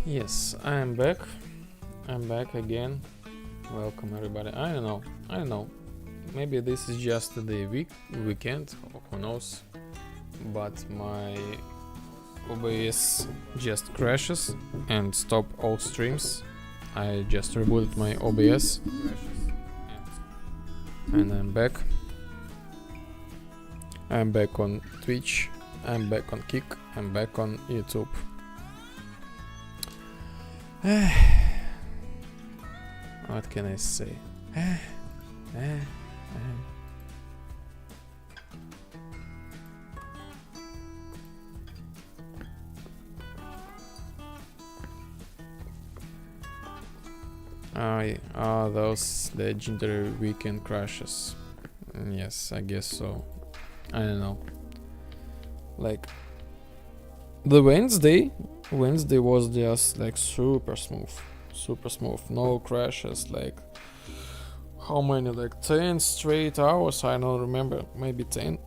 Yes, I am back. I'm back again. Welcome everybody. I don't know. Maybe this is just the weekend, who knows? But my OBS just crashes and stop all streams. I just rebooted my OBS and I'm back. I'm back on Twitch. I'm back on Kick. I'm back on YouTube. What can I say? Those legendary weekend crashes. Yes, I guess so. I don't know. Like the Wednesday was just like super smooth, no crashes. Like how many? Like 10 straight hours. I don't remember. Maybe 10.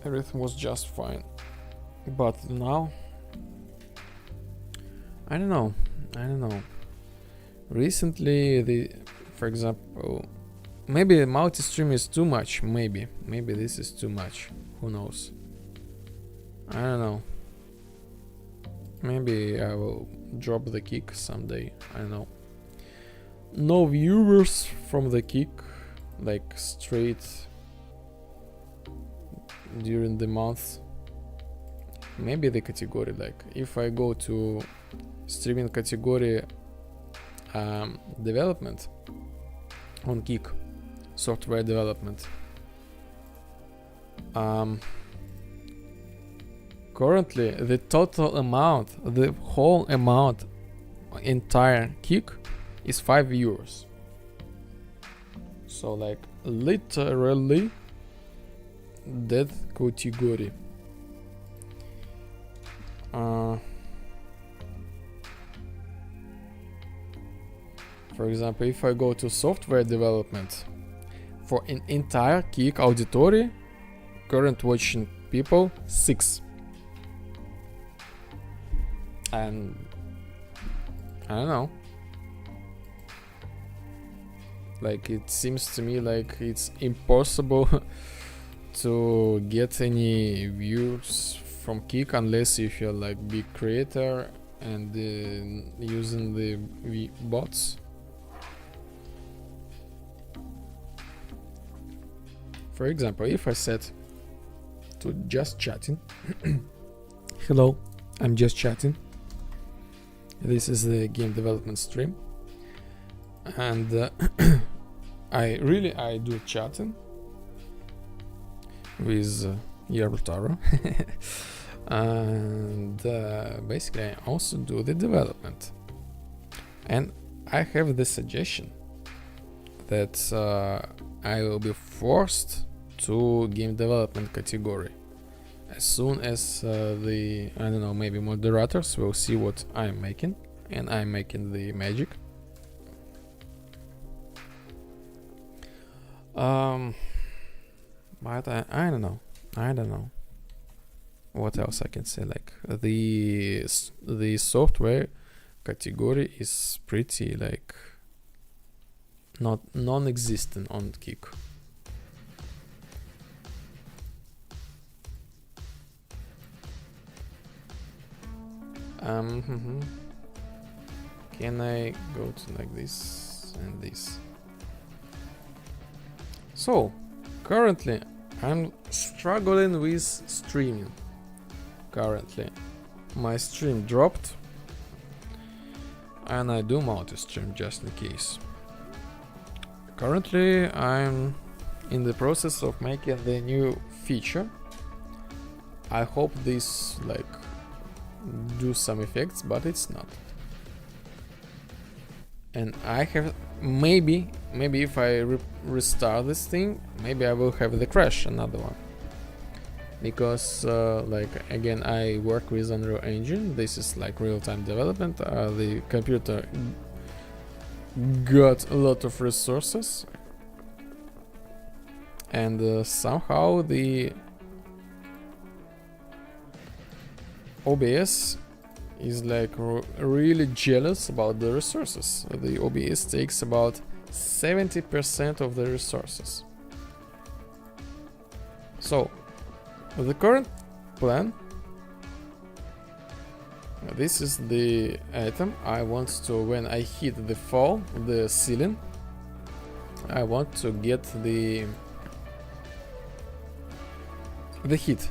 Everything was just fine. But now, I don't know. Recently, for example, maybe multi-stream is too much. Maybe this is too much. Who knows? I don't know. Maybe I will drop the Kick someday. I don't know. No viewers from the Kick, like straight during the month. Maybe the category, like if I go to streaming category development on Kick, software development. Currently, the total amount, the whole amount, entire Kick is 5 euros. So, like, literally that category. For example, if I go to software development, for an entire Kick auditory, current watching people 6. And I don't know. Like it seems to me like it's impossible to get any views from Kick unless if you're like big creator and using the bots. For example, if I set to just chatting, hello, I'm just chatting. This is the game development stream, and I do chatting with Yerbutaro, and basically I also do the development. And I have the suggestion that I will be forced to game development category as soon as the, I don't know, maybe moderators will see what I'm making, and I'm making the magic. But I don't know what else I can say. Like the software category is pretty like not non-existent on Kick. Can I go to like this and this? So currently I'm struggling with streaming. Currently my stream dropped, and I do multi-stream just in case. Currently I'm in the process of making the new feature. I hope this like do some effects, but it's not. And I have maybe if I restart this thing, maybe I will have the crash, another one, because like again I work with Unreal Engine. This is like real-time development. The computer got a lot of resources, and somehow the OBS is like really jealous about the resources. The OBS takes about 70% of the resources. So the current plan, this is the item I want to, when I hit the ceiling, I want to get the hit.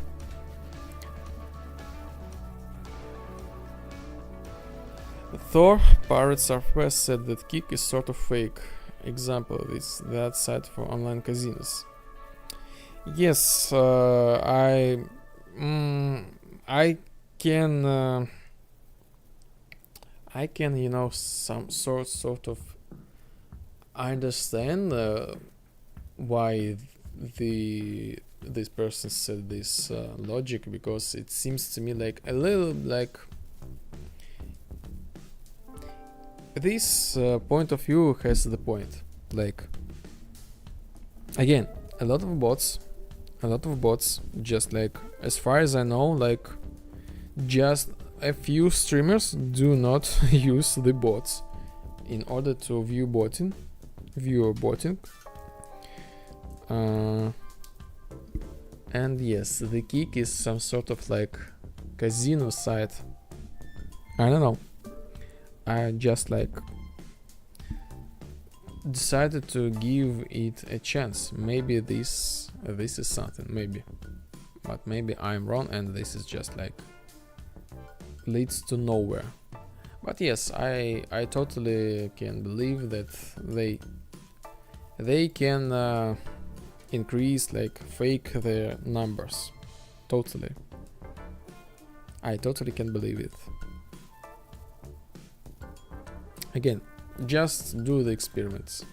Thor Pirates Southwest said that kick is sort of fake. Example is that site for online casinos. Yes, I can you know, some sort of understand why this person said this logic, because it seems to me like a little like this point of view has the point. Like, again, a lot of bots, just like, as far as I know, like just a few streamers do not use the bots in order to view botting. And yes, the kick is some sort of like casino site. I don't know. I just like decided to give it a chance. Maybe this is something, maybe, but maybe I'm wrong and this is just like leads to nowhere. But yes, I totally can believe that they can increase, like fake their numbers. Totally. I totally can believe it. Again, just do the experiments.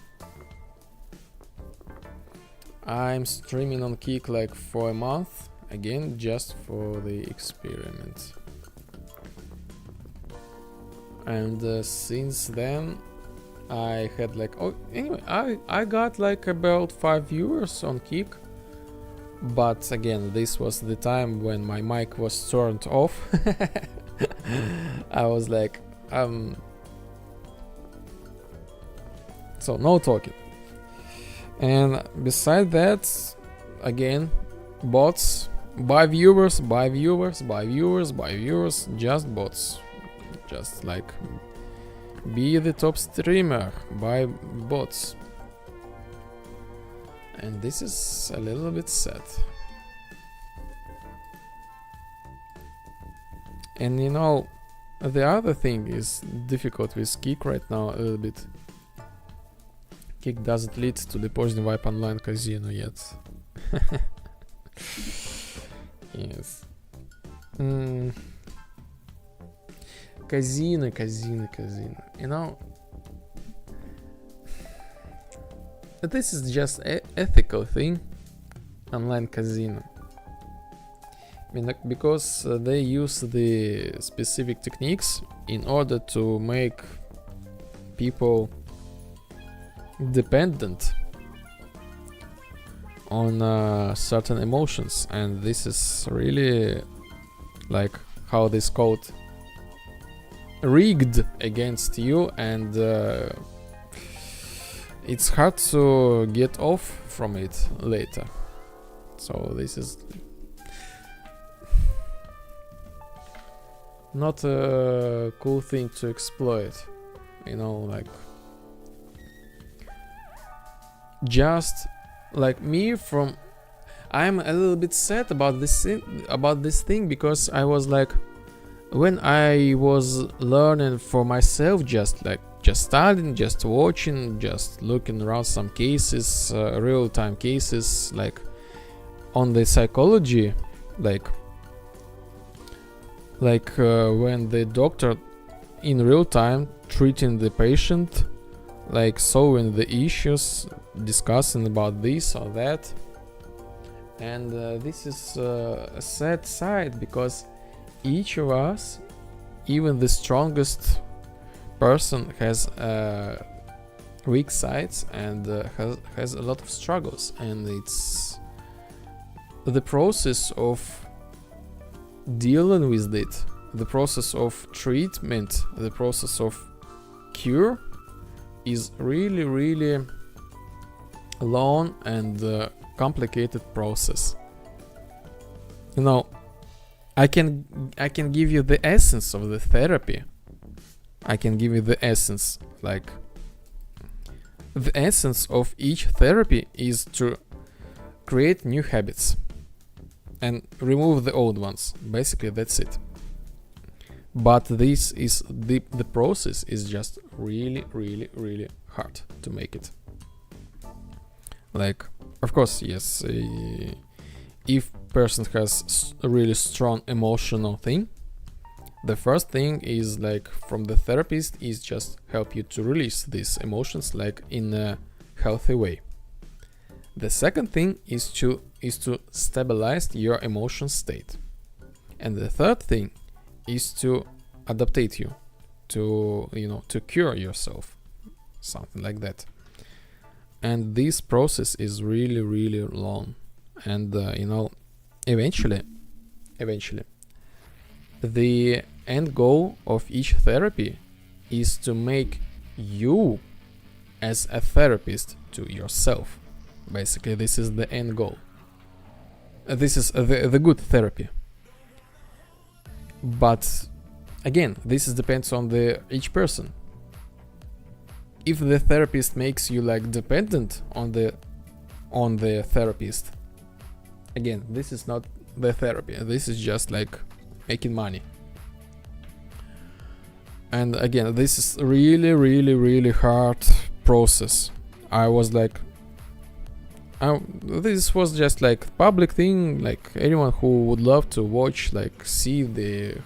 I'm streaming on Kick like for a month, again, just for the experiment. And since then, I had like, oh, anyway, I got like about 5 viewers on Kick. But again, this was the time when my mic was turned off. I was like, so no talking. And beside that, again, bots, buy viewers, just bots. Just like be the top streamer, buy bots. And this is a little bit sad. And you know, the other thing is difficult with Kick right now a little bit. Kick doesn't lead to the positive vibe online casino yet. Yes. Casino. You know, this is just an ethical thing. Online casino. I mean, like, because they use the specific techniques in order to make people dependent on certain emotions, and this is really like how this code rigged against you, and it's hard to get off from it later. So this is not a cool thing to exploit, you know, like just like me from I'm a little bit sad about this thing because I was like, when I was learning for myself, just studying, just watching, just looking around some cases, real-time cases, like on the psychology, like when the doctor in real time treating the patient, like solving the issues, discussing about this or that. And this is a sad side, because each of us, even the strongest person, has weak sides and has a lot of struggles, and it's the process of dealing with it the process of treatment, the process of cure is really, really long and complicated process. You know, I can give you the essence of the therapy. I can give you the essence. Like, the essence of each therapy is to create new habits and remove the old ones. Basically, that's it. But this is the process is just really, really, really hard to make it. Like, of course, yes, if person has a really strong emotional thing, the first thing is, like, from the therapist is just help you to release these emotions, like, in a healthy way. The second thing is to stabilize your emotion state. And the third thing is to adaptate you to, you know, to cure yourself, something like that. And this process is really, really long. And you know, eventually the end goal of each therapy is to make you as a therapist to yourself. Basically, this is the end goal. This is the good therapy. But again, this depends on each person. If the therapist makes you, like, dependent on the therapist, again, this is not the therapy. This is just like making money. And again, this is really, really, really hard process. I was like, this was just like public thing, like anyone who would love to watch, like, see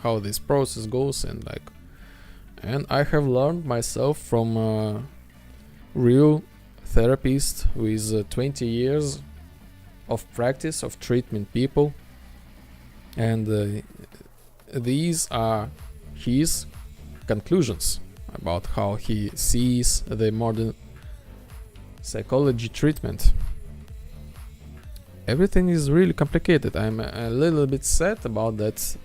how this process goes, and like, and I have learned myself from a real therapist with 20 years of practice of treatment people, and these are his conclusions about how he sees the modern psychology treatment. Everything is really complicated. I'm a little bit sad about that.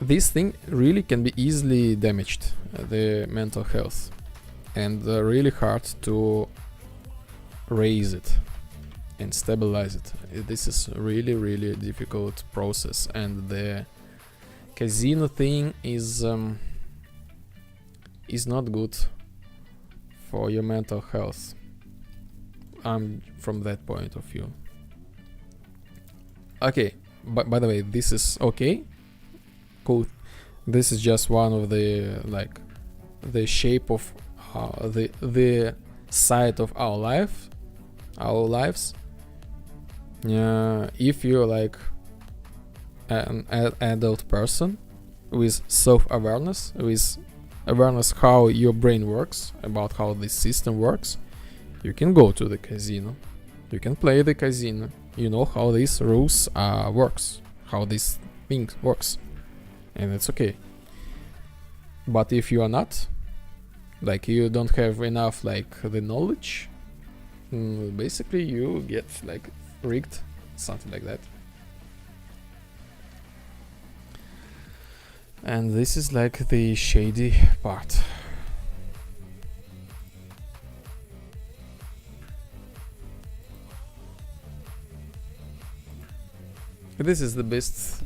This thing really can be easily damaged, the mental health, and really hard to raise it and stabilize it. This is really, really difficult process, and the casino thing is not good for your mental health. From that point of view. Okay, by the way, this is okay. Cool. This is just one of the, like, the shape of the side of our lives. If you're like an adult person with self-awareness, with awareness how your brain works, about how this system works, you can go to the casino. You can play the casino. You know how these rules works, how this thing works, and it's okay. But if you are not, like, you don't have enough, like, the knowledge, basically you get, like, rigged, something like that. And this is like the shady part. This is the best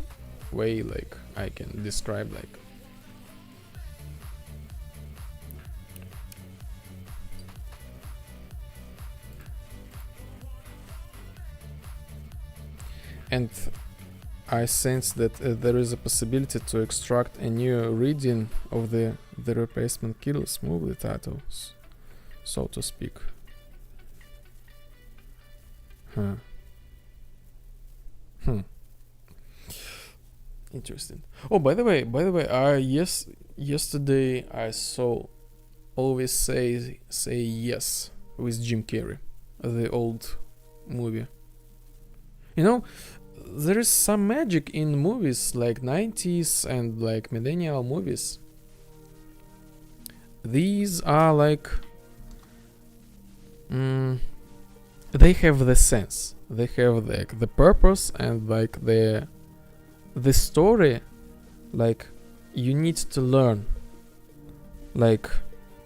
way, like, I can describe, like, and I sense that there is a possibility to extract a new reading of the replacement kills movie titles, so to speak. Interesting. Oh, by the way, yesterday I saw Always Say Yes with Jim Carrey, the old movie. You know, there is some magic in movies like 90s and like millennial movies. These are like they have the sense, they have the purpose, and like the story like you need to learn. Like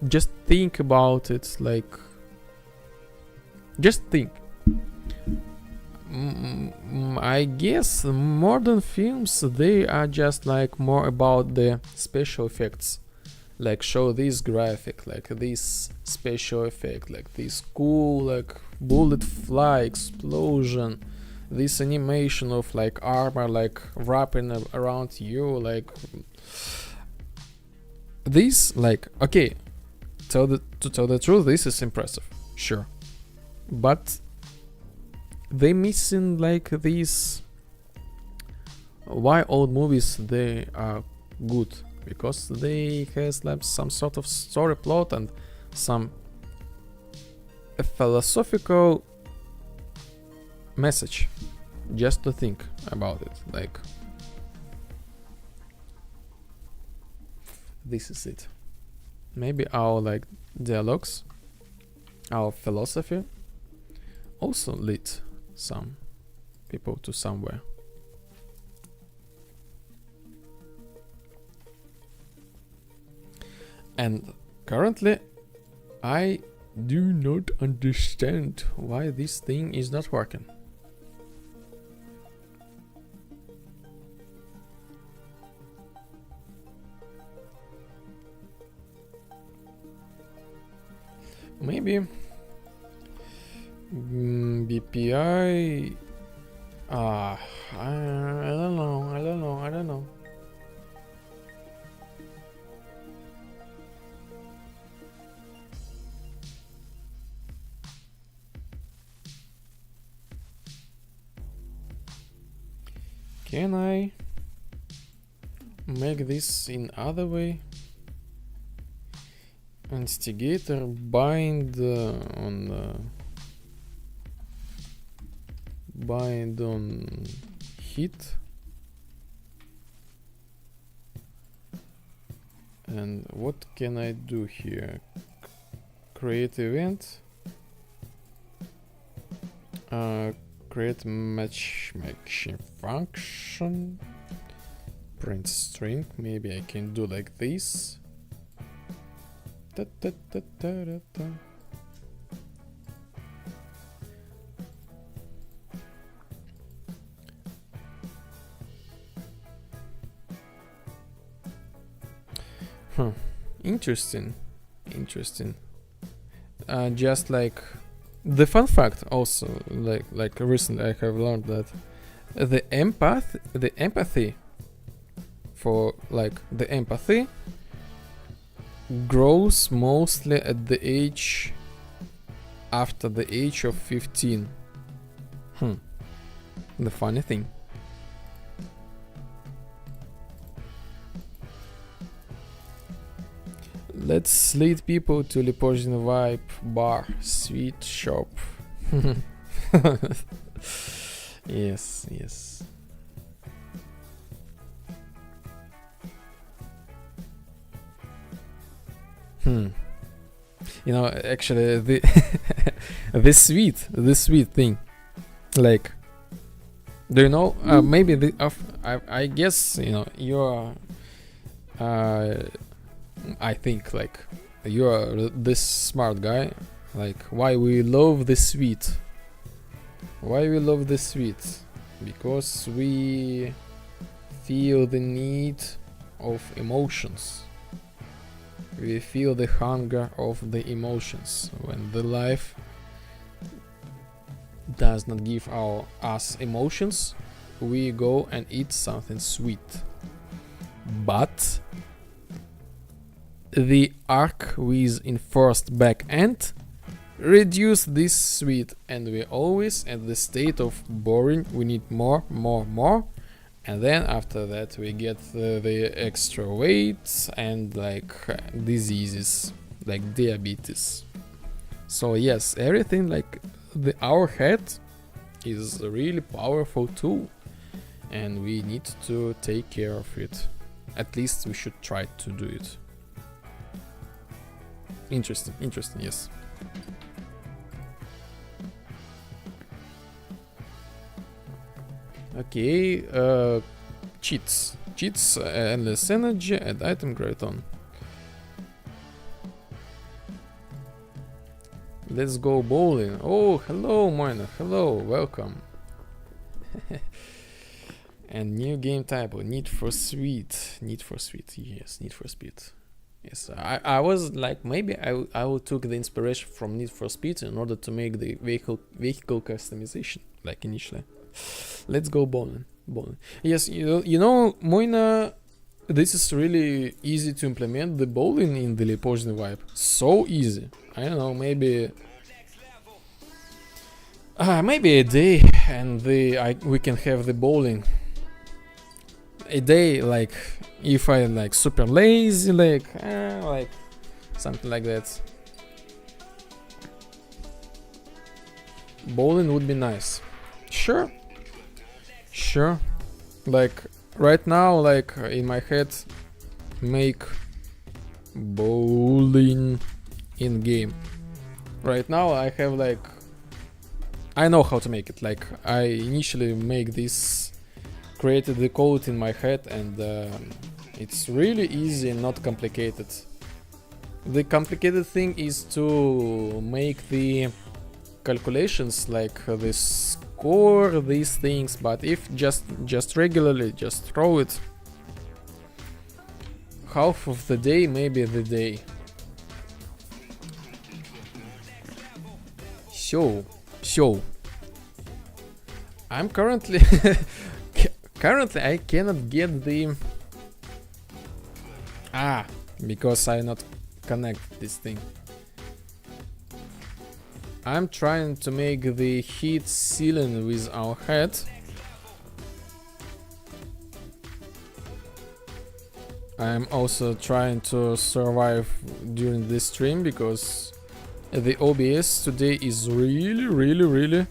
just think about it, like just think. I guess modern films, they are just like more about the special effects, like show this graphic, like this special effect, like this cool like bullet fly explosion, this animation of like armor like wrapping around you, like this, like okay, to tell the truth, this is impressive, sure, but they missing like these. Why old movies they are good? Because they has like some sort of story plot and some philosophical message. Just to think about it, like this is it. Maybe our like dialogues, our philosophy also lead some people to somewhere. And currently I do not understand why this thing is not working. Maybe BPI. I don't know. Can I make this in other way? Instigator bind on hit, and what can I do here? Create event, create matchmaking function, print string. Maybe I can do like this. Huh. Interesting. Just like the fun fact also, like recently I have learned that the empathy for like the empathy grows mostly at the age after the age of 15. The funny thing. Let's lead people to Liposin Vibe Bar Sweet Shop. Yes. You know, actually, the the sweet thing, like, do you know? Maybe I guess you know you're. I think like you're this smart guy. Like, why we love the sweet? Why we love the sweet? Because we feel the need of emotions. We feel the hunger of the emotions. When the life does not give us emotions, we go and eat something sweet. But the arc with enforced back end reduce this sweet, and we always at the state of boring. We need more, and then after that we get the extra weight and like diseases like diabetes. So yes, everything like our head is a really powerful tool, and we need to take care of it. At least we should try to do it. Interesting, yes. Okay, cheats. cheats, endless energy, add item, graviton. Let's go bowling. Oh, hello, Moina. Hello, welcome. And new game type, Need for Speed. Need for Speed, yes, Need for Speed. Yes, I was like, maybe I will took the inspiration from Need for Speed in order to make the vehicle customization, like initially. Let's go bowling. Yes, you know, Moina, this is really easy to implement the bowling in the Lepožny vibe. So easy. I don't know, maybe a day and we can have the bowling. A day, like if I like super lazy, like something like that. Bowling would be nice. Sure. Like right now, like in my head, make bowling in game. Right now I have like, I know how to make it. Like I initially make this, created the code in my head, and it's really easy and not complicated. The complicated thing is to make the calculations, like the score, these things. But if just regularly just throw it, half of the day, maybe the day. So I'm currently I cannot get the because I not connect this thing. I'm trying to make the heat ceiling with our head. I'm also trying to survive during this stream because the OBS today is really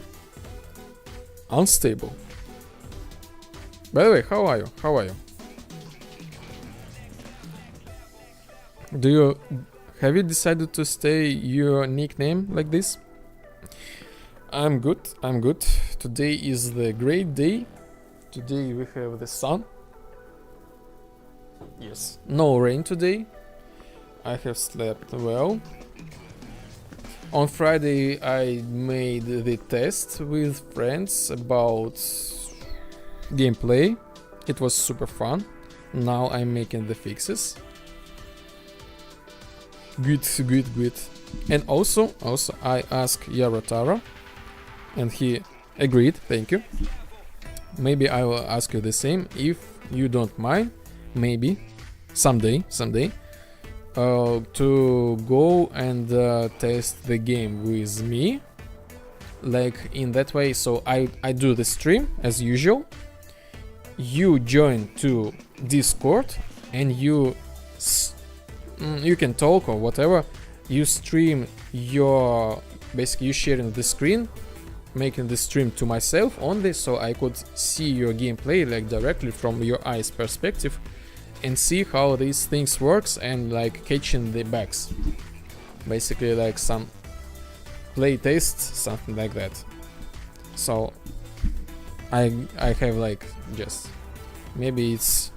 unstable. By the way, how are you? Have you decided to stay your nickname like this? I'm good. Today is the great day. Today we have the sun. Yes. No rain today. I have slept well. On Friday I made the test with friends about gameplay. It was super fun. Now I'm making the fixes. Good. And also I asked Yarotaro and he agreed. Thank you. Maybe I will ask you the same if you don't mind. Maybe someday to go and test the game with me, like in that way. So I do the stream as usual, you join to Discord, and you can talk or whatever. You stream your, basically you sharing the screen, making the stream to myself only, so I could see your gameplay like directly from your eyes perspective and see how these things works, and like catching the bugs, basically like some play test, something like that. So I have like just maybe it's,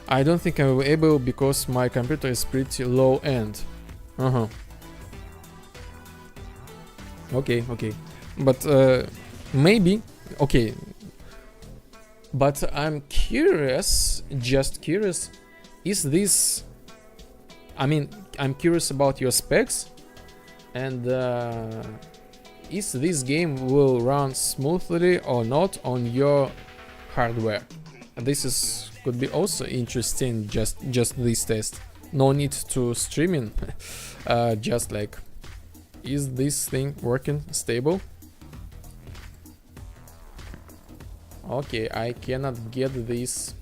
I don't think I will be able because my computer is pretty low end. Okay, but maybe okay. But I'm curious, just curious, is this, I mean, I'm curious about your specs, and is this game will run smoothly or not on your hardware? This could be also interesting, just this test. No need to streaming, just like, is this thing working stable? Okay, I cannot get this.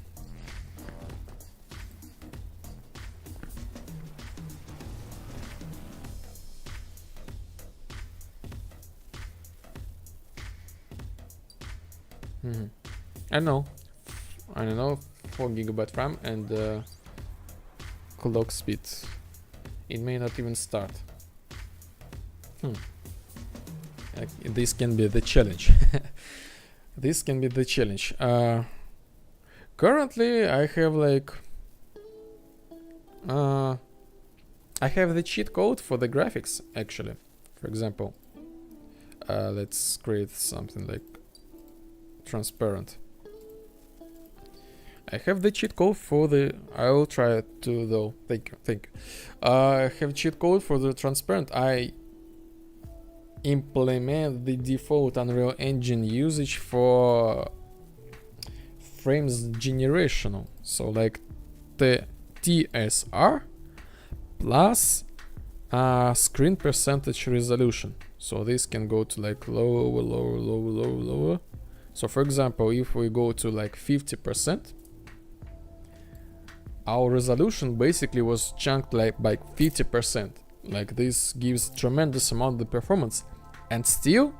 I don't know, 4 GB RAM and clock speed. It may not even start. This can be the challenge. This can be the challenge. Currently I have like I have the cheat code for the graphics actually. For example, let's create something like transparent. I have the cheat code for the. I will try it to though. Thank you. I have cheat code for the transparent. I implement the default Unreal Engine usage for frames generational. So like the TSR plus screen percentage resolution. So this can go to like lower. So for example, if we go to like 50%, our resolution basically was chunked like by 50%. Like this gives tremendous amount of the performance, and still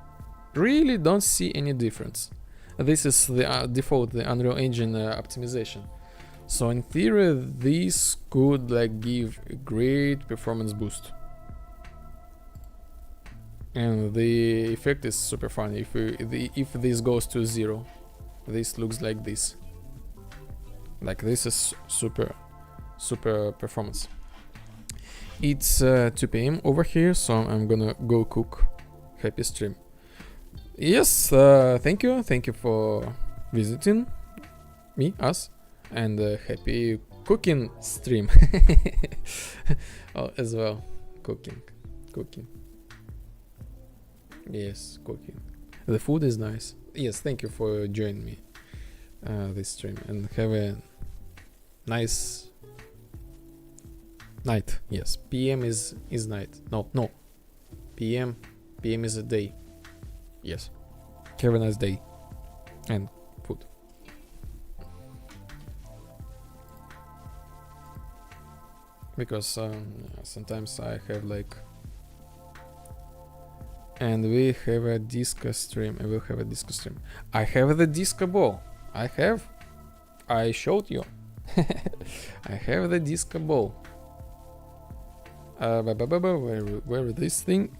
really don't see any difference. This is the default, the Unreal Engine optimization. So in theory, this could like give a great performance boost. And the effect is super funny. If this goes to 0, this looks like this. Like this is super performance. It's 2 p.m. over here, so I'm gonna go cook. Happy stream. Yes, thank you for visiting us, and happy cooking stream. Oh, as well, cooking. Yes, cooking. The food is nice. Yes, thank you for joining me this stream, and have a nice night. Yes, PM is night. No. PM is a day. Yes. Have a nice day and food. Because sometimes I have like, and we have a disco stream. I will have a disco stream. I have the disco ball. I showed you. I have the disco ball. Where is this thing?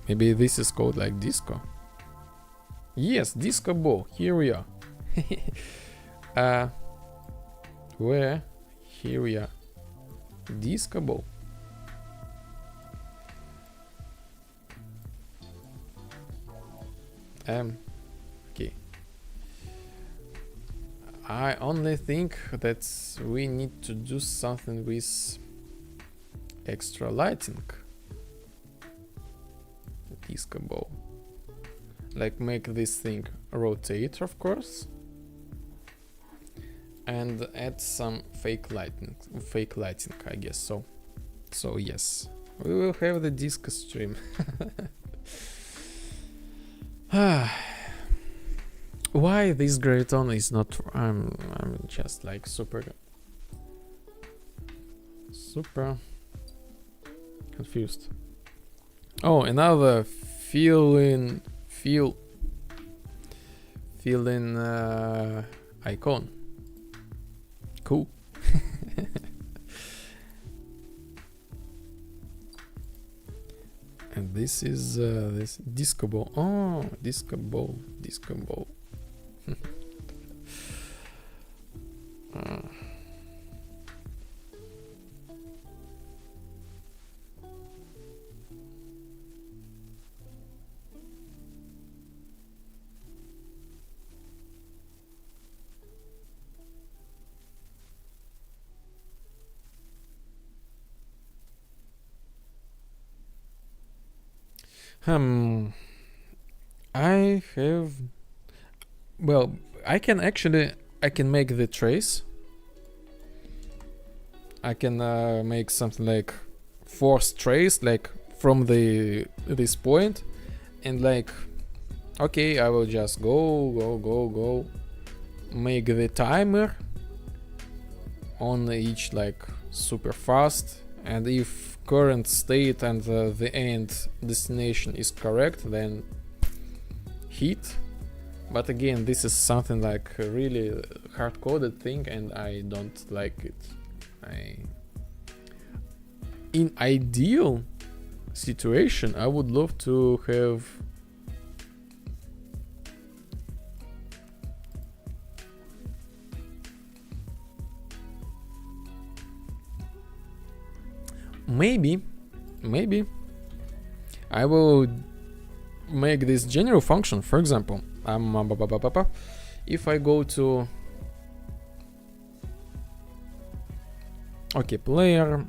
Maybe this is called like disco. Yes, disco ball. Here we are. Where? Here we are. Disco ball. Okay. I only think that we need to do something with extra lighting. Disco ball. Like make this thing rotate, of course, and add some fake lighting, I guess. So yes, we will have the disco stream. Why this graviton is not? I'm just like super confused. Oh, another fill-in icon. Cool. And this is this disco ball. Oh, disco ball. I have, well, I can make the trace. I can make something like force trace, like from this point, and like, okay, I will just go, make the timer on each like super fast, and if current state and the end destination is correct, then hit. But again, this is something like a really hard-coded thing, and I don't like it. In ideal situation, I would love to have maybe I will make this general function. For example, if I go to player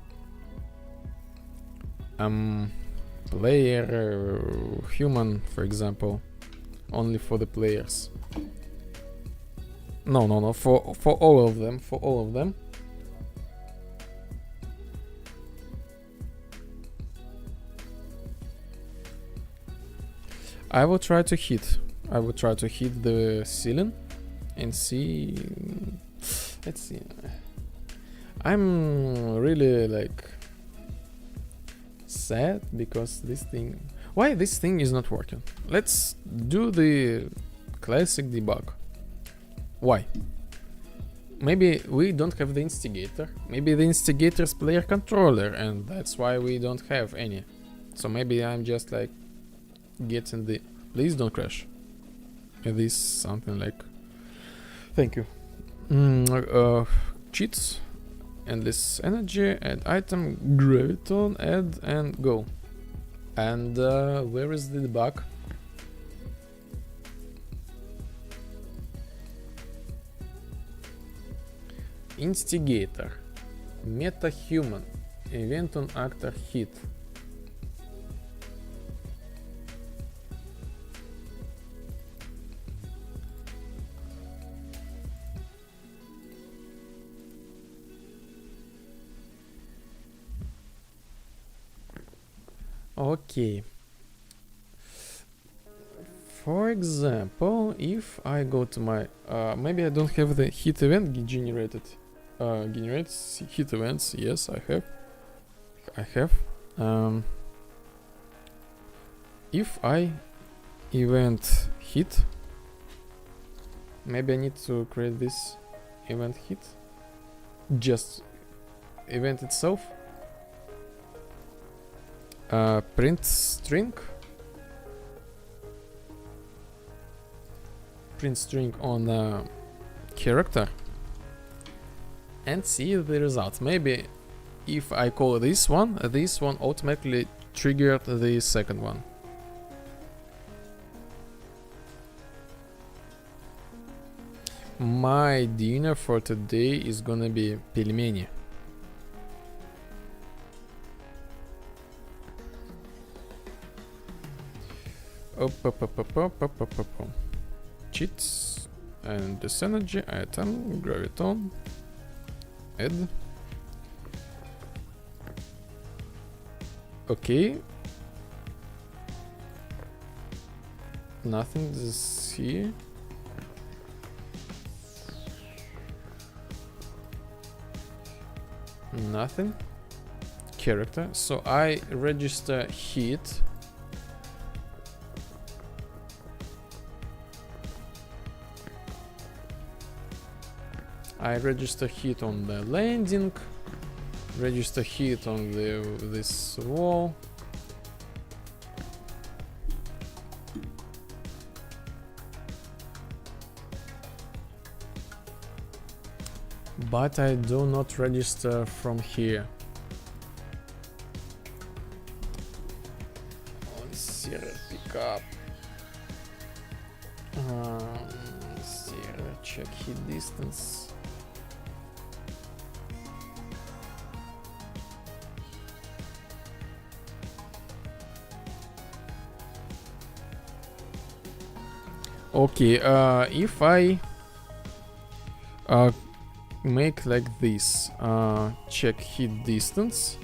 human, for example, only for the players. No, for all of them. I will try to hit the ceiling and see. Let's see. I'm really like sad because why this thing is not working. Let's do the classic debug. Why? Maybe we don't have the instigator. Maybe the instigator's player controller, and that's why we don't have any. So maybe I'm just like getting the... Please don't crash. This something like... Thank you. Cheats. Endless energy, add item, graviton, add and go. And where is the debug? Instigator, meta human, event on actor hit. Okay. For example, if I go to my maybe I don't have the hit event generated. Generates hit events. Yes, I have. If I event hit, maybe I need to create this event hit. Just event itself. Print string on character and see the result. Maybe if I call this one automatically triggered the second one. My dinner for today is gonna be пельмени. Cheats and this energy item graviton add. Okay, nothing is here. Nothing. Character. So I register hit. I register hit on the landing, register hit on this wall. But I do not register from here. On zero pickup. Zero check hit distance. Okay, if I make like this, check hit distance,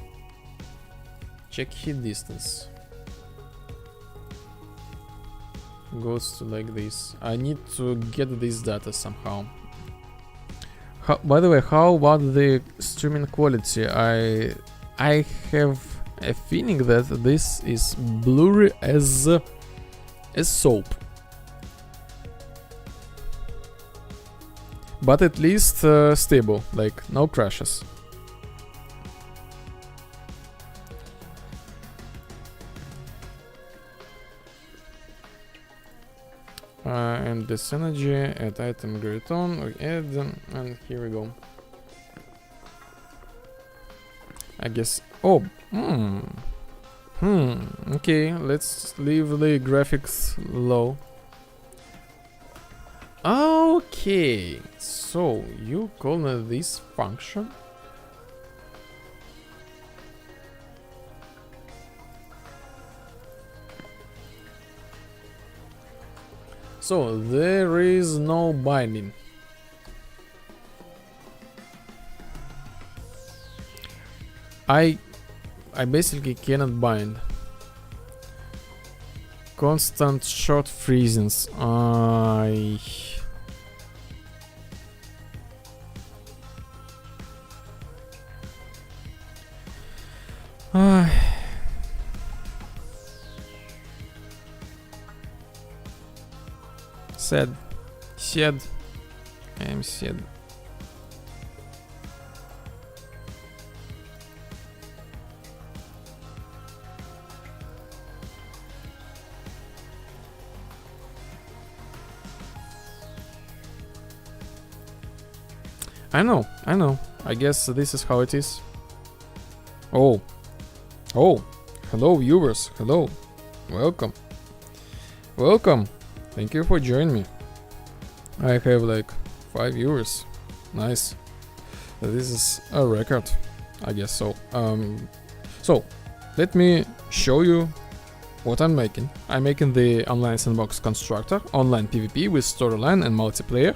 goes to like this. I need to get this data somehow. By the way, how about the streaming quality? I have a feeling that this is blurry as soap. But at least stable, like no crashes. And this energy, add item graviton, add, and here we go. I guess. Oh, okay, let's leave the graphics low. Okay, so you call this function? So there is no binding. I basically cannot bind. Constant short freezings. Sad. Sad. I am sad. I know. I guess this is how it is. Oh. Hello, viewers. Hello. Welcome. Thank you for joining me. I have like 5 viewers. Nice. This is a record. I guess so. So, let me show you what I'm making. I'm making the online sandbox constructor, online PvP with storyline and multiplayer.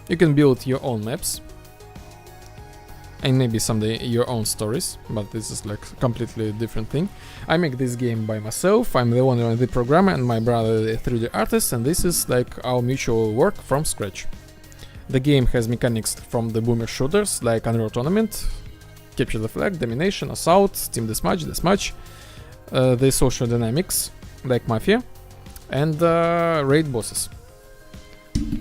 You can build your own maps and maybe someday your own stories, but this is like a completely different thing. I make this game by myself. I'm the owner and the programmer, and my brother the 3D artist, and this is like our mutual work from scratch. The game has mechanics from the boomer shooters like Unreal Tournament, Capture the Flag, Domination, Assault, Team Deathmatch, the social dynamics like Mafia, and raid bosses.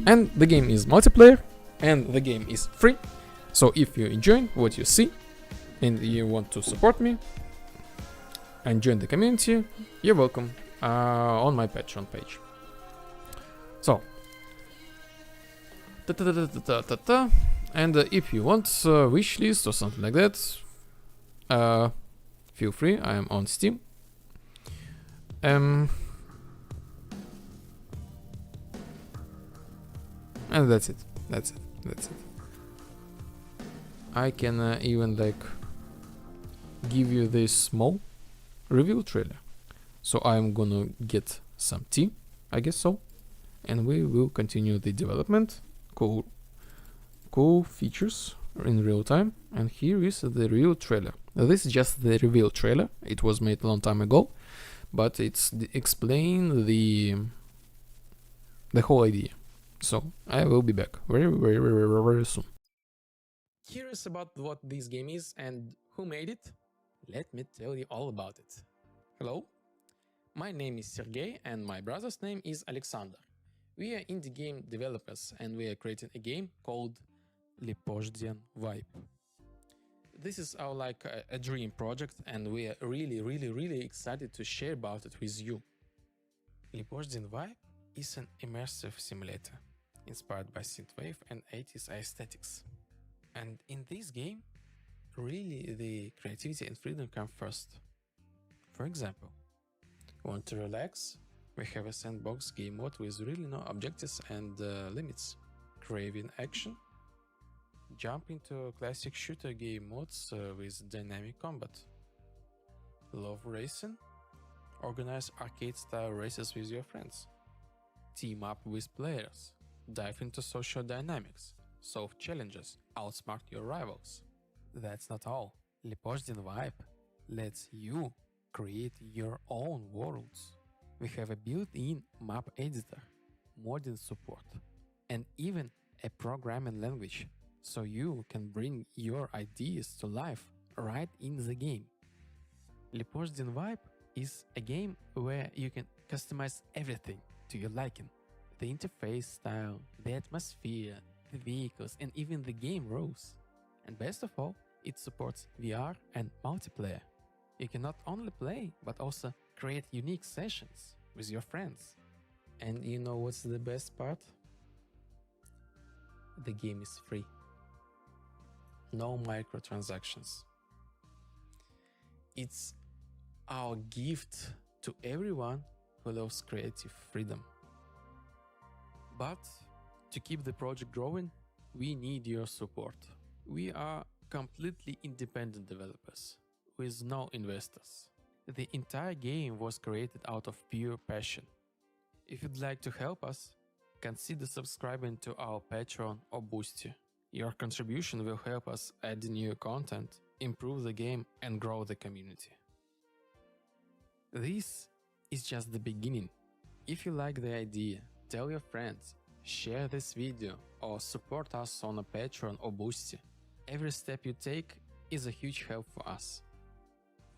And the game is multiplayer, and the game is free. So if you enjoy what you see and you want to support me and join the community, you're welcome on my Patreon page. So, and if you want wish list or something like that, feel free. I am on Steam. And that's it. I can even like give you this small review trailer. So I'm gonna get some tea, I guess so, and we will continue the development. Cool features in real time. And here is the real trailer. This is just the reveal trailer. It was made a long time ago, but it's explain the whole idea. So I will be back very soon. Curious about what this game is and who made it? Let me tell you all about it. Hello, my name is Sergey and my brother's name is Alexander. We are indie game developers and we are creating a game called Lepozhdian Vibe. This is our like a dream project and we are really excited to share about it with you. Lepozhdian Vibe is an immersive simulator inspired by synthwave and 80s aesthetics. And in this game, really the creativity and freedom come first. For example, want to relax? We have a sandbox game mode with really no objectives and limits. Craving action? Jump into classic shooter game modes with dynamic combat. Love racing? Organize arcade-style races with your friends. Team up with players. Dive into social dynamics. Solve challenges, outsmart your rivals. That's not all. Lepozhdian Vibe lets you create your own worlds. We have a built-in map editor, modding support, and even a programming language, so you can bring your ideas to life right in the game. Lepozhdian Vibe is a game where you can customize everything to your liking. The interface style, the atmosphere, the vehicles, and even the game rules. And best of all, it supports VR and multiplayer. You can not only play, but also create unique sessions with your friends. And you know what's the best part? The game is free. No microtransactions. It's our gift to everyone who loves creative freedom. But to keep the project growing, we need your support. We are completely independent developers with no investors. The entire game was created out of pure passion. If you'd like to help us, consider subscribing to our Patreon or Boosty. Your contribution will help us add new content, improve the game, and grow the community. This is just the beginning. If you like the idea, tell your friends, share this video, or support us on a Patreon or Boosty. Every step you take is a huge help for us.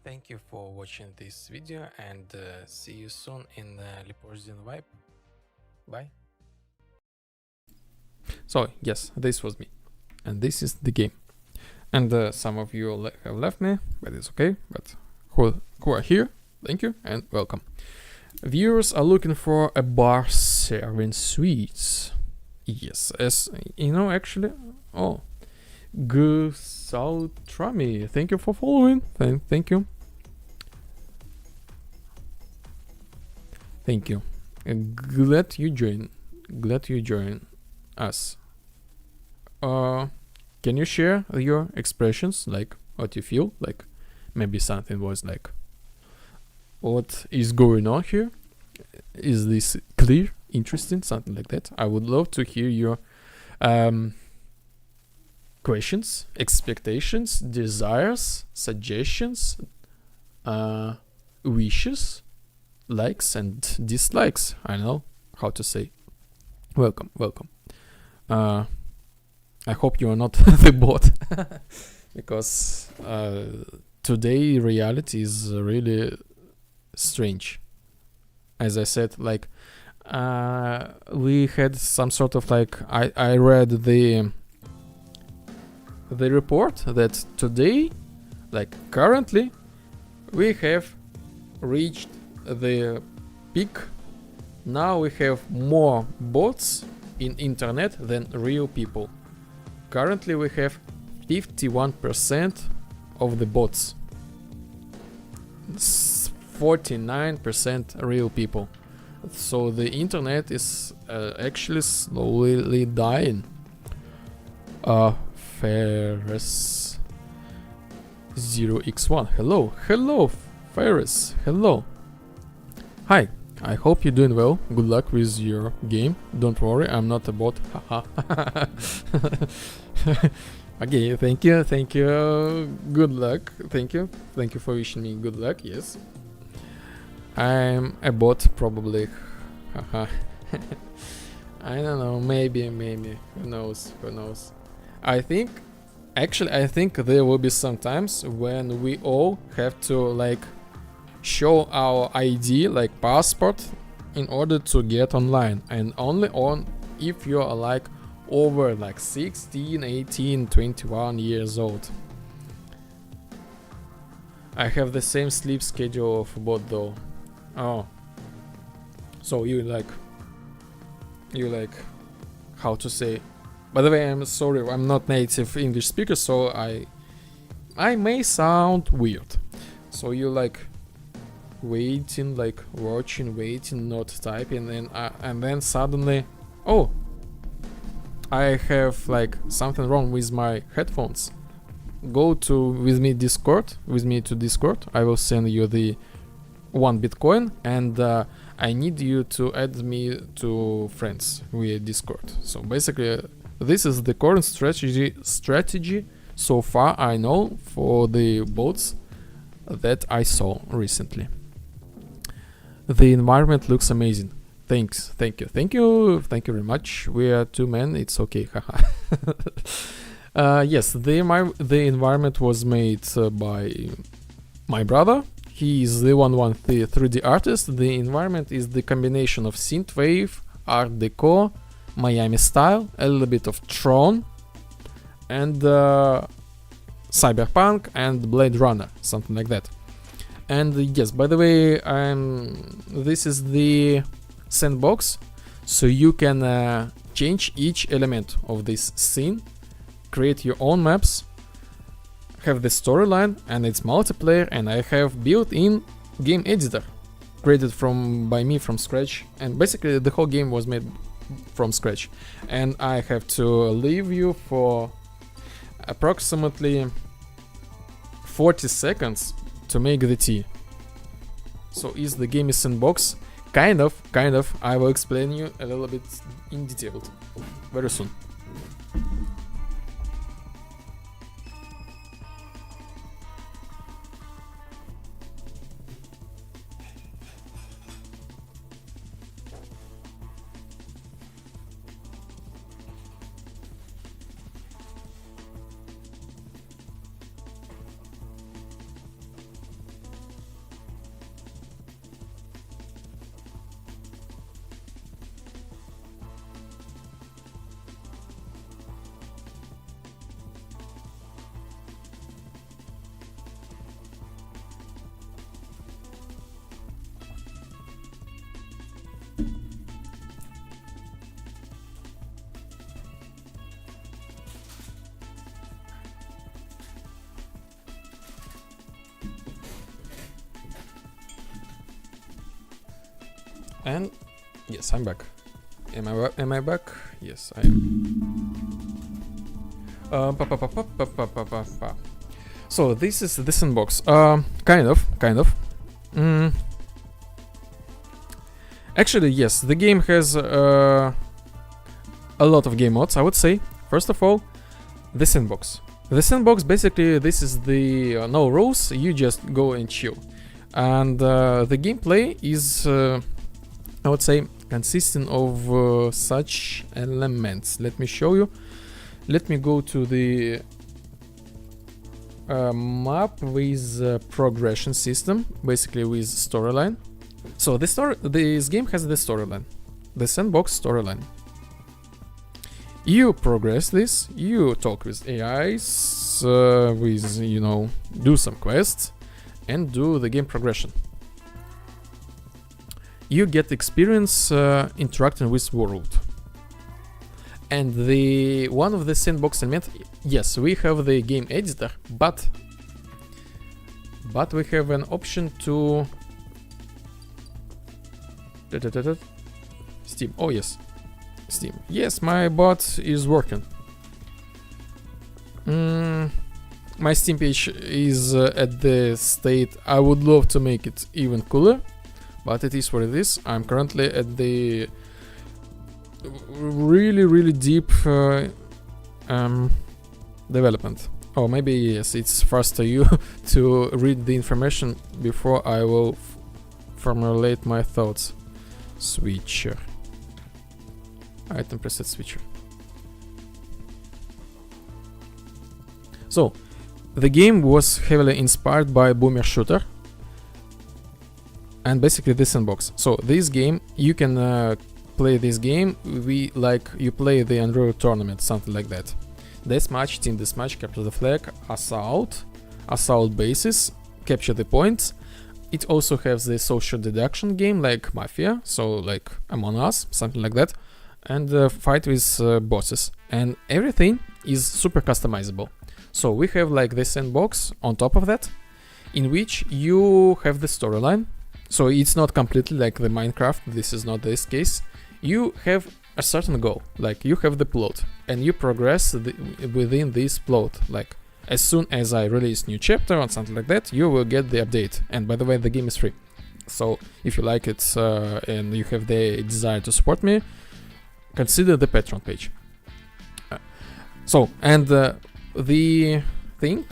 Thank you for watching this video, and see you soon in Leporzian Vibe. Bye. So yes, this was me, and this is the game. And some of you have left me, but it's okay. But who are here, thank you and welcome. Viewers are looking for a bar serving sweets. Yes, as you know, actually. Oh, Gusaltrami, thank you for following. Thank you. Thank you. Glad you join us. Can you share your expressions, like what you feel? Like maybe something was like, what is going on here? Is this clear, interesting, something like that? I would love to hear your questions, expectations, desires, suggestions, wishes, likes and dislikes. I know how to say. Welcome. I hope you are not the bot, because today reality is really strange. As I said, like we had some sort of like I read the report that today, like currently, we have reached the peak. Now we have more bots in internet than real people. Currently we have 51% of the bots, 49% real people. So the internet is actually slowly dying. Ferris 0x1, hello Ferris, hello. Hi, I hope you're doing well. Good luck with your game. Don't worry, I'm not a bot. Haha. Okay, thank you. Good luck. Thank you for wishing me good luck. Yes, I'm a bot probably. Haha. I don't know. Maybe. Who knows? I think there will be some times when we all have to like show our ID, like passport, in order to get online, and only on if you are like over like 16, 18, 21 years old. I have the same sleep schedule of bot though. Oh, so you like how to say? By the way, I'm sorry, I'm not native English speaker, so I may sound weird. So you like waiting, like watching, waiting, not typing, and then suddenly, oh, I have like something wrong with my headphones. Go with me to Discord. I will send you the 1 Bitcoin, and I need you to add me to friends via Discord. So basically, this is the current strategy so far I know for the bots that I saw recently. The environment looks amazing. Thanks, thank you very much. We are 2 men, it's okay, haha. Yes, the environment was made by my brother. He is the 3D artist. The environment is the combination of synthwave, art deco, Miami style, a little bit of Tron, and cyberpunk and Blade Runner, something like that. And yes, by the way, this is the sandbox, so you can change each element of this scene, create your own maps, have the storyline and it's multiplayer, and I have built-in game editor created by me from scratch, and basically the whole game was made from scratch. And I have to leave you for approximately 40 seconds to make the tea. So is the game a sandbox? Kind of. I will explain you a little bit in detail very soon. And yes, I'm back. Am I back? Yes, I am. So this is the sandbox. Kind of. Actually, yes, the game has a lot of game modes, I would say. First of all, the sandbox. The sandbox, basically, this is the no rules, you just go and chill. And the gameplay is, I would say, consisting of such elements. Let me show you. Let me go to the map with progression system, basically with storyline. So this game has the storyline, the sandbox storyline. You progress this, you talk with AIs, do some quests and do the game progression. You get experience interacting with world. And one of the sandbox elements, yes, we have the game editor, but we have an option to Steam. Oh yes, Steam. Yes, my bot is working. My Steam page is at the state I would love to make it even cooler, but it is what it is. I'm currently at the really deep development. Oh, maybe yes, it's faster you to read the information before I will formulate my thoughts. Switcher. Item preset switcher. So, the game was heavily inspired by Boomer Shooter and basically this sandbox. So this game, you can play this game you play the Android tournament, something like that. Deathmatch, team deathmatch, capture the flag, assault bases, capture the points. It also has the social deduction game like Mafia, so like Among Us, something like that, and fight with bosses. And everything is super customizable. So we have like the sandbox on top of that, in which you have the storyline. So it's not completely like the Minecraft, this is not this case. You have a certain goal, like you have the plot, and you progress within this plot. Like as soon as I release new chapter or something like that, you will get the update. And by the way, the game is free. So if you like it and you have the desire to support me, consider the Patreon page. The thing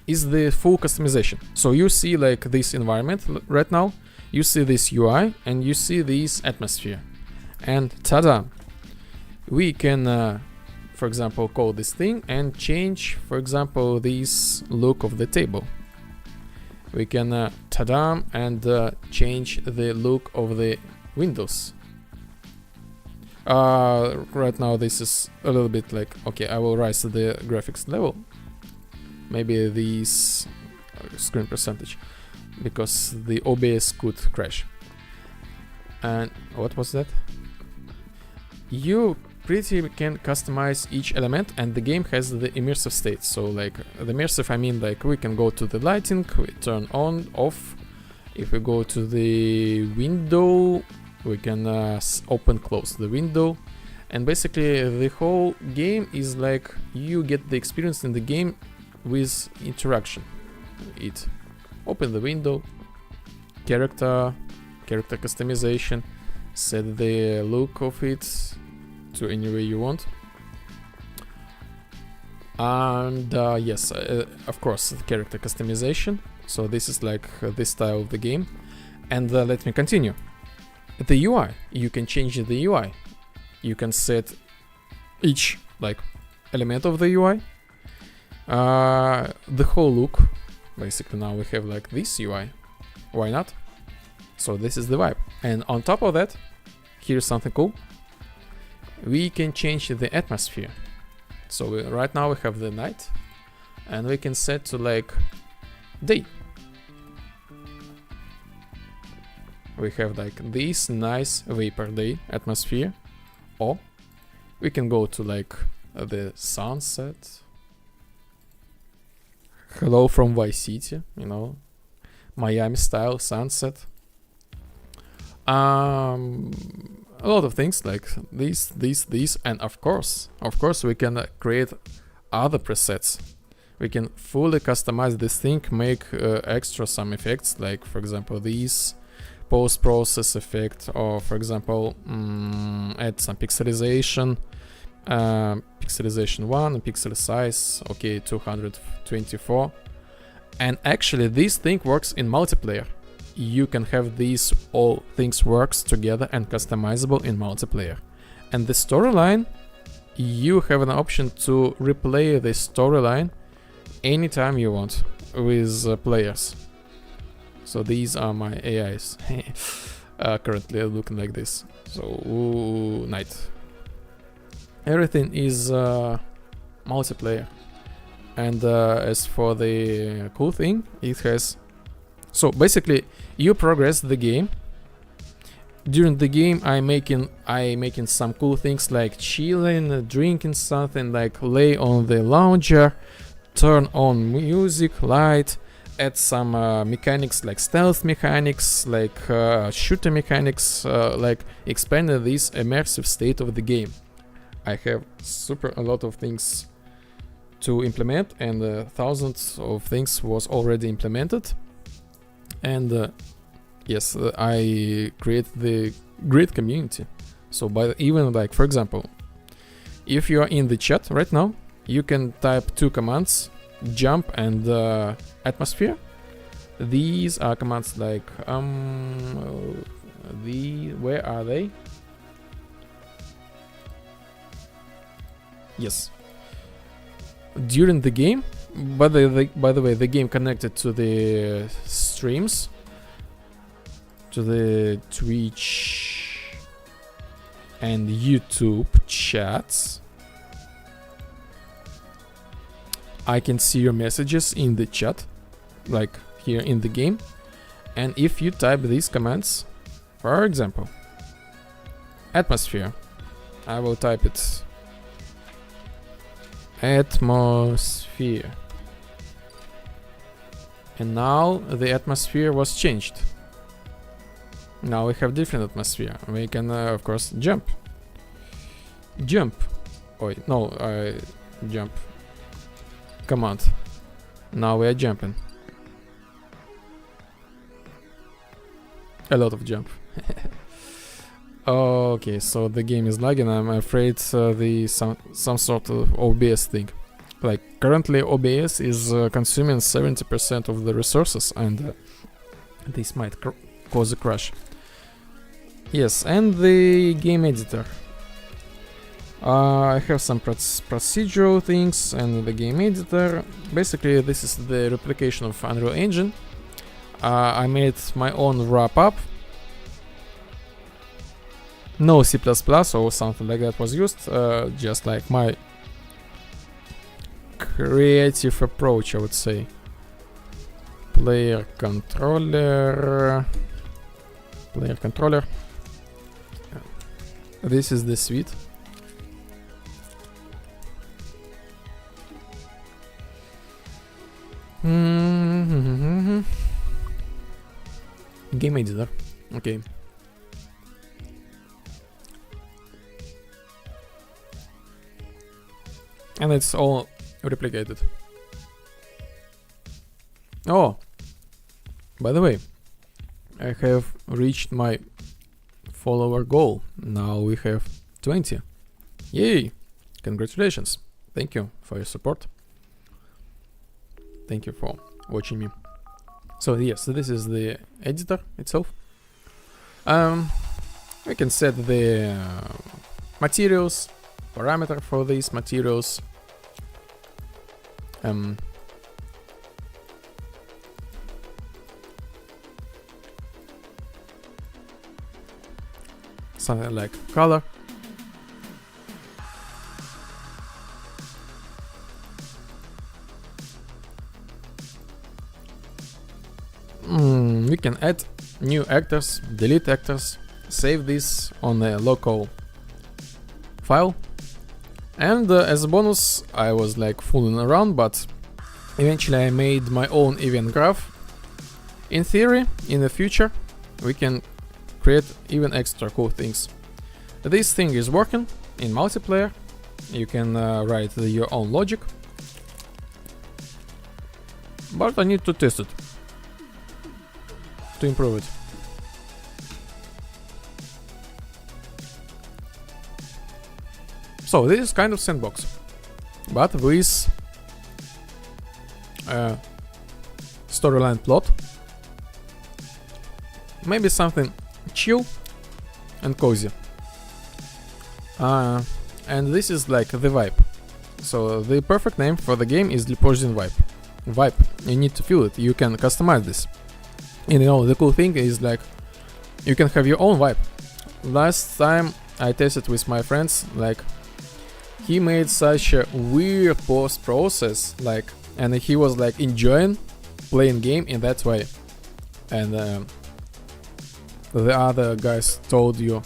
is the full customization. So you see like this environment right now, you see this UI and you see this atmosphere. And ta-da! We can, for example, call this thing and change, for example, this look of the table. We can, ta-da, and change the look of the windows. Right now this is a little bit like, okay, I will rise the graphics level. Maybe this screen percentage, because the OBS could crash. And what was that? You pretty can customize each element, and the game has the immersive state. So like the immersive, I mean like we can go to the lighting, we turn on, off. If we go to the window, we can open, close the window. And basically the whole game is like you get the experience in the game with interaction. It open the window, character customization, set the look of it to any way you want. And yes, of course, the character customization. So this is like this style of the game. And let me continue. The UI, you can change the UI. You can set each like element of the UI. The whole look. Basically now we have like this UI. Why not? So this is the vibe. And on top of that, here's something cool. We can change the atmosphere. So right now we have the night, and we can set to like day. We have like this nice vapor day atmosphere, or we can go to like the sunset. Hello from Vice City, you know, Miami style sunset. A lot of things like this, and of course we can create other presets. We can fully customize this thing, make extra some effects, like for example these post-process effect, or for example add some pixelization, pixelization 1, pixel size, okay, 224. And actually this thing works in multiplayer. You can have these all things works together and customizable in multiplayer. And the storyline, you have an option to replay the storyline anytime you want with players. So these are my AIs currently looking like this. So night. Everything is multiplayer. And as for the cool thing, it has. So basically, you progress the game. During the game, I making some cool things like chilling, drinking something, like lay on the lounger, turn on music, light, add some mechanics like stealth mechanics, like shooter mechanics, like expanded this immersive state of the game. I have a lot of things to implement, and thousands of things was already implemented. And yes, I create the great community. So by even like, for example, if you are in the chat right now, you can type 2 commands, jump and atmosphere. These are commands like where are they? Yes. During the game, by the way, the game connected to the streams, to the Twitch and YouTube chats. I can see your messages in the chat, like here in the game. And if you type these commands, for example, atmosphere, I will type it. Atmosphere. And now the atmosphere was changed. Now we have different atmosphere. We can of course jump. Jump. Oh no, jump. Command. Now we are jumping. A lot of jump. Okay, so the game is lagging. I'm afraid some sort of OBS thing. Like currently OBS is consuming 70% of the resources, and this might cause a crash. Yes, and the game editor. I have some procedural things and the game editor. Basically, this is the replication of Unreal Engine. I made my own wrap-up. No C++ or something like that was used, just like my creative approach, I would say. Player controller. This is the suite. Game editor. Okay. And it's all replicated. Oh, by the way, I have reached my follower goal. Now we have 20. Yay! Congratulations. Thank you for your support. Thank you for watching me. So yes, this is the editor itself. We can set the materials, parameter for these materials. Something like color. We can add new actors, delete actors, save this on a local file. And as a bonus, I was like fooling around, but eventually I made my own event graph. In theory, in the future, we can create even extra cool things. This thing is working in multiplayer. You can write your own logic, but I need to test it to improve it. So this is kind of sandbox, but with storyline plot. Maybe something chill and cozy. And this is like the vibe. So the perfect name for the game is Leposhin Vibe. Vibe. You need to feel it. You can customize this. And you know, the cool thing is like you can have your own vibe. Last time I tested with my friends, like he made such a weird post process, like, and he was like enjoying playing game in that way. And the other guys told you,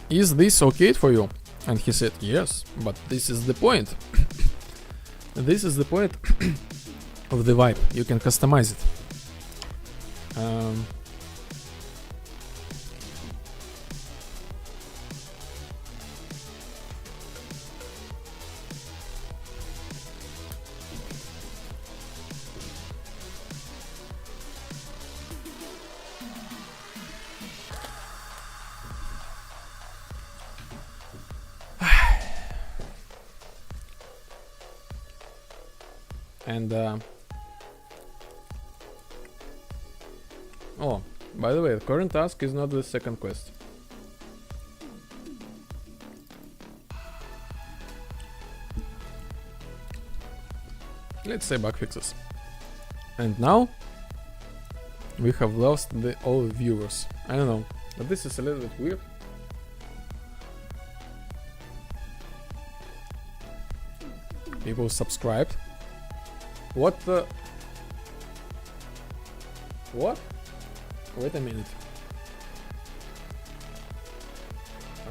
is this okay for you? And he said, yes, but this is the point. This is the point of the vibe. You can customize it. And oh, by the way, the current task is not the second quest. Let's say bug fixes. And now we have lost all viewers. I don't know, but this is a little bit weird. People subscribed. What the? What? Wait a minute.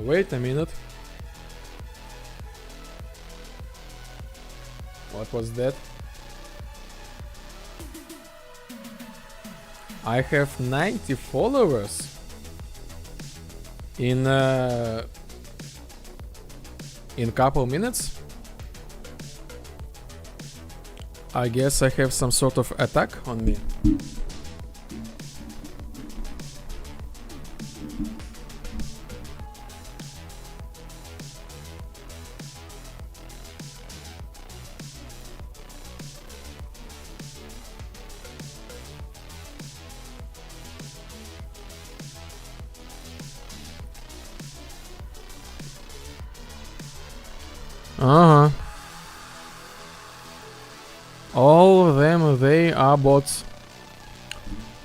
Wait a minute. What was that? I have 90 followers in couple minutes. I guess I have some sort of attack on me. All of them, they are bots.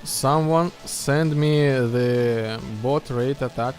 Someone send me the bot rate attack.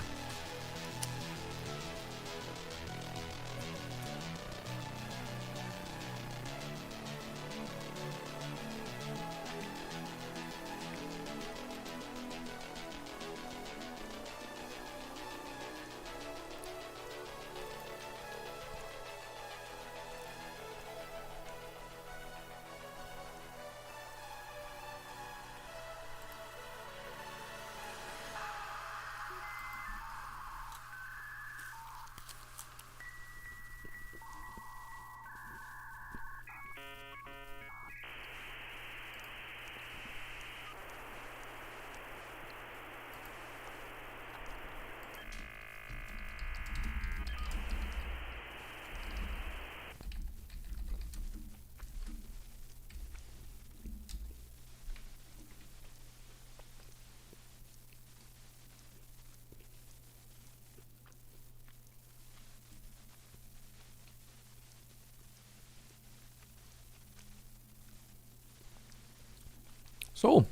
So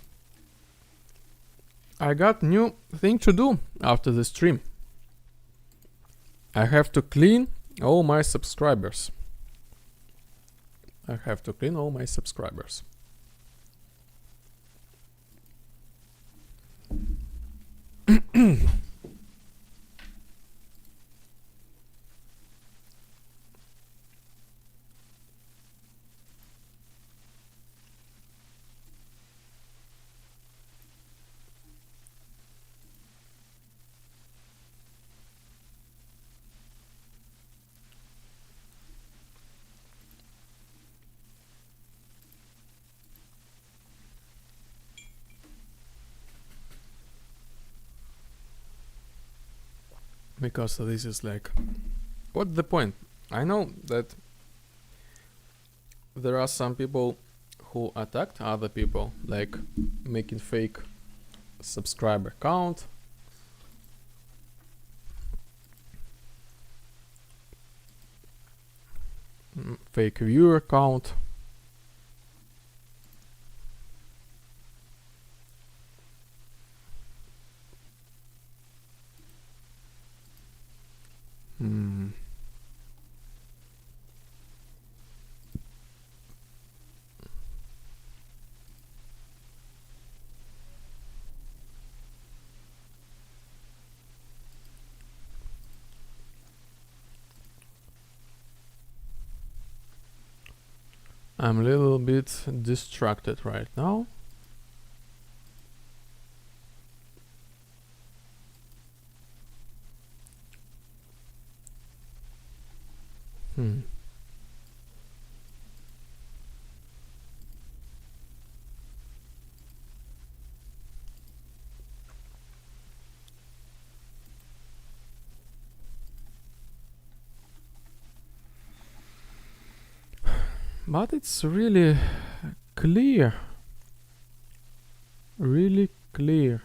I got new thing to do after the stream. I have to clean all my subscribers. I have to clean all my subscribers. Because this is like, what's the point? I know that there are some people who attacked other people, like making fake subscriber count, fake viewer count. I'm a little bit distracted right now. But it's really clear. Really clear.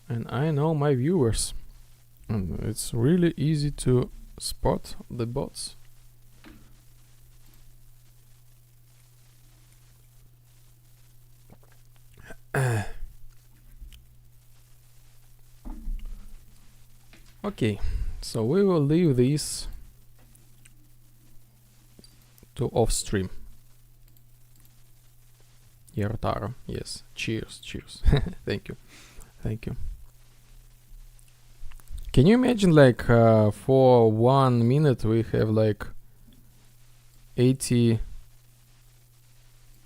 And I know my viewers. And it's really easy to spot the bots. Okay, so we will leave these to off stream. Yarotaro, yes. Cheers, cheers. Thank you. Thank you. Can you imagine, like, for 1 minute we have like 80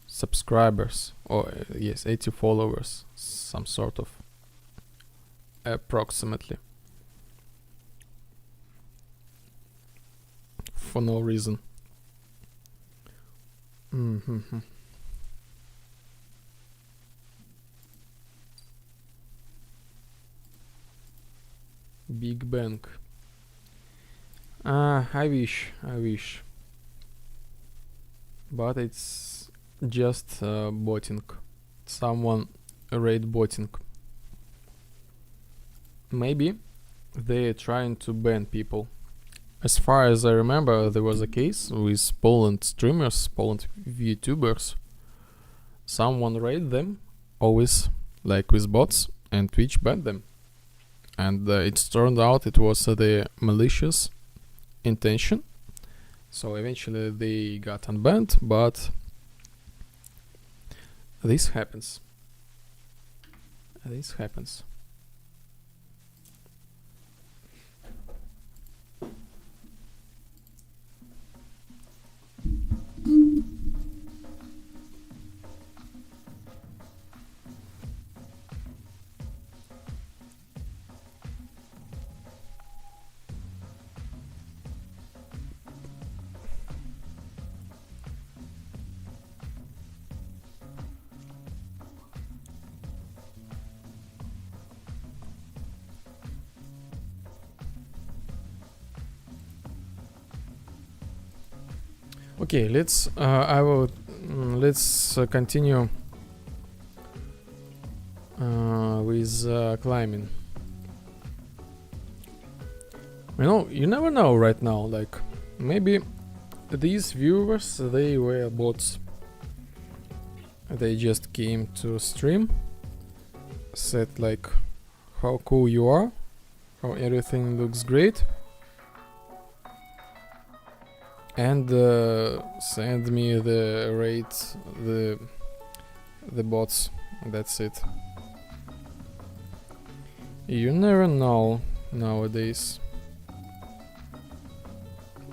subscribers, or yes, 80 followers, some sort of, approximately, for no reason. Big Bang. I wish. But it's just botting. Someone raid botting. Maybe they're trying to ban people. As far as I remember, there was a case with Poland streamers, Poland VTubers. Someone raided them, always like with bots, and Twitch banned them. And it turned out it was the malicious intention. So eventually they got unbanned, but this happens. This happens. Okay, let's continue with climbing. You know, you never know right now, like maybe these viewers, they were bots. They just came to stream, said like how cool you are, how everything looks great, and send me the rate, the bots. That's it. You never know nowadays.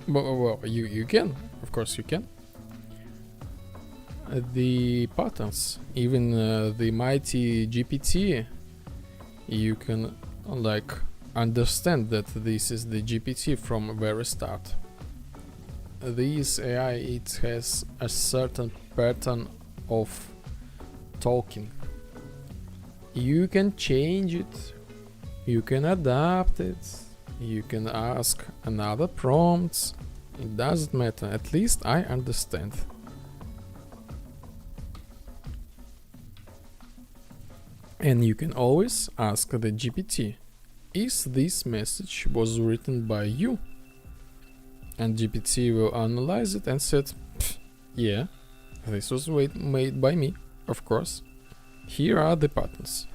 Well, you can, of course you can. The patterns, even the mighty GPT, you can like understand that this is the GPT from very start. This AI, it has a certain pattern of talking. You can change it, you can adapt it, you can ask another prompts. It doesn't matter, at least I understand. And you can always ask the GPT, is this message was written by you? And GPT will analyze it and said, yeah, this was made by me, of course. Here are the patterns.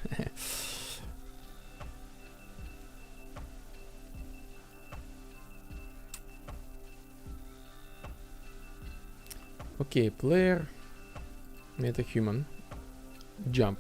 Okay, player, metahuman, jump.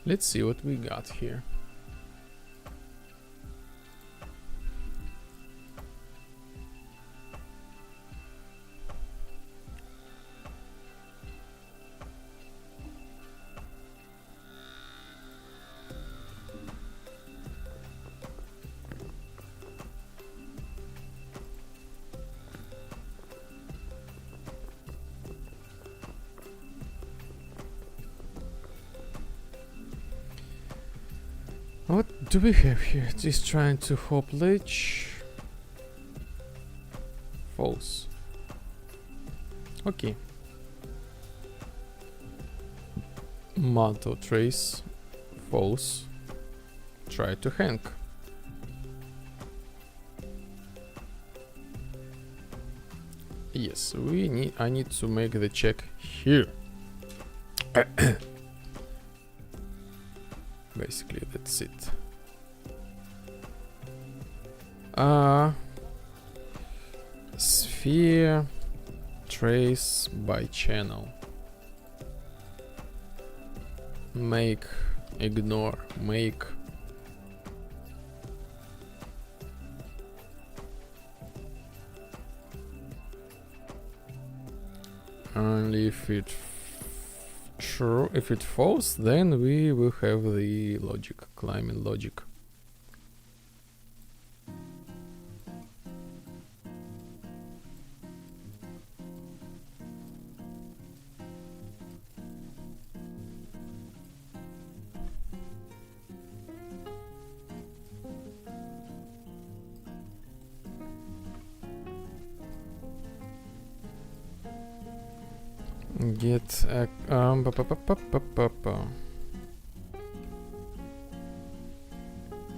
Let's see what we got here. What do we have here? It is trying to hop ledge. False. Okay. Mantle trace. False. Try to hang. Yes, I need to make the check here. Basically, that's it. Sphere trace by channel. Make, ignore, make. Only if it true, if it false, then we will have the logic, climbing logic. Get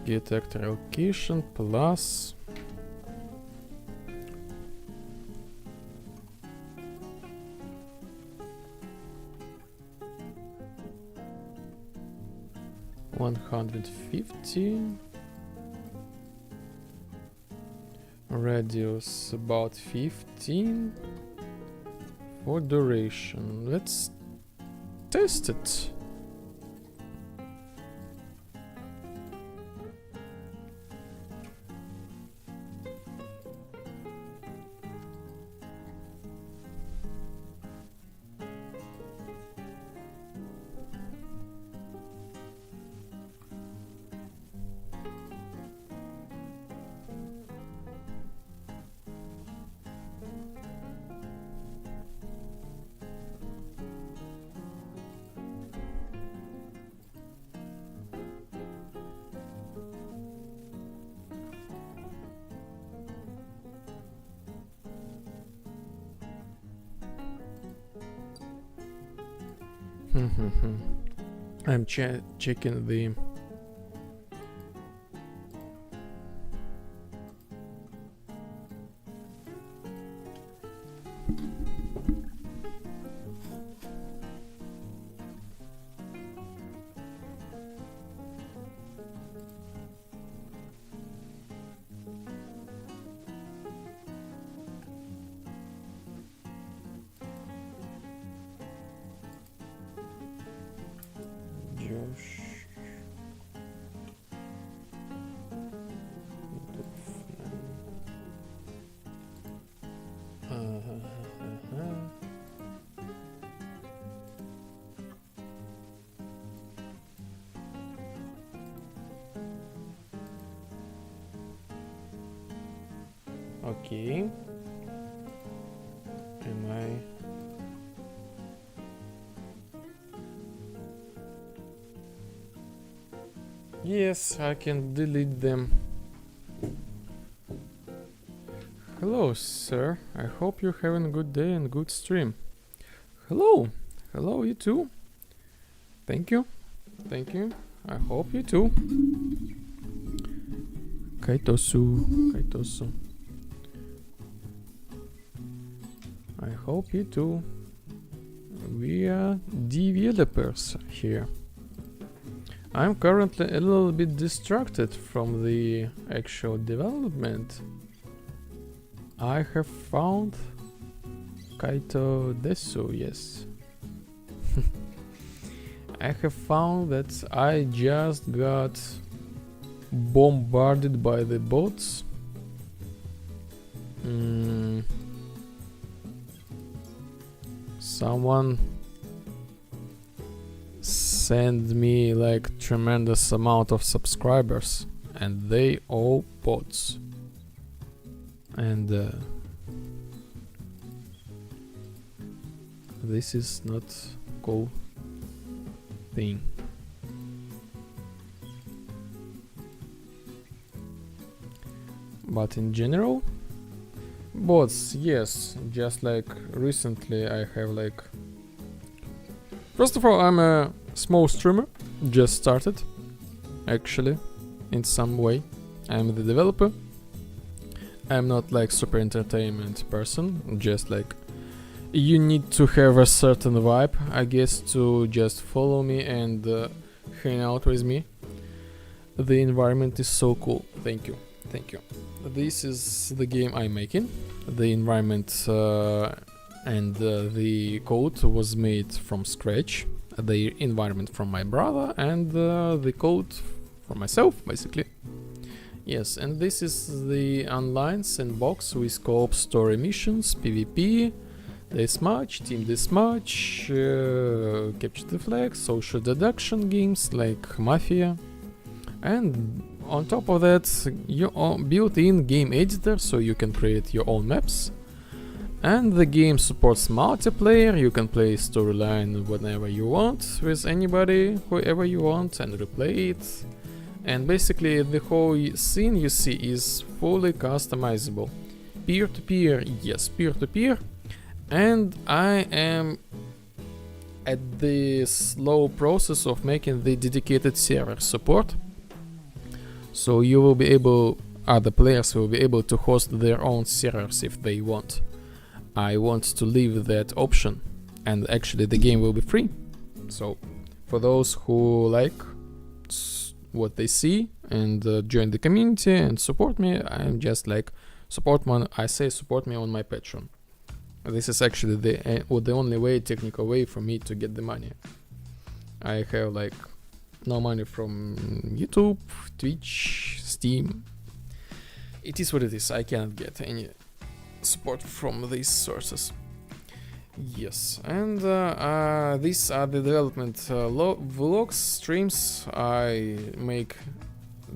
get actor allocation plus $150 radius about 15 for duration. Let's test it. I'm checking the Josh. Okay. Am I? Yes, I can delete them. Hello, sir. I hope you're having a good day and good stream. Hello. Hello, you too. Thank you. Thank you. I hope you too. Kaitosu. Kaitosu. I hope you too. We are developers here. I'm currently a little bit distracted from the actual development. I have found Kaito Desu, yes. I have found that I just got bombarded by the bots. Someone send me like tremendous amount of subscribers and they all bots. And this is not cool thing. But in general, bots, yes, just like recently I have like... First of all, I'm a small streamer, just started, actually, in some way. I'm the developer. I'm not like super entertainment person, just like you need to have a certain vibe, I guess, to just follow me and hang out with me. The environment is so cool. Thank you. Thank you. This is the game I'm making. The environment and the code was made from scratch. The environment from my brother and the code from myself, basically. Yes, and this is the online sandbox with co-op story missions, PvP, deathmatch, team deathmatch, capture the flag, social deduction games like Mafia. And on top of that, your built-in game editor, so you can create your own maps. And the game supports multiplayer. You can play storyline whenever you want, with anybody, whoever you want, and replay it. And basically the whole scene you see is fully customizable. Peer-to-peer, yes, peer-to-peer. And I am at the slow process of making the dedicated server support. So you will be able, other players will be able to host their own servers if they want. I want to leave that option, and actually the game will be free. So for those who like what they see and join the community and support me, I'm just like support me on my Patreon. This is actually the only way, technical way for me to get the money. I have like no money from YouTube, Twitch, Steam. It is what it is. I cannot get any support from these sources. Yes, and these are the development vlogs, streams. I make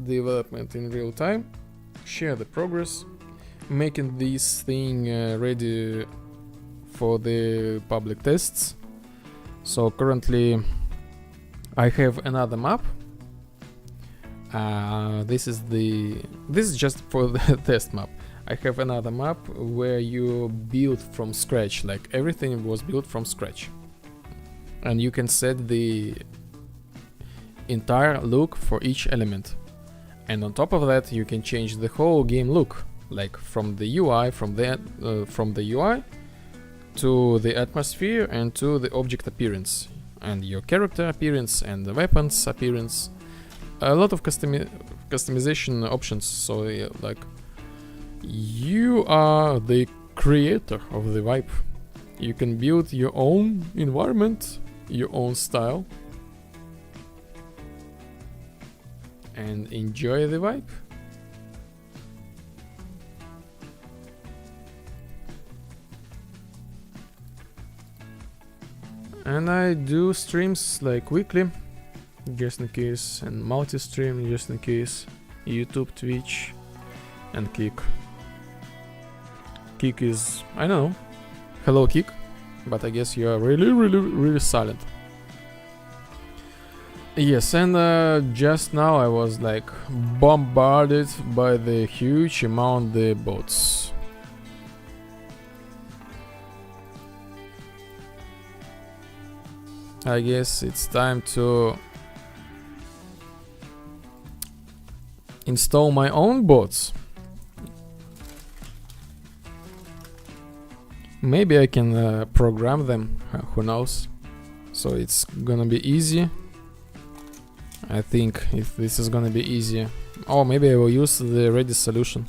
development in real time, share the progress, making this thing ready for the public tests. So currently I have another map. This is just for the test map. I have another map where you build from scratch, like everything was built from scratch. and you can set the entire look for each element. And on top of that, you can change the whole game look, like from the UI, from the UI to the atmosphere and to the object appearance and your character appearance and the weapons appearance. A lot of customization options. So like you are the creator of the vibe. You can build your own environment, your own style, and enjoy the vibe. And I do streams like weekly, just in case, and multi-stream just in case. YouTube, Twitch, and Kick. Kick is, I don't know. Hello Kick, but I guess you are really silent. Yes, and just now I was like bombarded by the huge amount of the bots. I guess it's time to install my own bots. Maybe I can program them, who knows. So it's gonna be easy. I think if this is gonna be easy. Oh, maybe I will use the ready solution.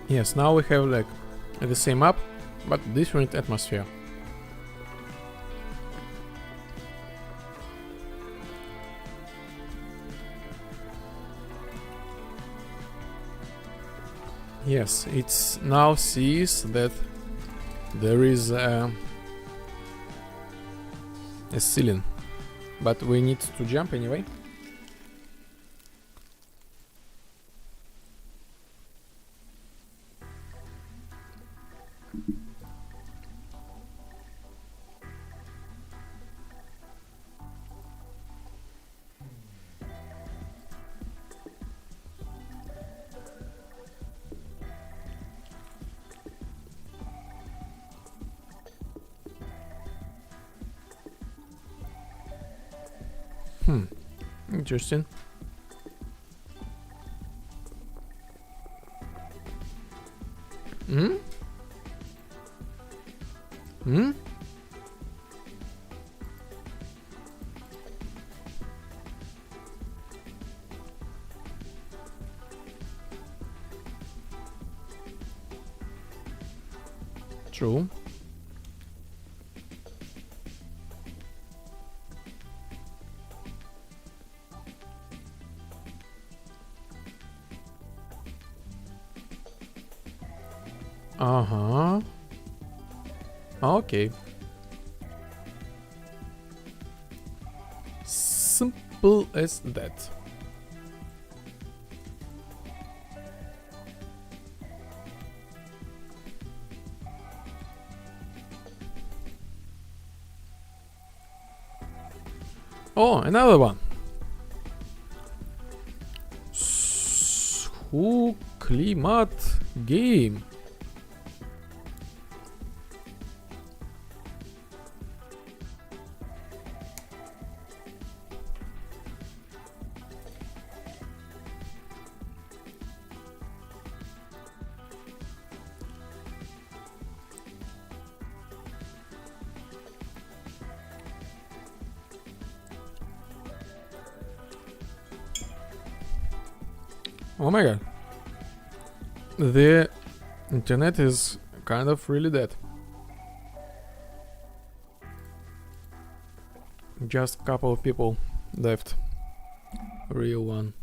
Yes, now we have like the same map, but different atmosphere. Yes, it now sees that there is a ceiling, but we need to jump anyway. Interesting. Hmm? Hmm? True. Uh-huh. Okay. Simple as that. Oh, another one. Klimat game. Oh my god. The internet is kind of really dead. Just a couple of people left. real one.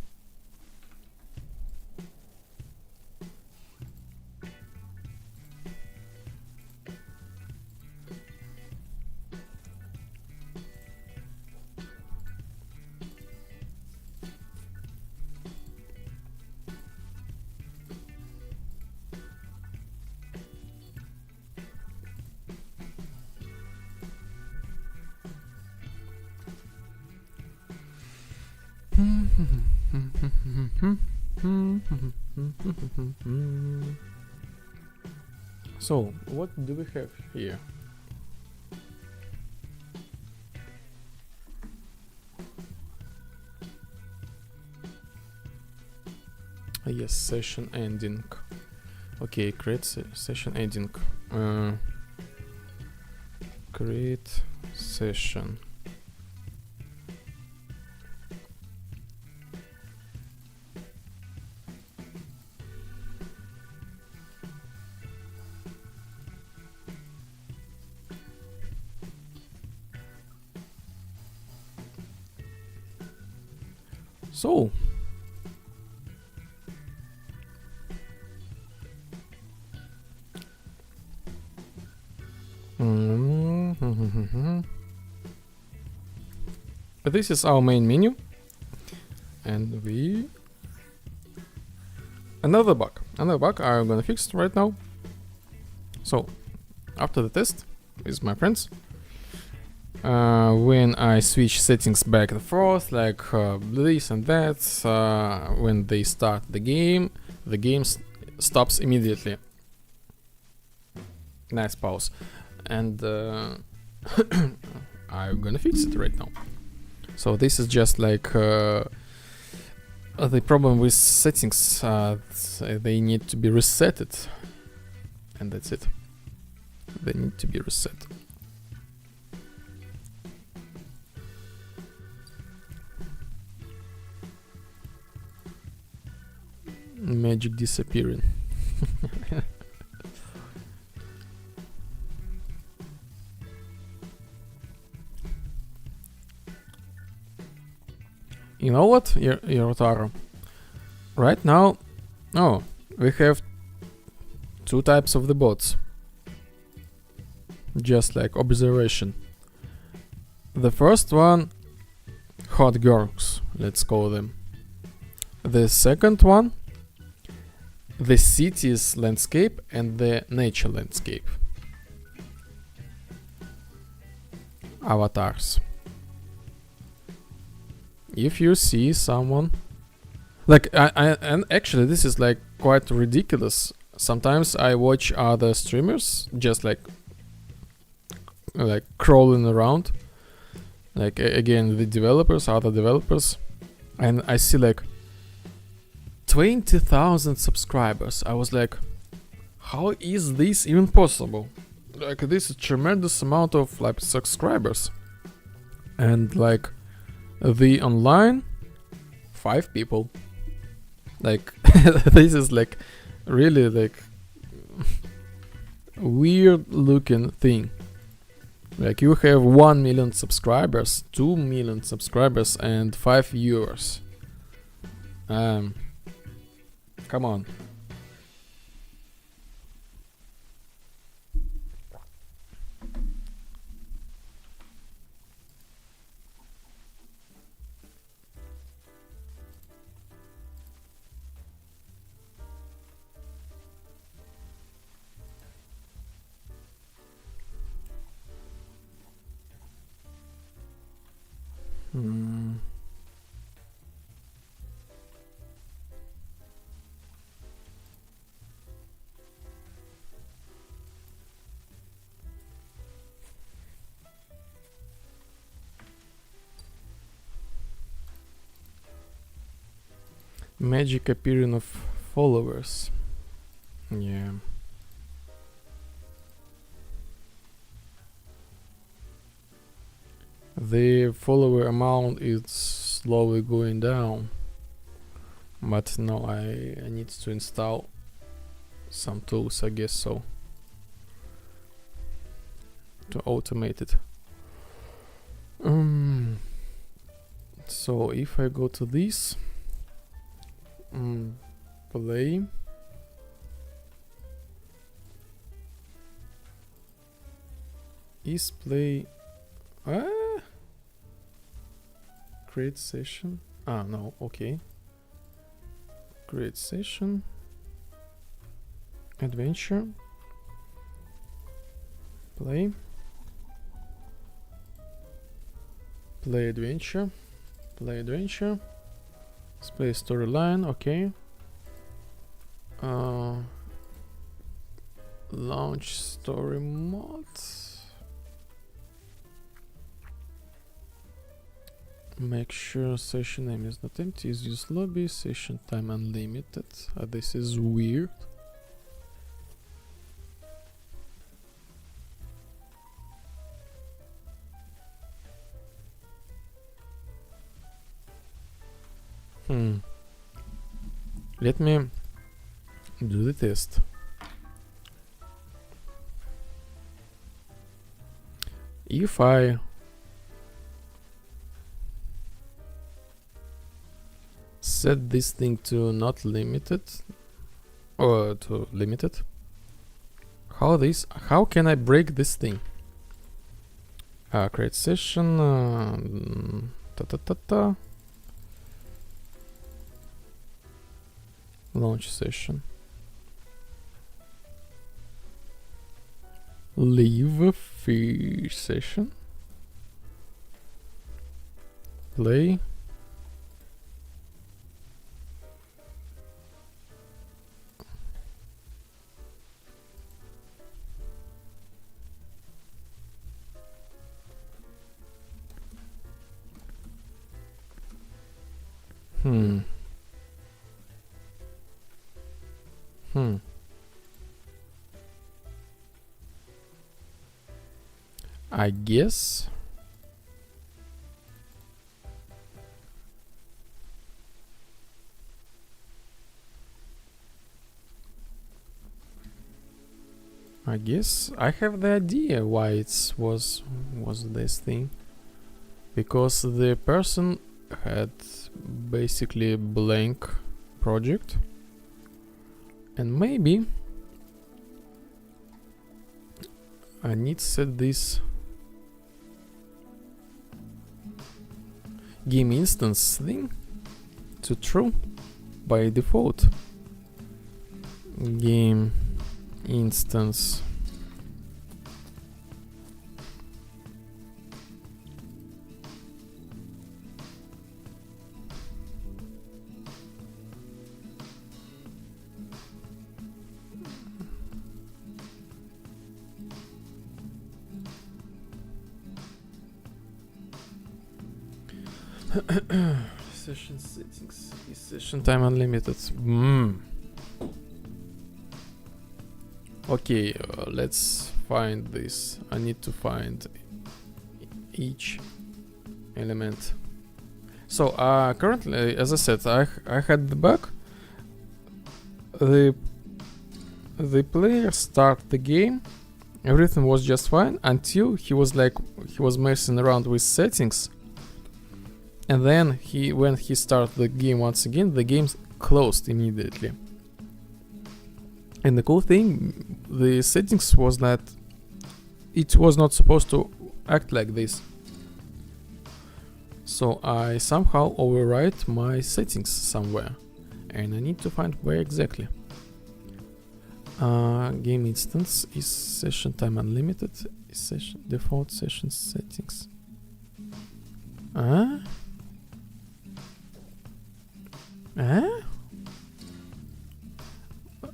So, what do we have here? Yes, session ending. Okay, create session ending. Create session. So, this is our main menu, and another bug I'm gonna fix right now. So, after the test with my friends, when I switch settings back and forth, like this and that, when they start the game stops immediately. Nice pause. And I'm gonna fix it right now. So this is just like the problem with settings. They need to be resetted, and that's it. They need to be reset. Magic disappearing. You know what, Yorotaro? Right now, we have two types of the bots. Just like observation. The first one, hot girls, let's call them. The second one, the city's landscape and the nature landscape. Avatars. If you see someone, like and actually this is like quite ridiculous. Sometimes I watch other streamers just like crawling around, like again the developers, other developers, and I see like 20,000 subscribers. I was like, how is this even possible? Like, this is tremendous amount of like subscribers, and like the online 5 people. Like this is like really like weird looking thing. Like you have 1 million subscribers, 2 million subscribers, and 5 viewers. Come on. Magic appearing of followers. Yeah. The follower amount is slowly going down. But no, I need to install some tools, I guess so, to automate it. So if I go to this, play, is play, create session, no, okay, create session, adventure, play, play adventure, play adventure, let's play storyline, okay, launch story mode, make sure session name is not empty, use lobby, session time unlimited. This is weird. Let me do the test. If I set this thing to not limited or to limited, how can I break this thing? Create session, launch session, leave fish session, play, I guess I have the idea why it was this thing, because the person had basically a blank project, and maybe I need to set this game instance thing to true by default. Game instance session settings is session time unlimited. Okay, let's find this. I need to find each element. So currently, as I said, I had the bug. The player start the game, everything was just fine until he was messing around with settings. And then when he started the game once again, the game closed immediately. And the cool thing, the settings was that it was not supposed to act like this. So I somehow overwrite my settings somewhere, and I need to find where exactly. Game instance is session time unlimited. Is session default session settings.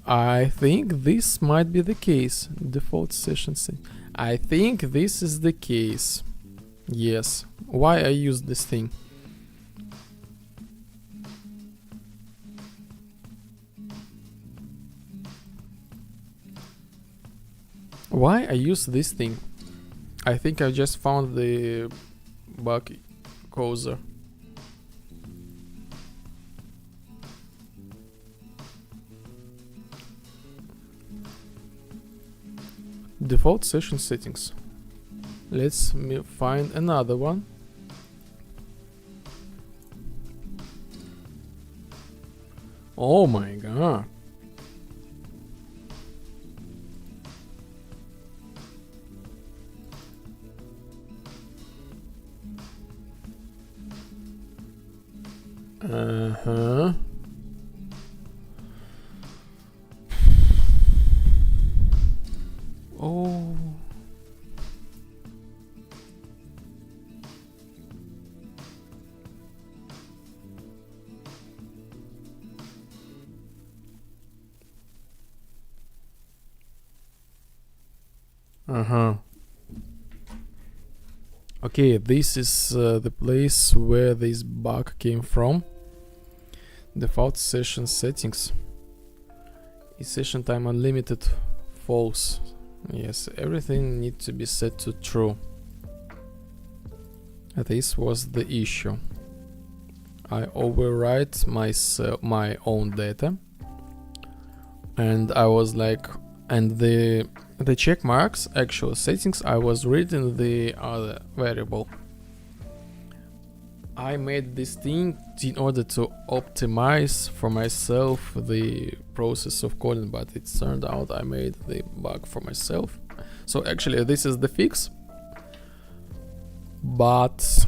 I think this might be the case. Default session setting. I think this is the case. Yes. Why I use this thing? Why I use this thing? I think I just found the bug causer. Default session settings. Let's find another one. Oh my god. Uh-huh. Oh. Uh-huh. Okay, this is the place where this bug came from. Default session settings. Is session time unlimited? False. Yes, everything needs to be set to true. This was the issue. I overwrite my own data, and I was like, and the check marks actual settings I was reading the other variable. I made this thing in order to optimize for myself the process of calling, but it turned out I made the bug for myself. So actually this is the fix, but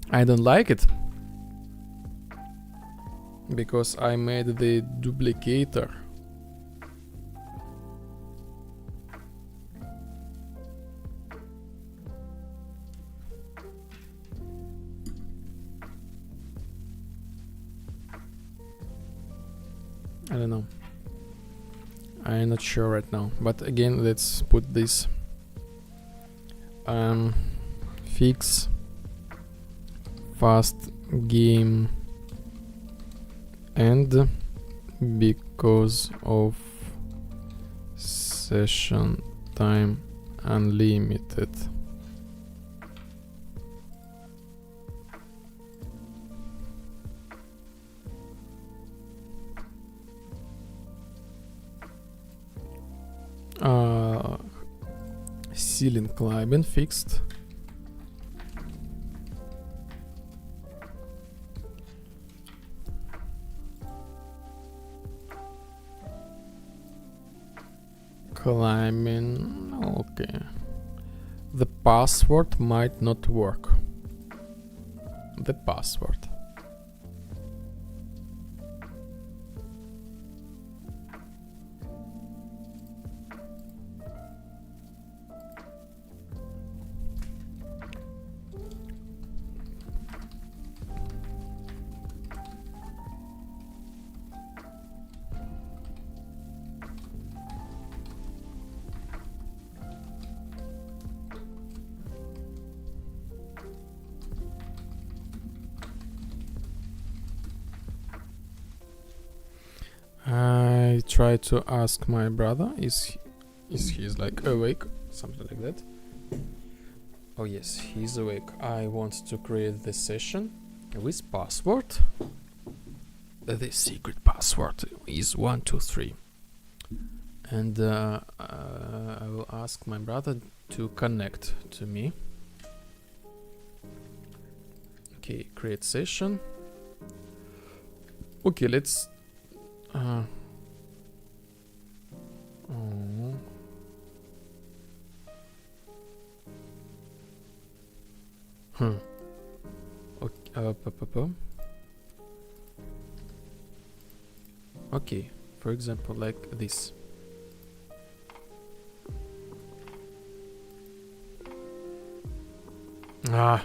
I don't like it because I made the duplicator. I don't know. I'm not sure right now. But again, let's put this fix fast game end because of session time unlimited. Ceiling climbing fixed. Climbing, okay. The password might not work. The password. I try to ask my brother, is he like awake, something like that. Oh yes, he's awake. I want to create the session with password. The secret password is 123, and I will ask my brother to connect to me. Okay, create session. Okay, let's oh. Okay, okay, for example, like this. Now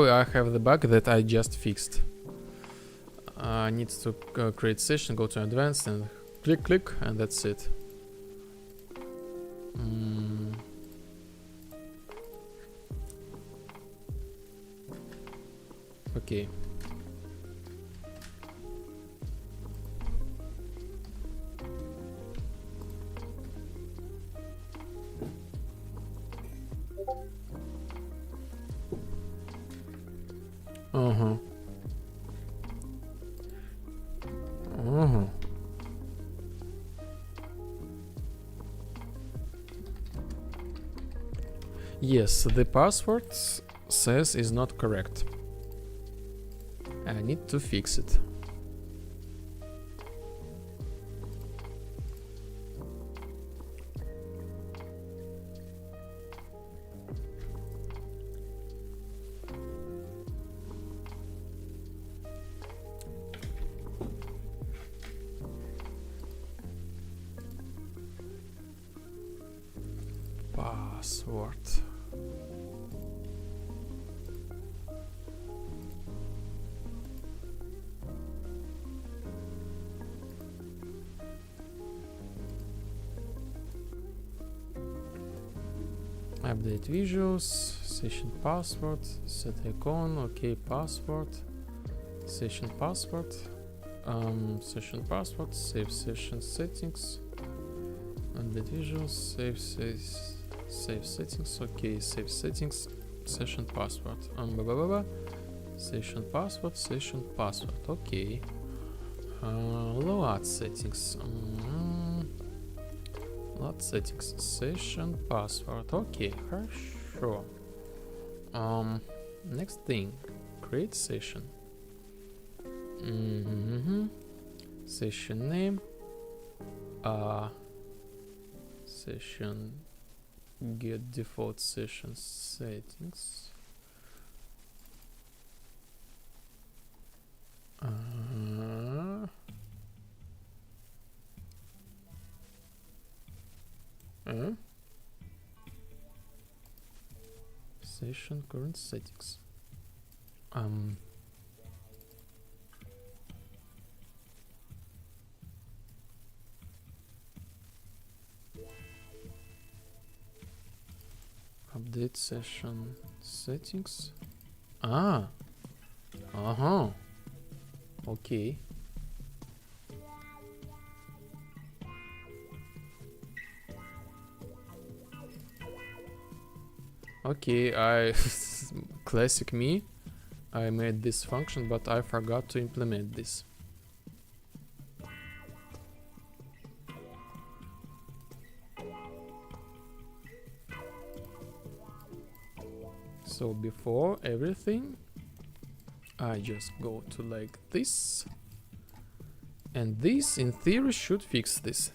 I have the bug that I just fixed. I need to create session, go to advanced and click, and that's it. Okay. Yes, the password says is not correct. I need to fix it. Password. Update visuals, session password, set icon, okay, password, session password, session password, save session settings, update visuals, save settings, okay, save settings, session password, session password, okay, load settings, load settings, session password, okay, хорошо. Next thing, create session. Session name, session get default session settings. Session current settings. Update session settings. Okay. Okay, I classic me. I made this function, but I forgot to implement this. So before everything, I just go to like this, and this in theory should fix this.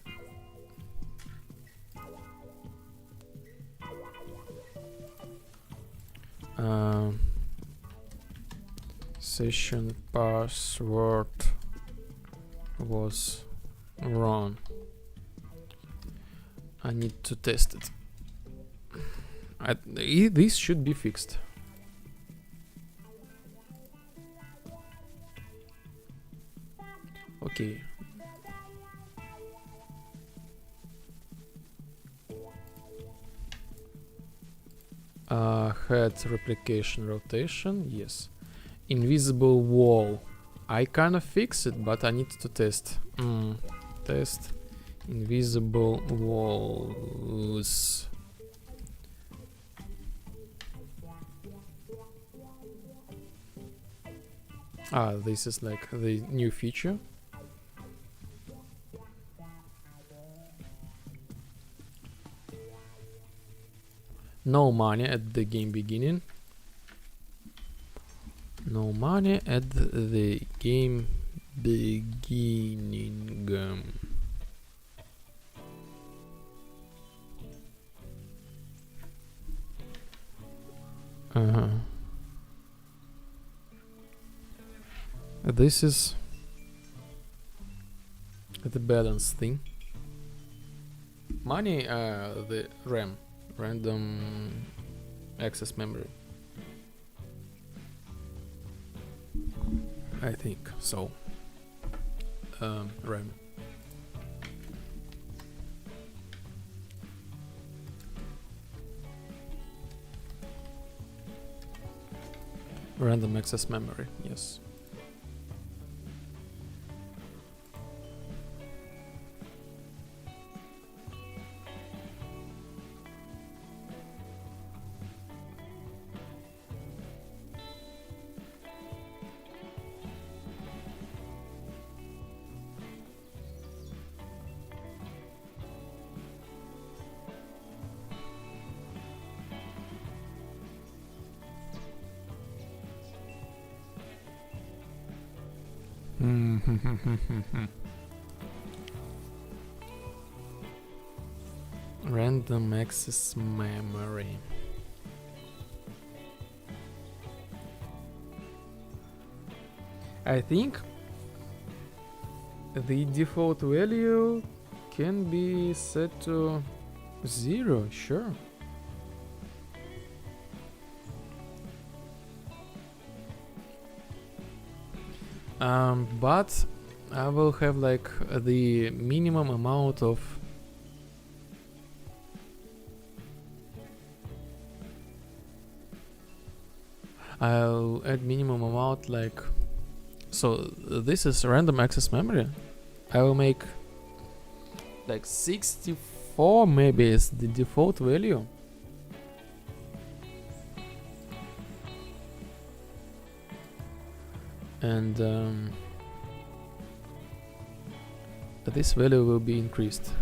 Session password was wrong. I need to test it. This should be fixed. Okay. Head replication rotation, yes. Invisible wall. I kinda fix it, but I need to test. Test invisible walls. This is like the new feature. No money at the game beginning. No money at the game beginning. This is the balance thing. Money, the RAM, random access memory. I think so. RAM. Random access memory, yes. Random access memory. I think the default value can be set to 0, sure. But I will have like the minimum amount of I'll add minimum amount like, so this is random access memory. I will make like 64 maybe is the default value. And this value will be increased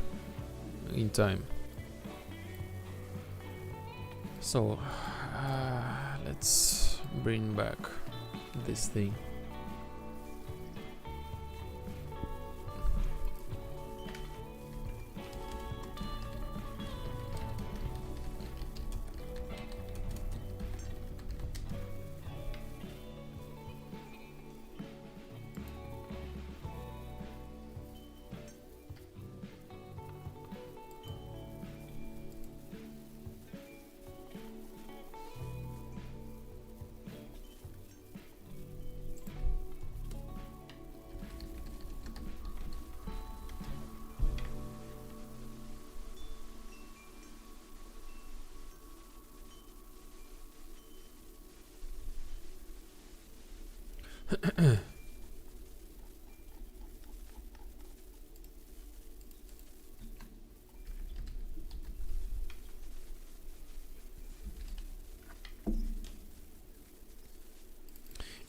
in time. So let's bring back this thing.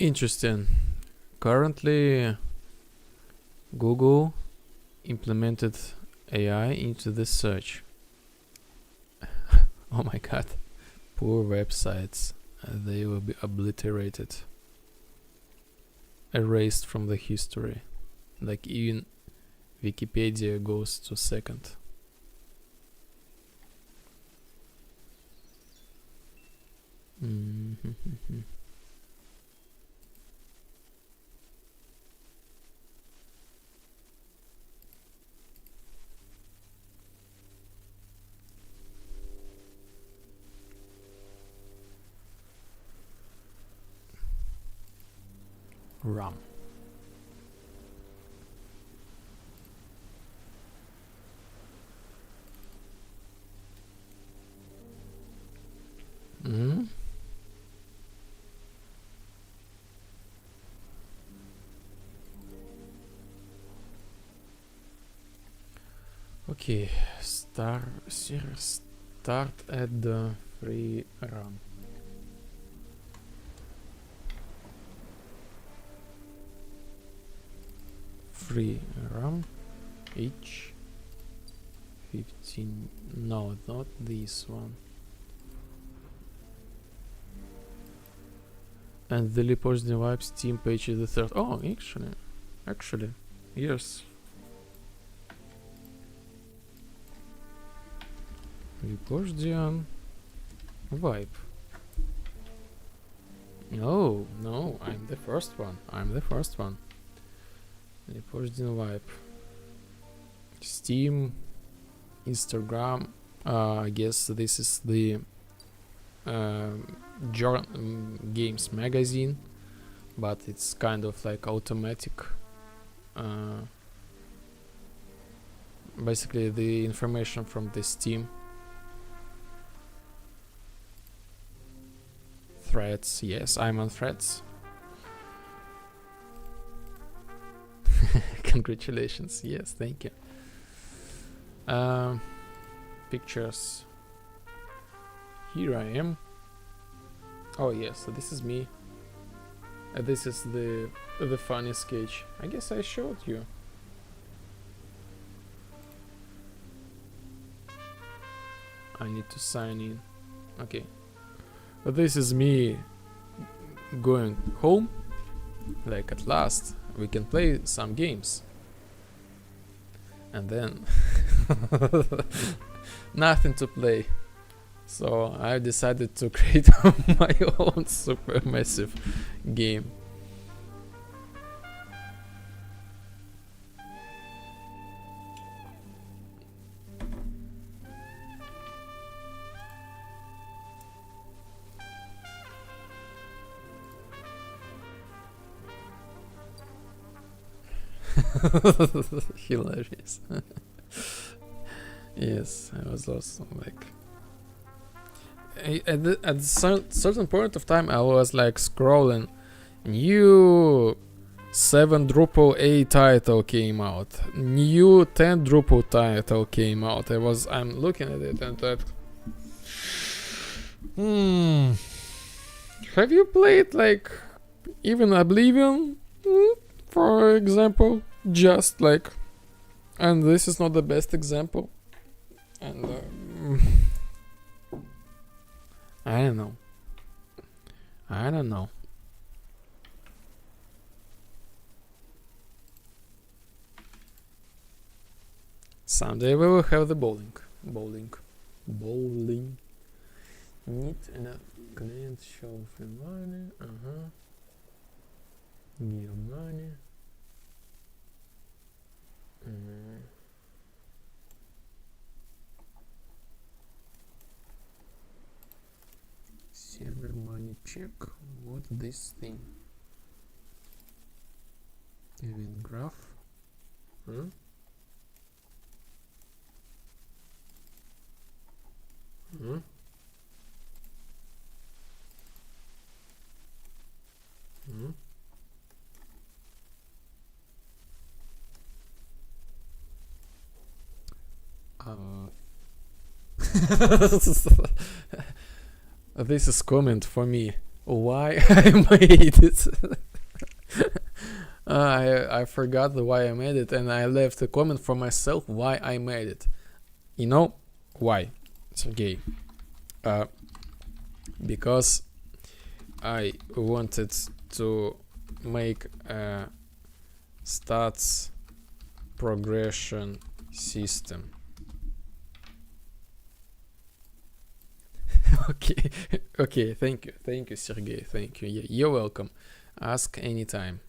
Interesting. Currently, Google implemented AI into the search. Oh my god. Poor websites. They will be obliterated. Erased from the history. Like even Wikipedia goes to second. RAM. Okay, start at the free RAM. Free RAM each 15. No, not this one. And the reports the wipe Steam page is the third. Oh, actually, yes. Reports wipe. No, I'm the first one. Reports wipe. Steam, Instagram. I guess this is the games magazine, but it's kind of like automatic. Basically, the information from the Steam. Threads, yes, I'm on Threads. Congratulations, yes, thank you. Pictures. Here I am. Oh yes, so this is me. This is the funny sketch. I guess I showed you. I need to sign in. Okay. This is me going home, like at last, we can play some games. And then nothing to play. So I decided to create my own super massive game. Hilarious. Yes, I was also like at certain point of time I was like scrolling, new 7 Drupal A title came out, new 10 Drupal title came out. I'm looking at it and thought, have you played like even Oblivion, for example? Just like, and this is not the best example. And I don't know. I don't know. Someday we will have the bowling. Need a client show free money. Give money. Server money check. What this thing? Event graph. This is comment for me. Why I made it. I forgot why I made it, and I left a comment for myself why I made it. You know why, Sergey? Because I wanted to make a stats progression system. Okay, thank you, Sergey, thank you. Yeah, you're welcome. Ask anytime.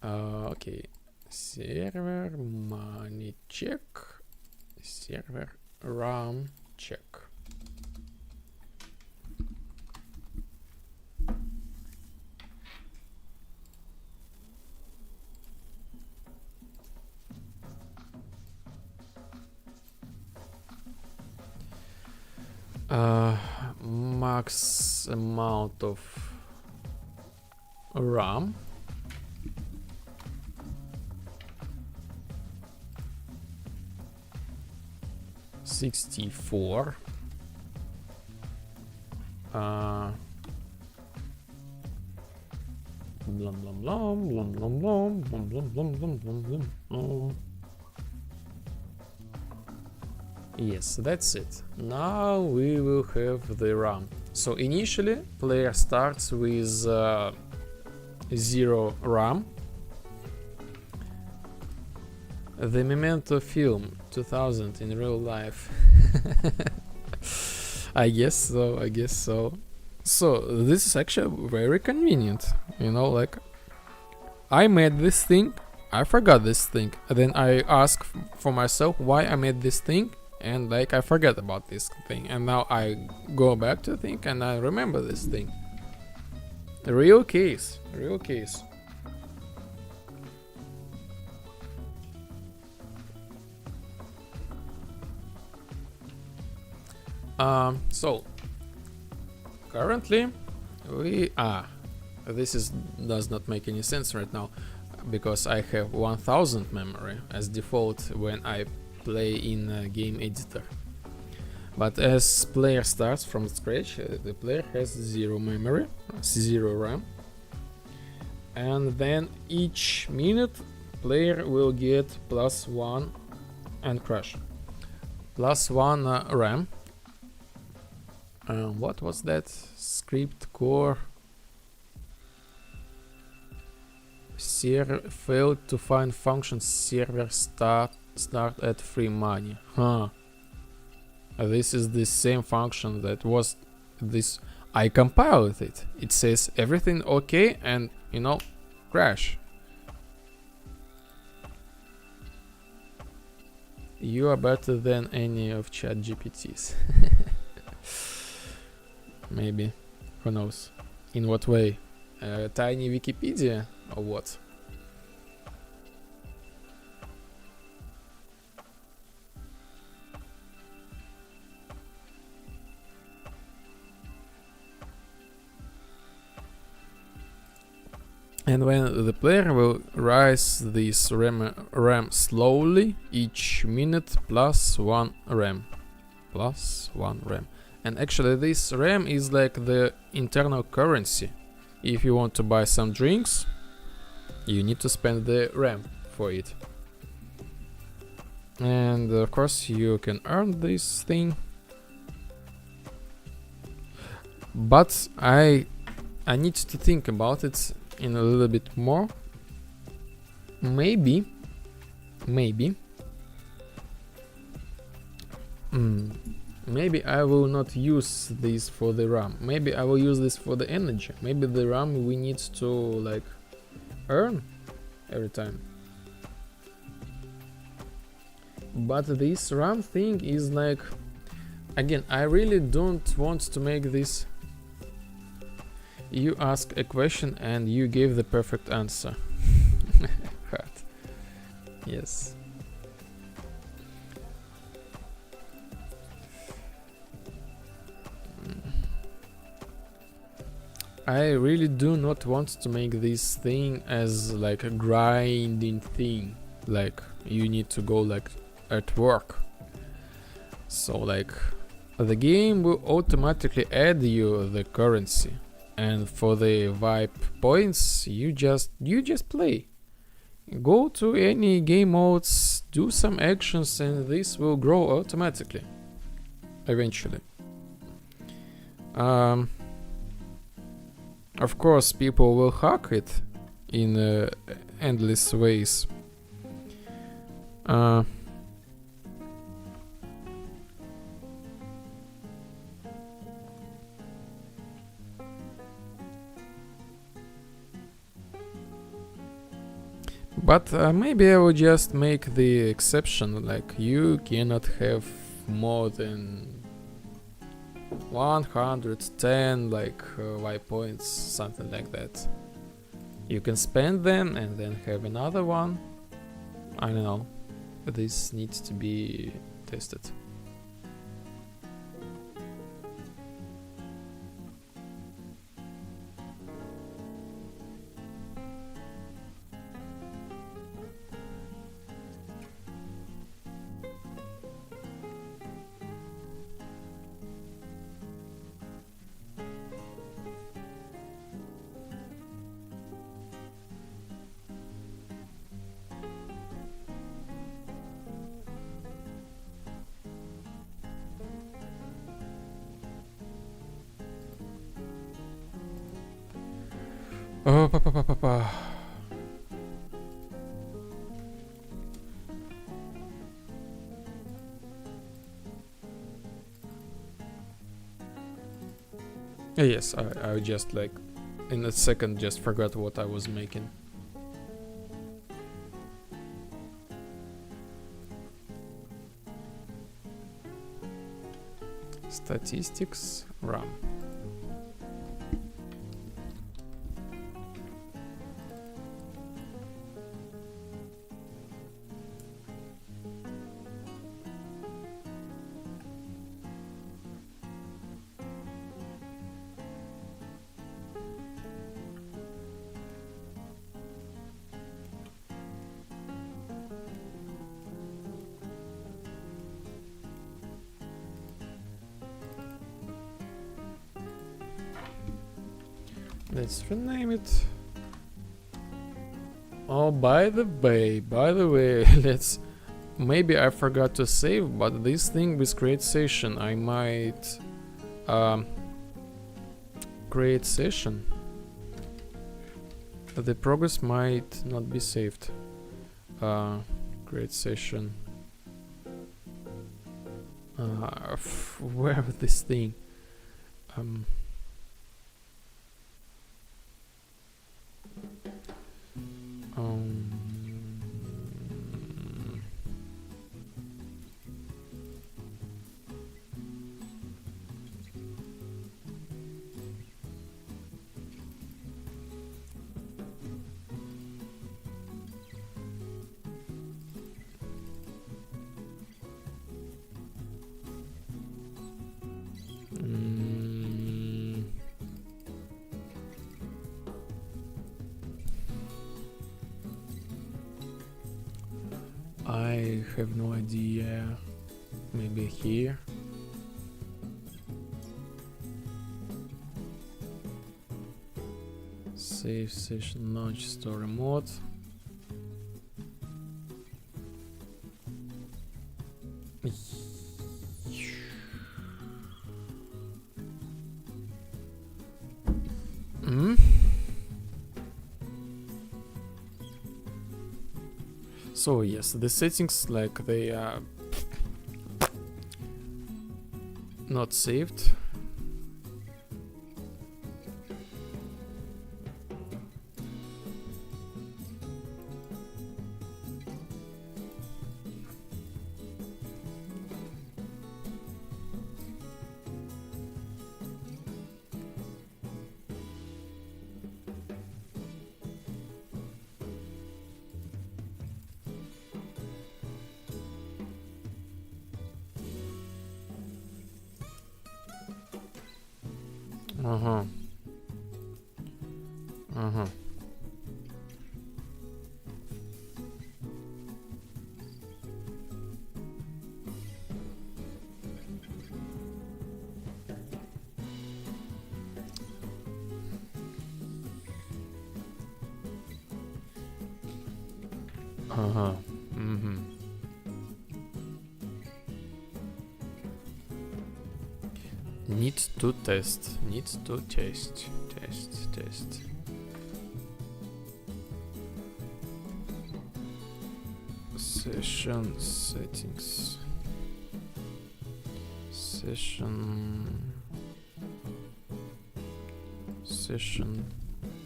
Okay, server money check, server RAM check. Max amount of RAM. $64. Blum blum blum blum blum blum blum blum blum blum blum blum. Yes, that's it. Now we will have the RAM. So initially, player starts with 0 RAM. The Memento film 2000 in real life. I guess so. So this is actually very convenient. You know, like I made this thing, I forgot this thing, and then I ask for myself why I made this thing. And like I forget about this thing, and now I go back to think and I remember this thing. Real case. So currently we this does not make any sense right now, because I have 1000 memory as default when I play in a game editor. But as player starts from scratch, the player has 0 memory, 0 RAM, and then each minute player will get +1 and crash. +1 RAM. What was that? Script core. server failed to find function server start at free money. Huh. This is the same function that was this. I compiled it. It says everything okay and, you know, crash. You are better than any of ChatGPTs. Maybe. Who knows? In what way? Tiny Wikipedia or what? And when the player will rise this RAM slowly, each minute plus 1 RAM. Plus 1 RAM. And actually this RAM is like the internal currency. If you want to buy some drinks, you need to spend the RAM for it. And of course you can earn this thing. But I need to think about it in a little bit more. Maybe maybe I will not use this for the RAM. Maybe I will use this for the energy. Maybe the RAM we need to like earn every time. But this RAM thing is like, again, I really don't want to make this. You ask a question and you give the perfect answer. Hard. Yes. I really do not want to make this thing as like a grinding thing. Like you need to go like at work. So like the game will automatically add you the currency. And for the vibe points, you just play. Go to any game modes, do some actions, and this will grow automatically. Eventually. Of course, people will hack it in endless ways. But maybe I will just make the exception, like you cannot have more than 110 like vibe points, something like that. You can spend them and then have another one. I don't know. This needs to be tested. Oh, yes, I just like in a second just forgot what I was making. Statistics RAM. Let's rename it. Oh, by the way, let's. Maybe I forgot to save, but this thing with create session, I might create session. The progress might not be saved. Create session. Where this thing? Um, I have no idea. Maybe here. Save session, launch story mode. So yes, the settings, like, they are not saved. Uh-huh. Uh-huh. Uh-huh. Mm-hmm. Need to test. Test. Session settings. Session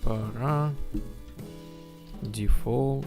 para default.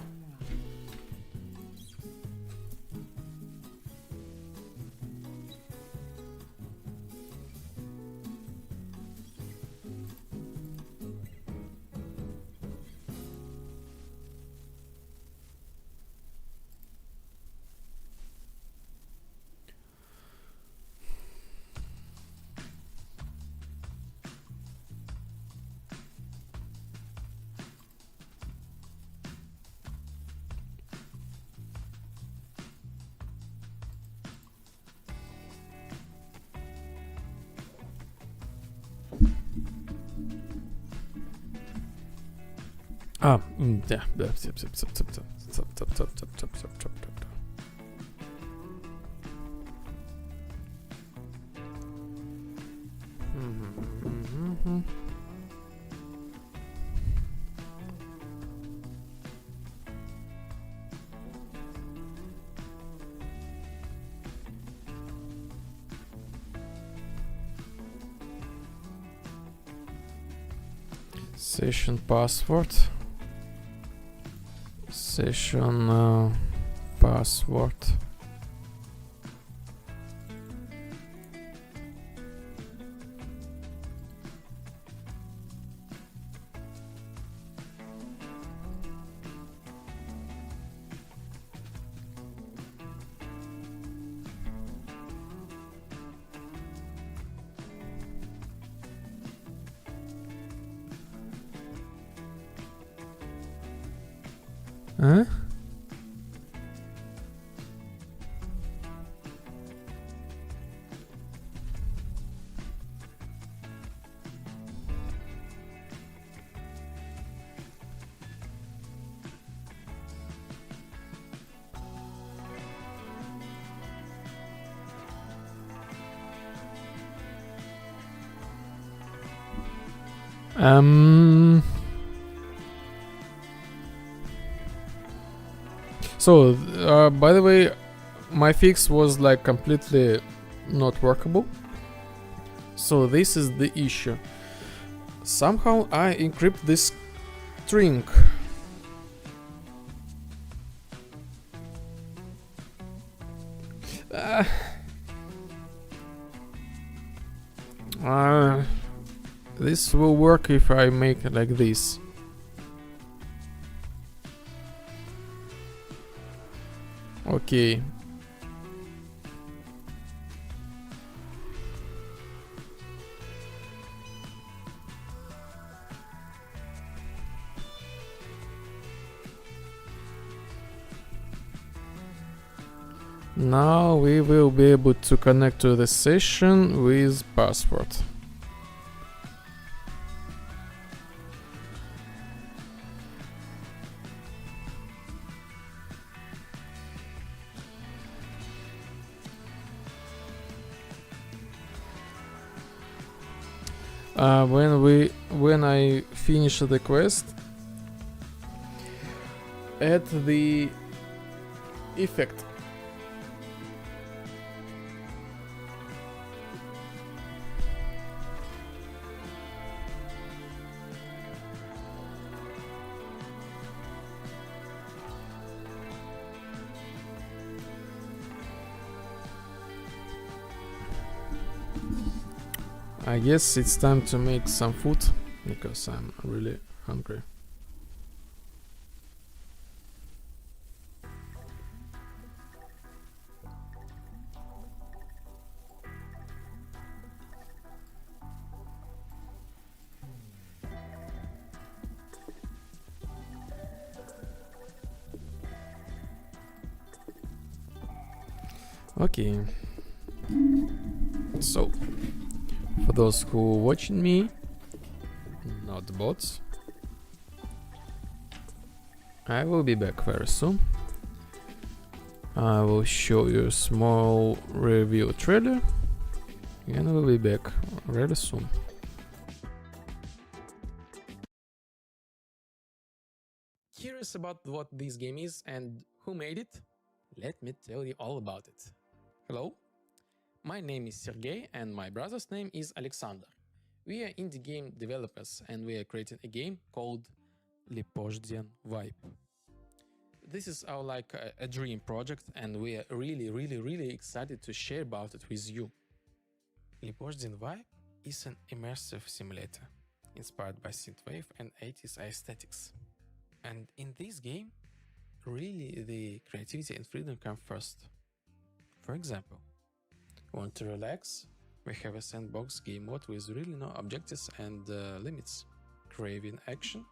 Yeah. Session password. Session password. Huh? So, by the way, my fix was like completely not workable. So this is the issue. Somehow I encrypt this string. This will work if I make it like this. Okay. Now we will be able to connect to the session with password. When I finish the quest, add the effect. I guess it's time to make some food because I'm really hungry. Okay. So, for those who are watching me, not bots, I will be back very soon. I will show you a small review trailer and we'll be back really soon. Curious about what this game is and who made it? Let me tell you all about it. Hello, my name is Sergey and my brother's name is Alexander. We are indie game developers and we are creating a game called Lipozhdian Vibe. This is our a dream project and we are really excited to share about it with you. Lipozhdian Vibe is an immersive simulator inspired by synthwave and 80s aesthetics. And in this game, really the creativity and freedom come first. For example, want to relax? We have a sandbox game mode with really no objectives and limits. Craving action?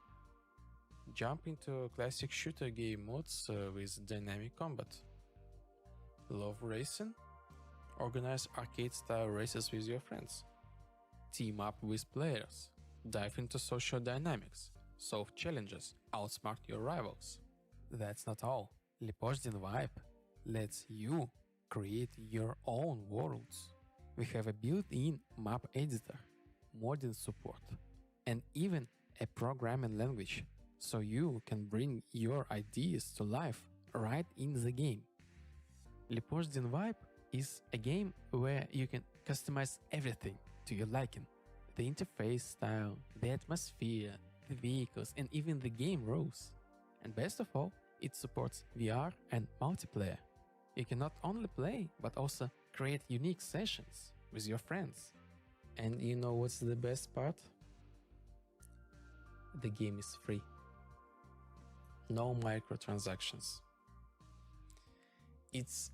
Jump into classic shooter game modes with dynamic combat. Love racing? Organize arcade-style races with your friends. Team up with players. Dive into social dynamics. Solve challenges. Outsmart your rivals. That's not all. Lipozhdian Vibe lets you create your own worlds. We have a built-in map editor, modding support, and even a programming language, so you can bring your ideas to life right in the game. Lipozhdian Vibe is a game where you can customize everything to your liking. The interface style, the atmosphere, the vehicles, and even the game rules. And best of all, it supports VR and multiplayer. You can not only play, but also create unique sessions with your friends. And you know what's the best part? The game is free. No microtransactions. It's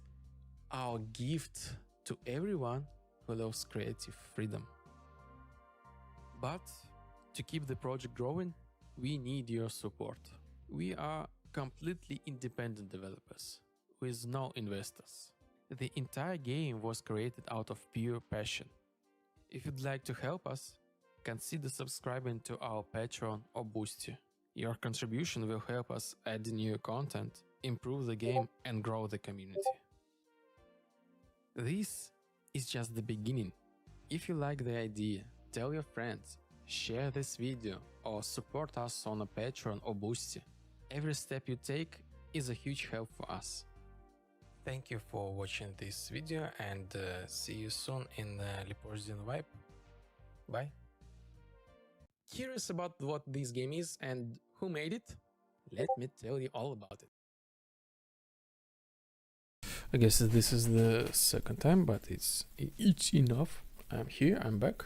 our gift to everyone who loves creative freedom. But to keep the project growing, we need your support. We are completely independent developers with no investors. The entire game was created out of pure passion. If you'd like to help us, consider subscribing to our Patreon or Boosty. Your contribution will help us add new content, improve the game and grow the community. This is just the beginning. If you like the idea, tell your friends, share this video or support us on a Patreon or Boosty. Every step you take is a huge help for us. Thank you for watching this video and see you soon in Leopoldin Vibe. Bye. Curious about what this game is and who made it? Let me tell you all about it. I guess this is the second time, but it's enough. I'm here, I'm back.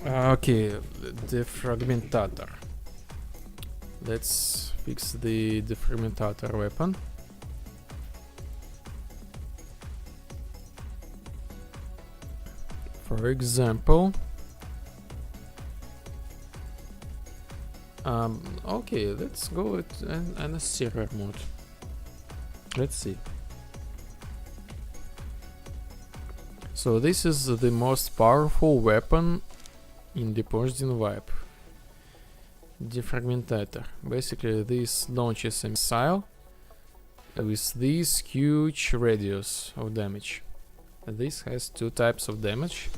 Okay, the fragmentator. Let's fix the fragmentator weapon. For example, okay, let's go with an server mode. Let's see. So this is the most powerful weapon in the Leopoldin Vibe. Defragmentator. Basically, this launches a missile with this huge radius of damage. This has two types of damage.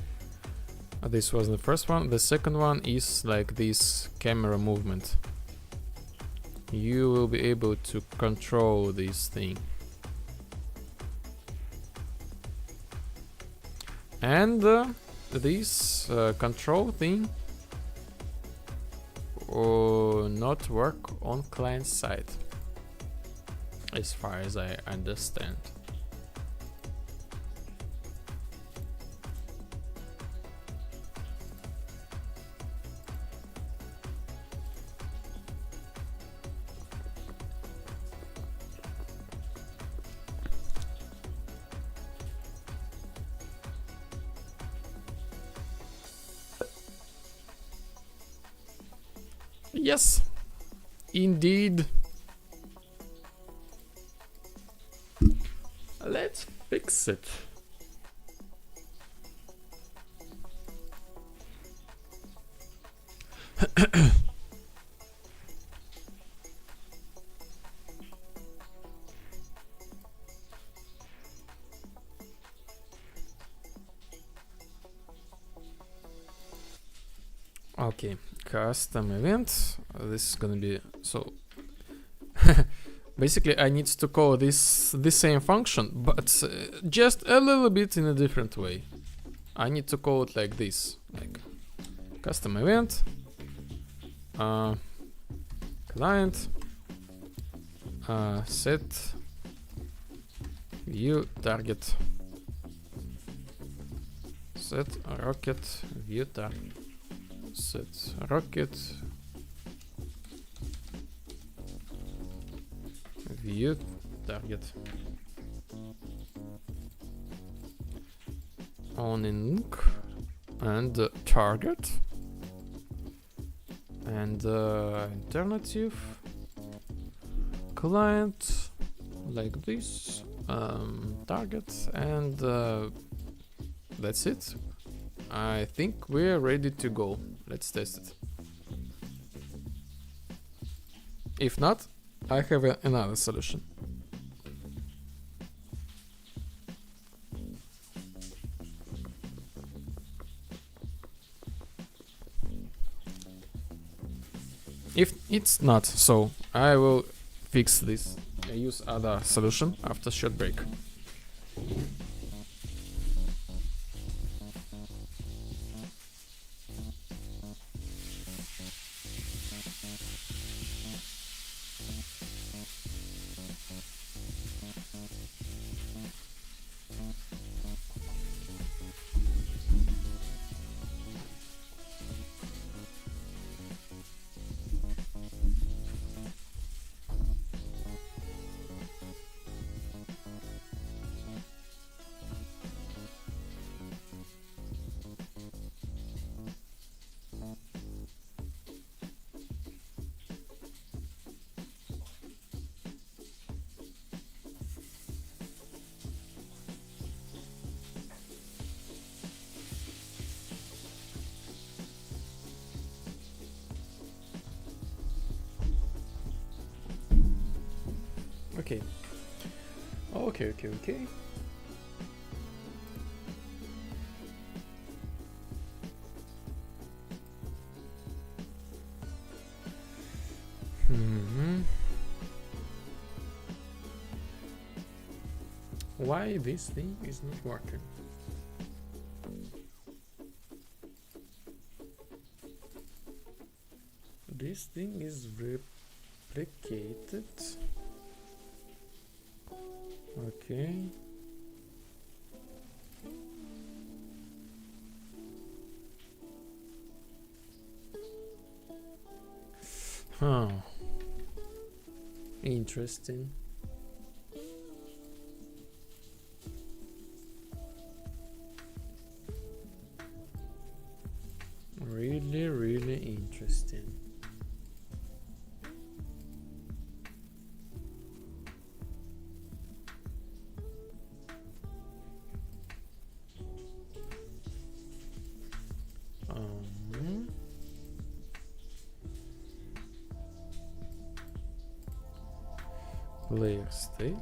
This was the first one. The second one is like this camera movement. You will be able to control this thing. And this control thing will not work on client side, as far as I understand. Yes, indeed. Let's fix it. Okay, custom event. This is gonna be so. Basically, I need to call this the same function, but just a little bit in a different way. I need to call it like this, like custom event, client, set view target, set rocket view target. Set rocket view target on link and target and alternative client like this, target, and that's it. I think we're ready to go. Let's test it. If not, I have another solution. If it's not so, I will fix this. I use other solution after short break. Okay. Okay. Why this thing is not working? This thing is replicated. Okay. Huh. Interesting. Really interesting. Layer state.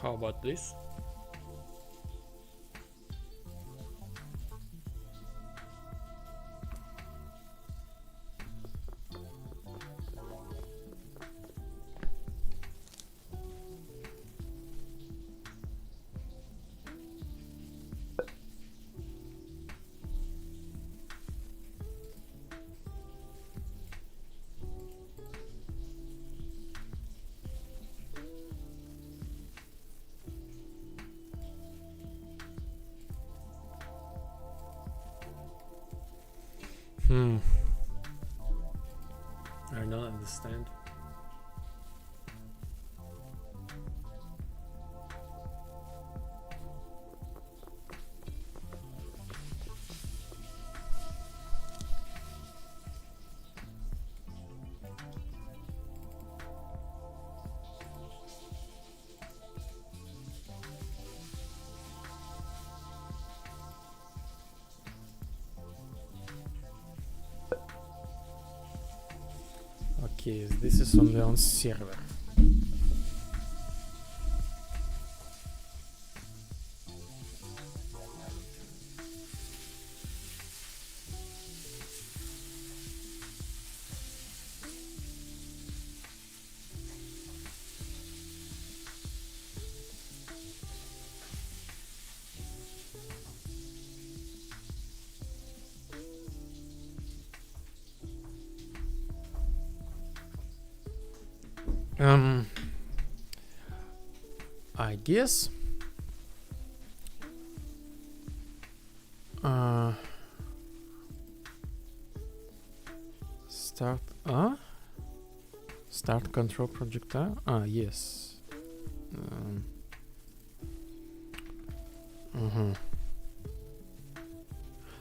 How about this? I don't understand. Okay, this is only on server. I guess start control projectile. Yes.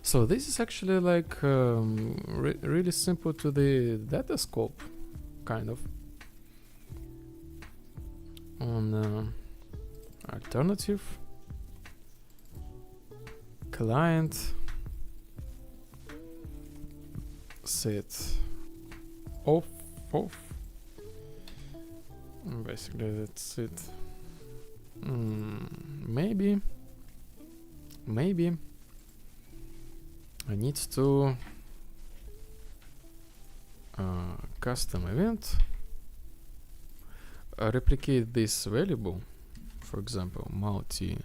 So this is actually like really simple to the data scope, kind of. On alternative client set off. Basically that's it. Maybe I need to custom event, replicate this variable, for example multicast,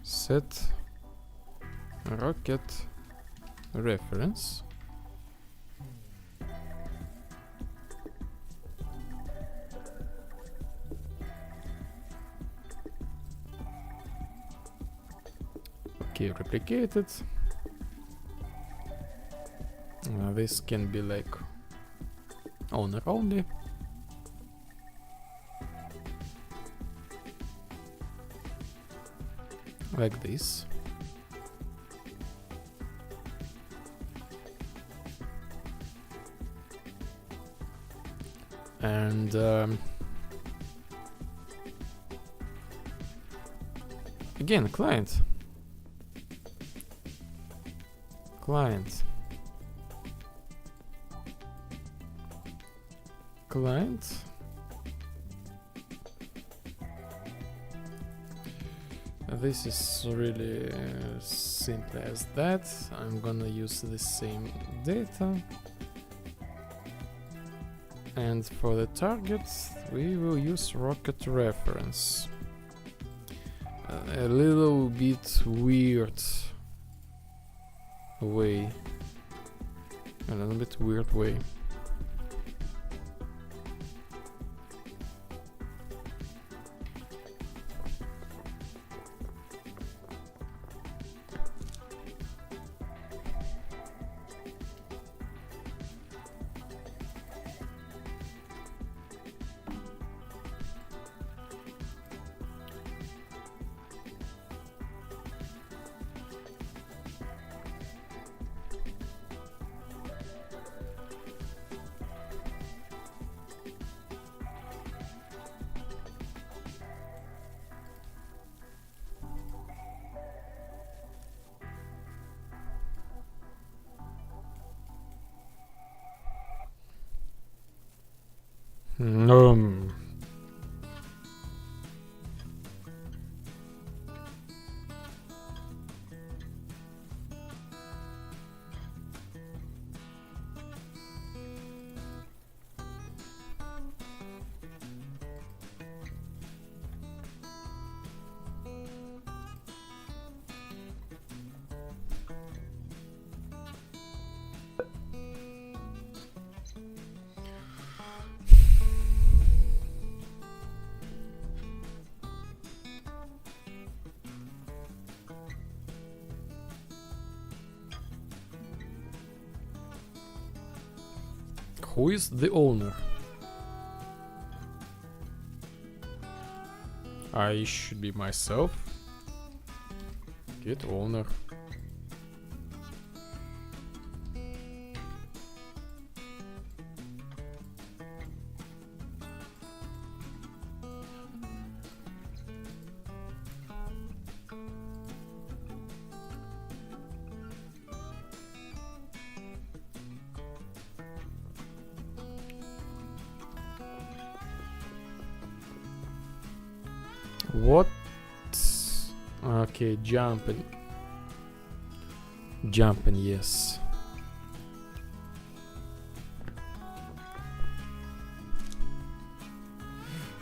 set rocket reference, Okay, replicate it. This can be like owner only. Like this. And again, client. Client. This is really simple as that. I'm gonna use the same data. And for the targets, we will use rocket reference. A little bit weird way. A little bit weird way. Who is the owner? I should be myself. Get owner. What? Okay, jumping. Jumping, yes.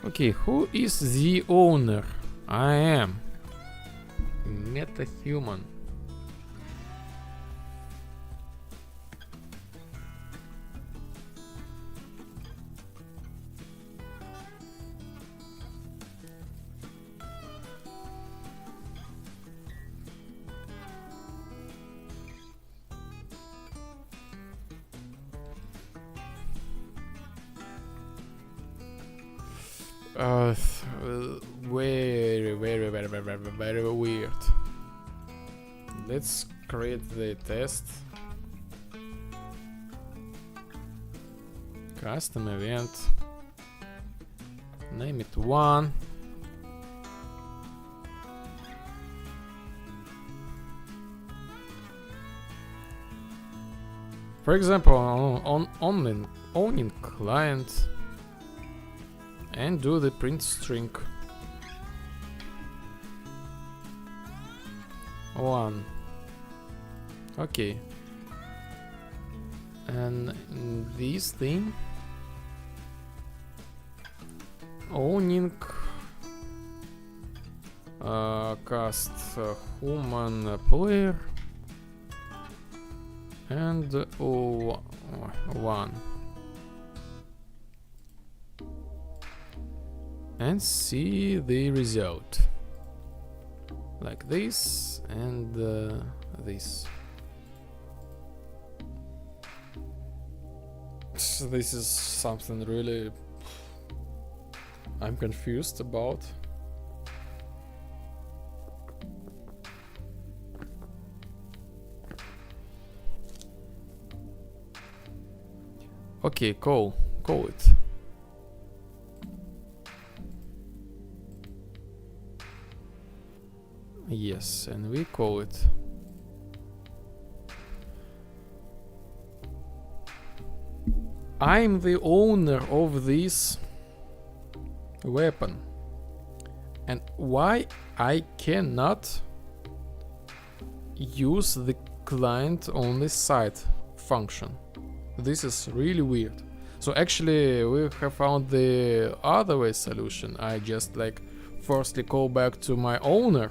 Okay, who is the owner? I am. Metahuman. Very weird. Let's create the test. Custom event. Name it 1. For example, on owning client. And do the print string 1. Okay. And this thing owning cast human player and 1. And see the result. like this and this. So this is something really I'm confused about. Okay, call it. Yes, and we call it. I'm the owner of this weapon. And why I cannot use the client only site function? This is really weird. So actually we have found the other way solution. I just like firstly call back to my owner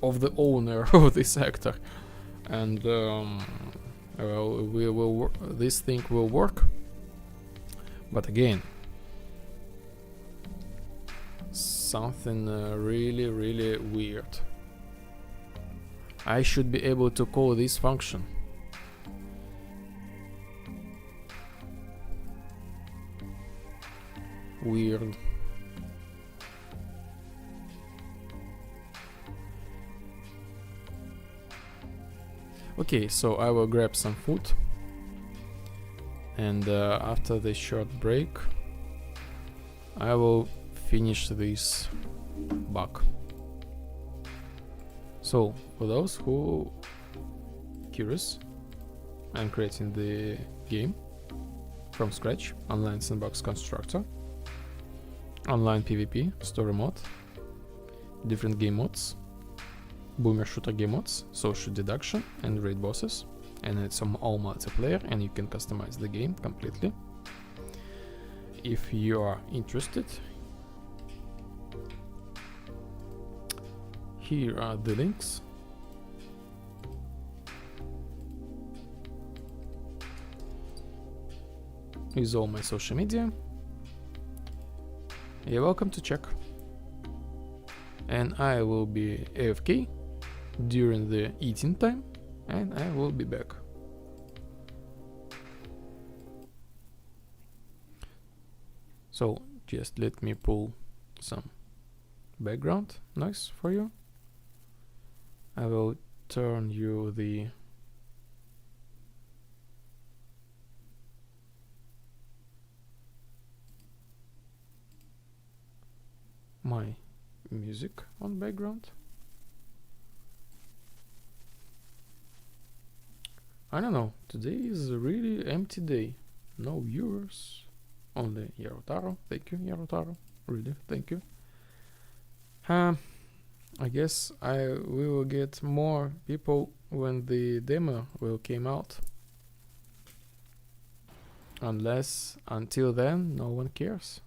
of the owner of this actor, and well, we will this thing will work. But again, something really weird. I should be able to call this function. Weird. Okay, so I will grab some food, and after the short break I will finish this bug. So for those who curious, I'm creating the game from scratch, online sandbox constructor, online PvP, story mode, different game modes, boomer shooter game modes, social deduction, and raid bosses, and it's all multiplayer, and you can customize the game completely. If you are interested, here are the links. With all my social media. You're welcome to check. And I will be AFK during the eating time, and I will be back. So just let me pull some background noise for you. I will turn you the my music on background. I don't know, today is a really empty day. No viewers, only Yarotaro. Thank you, Yarotaro. Really, thank you. I guess we will get more people when the demo will came out. Unless until then no one cares.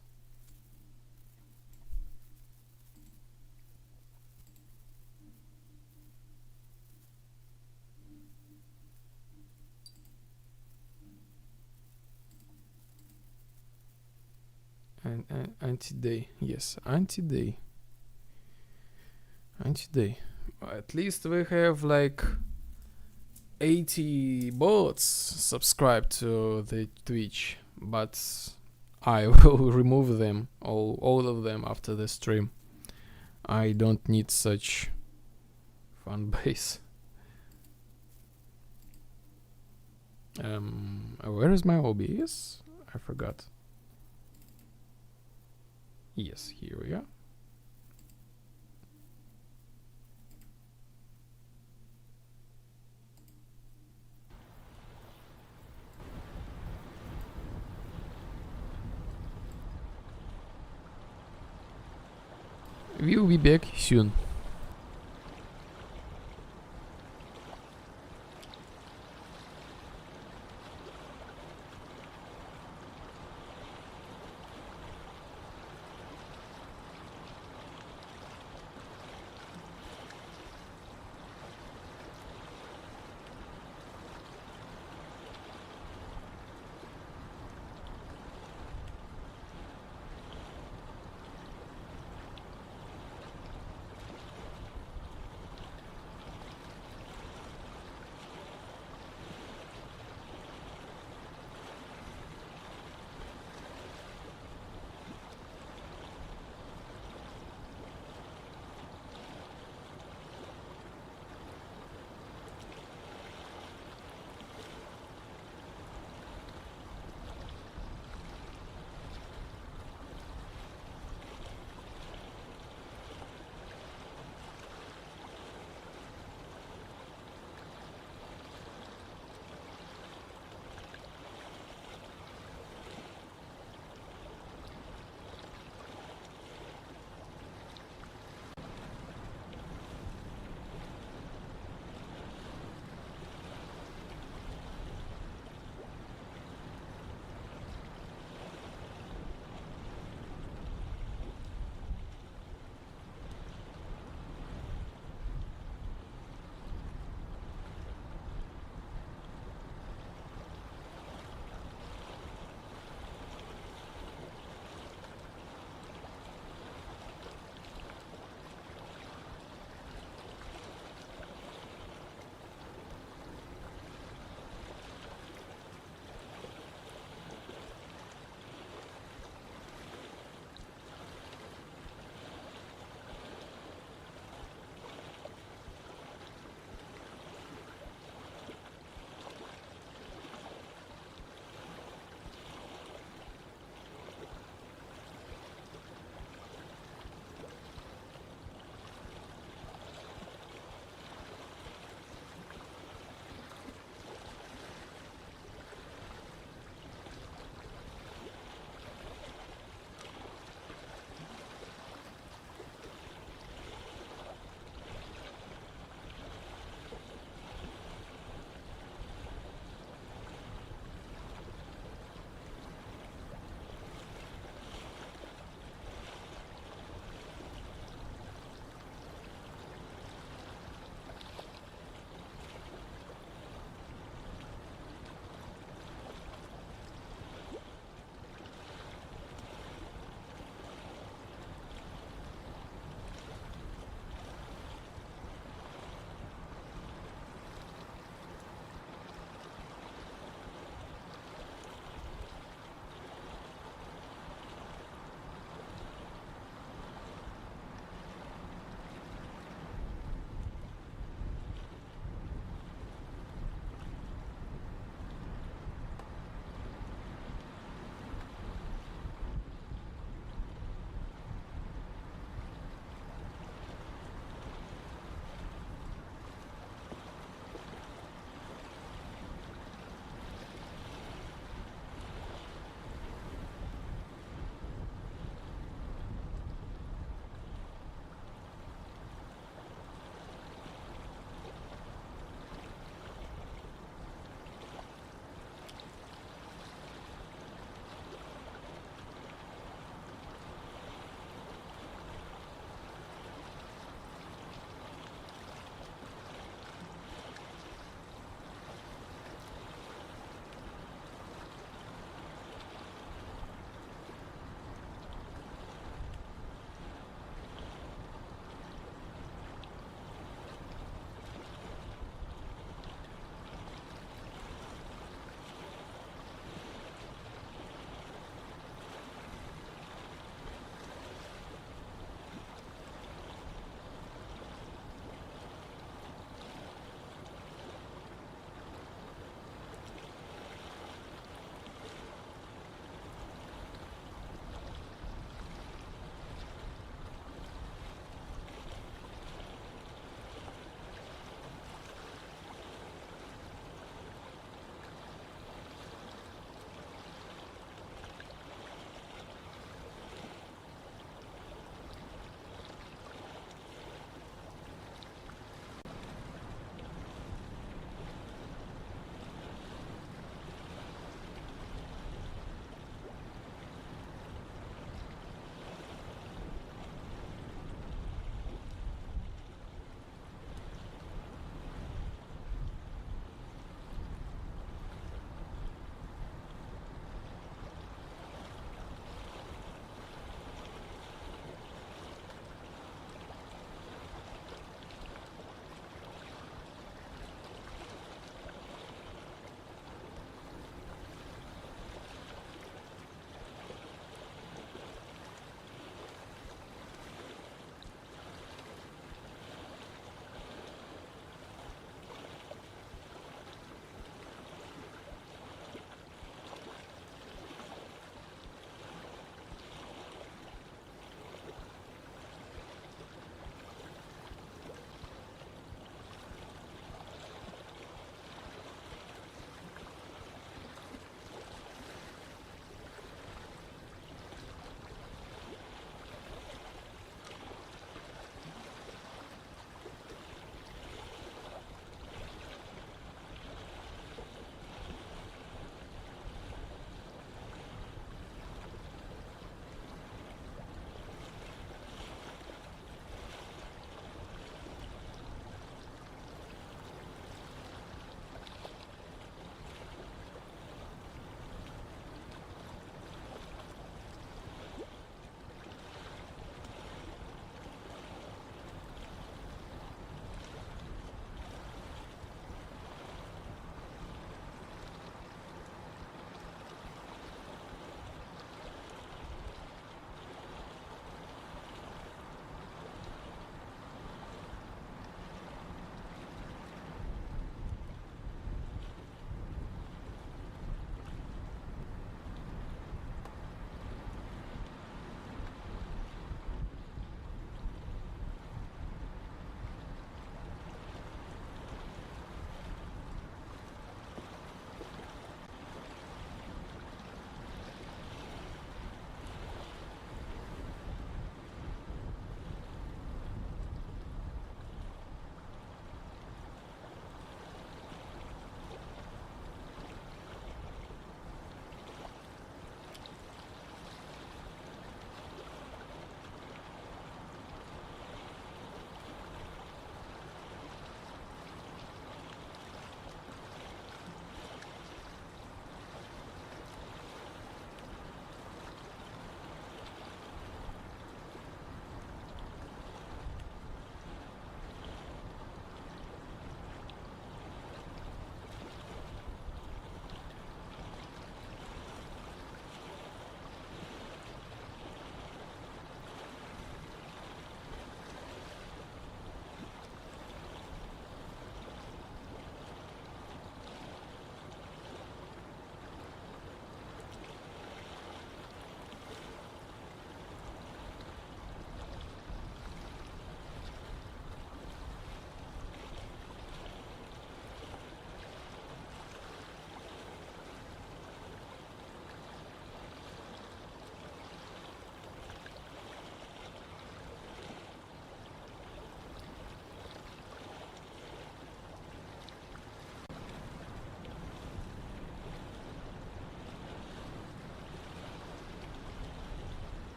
And anti-day, yes, anti-day. Anti-day. At least we have like 80 bots subscribed to the Twitch, but I will remove them, all of them after the stream. I don't need such fan base. Where is my OBS? I forgot. Yes, here we are. We'll be back soon.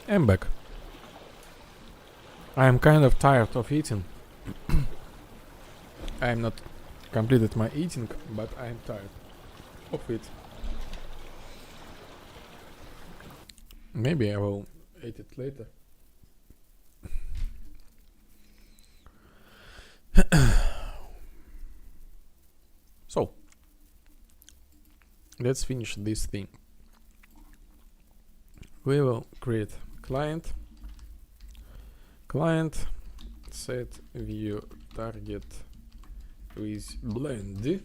I'm back. I am kind of tired of eating. I am not completed my eating, but I am tired of it. Maybe I will eat it later. So, let's finish this thing. We will create client, set view target with blend,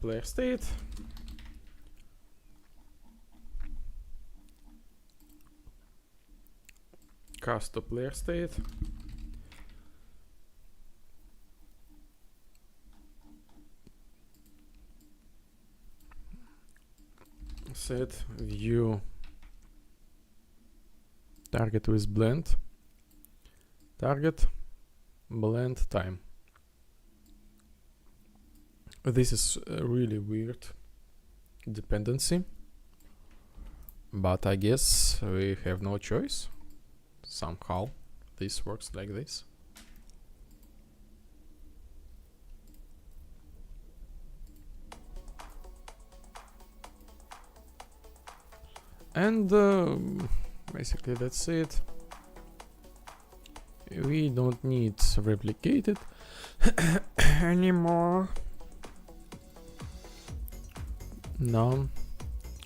player state, cast to player state, set view target with blend, target blend time. This is a really weird dependency, but I guess we have no choice. Somehow this works like this. And basically that's it. We don't need replicated anymore. No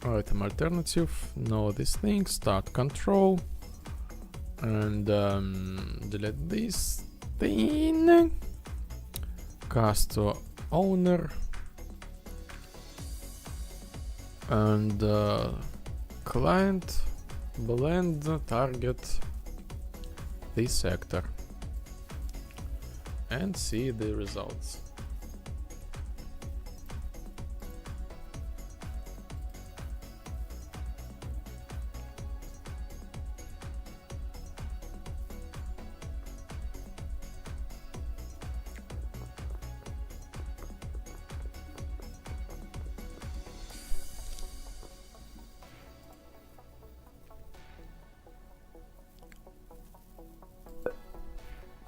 item alternative, no this thing, start control, and delete this thing, cast to owner, and client blend target this sector and see the results.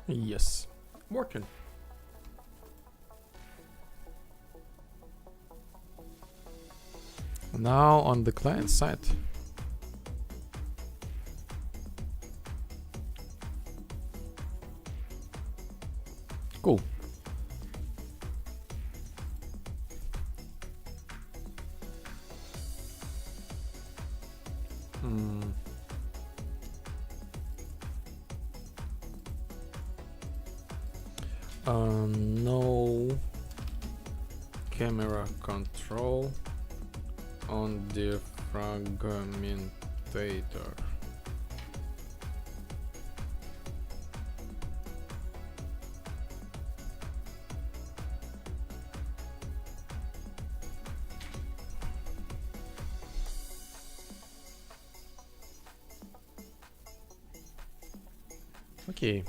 Yes, working. Now on the client side. Cool. No camera control on the fragmentator. Okay.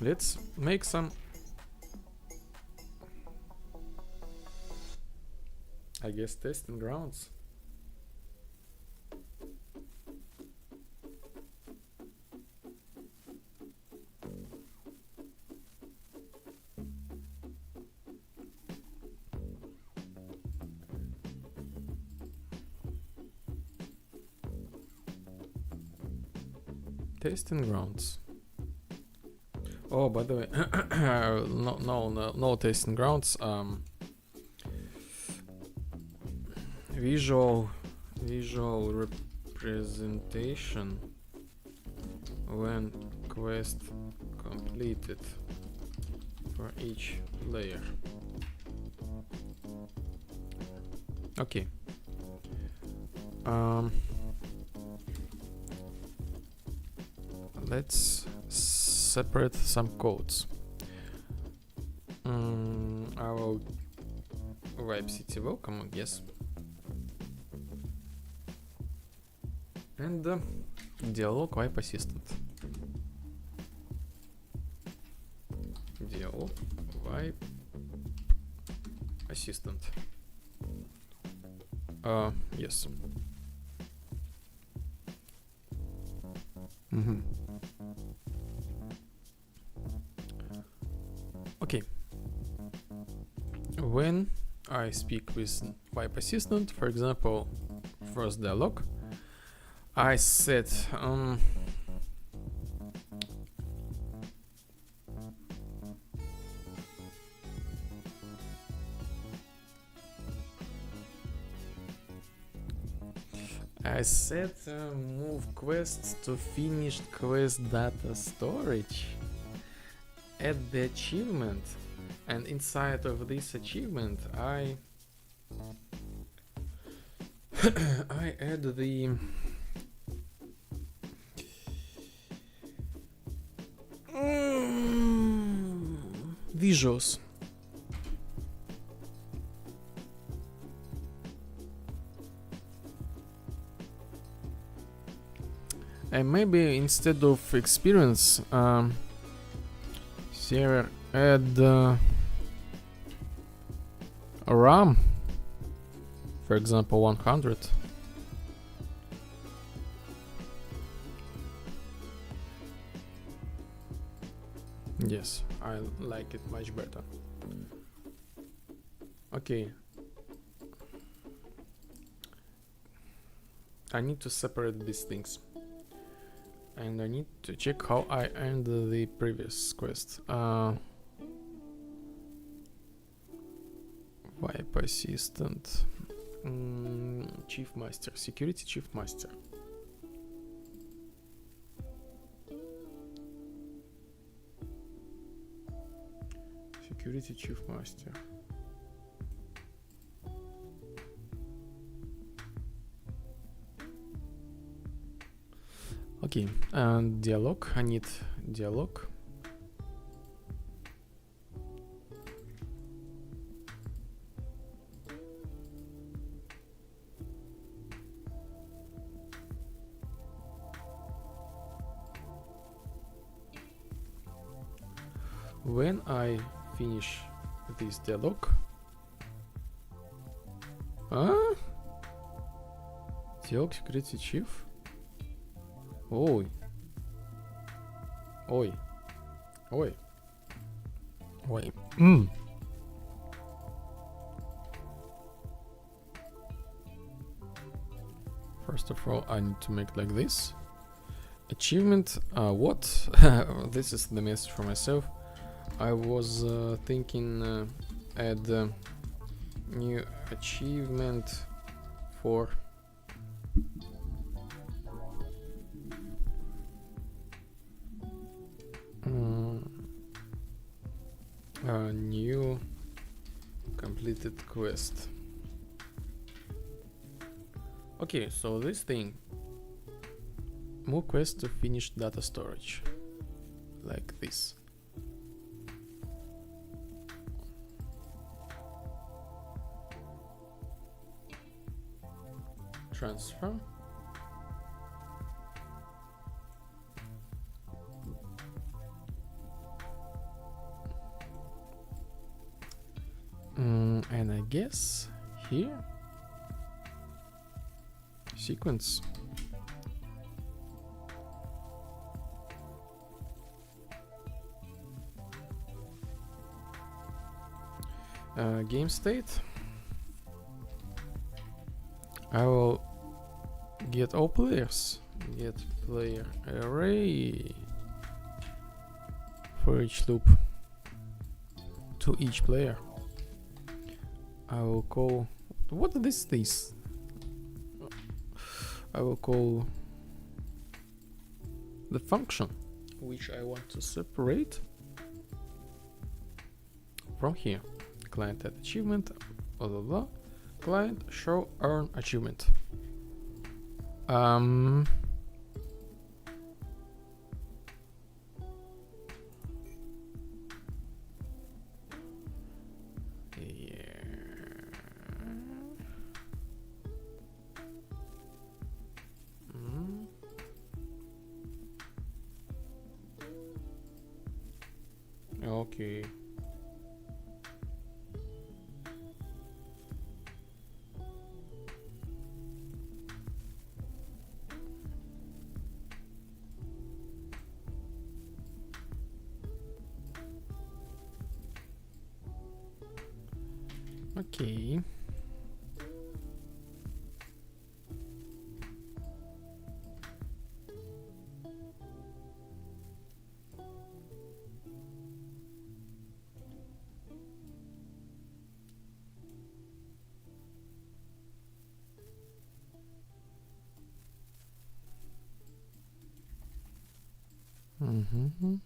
Let's make some, I guess, testing grounds. Testing grounds. Oh, by the way, no testing grounds. Visual representation when quest completed for each player. Okay. Let's separate some codes. I will Vibe City, welcome, yes. And Dialog Vibe Assistant. Dialog Vibe Assistant. Yes. Okay. When I speak with Vibe Assistant, for example, first dialog, I set move quests to finished quest data storage. Add the achievement, and inside of this achievement I I add the visuals. And maybe instead of experience, server add a RAM, for example 100. Yes, I like it much better. Okay. I need to separate these things. And I need to check how I end the previous quest. Vibe Assistant. Chief Master. Security Chief Master. Security Chief Master. Okay, and dialog. I need dialog. When I finish this dialog, dialog security chief. Oi. Oi. Oi. Oi. First of all, I need to make like this. Achievement, what? This is the message for myself. I was thinking add new achievement for a new completed quest. Okay, so this thing, move quest to finished data storage, like this. Transfer. And I guess here sequence. Game state. I will get all players. Get player array for each loop to each player. I will call, what is this? I will call the function which I want to separate from here. Client add achievement, blah blah blah. Client show earn achievement. Okay. Okay. Mm-hmm.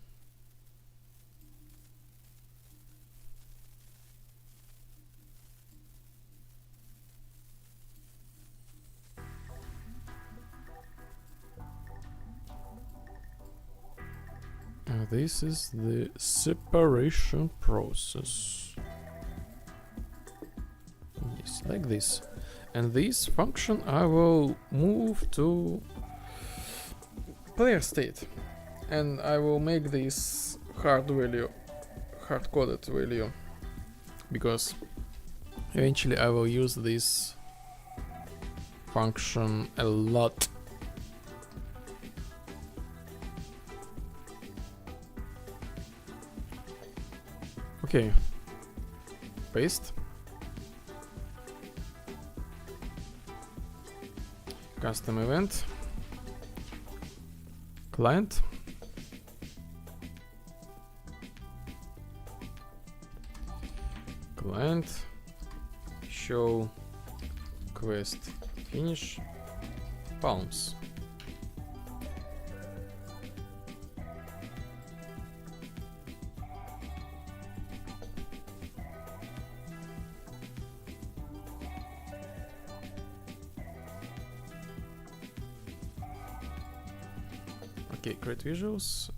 This is the separation process. Yes, like this. And this function I will move to player state. And I will make this hard-coded value. Because eventually I will use this function a lot. Okay, paste, custom event, client, show quest finish, palms. Okay, create visuals,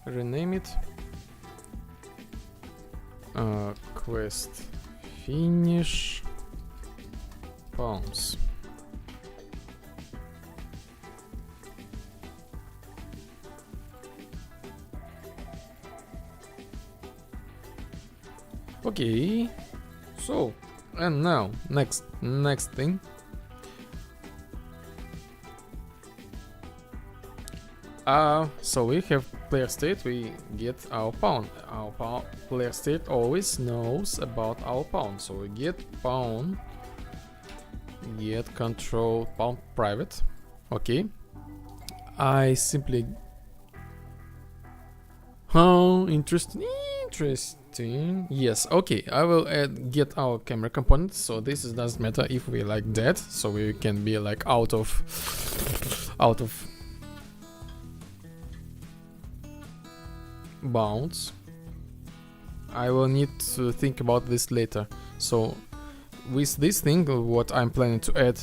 rename it, quest finish, palms. Okay, so, and now, next thing. So we have player state, we get our pawn. Our player state always knows about our pawn. So we get pawn, get control, pawn private. Okay. I simply... Oh, interesting. Yes, okay. I will get our camera component. So this doesn't matter if we like that. So we can be like out of bounds. I will need to think about this later. So with this thing, what I'm planning to add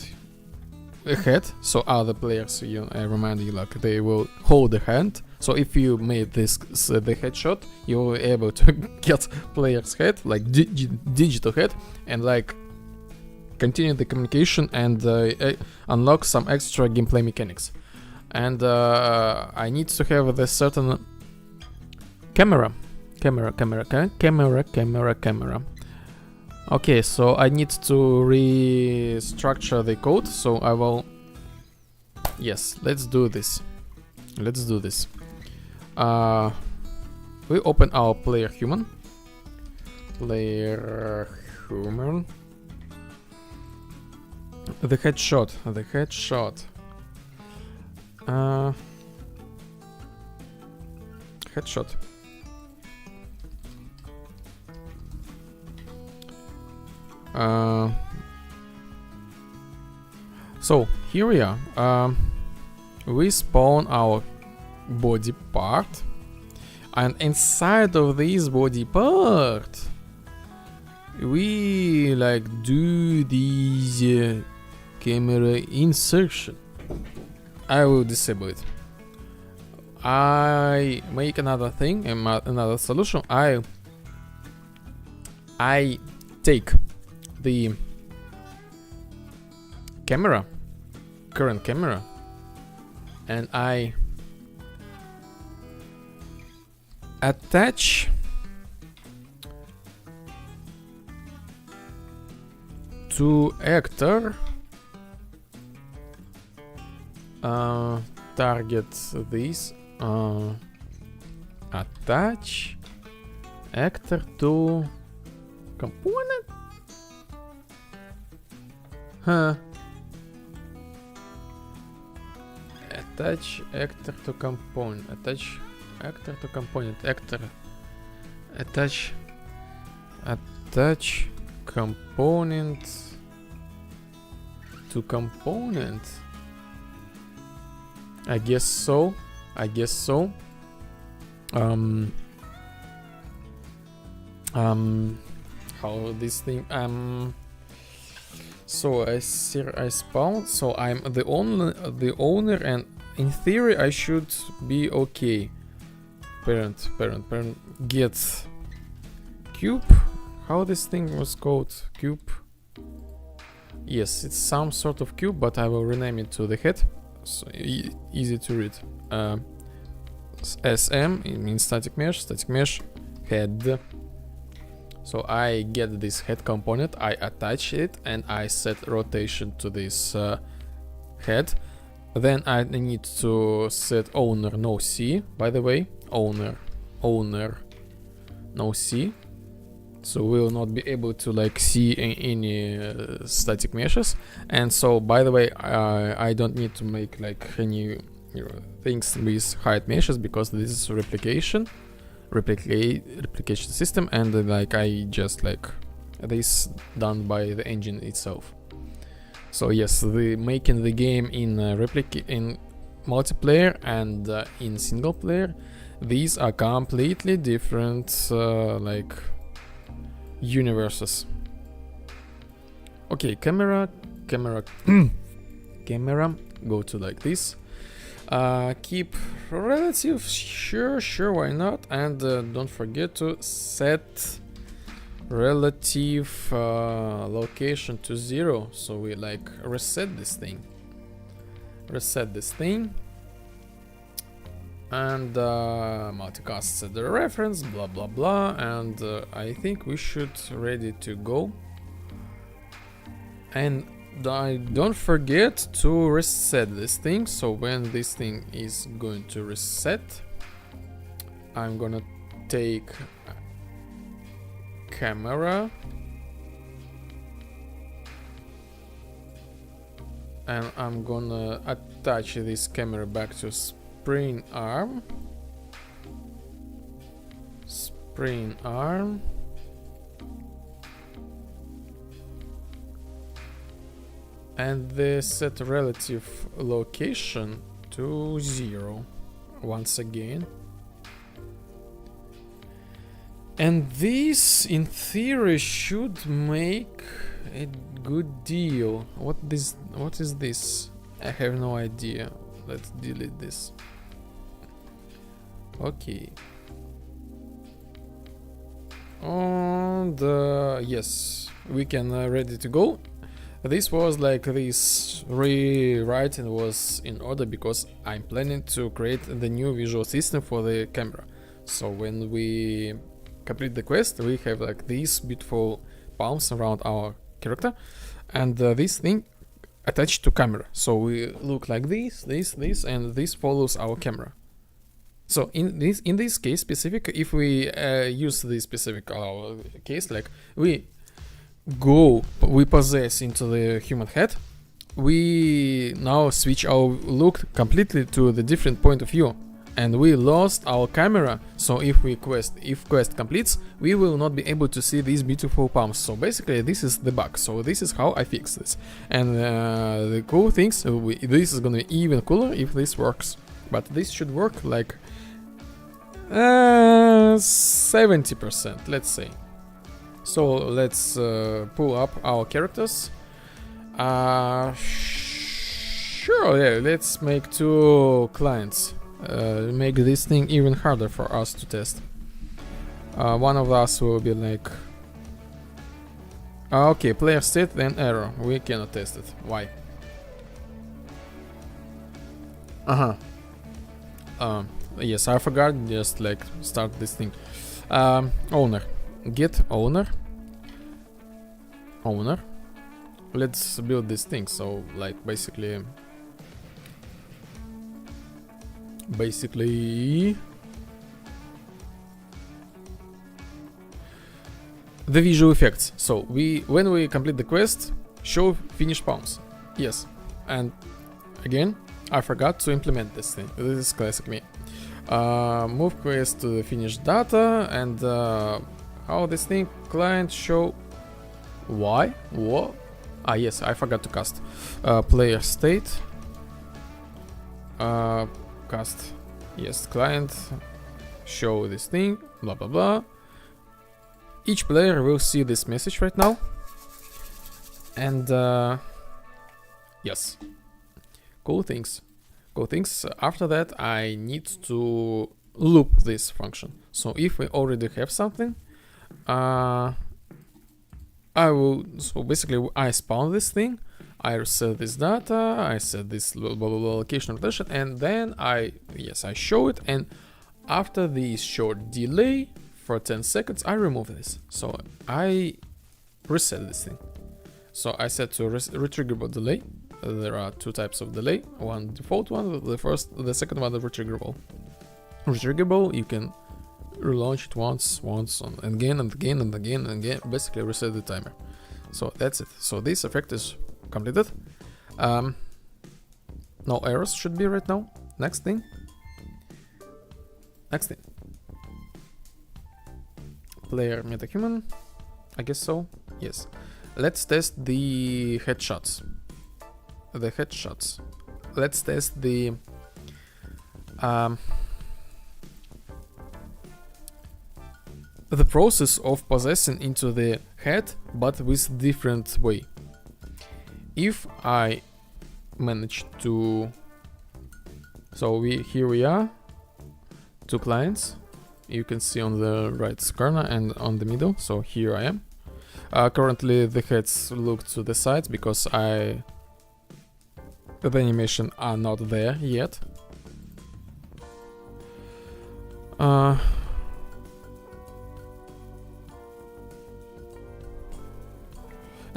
a head, so other players, I remind you, like they will hold the hand. So if you made this the headshot, you will be able to get player's head, like digital head, and like continue the communication and unlock some extra gameplay mechanics. And I need to have the certain camera. Okay, so I need to restructure the code, so I will... Yes, let's do this. We open our player human. The headshot. Headshot. So here we are. We spawn our body part, and inside of this body part we like do this camera insertion. I will disable it. I make another thing, another solution. I take the current camera, and I attach to actor target this attach actor to component. Attach actor to component. Attach actor to component. Actor. Attach component to component. I guess so. How this thing so I spawn, so I'm the owner, and in theory I should be okay. Parent get cube. How this thing was called? Cube. Yes, it's some sort of cube, but I will rename it to the head. So easy to read. SM, it means static mesh head. So I get this head component, I attach it, and I set rotation to this head. Then I need to set owner no C, by the way. Owner no C. So we'll not be able to like see any static meshes. And so, by the way, I don't need to make like any things with hide meshes, because this is replication system, and like I just like this done by the engine itself. So yes, making the game in in multiplayer and in single player, these are completely different like universes. Okay, camera go to like this. Keep relative, sure, why not? And don't forget to set relative location to 0, so we like reset this thing, and multicast set the reference, blah blah blah, and I think we should ready to go. And don't forget to reset this thing. So when this thing is going to reset, I'm gonna take camera and I'm gonna attach this camera back to spring arm. And they set relative location to 0 once again. And this in theory should make a good deal. What is this? I have no idea. Let's delete this. Okay. And yes, we can ready to go. This was like this rewriting was in order because I'm planning to create the new visual system for the camera. So when we complete the quest, we have like these beautiful palms around our character, and this thing attached to camera. So we look like this, and this follows our camera. So in this case specific, if we use this specific case, like we possess into the human head, we now switch our look completely to the different point of view, and we lost our camera. So if quest completes, we will not be able to see these beautiful palms. So basically this is the bug. So this is how I fix this, and the cool things, this is gonna be even cooler if this works, but this should work like 70%, let's say. So let's pull up our characters. Sure, yeah, let's make 2 clients. Make this thing even harder for us to test. One of us will be like, okay, player state, then error. We cannot test it. Why? Yes, I forgot. Just like start this thing. Owner, get owner. Let's build this thing. So like basically the visual effects. So when we complete the quest, show finished palms. Yes, and again I forgot to implement this thing. This is classic me. Move quest to the finished data, and how this thing client show. Why? What? Yes, I forgot to cast. Player state. Cast. Yes, client show this thing. Blah blah blah. Each player will see this message right now. And yes, cool things. After that, I need to loop this function. So if we already have something, I will. So basically, I spawn this thing, I set this data, I set this blah blah blah location rotation, and then I show it. And after the short delay for 10 seconds, I remove this. So I reset this thing. So I set to retriggerable delay. There are two types of delay. One default one, the second one, the retriggerable. Retriggerable, you can relaunch it once, and again, basically reset the timer. So that's it. So this effect is completed. No errors should be right now. Next thing. Player metahuman, I guess so. Yes. Let's test the headshots. Let's test the process of possessing into the head, but with different way. If I manage to, so here we are, two clients. You can see on the right corner and on the middle. So here I am. Currently the heads look to the sides because the animation are not there yet.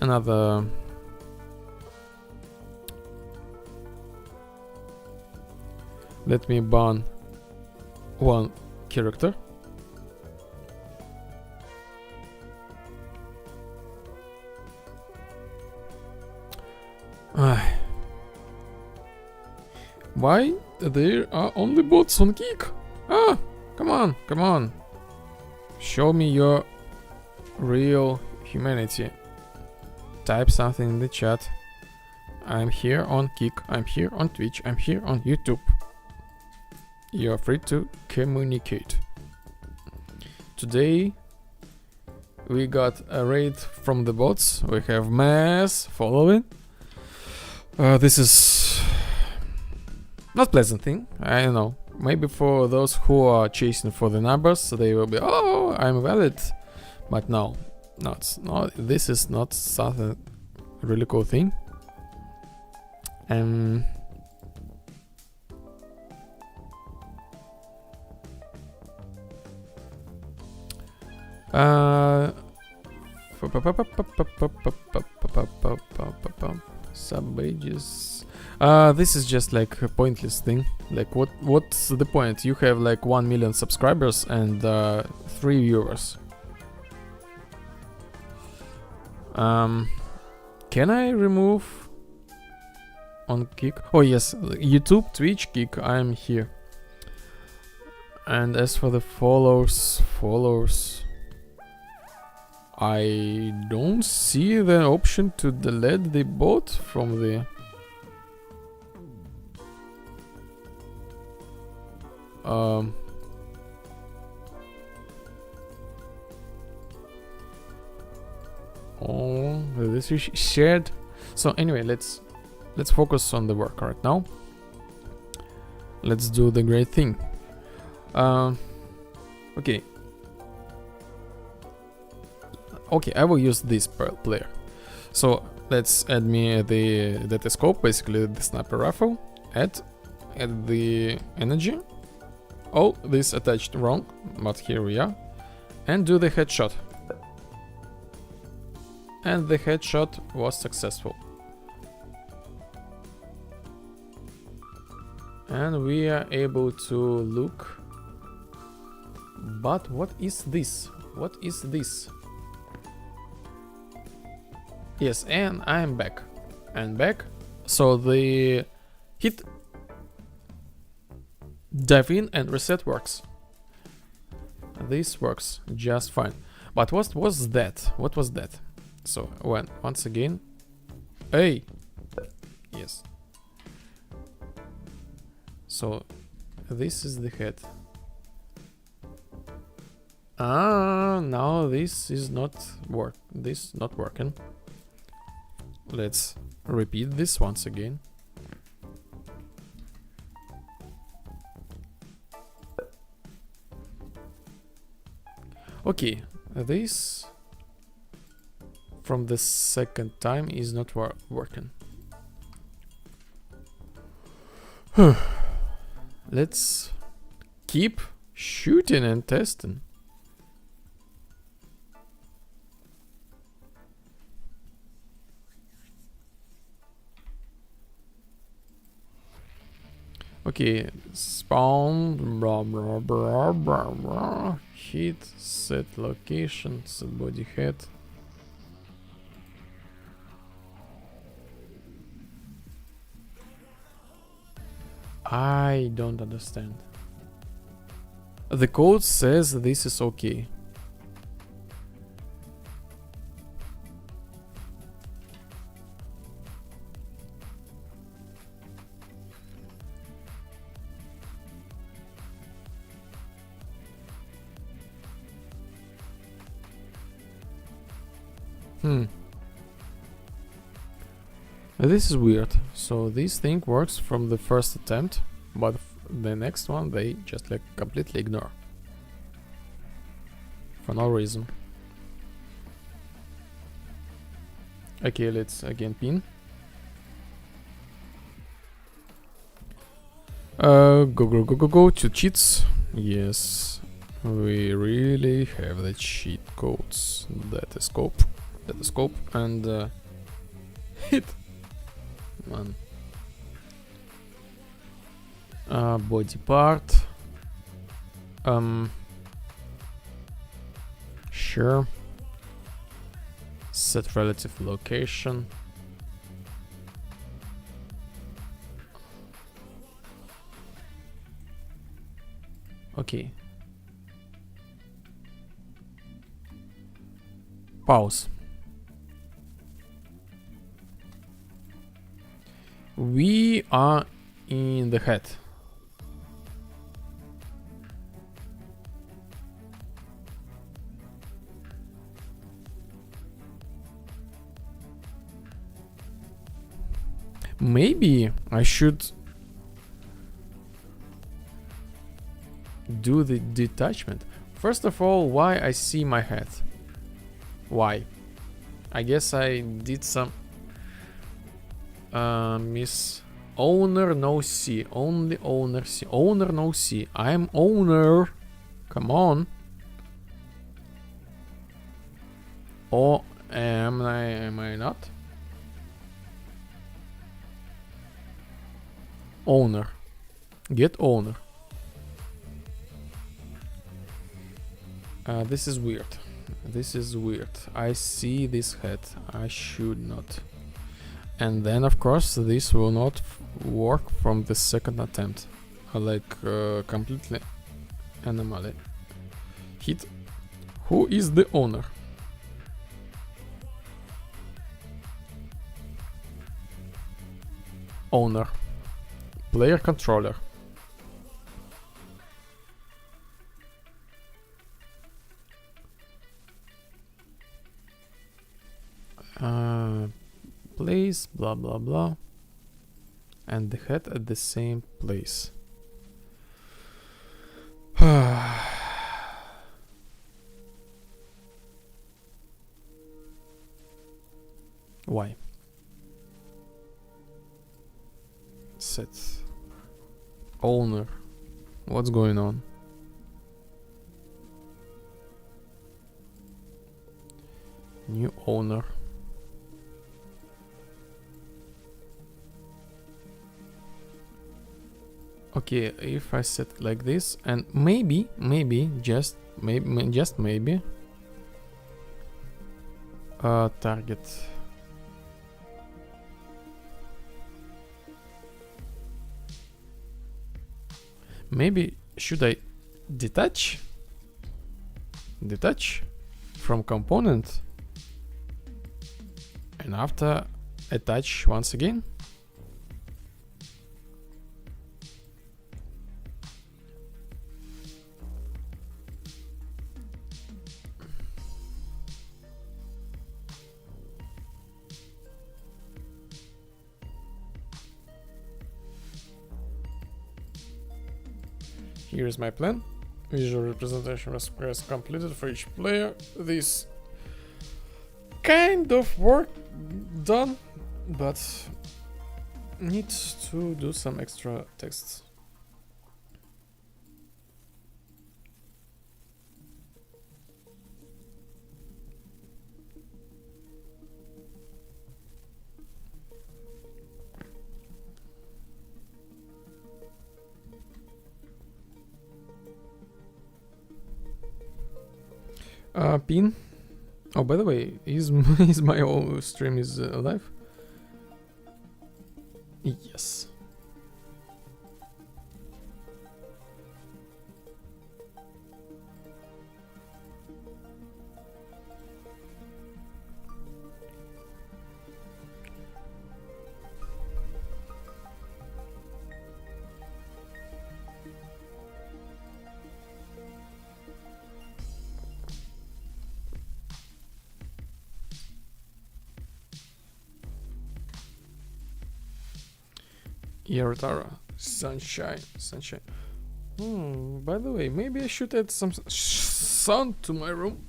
Another let me ban one character. Why there are only bots on Geek? Come on. Show me your real humanity. Type something in the chat. I'm here on Geek, I'm here on Twitch, I'm here on YouTube. You're free to communicate. Today we got a raid from the bots. We have mass following. This is not pleasant thing. I don't know. Maybe for those who are chasing for the numbers, they will be, oh, I'm valid. But no, it's not. This is not something really cool thing. Sub-ages. This is just like a pointless thing. Like what's the point? You have like 1 million subscribers and 3 viewers. Can I remove on Kick? Oh yes, YouTube, Twitch, Kick, I'm here. And as for the followers, I don't see the option to delete the bot from the oh, this is shared. So anyway, let's focus on the work right now. Let's do the great thing. Okay, I will use this player. So let's add me the data scope, basically the sniper rifle. Add the energy. Oh, this attached wrong, but here we are. And do the headshot. And the headshot was successful. And we are able to look. But what is this? What is this? Yes, and I am back. And back. So the hit, dive in and reset works. This works just fine. But what was that? What was that? So once again. Hey! Yes. So this is the head. Ah, now this is not working. Let's repeat this once again. Okay, this from the second time is not working. Let's keep shooting and testing. Okay, spawn, blah blah blah blah blah. Hit, set location, set body head. I don't understand. The code says this is okay. This is weird. So this thing works from the first attempt, but the next one they just like completely ignore. For no reason. Okay, let's again pin. Go to cheats. Yes, we really have the cheat codes. That is scope, and hit. Man. Body part. Sure. Set relative location. Okay. Pause. We are in the head. Maybe I should do the detachment. First of all, why I see my head? Why? I guess I did some miss. Owner no see, only owner see. Owner no see. I'm owner. Come on. Or am I not? Owner. Get owner. This is weird. This is weird. I see this head. I should not. And then, of course, this will not work from the second attempt. Completely anomaly. Hit. Who is the owner? Owner. Player controller. Place, blah blah blah, and the head at the same place. Why? Set owner. What's going on? New owner. Okay, if I set it like this, and maybe, just maybe, target. Maybe should I detach from component and after attach once again? Here is my plan. Visual representation was completed for each player. This kind of work done, but needs to do some extra texts. Pin. Oh, by the way, is my own stream is live? Yes. Yarotara, sunshine. By the way, maybe I should add some sun to my room.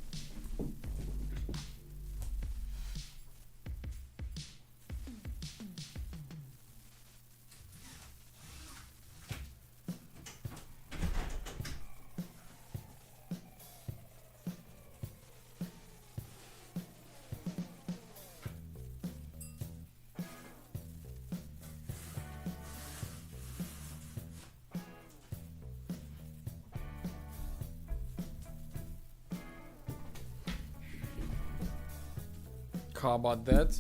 How about that?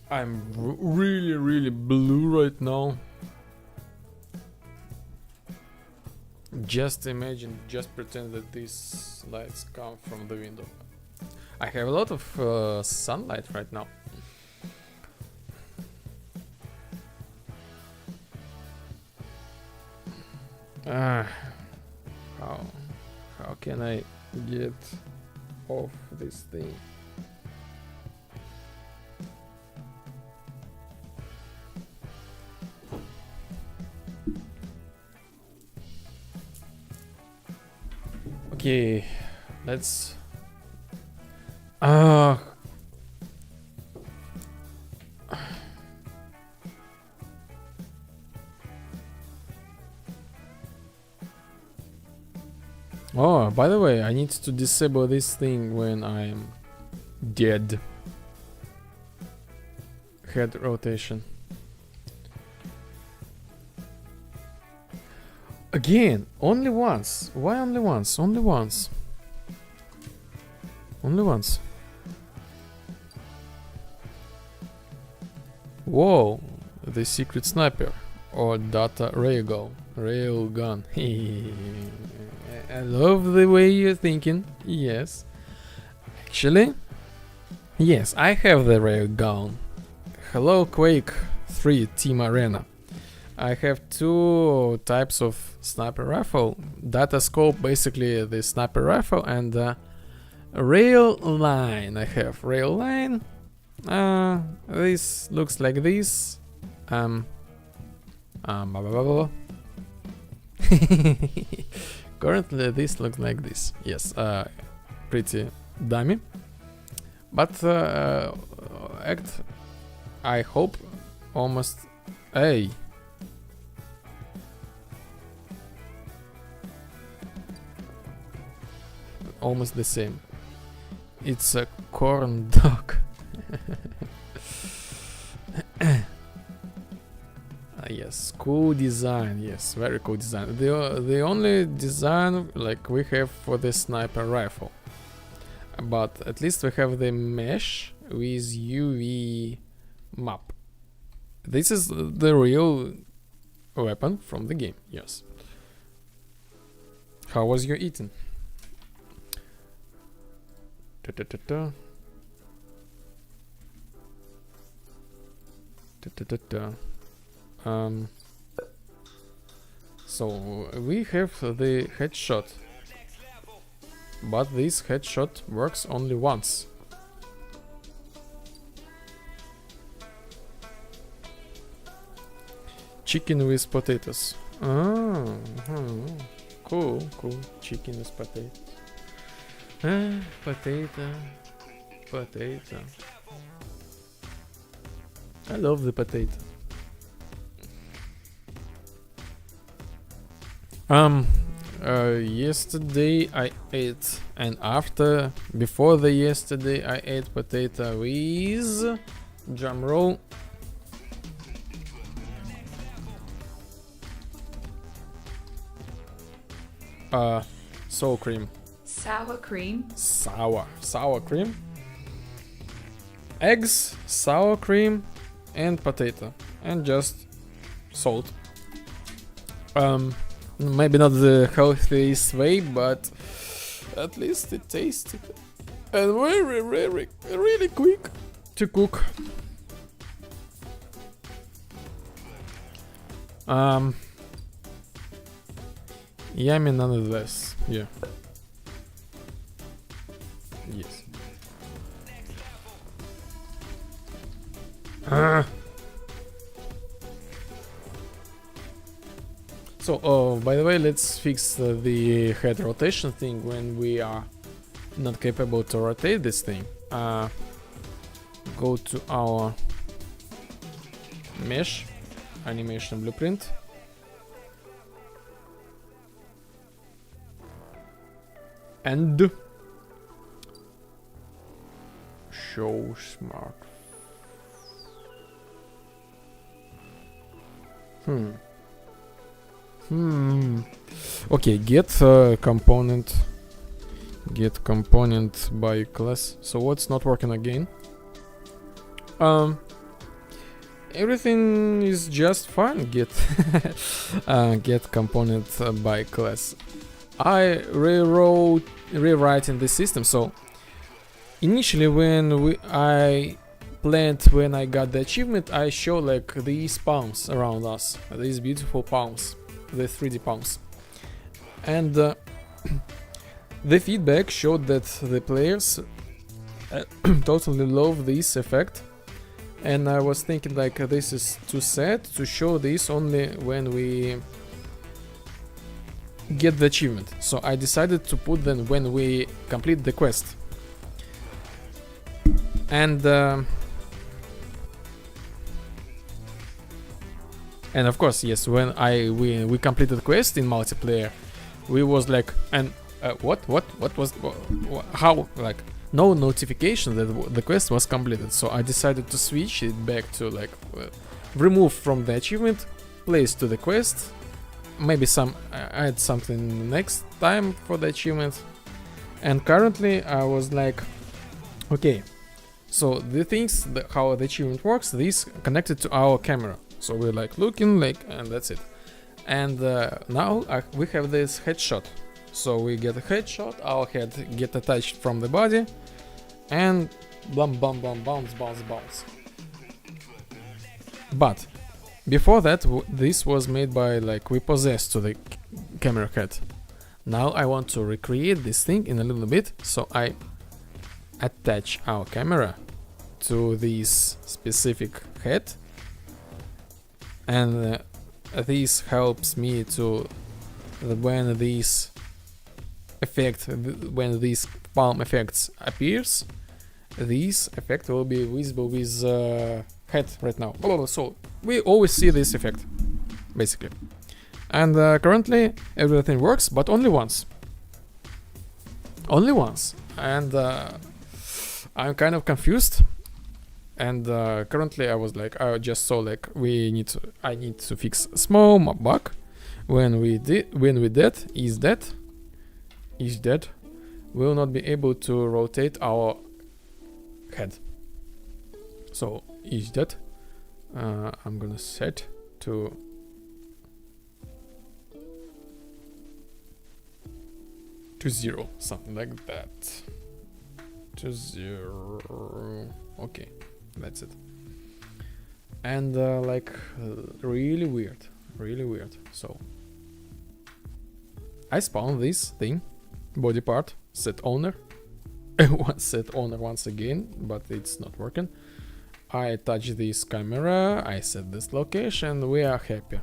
I'm really blue right now. Just imagine, just pretend that these lights come from the window. I have a lot of sunlight right now. How can I get off this thing? Okay, let's oh, by the way, I need to disable this thing when I'm dead. Head rotation. Again, only once. Why only once? Only once. Only once. Whoa, the secret sniper or data railgun. I love the way you're thinking. Yes. Actually, yes, I have the railgun. Hello, Quake 3 Team Arena. I have two types of sniper rifle. Data scope, basically the sniper rifle, and rail line. I have rail line. This looks like this. Blah, blah, blah, blah. Currently this looks like this. Yes, pretty dummy, but I hope almost. Hey, almost the same. It's a corn dog. Yes, cool design. Yes, very cool design. The only design like we have for the sniper rifle, but at least we have the mesh with UV map. This is the real weapon from the game. Yes. How was your eating? Ta ta ta ta. Ta ta ta ta. So we have the headshot, but this headshot works only once. Chicken with potatoes. Oh, cool. Chicken with potatoes. Potato. I love the potato. Yesterday I ate, and before the yesterday I ate potato with drum roll. Sour cream. Sour cream? Sour cream. Eggs, sour cream, and potato. And just salt. Maybe not the healthiest way, but at least it tasted. And really quick to cook. Yummy nonetheless. Yeah. Yes. So, by the way, let's fix the head rotation thing when we are not capable to rotate this thing. Go to our mesh animation blueprint. And show smart. Okay, get component by class. So what's not working again? Everything is just fine. Get get component by class. I rewriting the system. So initially when I got the achievement, I show like these palms around us, these beautiful palms, the 3D palms, and the feedback showed that the players totally love this effect, and I was thinking like this is too sad to show this only when we get the achievement. So I decided to put them when we complete the quest. And of course, yes, when we completed the quest in multiplayer, we was like, and what was how, like, no notification that the quest was completed. So I decided to switch it back to like remove from the achievement, place to the quest, maybe add something next time for the achievement. And currently I was like, okay, so the things how the achievement works, this connected to our camera. So we're like looking like, and that's it. And now we have this headshot. So we get a headshot, our head get attached from the body, and bounce. But before that, this was made by like we possessed to the camera head. Now I want to recreate this thing in a little bit, so I attach our camera to this specific head, and this helps me to when this palm effects appears, this effect will be visible with head right now. So we always see this effect basically, and currently everything works, but only once. Only once. And I'm kind of confused. And currently I was like, I just saw like I need to fix a small bug. When we dead, we'll not be able to rotate our head. So is dead. I'm gonna set to zero, something like that. To 0. Okay, that's it. And like really weird. So I spawned this thing, body part, set owner. Set owner once again, but it's not working. I touch this camera, I set this location, we are happy.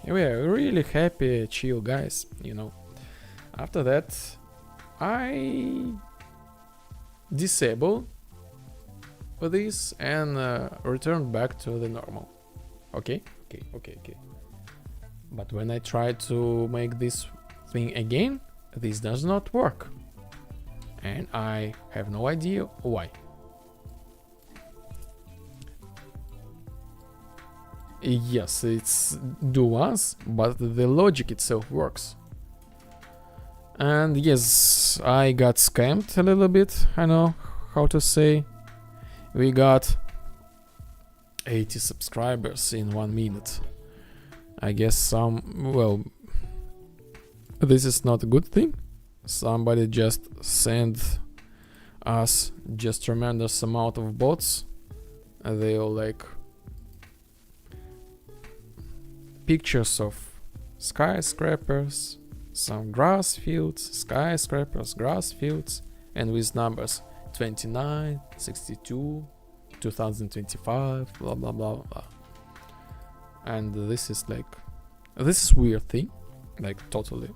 We are really happy, chill guys, you know. After that, I disable this and return back to the normal. Okay. But when I try to make this thing again, this does not work. And I have no idea why. Yes, it's do once, but the logic itself works. And yes, I got scammed a little bit, I know how to say. We got 80 subscribers in 1 minute. I guess this is not a good thing. Somebody just sent us just tremendous amount of bots. They all like pictures of skyscrapers, some grass fields, skyscrapers, grass fields, and with numbers 29, 62, 2025, blah blah blah blah. And this is weird thing, like totally.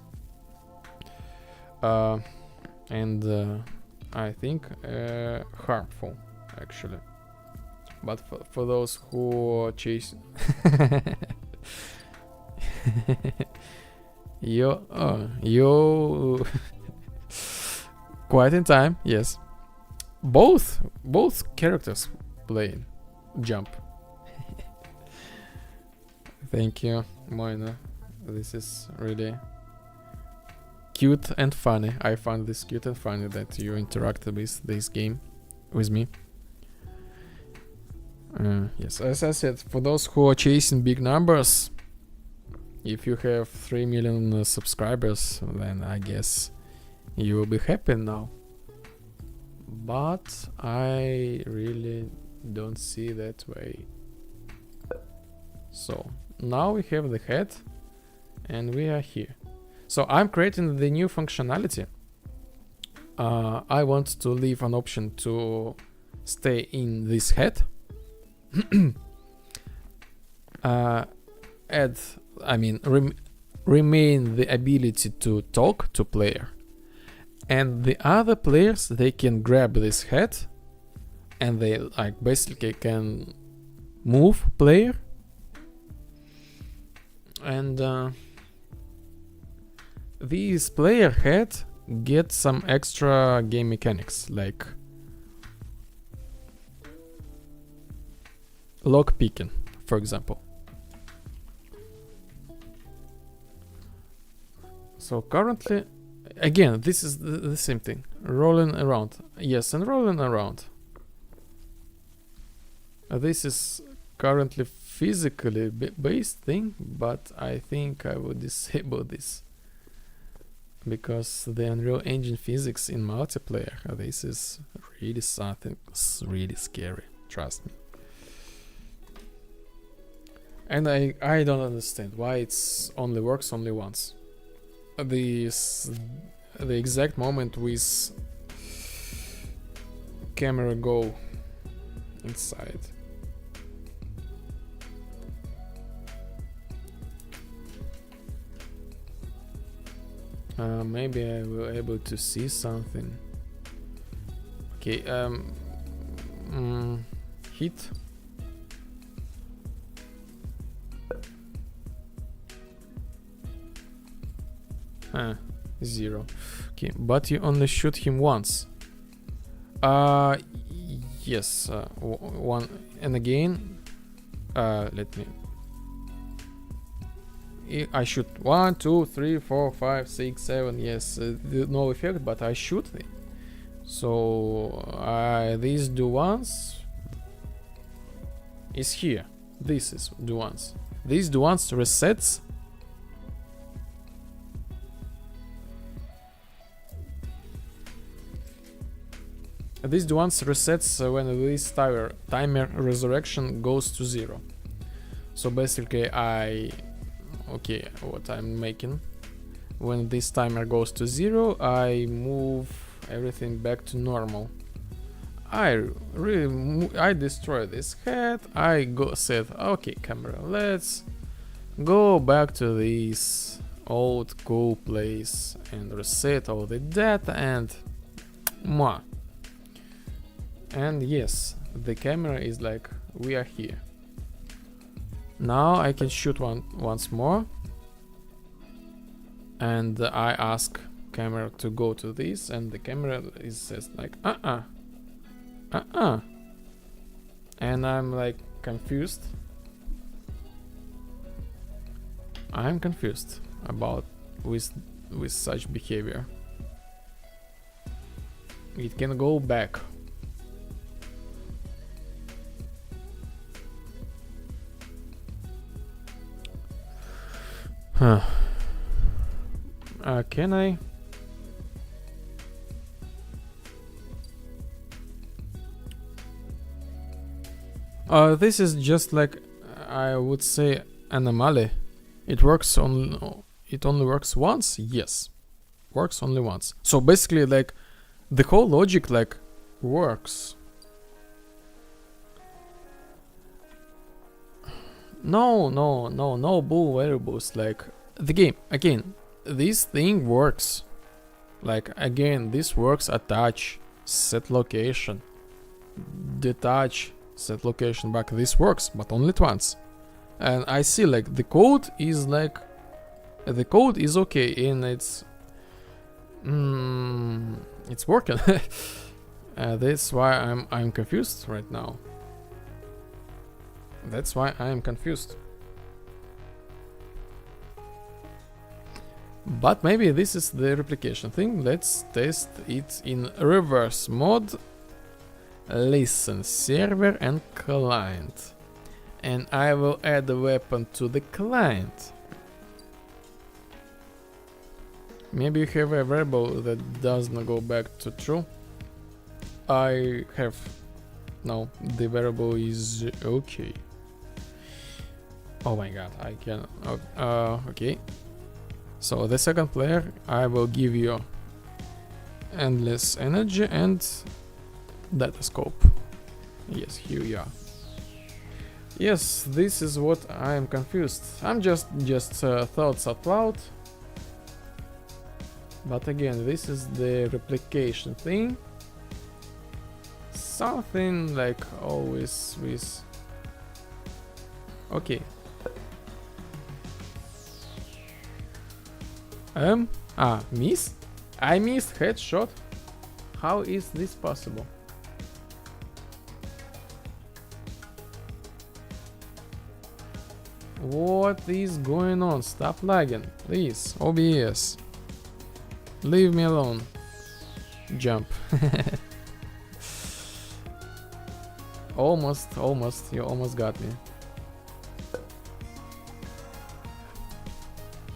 And I think harmful actually. But for those who chase yo quite in time, yes. Both characters playing jump. Thank you, Moina. This is really cute and funny. I found this cute and funny that you interacted with this game with me. Yes, as I said, for those who are chasing big numbers, if you have 3 million subscribers, then I guess you will be happy now. But I really don't see that way. So now we have the head and we are here. So I'm creating the new functionality. I want to leave an option to stay in this head. Remain the ability to talk to player. And the other players, they can grab this head and they like basically can move player. And this player head gets some extra game mechanics like lock picking, for example. So currently, again, this is the same thing. Rolling around. Yes, and rolling around. This is currently physically based thing, but I think I would disable this. Because the Unreal Engine physics in multiplayer, this is really something really scary. Trust me. And I don't understand why it's only works only once. The exact moment with camera go inside. Maybe I will able to see something. Okay, hit. 0. Okay, but you only shoot him once. Yes, one, and again, let me. I shoot 1, 2, 3, 4, 5, 6, 7. Yes, no effect, but I shoot. So these do once is here. This is do once. These do once resets. This do once resets when this timer resurrection goes to 0. So basically, okay, what I'm making. When this timer goes to 0, I move everything back to normal. I destroy this head. I said, okay, camera, let's go back to this old cool place and reset all the data and mwah. And yes, the camera is like, we are here. Now I can shoot once more. And I ask camera to go to this, and the camera says like, and I'm like confused. I'm confused about with such behavior. It can go back. Huh. Can I? This is just like, I would say, anomaly. It works on. It only works once. Yes, works only once. So basically, like, the whole logic like works. No bull variables. Like the game again. This thing works. Like again, this works. Attach, set location, detach, set location back. This works, but only once. And I see like the code is like, the code is okay and it's working. That's why I'm confused right now. That's why I'm confused. But maybe this is the replication thing. Let's test it in reverse mode. Listen, server and client. And I will add a weapon to the client. Maybe you have a variable that does not go back to true. I have. No, the variable is okay. Oh my god, I can. Okay. So the second player, I will give you endless energy and data scope. Yes, here we are. Yes, this is what I am confused. I'm just thoughts out loud. But again, this is the replication thing. Something like always with. Okay. Miss? I missed headshot? How is this possible? What is going on? Stop lagging, please. OBS. Leave me alone. Jump. Almost. You almost got me.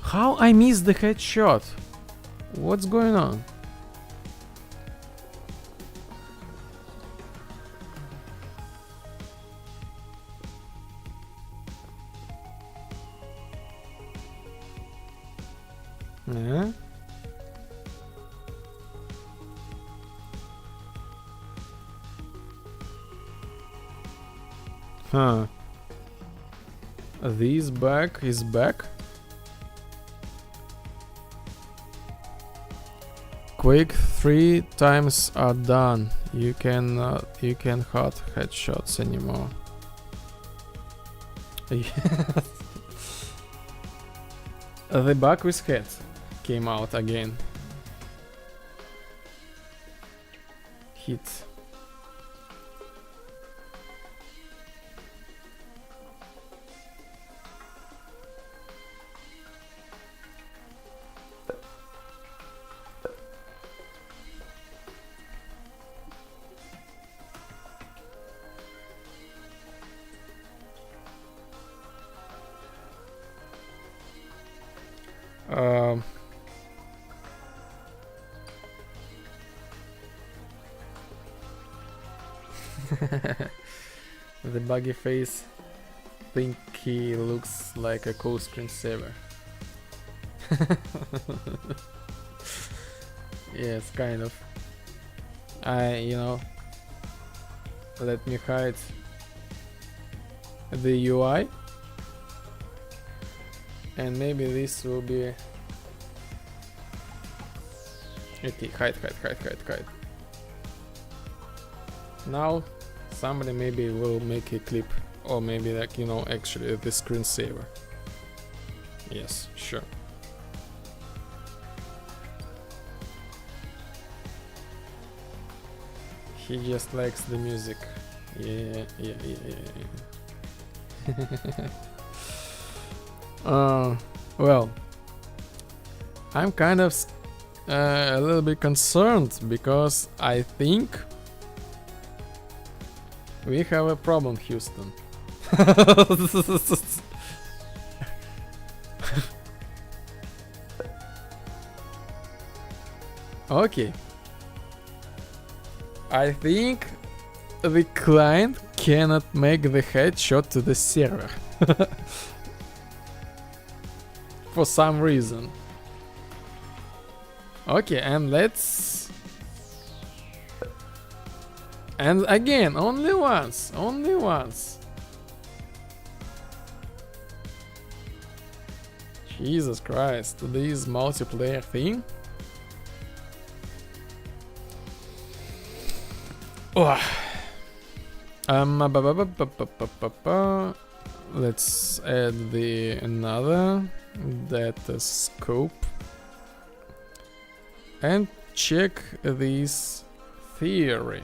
How I missed the headshot? What's going on? Yeah. Huh. This bug is back. Quick 3 times are done. You can hot headshots anymore. The bug with head came out again. hit. The buggy face think he looks like a cool screensaver. Yes, kind of. You know, let me hide the UI, and maybe this will be okay. Hide. Now somebody maybe will make a clip, or maybe like, you know, actually the screensaver. Yes, sure. He just likes the music. Yeah. Well, I'm kind of a little bit concerned because I think we have a problem, Houston. Okay. I think the client cannot make the headshot to the server. For some reason. Okay, and let's... And again, only once. Jesus Christ, this multiplayer thing. Let's add the another data scope and check this theory.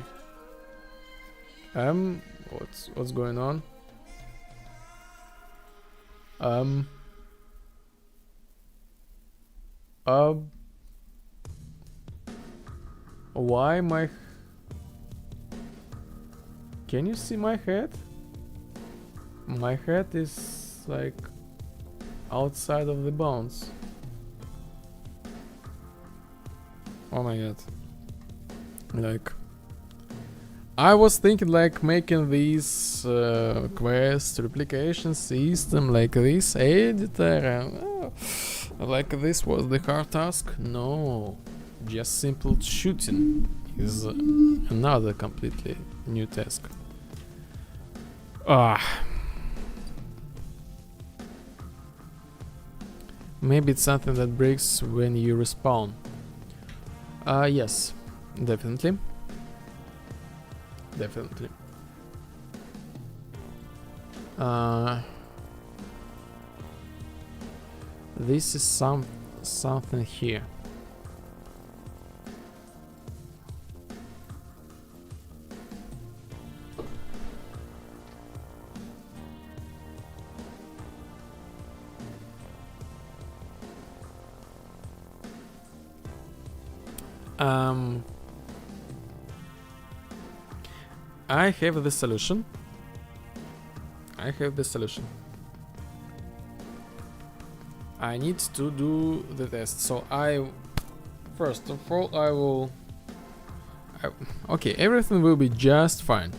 What's going on? Why my... Can you see my head? My head is like outside of the bounds. Oh my god. Like, I was thinking like making these quest replication system like this editor and like this was the hard task. No, just simple shooting is another completely new task. Maybe it's something that breaks when you respawn. Yes, definitely. This is something here. I have the solution. I need to do the test. So first of all, okay, everything will be just fine.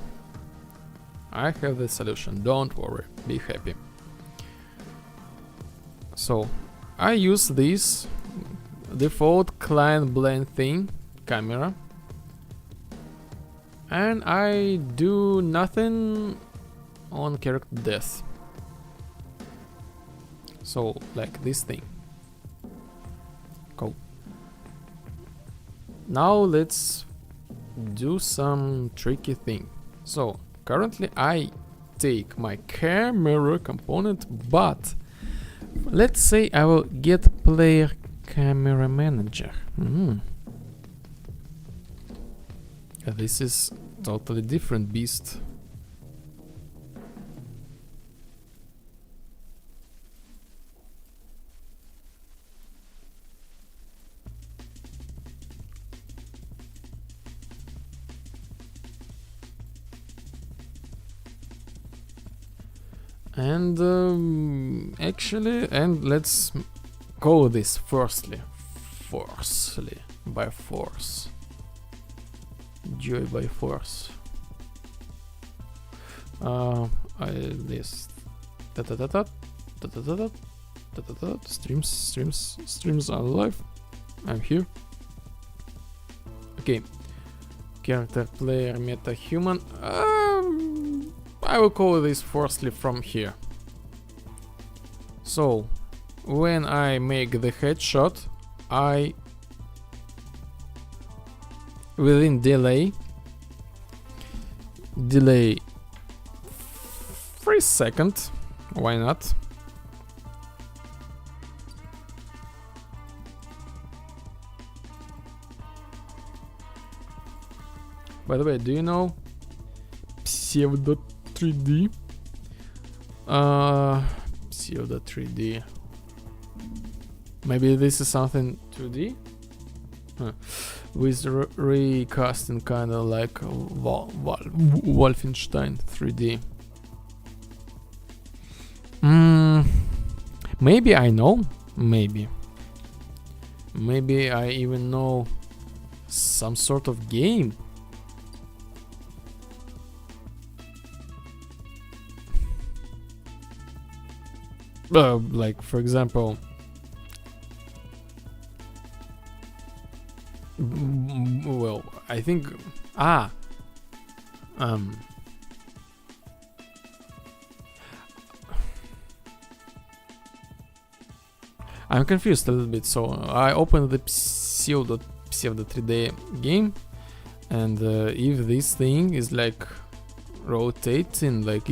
I have the solution. Don't worry. Be happy. So I use this default client blend thing camera, and I do nothing on character death. So like this thing. Cool. Now let's do some tricky thing. So currently I take my camera component, but let's say I will get player camera manager. This is totally different beast. And actually, and let's call this firstly, by force, joy by force. This streams are live. I'm here. Okay, character, player, meta, human. I will call this firstly from here. So when I make the headshot, I within delay 3 seconds, why not? By the way, do you know Pseudo 3D? Pseudo 3D. Maybe this is something 2D? Huh. With recasting, kind of like Wolfenstein 3D. Maybe I know. Maybe I even know some sort of game. Like, for example, well, I think I'm confused a little bit. So I opened the pseudo 3D game, and if this thing is like rotating, like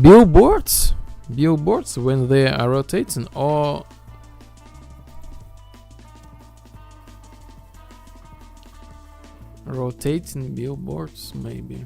billboards when they are rotating, or rotating billboards, maybe.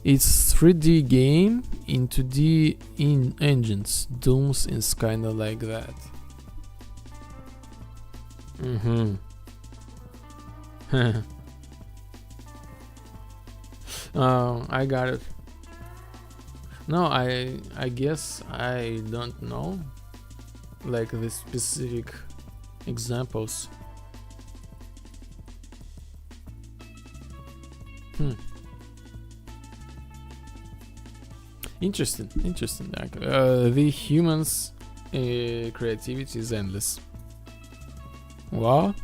It's 3D game in 2D in engines. Dooms is kinda like that. I got it. No, I guess I don't know, like, the specific examples. Interesting. The humans' creativity is endless. Wow.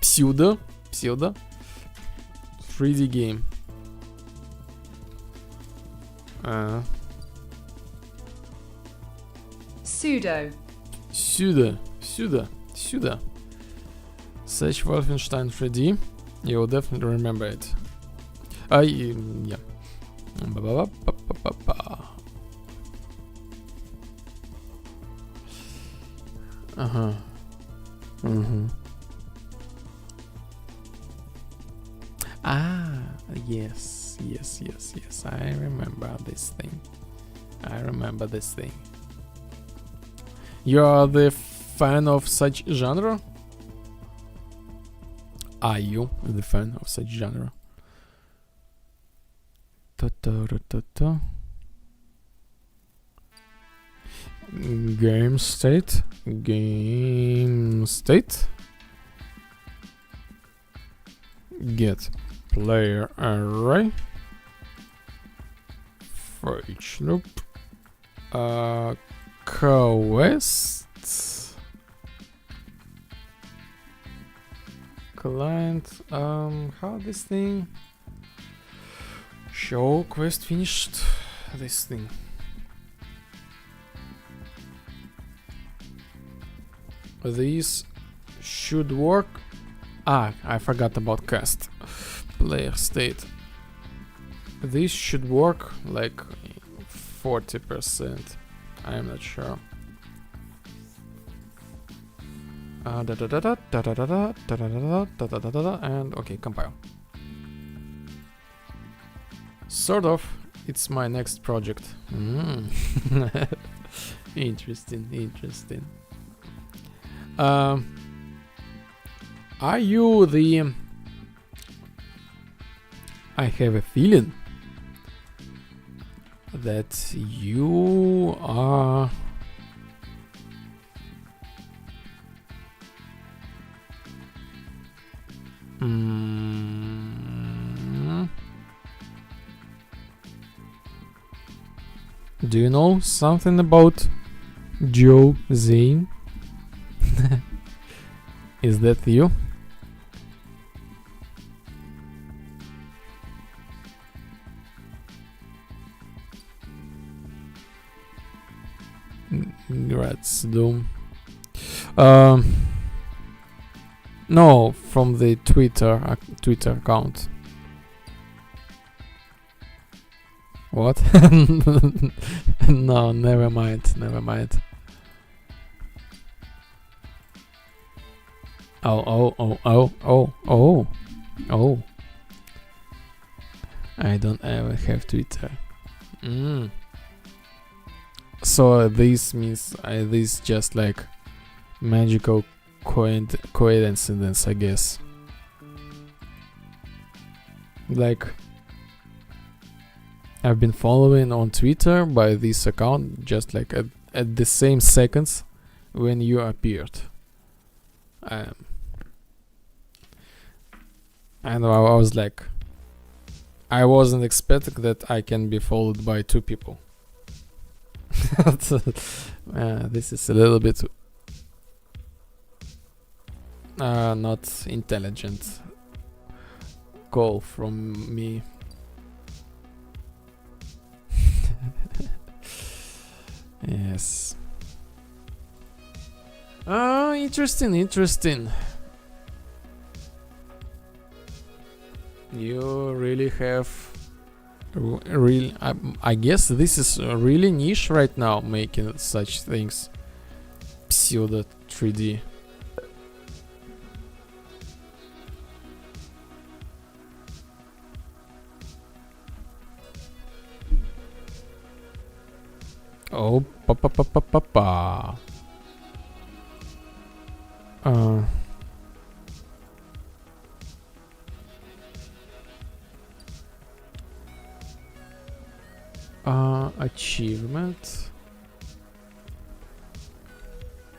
Pseudo 3D game. Pseudo. Search Wolfenstein 3D. You will definitely remember it. Yeah. Yes. I remember this thing. You are the fan of such genre? Are you the fan of such genre? Game state. Get player array. For each loop. Quest. Client. How this thing? Show quest finished. This thing. These should work Ah, I forgot about cast. Player state. This should work like 40%. I'm not sure. And okay, compile. Sort of. It's my next project. Interesting, interesting. Are you the... I have a feeling that you are... Do you know something about Joe Zane? Is that you? Grats, Doom. No, from the Twitter account. What? No, never mind, never mind. Oh. I don't ever have Twitter. So this means this just like magical coincidence, I guess. Like I've been following on Twitter by this account just like at the same seconds when you appeared. And I was like, I wasn't expecting that I can be followed by two people. This is a little bit not intelligent call from me. Yes. Interesting. You really have I guess this is really niche right now, making such things. Pseudo 3D. Oh, pa.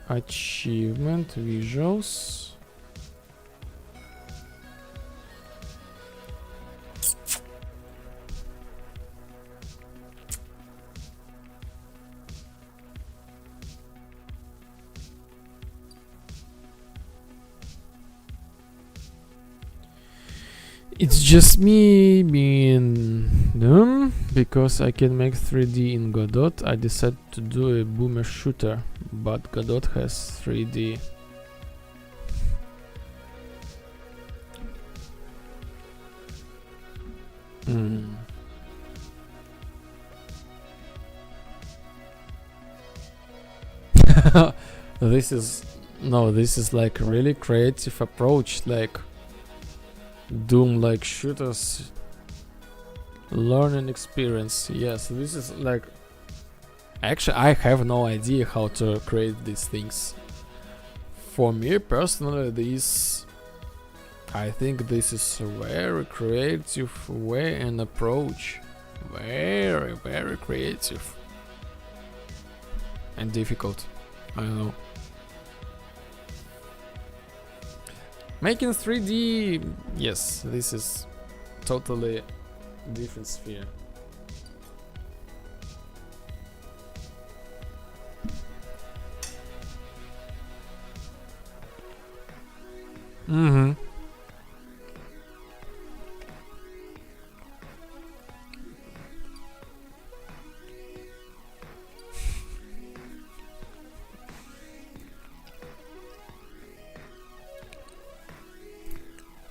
Achievement visuals. It's just me being dumb because I can make 3D in Godot. I decided to do a boomer shooter, but Godot has 3D. This is like a really creative approach, like Doom like shooters learning experience. Yes, this is like, actually I have no idea how to create these things. For me personally, I think this is a very creative way and approach. Very creative and difficult. I don't know. Making 3D, yes, this is totally different sphere.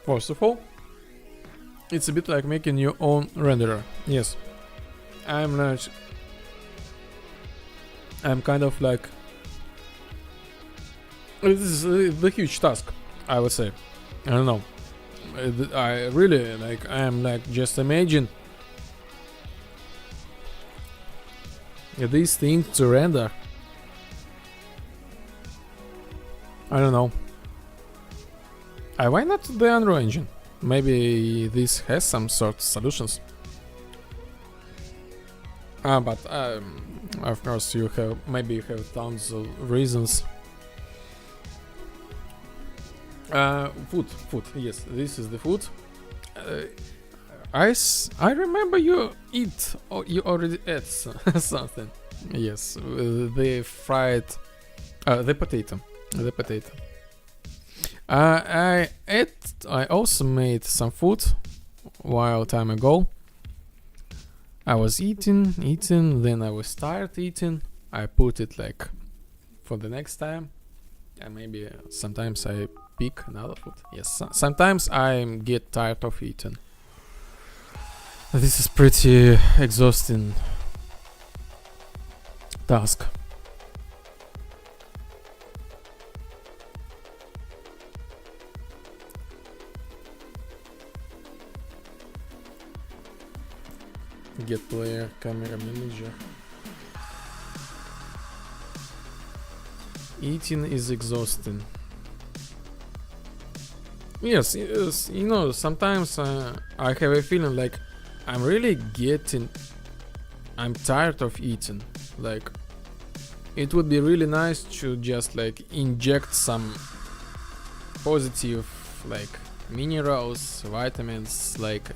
First of all, it's a bit like making your own renderer. Yes, I'm kind of like, this is the huge task, I would say. I don't know. I really like. I'm like, just imagine these things to render. I don't know. Why not the Unreal Engine? Maybe this has some sort of solutions. But of course you have tons of reasons. Food. Yes, this is the food. I remember you already ate something. Yes, the fried, the potato. I also made some food a while time ago. I was eating, then I was tired eating. I put it like for the next time, and maybe sometimes I pick another food. Yes, sometimes I get tired of eating. This is pretty exhausting task. Get player, camera manager. Eating is exhausting. Yes, you know, sometimes I have a feeling like I'm tired of eating. Like, it would be really nice to just like inject some positive like minerals, vitamins, like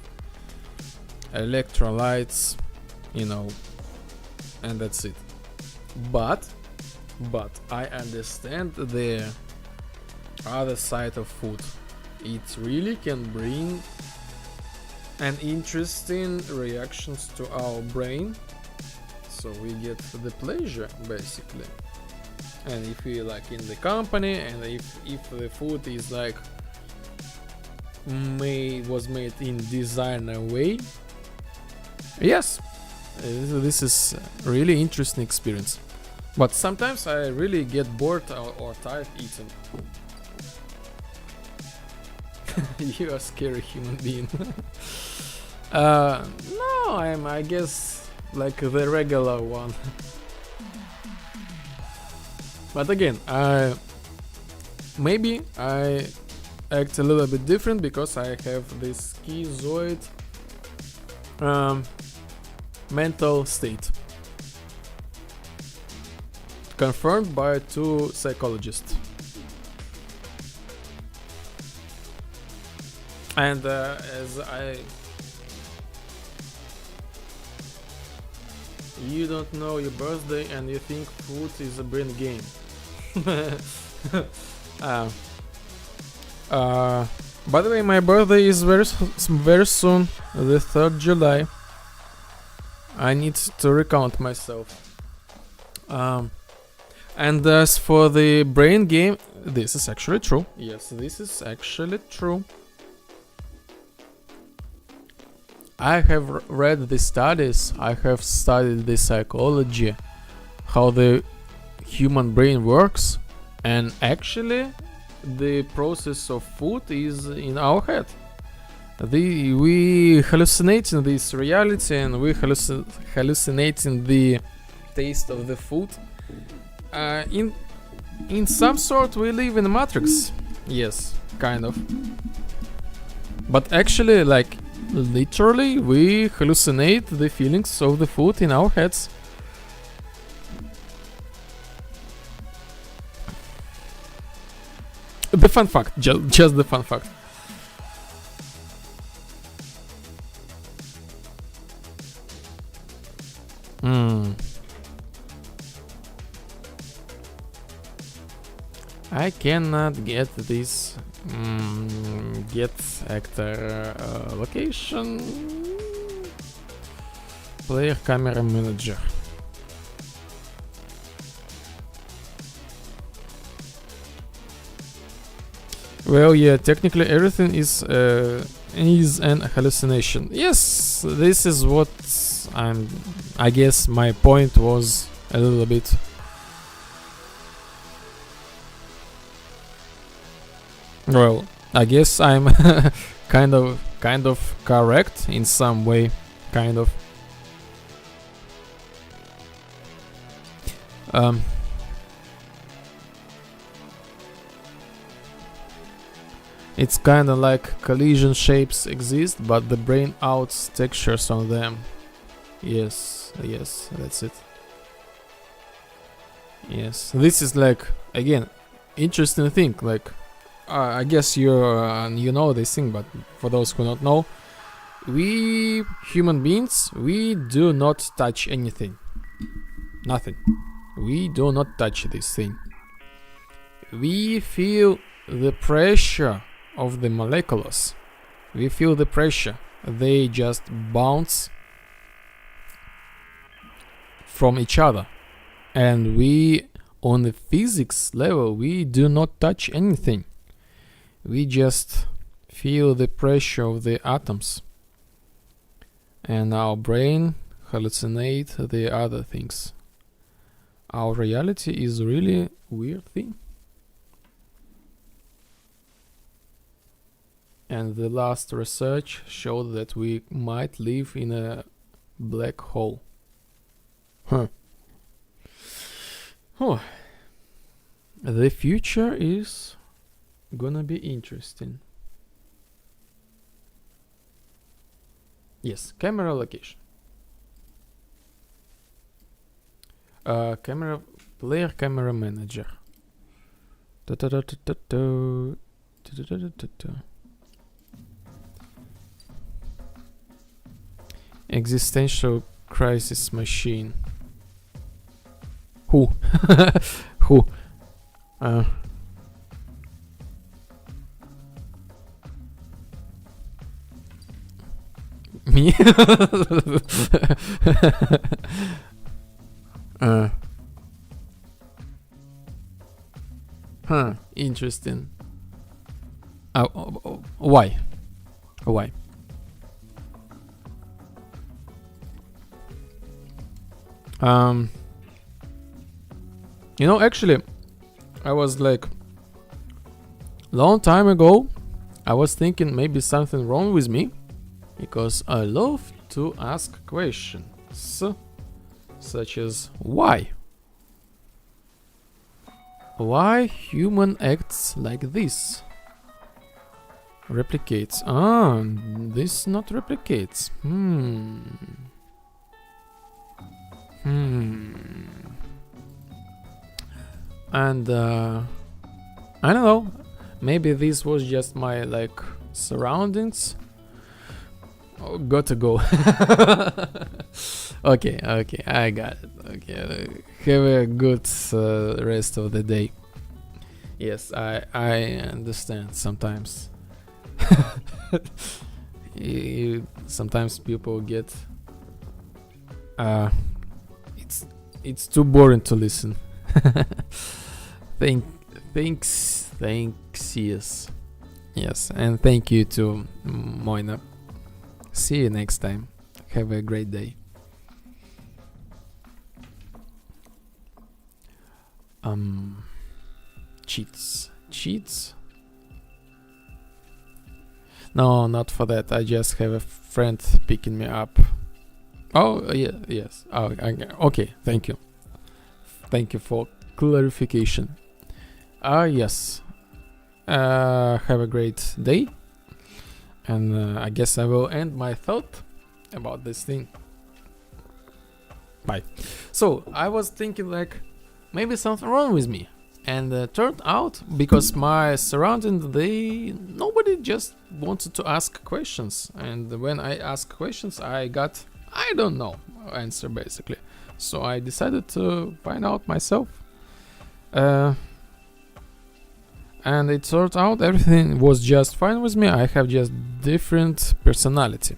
electrolytes, you know, and that's it. But I understand the other side of food. It really can bring an interesting reactions to our brain, so we get the pleasure basically. And if we like in the company, and if the food is like was made in designer way, yes, this is a really interesting experience. But sometimes I really get bored or tired eating. You are a scary human being. No, I guess like the regular one. But again, maybe I act a little bit different because I have this schizoid mental state, confirmed by 2 psychologists. And as you don't know your birthday and you think food is a brain game. By the way, my birthday is very soon, the 3rd July. I need to recount myself. And as for the brain game, this is actually true. Yes, this is actually true. I have read the studies, I have studied the psychology, how the human brain works, and actually the process of food is in our head. We hallucinating this reality, and we hallucinating the taste of the food. In some sort we live in a matrix. Yes, kind of. But actually, like, literally we hallucinate the feelings of the food in our heads. The fun fact, just the fun fact. I cannot get this get actor location, player camera manager. Well, yeah, technically everything is an hallucination. Yes, this is what I guess my point was a little bit. Well, I guess I'm kind of correct in some way, kind of. It's kinda like collision shapes exist, but the brain outs textures on them. Yes, that's it. Yes, this is like, again, interesting thing. Like, I guess you know this thing, but for those who don't know, we human beings, we do not touch anything. Nothing. We do not touch this thing. We feel the pressure of the molecules. We feel the pressure. They just bounce from each other. And we, on the physics level, we do not touch anything. We just feel the pressure of the atoms. And our brain hallucinate the other things. Our reality is really weird thing. And the last research showed that we might live in a black hole. Huh. Oh. The future is gonna be interesting. Yes, camera location. Player camera manager. Existential crisis machine. Who? Who? Me? Interesting. Why? Why? You know, actually, I was like, long time ago, I was thinking maybe something wrong with me, because I love to ask questions, such as why? Why human acts like this? Replicates. This not replicates. And I don't know, maybe this was just my like surroundings. Oh, gotta go. Okay, I got it. Okay, have a good rest of the day. Yes, I understand sometimes. Sometimes people get it's too boring to listen. Thanks, yes, and thank you to Moina. See you next time. Have a great day. Cheats? No, not for that. I just have a friend picking me up. Oh, yeah, yes. Oh, okay, thank you. Thank you for clarification. Yes. Have a great day. And I guess I will end my thought about this thing. Bye. So, I was thinking like, maybe something wrong with me. And turned out, because my surroundings, nobody just wanted to ask questions. And when I asked questions, I got, I don't know, answer basically. So I decided to find out myself. And it turned out everything was just fine with me. I have just different personality.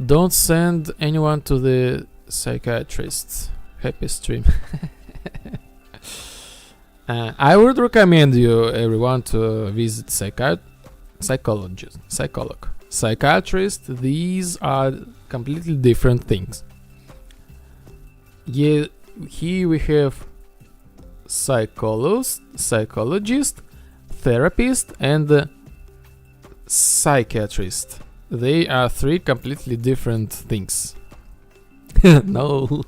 Don't send anyone to the psychiatrist. Happy stream. I would recommend you everyone to visit psychiatrist. These are completely different things. Yeah, here we have psychologist, therapist, and psychiatrist. They are three completely different things. No.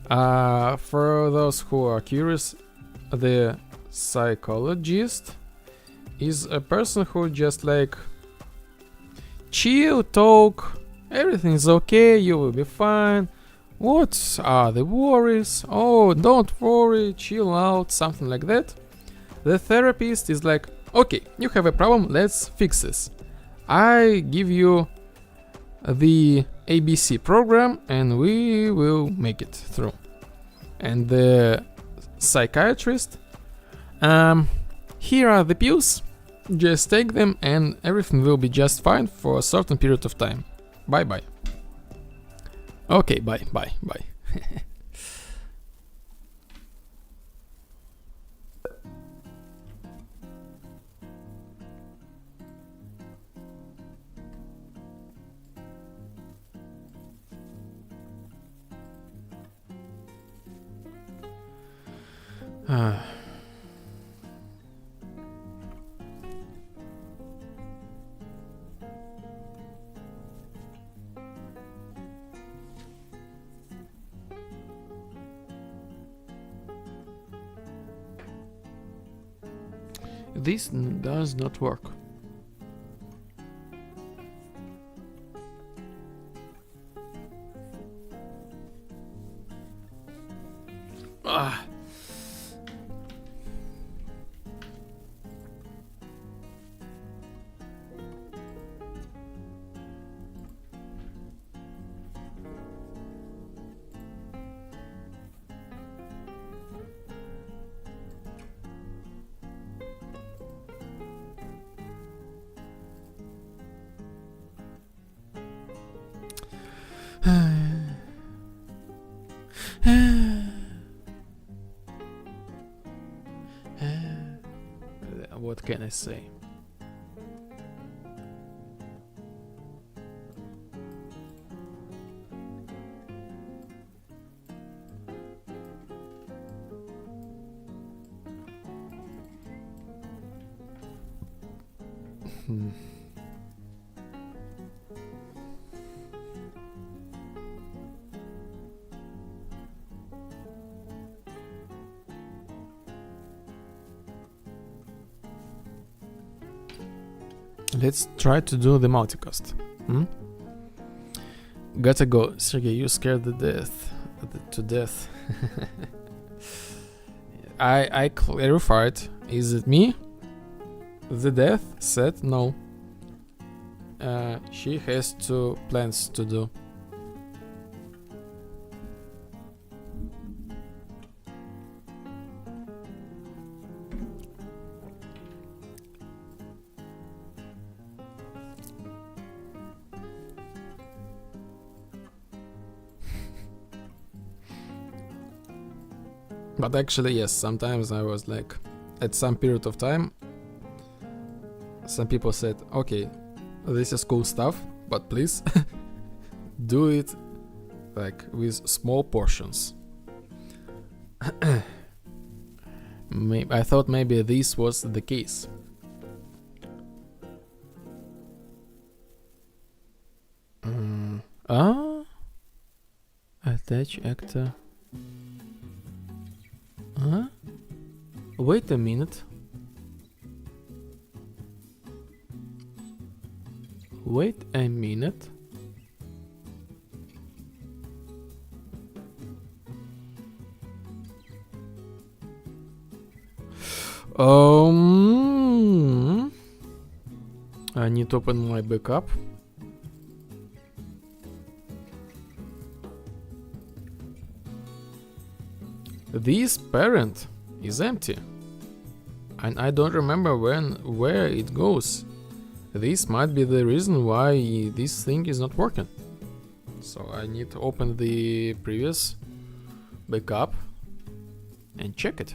For those who are curious, the psychologist is a person who just like chill, talk, everything's okay, you will be fine. What are the worries? Oh, don't worry, chill out, something like that. The therapist is like, okay, you have a problem, let's fix this. I give you the ABC program and we will make it through. And the psychiatrist, here are the pills, just take them and everything will be just fine for a certain period of time. Bye bye. Okay, bye. This does not work. Ah. What can I say? Let's try to do the multicast. Gotta go. Sergey, you scared to death. I clarified. Is it me? The death said no. She has two plans to do. But actually, yes, sometimes I was like, at some period of time, some people said, okay, this is cool stuff, but please do it like with small portions. I thought maybe this was the case. Attach actor. Wait a minute. Wait a minute. I need to open my backup. This parent is empty, and I don't remember where it goes. This might be the reason why this thing is not working. So I need to open the previous backup and check it.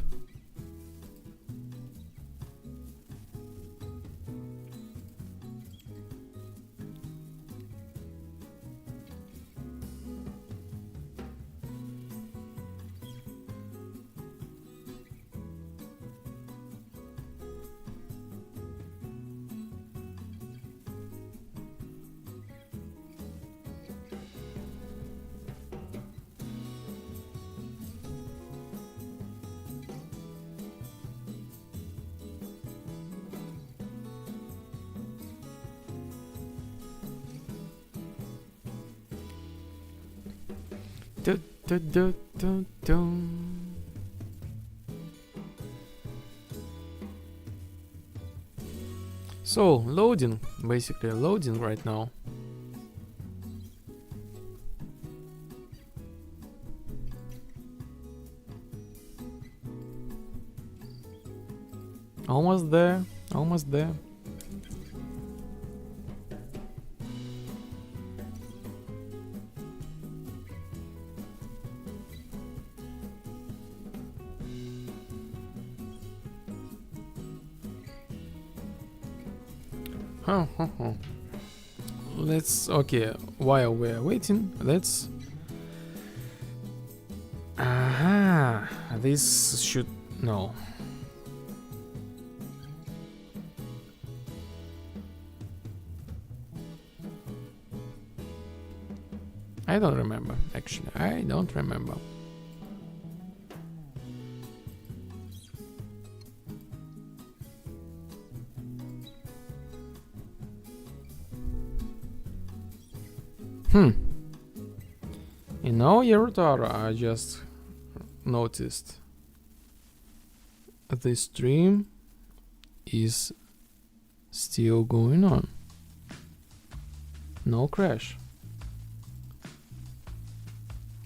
Do, do, do, do, do. So, loading, basically loading right now. Almost there, almost there. Let's, okay, while we're waiting, let's... Aha, this should, no. I don't remember, actually, I don't remember. In our Yerutara, I just noticed the stream is still going on. No crash.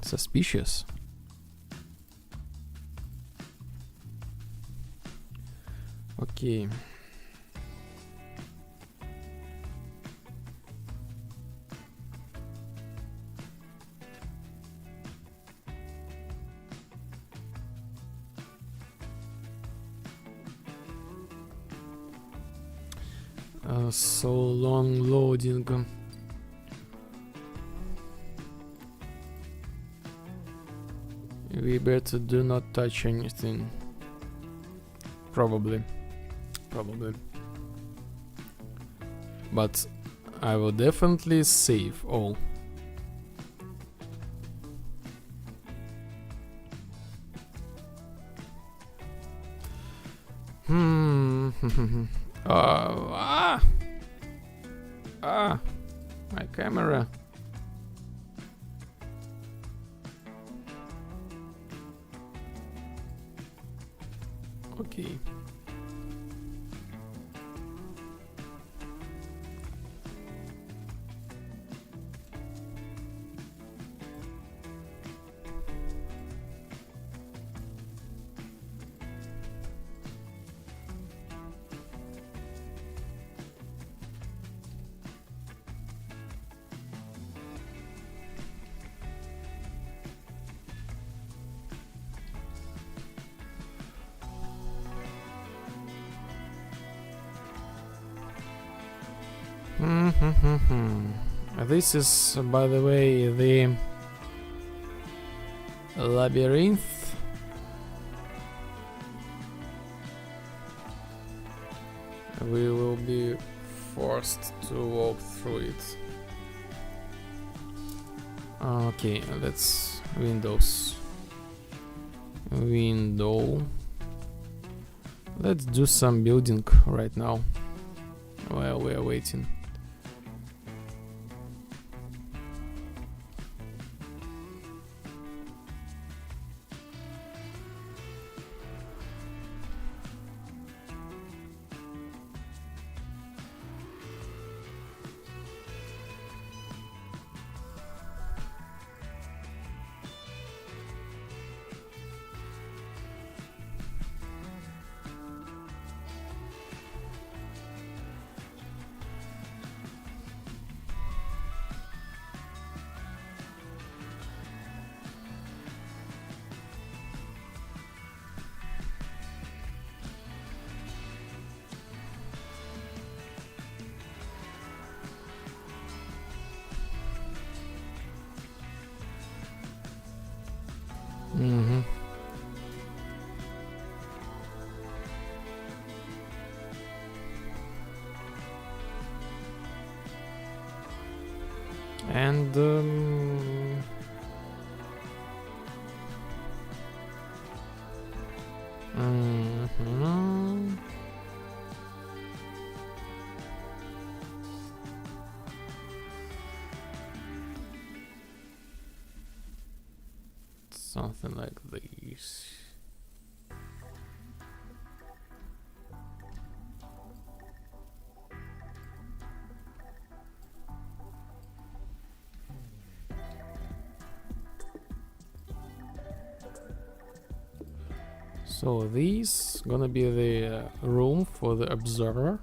Suspicious. Okay. So long loading. We better do not touch anything. Probably. But I will definitely save all. My camera. Okay. This is, by the way, the labyrinth. We will be forced to walk through it. Okay, let's Windows. Window. Let's do some building right now while we are waiting. And mhm. Something like this. So this gonna be the room for the observer.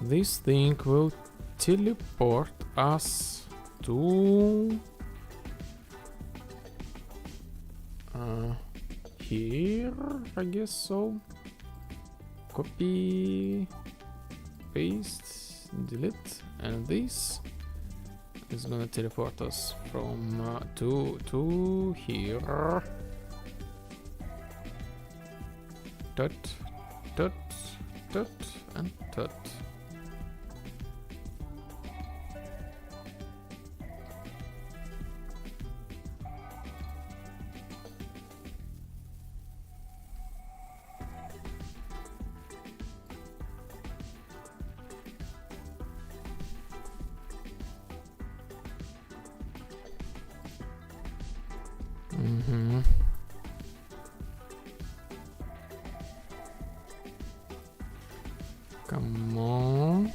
This thing will teleport us to here, I guess so. Copy, paste, delete, and this is gonna teleport us from to here. Tut, tut, tut, and tut. Mm-hmm. Come on.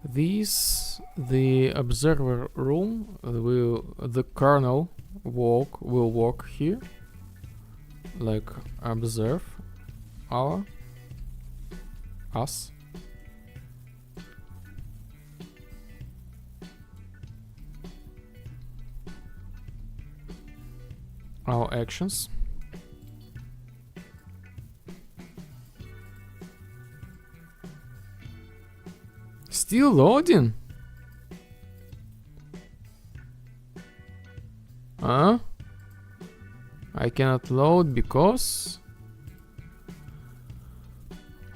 This, the observer room, the kernel will walk here, like observe us. Our actions. Still loading? Huh? I cannot load because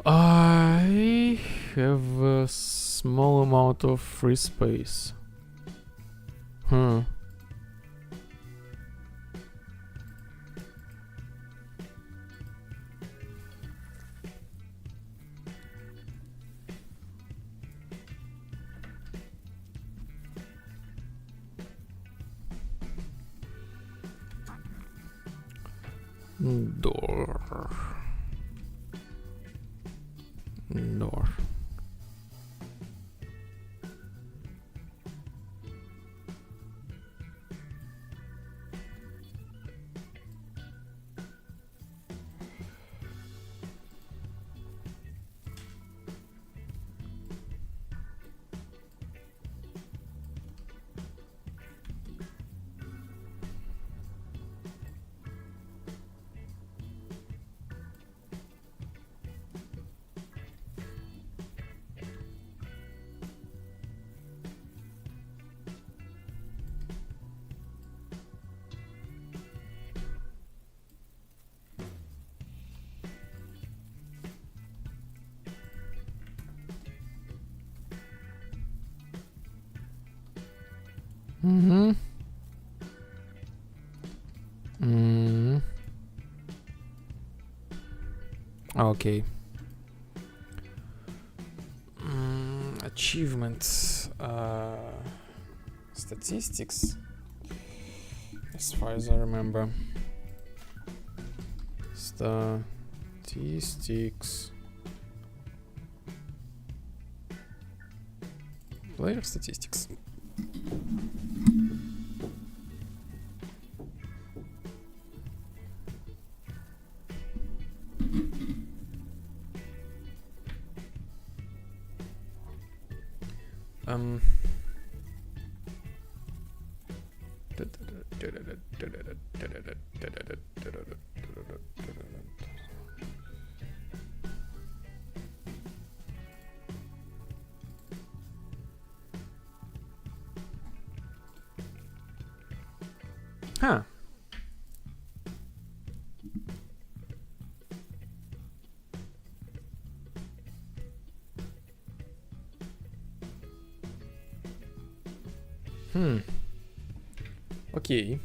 I have a small amount of free space. Door. Okay. Achievements. Statistics. As far as I remember. Statistics. Player statistics. Huh. Okay.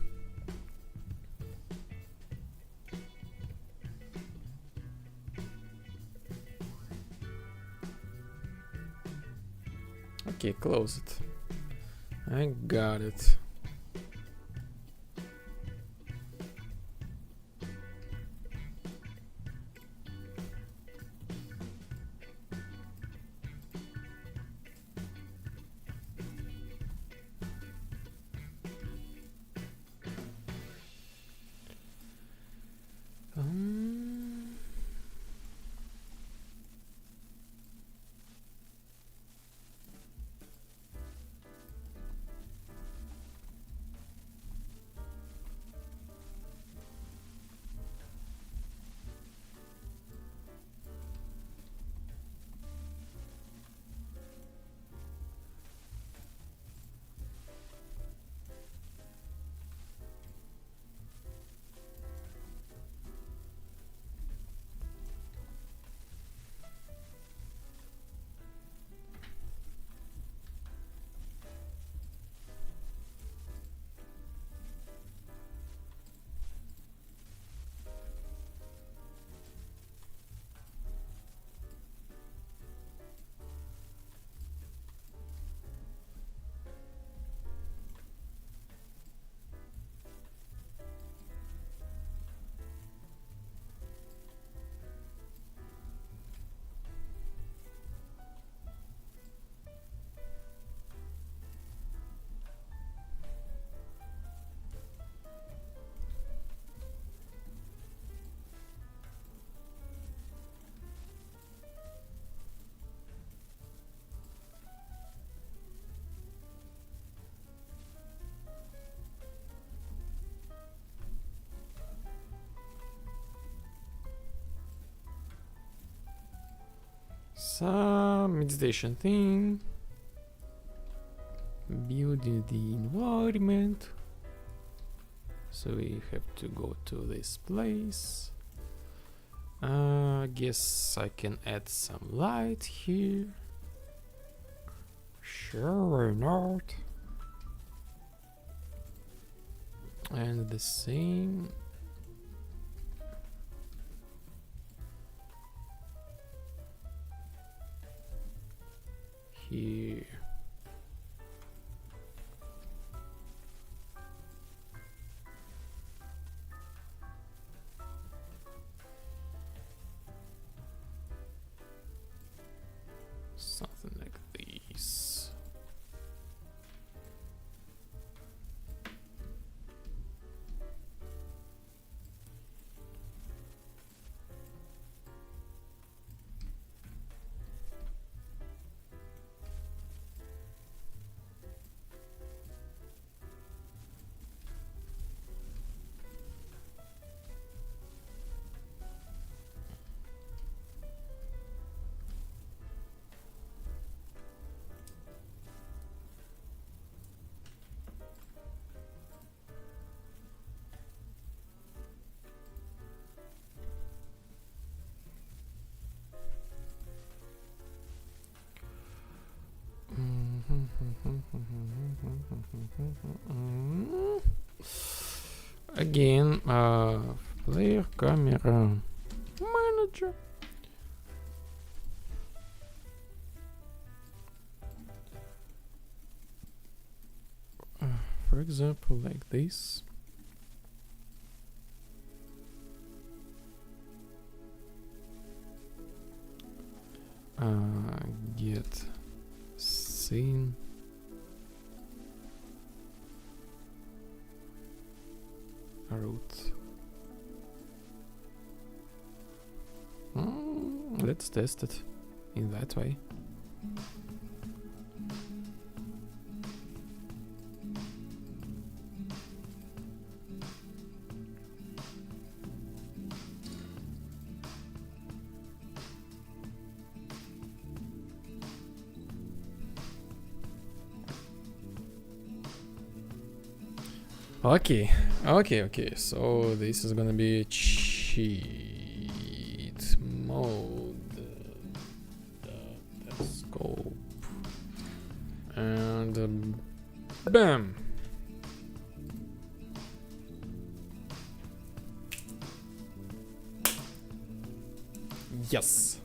Okay, close it. I got it. Some meditation thing. Building the environment. So we have to go to this place. Guess I can add some light here. Sure, why not? And the same. Here. Something like this. Again, player camera manager. For example, like this. Get scene root. Let's test it in that way. Okay, so this is gonna be cheat mode. Scope. And bam! Yes!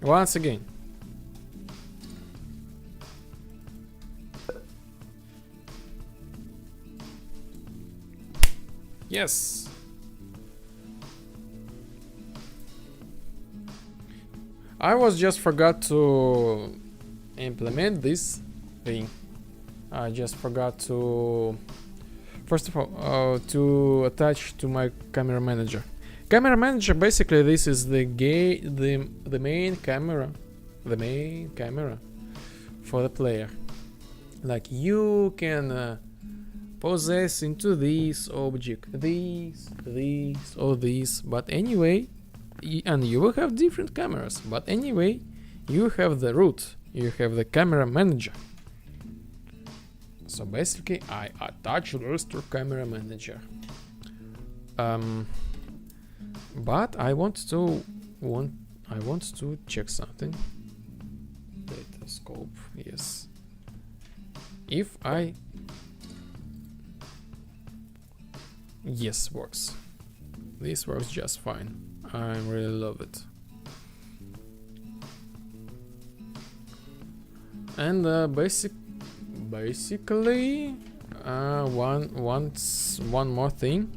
Once again. Yes. I was just forgot to implement this thing. I just forgot to, first of all, to attach to my camera manager. Camera manager, basically, this is the main camera for the player. Like you can possess into this object, this, or this. But anyway, and you will have different cameras. But anyway, you have the root. You have the camera manager. So basically, I attach this to camera manager. But I want to check something. Data scope, yes. If I yes, works. This works just fine. I really love it. And basically, one more thing.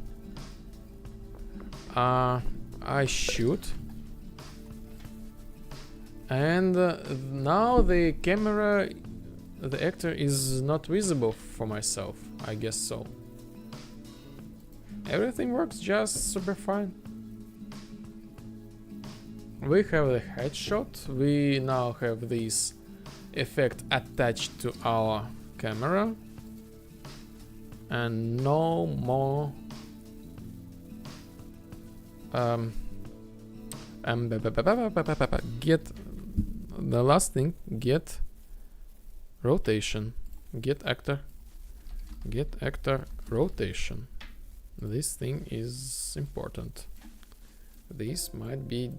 I shoot, and now the camera, the actor is not visible for myself. I guess so. Everything works just super fine. We have the headshot. We now have this effect attached to our camera, and no more get the last thing, get rotation, get actor rotation. This thing is important. This might be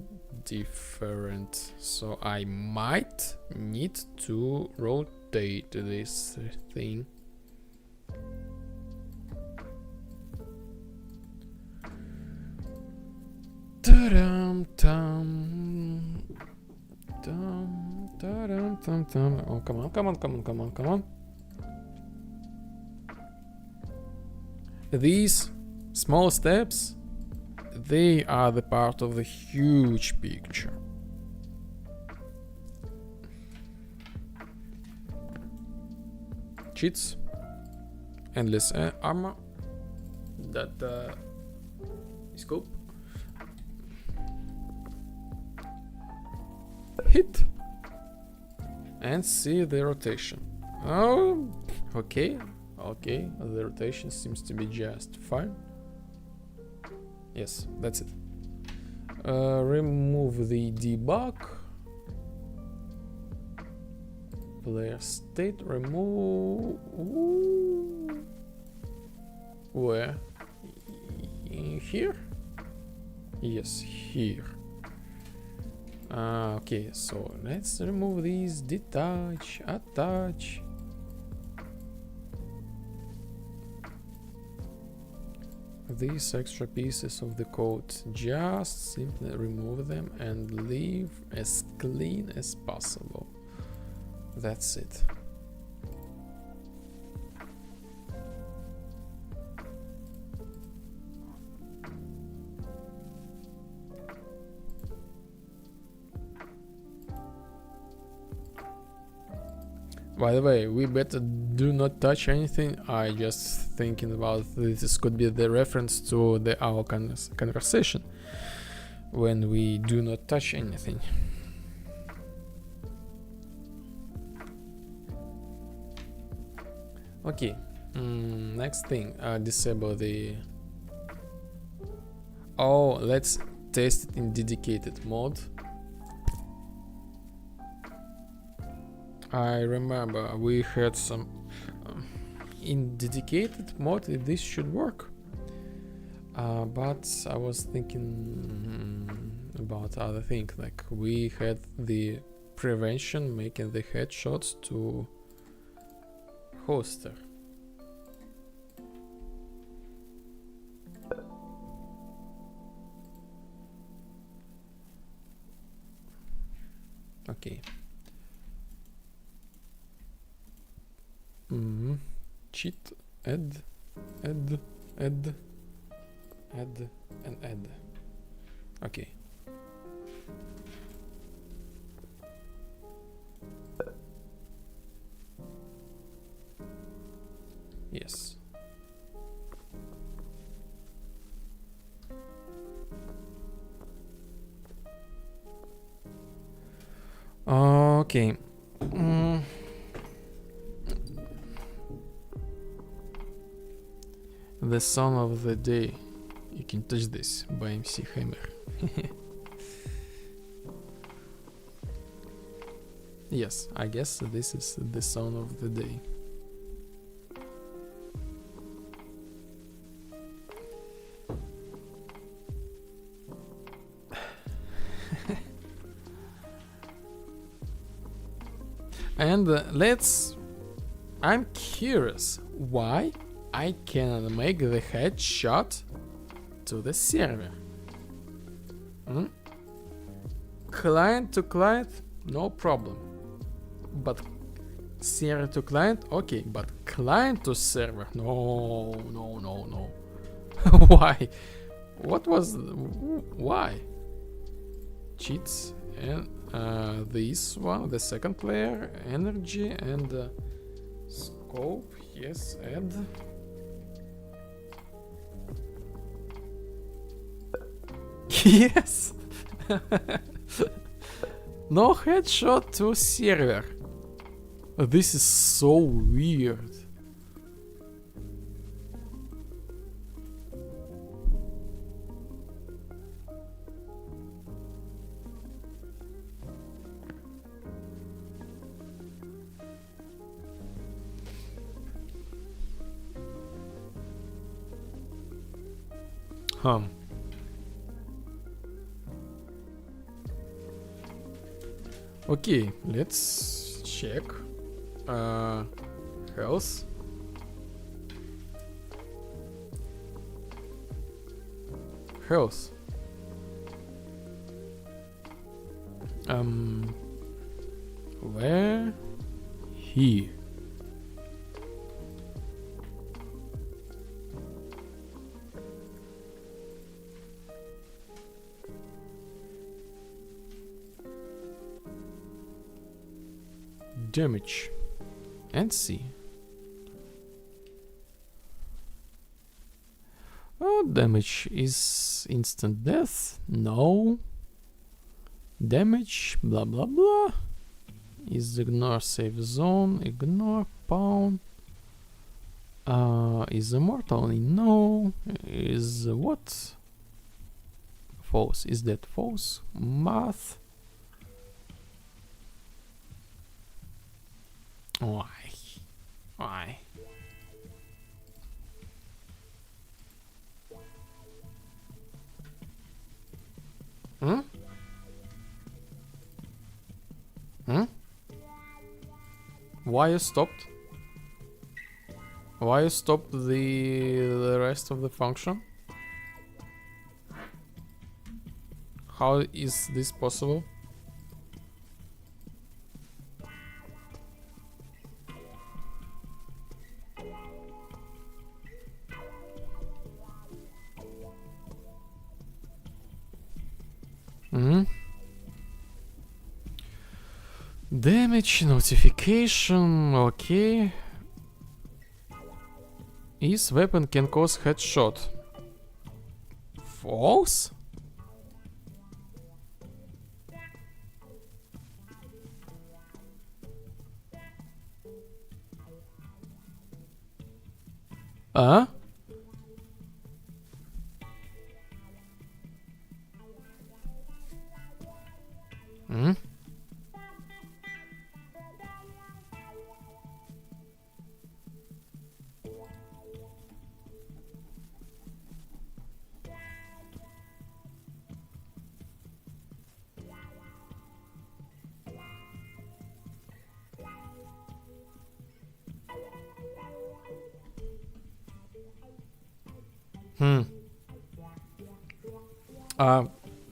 different, so I might need to rotate this thing. Oh, come on. These small steps, they are the part of the huge picture. Cheats, endless armor, that scope, hit, and see the rotation. Oh, okay, the rotation seems to be just fine. Yes, that's it. Remove the debug. Player state, remove. Ooh. Where? Here? Yes, here. Okay, so let's remove these, detach, attach. These extra pieces of the code, just simply remove them and leave as clean as possible. That's it. By the way, we better do not touch anything. I just thinking about this could be the reference to our conversation when we do not touch anything. Okay, next thing, disable the... Oh, let's test it in dedicated mode. I remember we had some... in dedicated mode this should work. But I was thinking about other thing, like we had the prevention making the headshots to hoster. Okay. Cheat, add, and add. Okay. Yes. Okay. The song of the day. You can touch this by MC Hammer. Yes, I guess this is the song of the day. And I'm curious why I cannot make the headshot to the server. Client to client, no problem. But server to client, okay. But client to server, no. Why? Why? Cheats and this one, the second player, energy and scope. Yes, add. Yes. No headshot to server. This is so weird. Okay, let's check health. Where he? Damage and see. Oh, damage is instant death. No. Damage, blah blah blah. Is ignore safe zone, ignore pawn. Is immortal? No. Is what? False. Is that false? Math. Why? Why you stopped? Why you stopped the rest of the function? How is this possible? Damage notification, okay. Is weapon can cause headshot. False? Huh? Hmm? Hmm.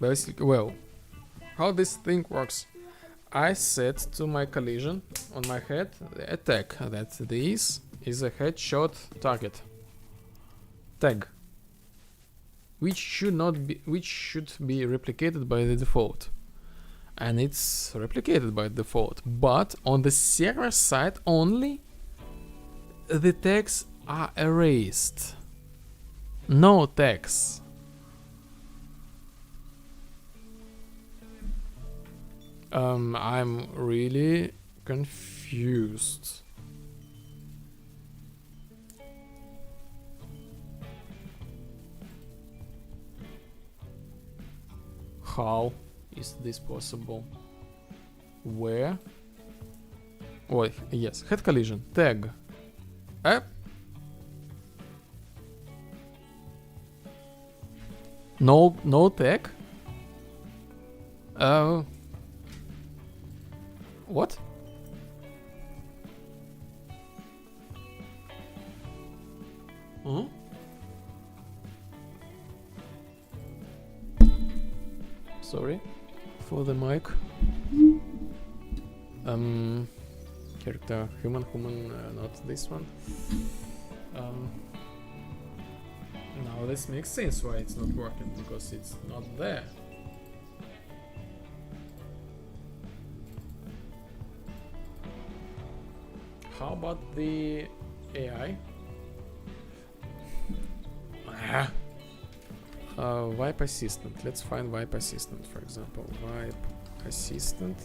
Basically, well, how this thing works. I set to my collision on my head the attack that this is a headshot target tag, which should be replicated by the default, and it's replicated by default. But on the server side only, the tags are erased. No tags. I'm really confused. How is this possible? Where? Oh, yes, head collision tag. No tag. What? Huh? Sorry for the mic. Character human, not this one. Now this makes sense why it's not working, because it's not there. How about the AI? Wipe assistant. Let's find wipe assistant, for example. Wipe assistant.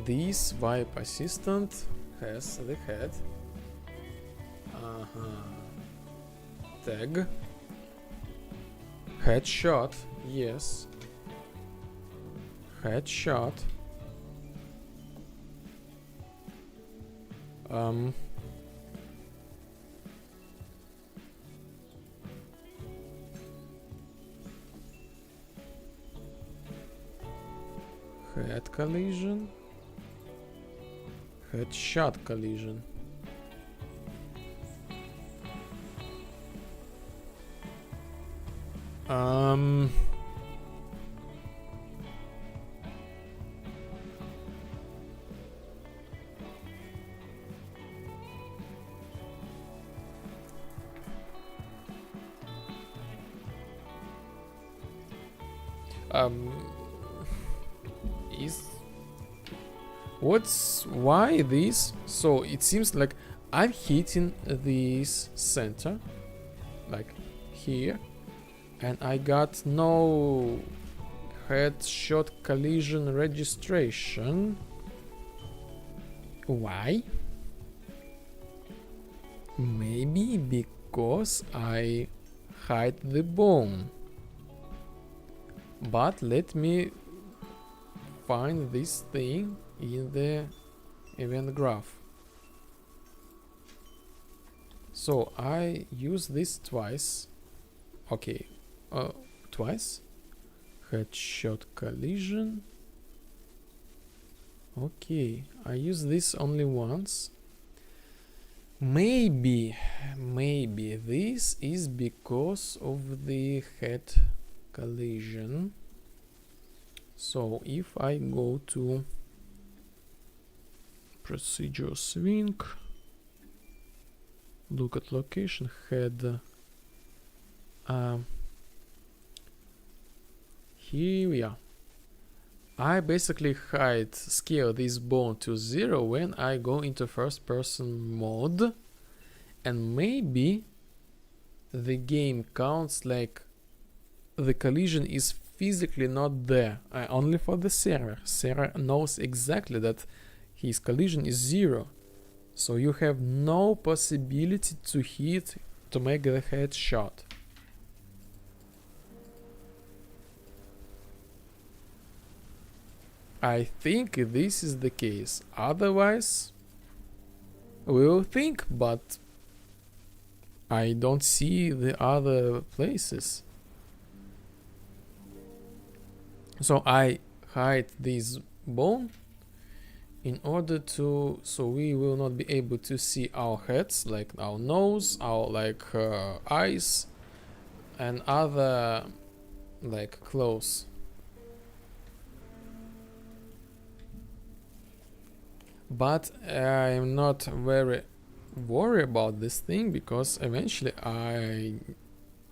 This wipe assistant has the head. Tag. Headshot. Yes. Headshot. Head collision. Headshot collision. Why this? So it seems like I'm hitting this center, like here, and I got no headshot collision registration. Why? Maybe because I hide the bomb. But let me find this thing in the event graph. So I use this twice. Okay, twice. Headshot collision. Okay, I use this only once. Maybe this is because of the head collision. So if I go to procedure swing, look at location head, here we are. I basically scale this bone to 0 when I go into first person mode, and maybe the game counts like the collision is physically not there, only for the server. Server knows exactly that his collision is 0, so you have no possibility to make the headshot. I think this is the case. Otherwise, we will think, but I don't see the other places. So I hide this bone in order so we will not be able to see our heads, like our nose, our eyes, and other like clothes. But I'm not very worried about this thing, because eventually I'm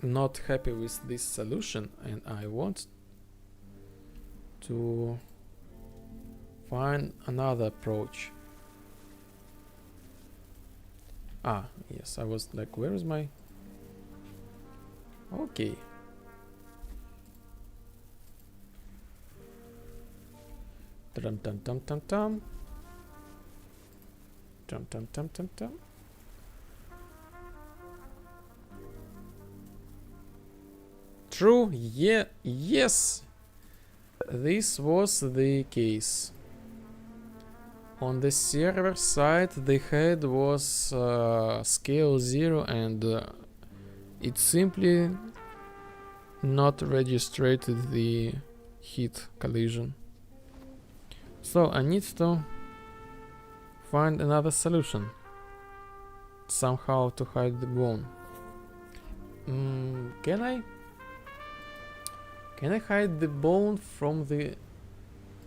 not happy with this solution and I want to find another approach. Yes, I was like, where is my... Okay. Dum dum dum dum dum. Dum dum dum dum dum. True, yeah, yes. This was the case. On the server side, the head was scale 0 and it simply not registered the hit collision. So I need to find another solution. Somehow to hide the bone. Can I hide the bone from the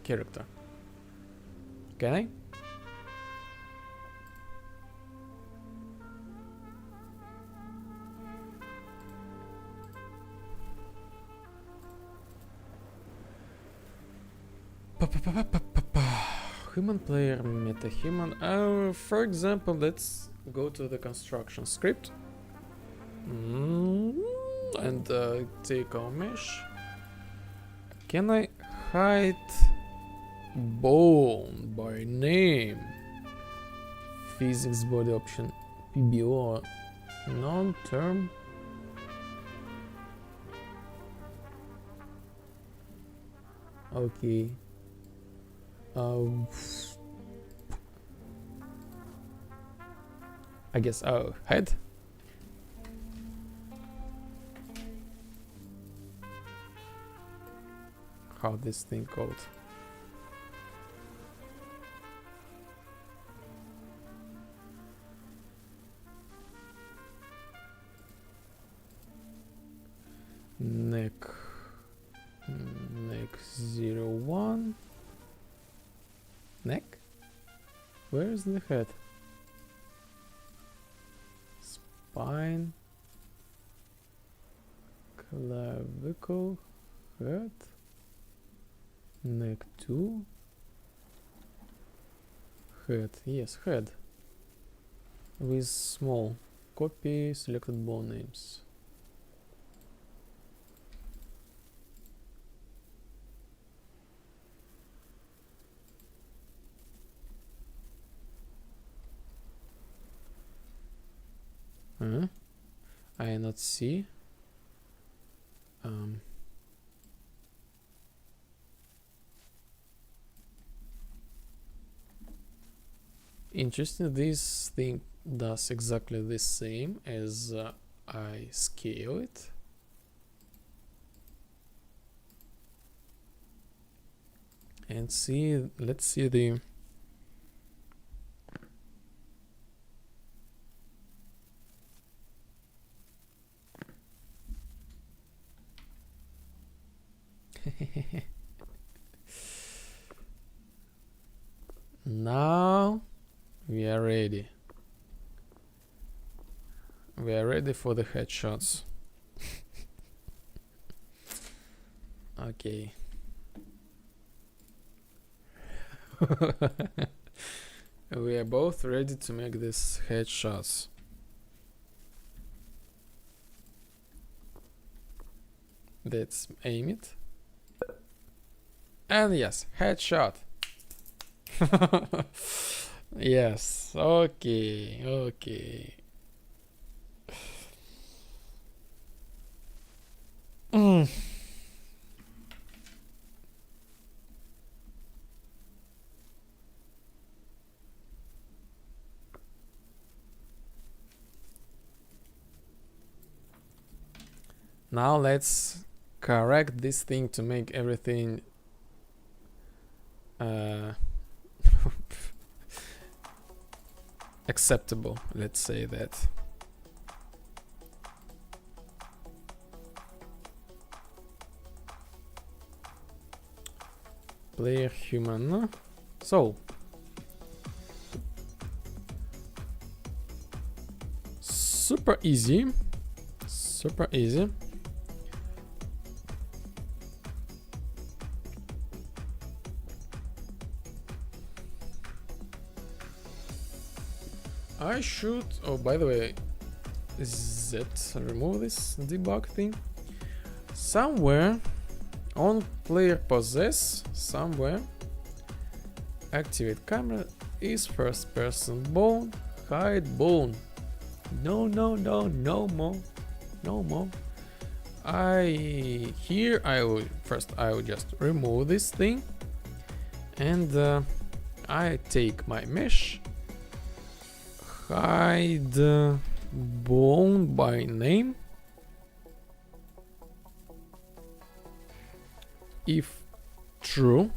character? Can I? Human player, meta human. For example, let's go to the construction script and take our mesh. Can I hide bone by name? Physics body option, PBO, non-term. Okay. I guess head. How this thing called? Neck 01. Neck? Where is the head? Spine, clavicle, head, neck 2, head, yes, head, with small, copy selected bone names. I not see. Interesting, this thing does exactly the same as I scale it. And see, let's see the now we are ready. We are ready for the headshots. Okay. We are both ready to make this headshots. Let's aim it. And yes, headshot. Yes, okay, okay. Now let's correct this thing to make everything acceptable, let's say that. Player human. So super easy. Super easy. I should, oh by the way, remove this debug thing. Somewhere on player possess, somewhere activate camera is first person bone, hide bone. No, no, no, no more, no more. I will just remove this thing, and I take my mesh, hide bone by name. If true,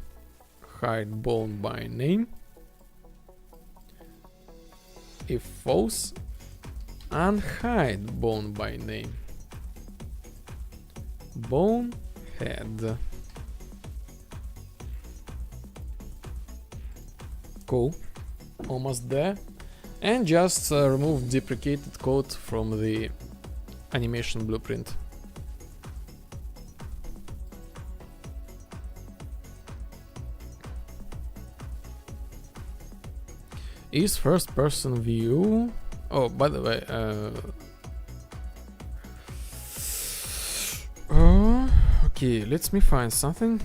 hide bone by name. If false, unhide bone by name. Bone head. Cool, almost there. And just remove deprecated code from the animation blueprint. Is first person view. Oh, by the way, okay, let me find something.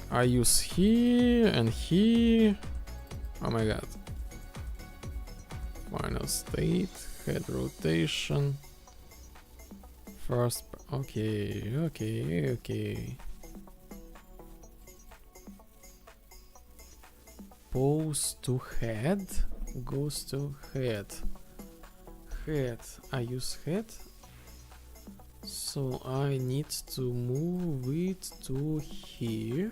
I use here and here. Oh my god. Final state, head rotation. First, okay, okay, okay. Pose to head, goes to head. Head, I use head. So I need to move it to here.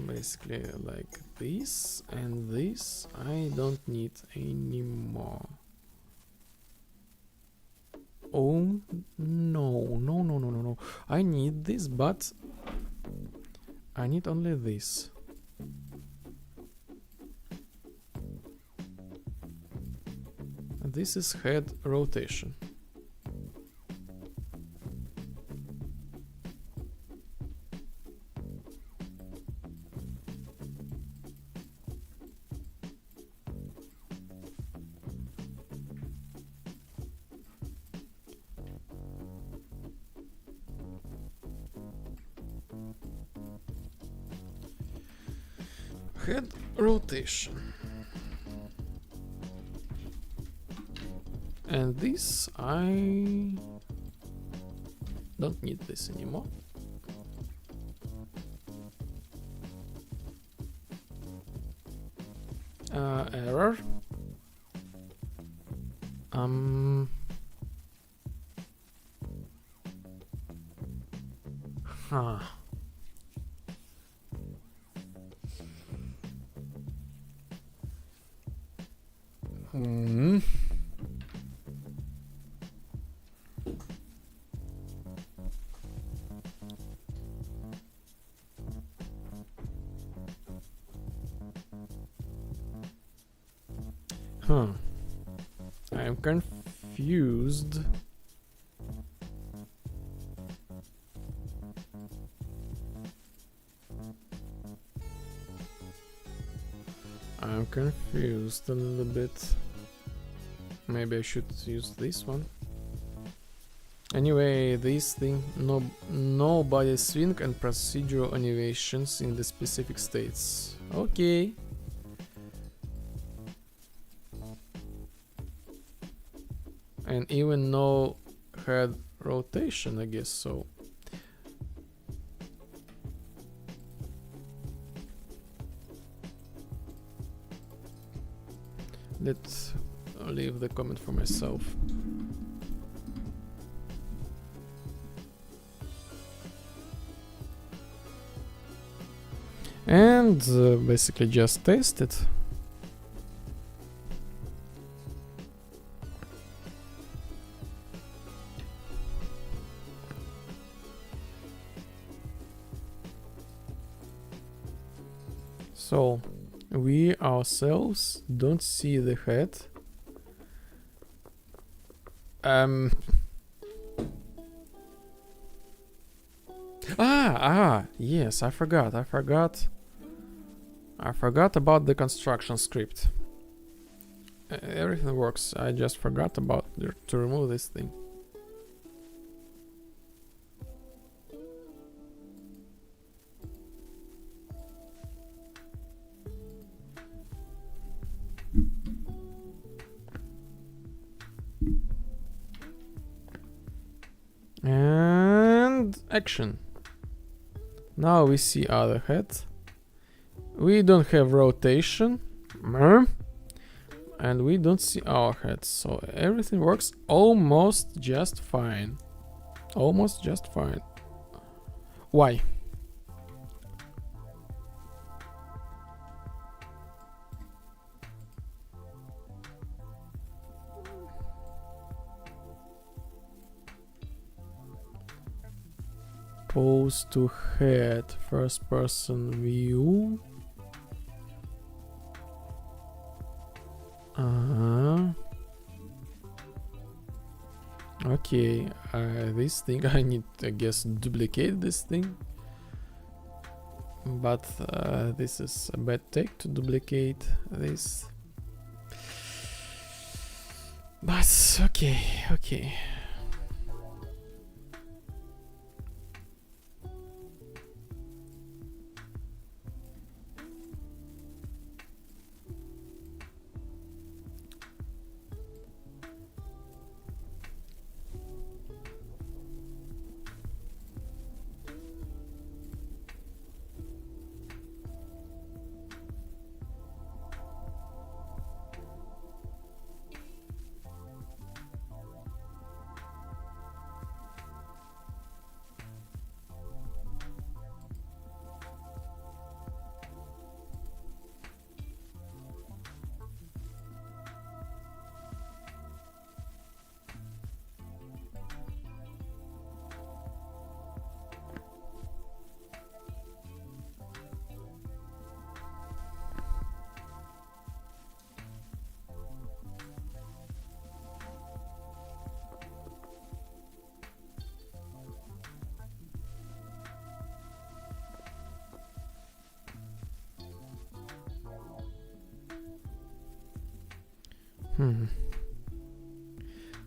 Basically like this, and this I don't need anymore. Oh no, no, no, no, no, no. I need this, but I need only this. And this is head rotation. Head rotation. And this, I don't need this anymore. Error. Huh. Huh. I'm confused. I'm confused a little bit. Maybe I should use this one. Anyway, this thing, no body swing and procedural animations in the specific states. Okay. And even no head rotation, I guess so. Let's leave the comment for myself. And basically just test it. So we ourselves don't see the head. Yes, I forgot about the construction script. Everything works. I just forgot about to remove this thing. And action. Now we see other head. We don't have rotation. And we don't see our head. So everything works almost just fine. Almost just fine. Why? Pose to head, first person view. Okay, this thing I need, I guess, duplicate this thing. But this is a bad take to duplicate this. But okay.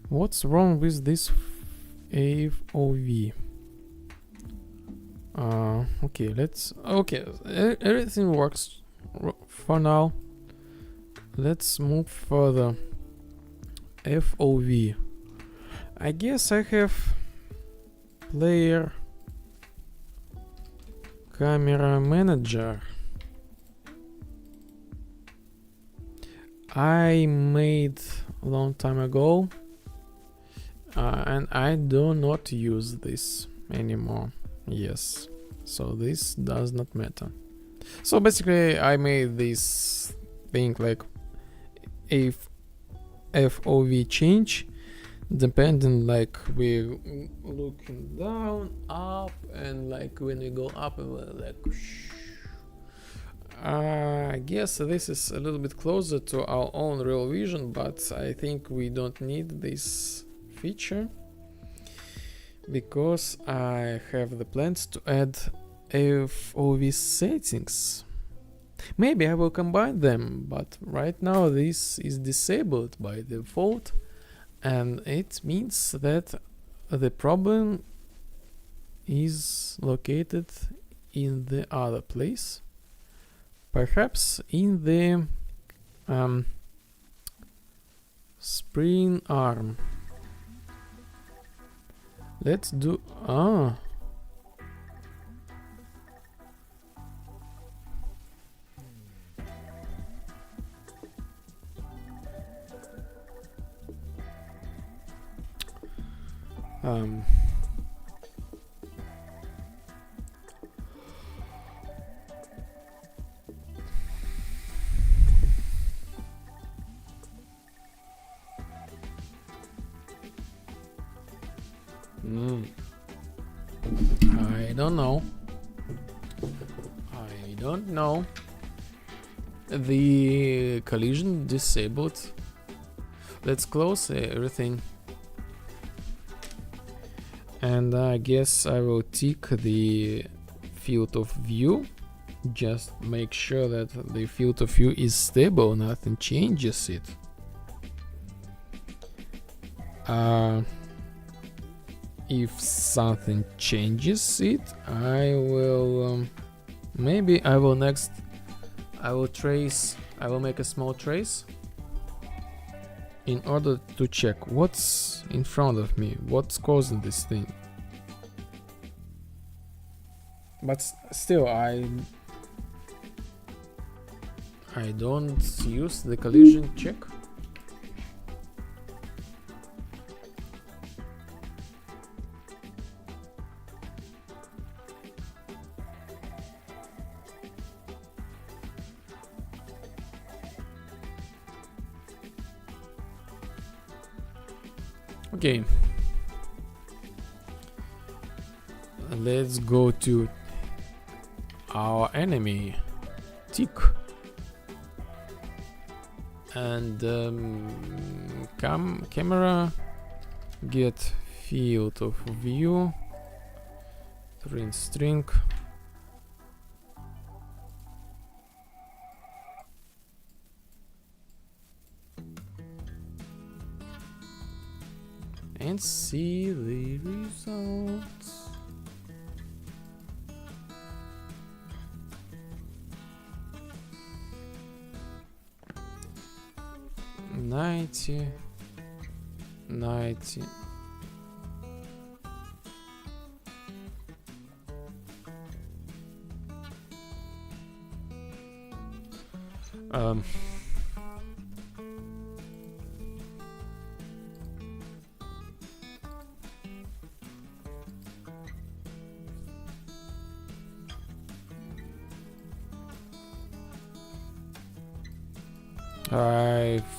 What's wrong with this AFOV? Okay, everything works for now. Let's move further. FOV. I guess I have player camera manager. I made a long time ago, and I do not use this anymore. Yes, so this does not matter. So basically I made this thing like a FOV change depending, like we looking down, up, and like when we go up, like I guess this is a little bit closer to our own real vision, but I think we don't need this feature because I have the plans to add FOV settings Maybe I will combine them, but right now this is disabled by default, and it means that the problem is located in the other place, perhaps in the spring arm. Let's do I don't know. I don't know. The collision disabled. Let's close everything. And I guess I will tick the field of view. Just make sure that the field of view is stable, nothing changes it. If something changes it, I will maybe I will make a small trace in order to check what's in front of me, what's causing this thing. But still, I don't use the collision check. Okay, let's go to our enemy tick and camera, get field of view, print string, and see the results. Ninety.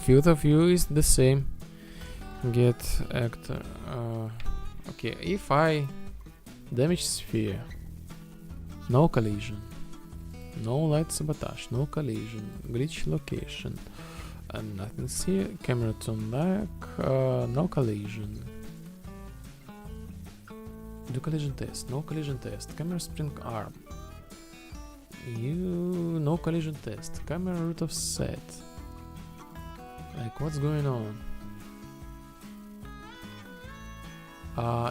Field of view is the same. Get actor. Okay, if I damage sphere, no collision, no light sabotage, no collision, glitch location, and nothing's here. Camera turn back, no collision. Do collision test, no collision test. Camera spring arm. No collision test. Camera root of set. Like, what's going on?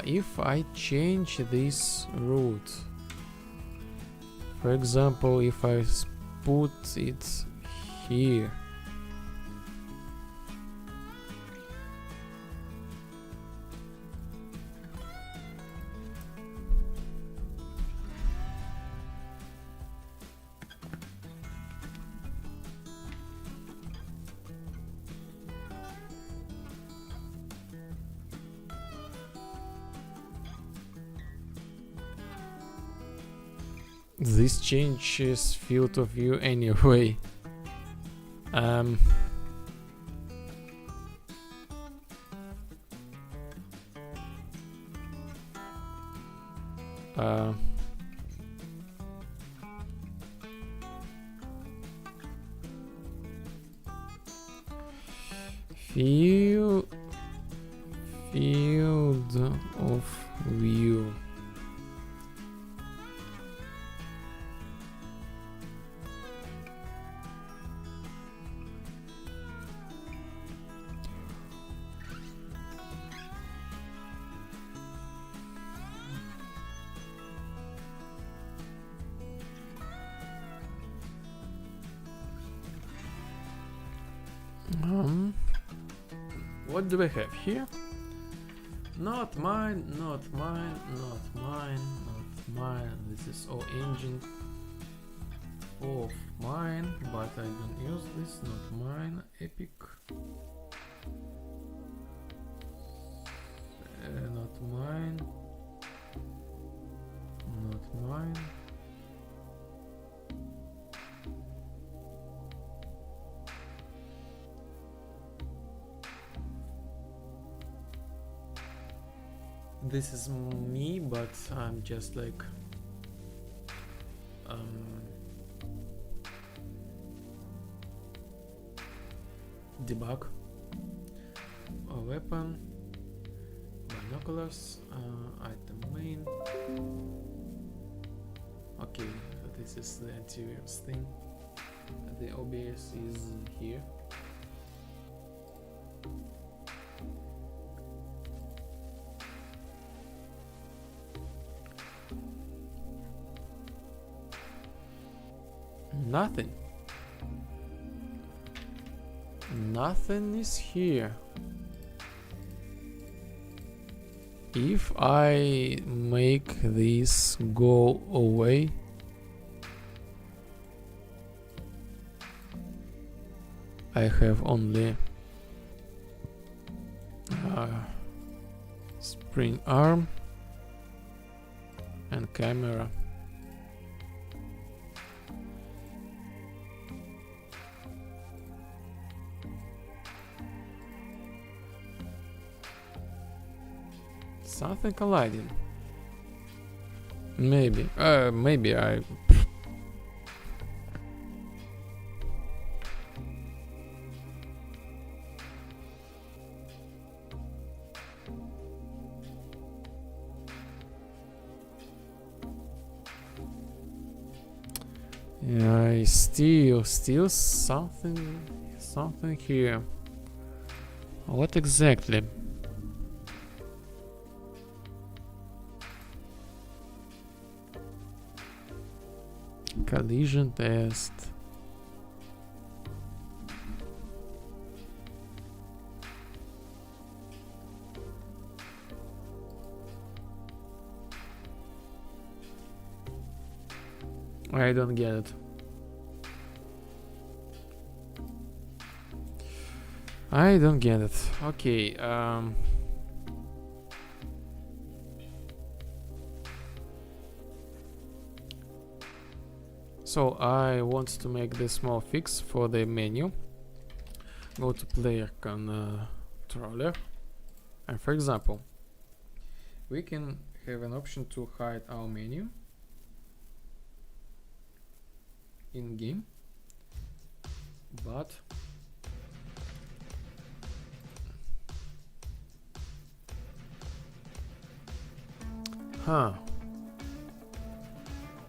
If I change this route, for example, if I put it here, this changes field of view anyway. Field of view. what do we have here? Not mine, not mine, not mine, not mine. This is all engine of mine, but I don't use this. Not mine. Epic. Not mine. Not mine. This is me, but I'm just like debug a weapon, binoculars, item main. Okay, this is the antivirus thing. The OBS is here. Nothing. Nothing is here. If I make this go away, I have only spring arm and camera. Something colliding. Maybe I. Yeah, still something here. What exactly? Collision test. I don't get it. I don't get it. Okay, so I want to make this small fix for the menu. Go to player controller, and for example, we can have an option to hide our menu in game, but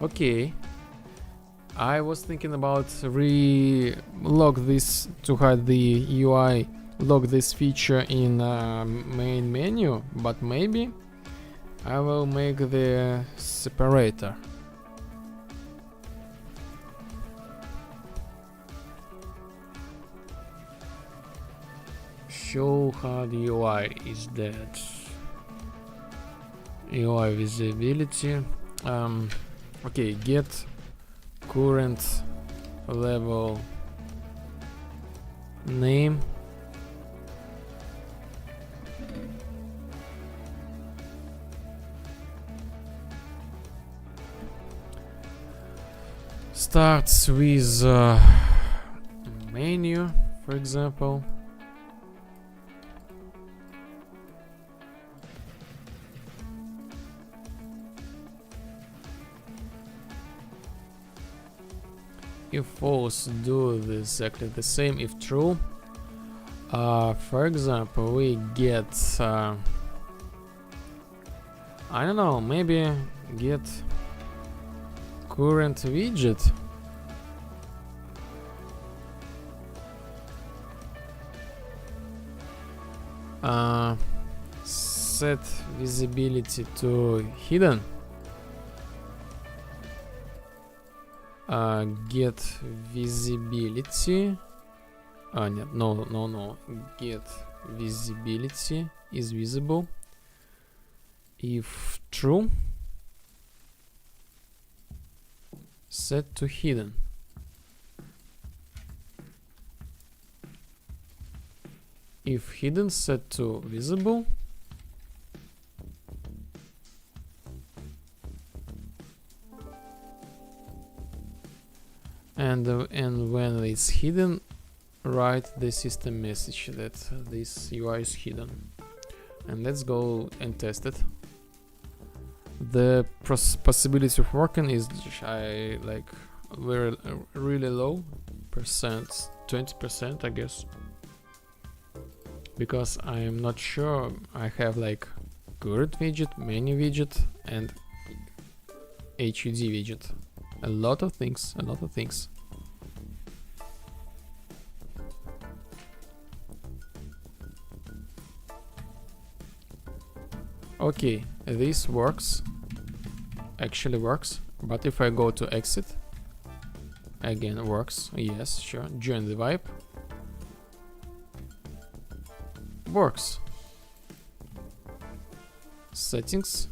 okay, I was thinking about re-log this to hide the UI, log this feature in main menu, but maybe I will make the separator. Show hard UI is that UI visibility. Okay, get current level name. Starts with menu, for example. If false, do exactly the same. If true, for example, we get I don't know, maybe get current widget. Set visibility to hidden. Get visibility. No. Get visibility is visible. If true, set to hidden. If hidden, set to visible. And when it's hidden, write the system message that this UI is hidden. And let's go and test it. The possibility of working is like really low percent, 20% I guess, because I am not sure. I have like current widget, menu widget, and HUD widget. A lot of things. Okay, this works, actually works, but if I go to exit, again works, yes, sure, join the vibe, works, settings,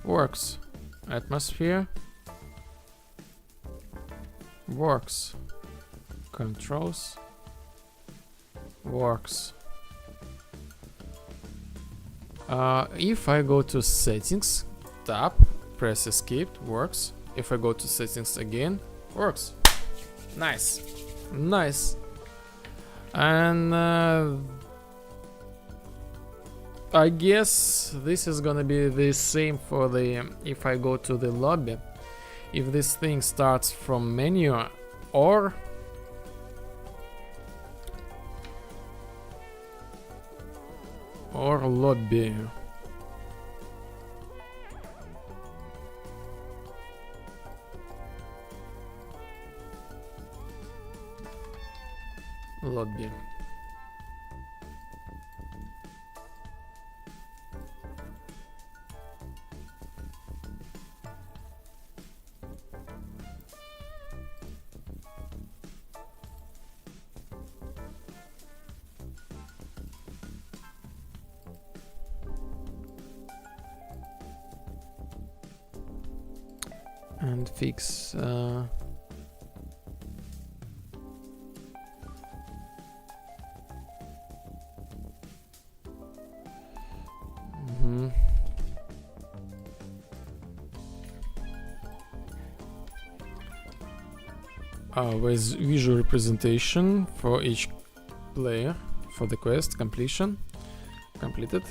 works, atmosphere, works, controls, works. If I go to settings, tab, press escape, works. If I go to settings again, works. Nice. And I guess this is gonna be the same for the, if I go to the lobby, if this thing starts from menu or lobby. Lobby. And fix with visual representation for each player for the quest completed.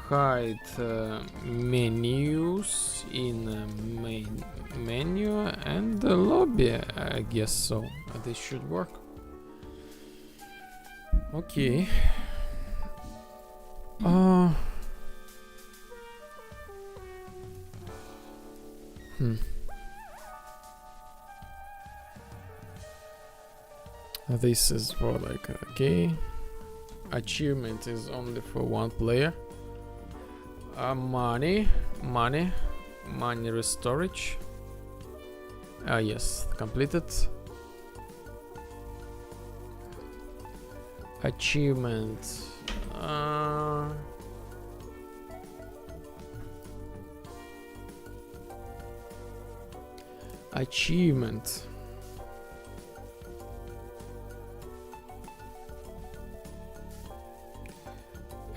Hide menus in main menu and the lobby, I guess so. This should work. Okay. This is for like, okay. Achievement is only for one player. Money storage. Yes, completed. Achievement. Achievement.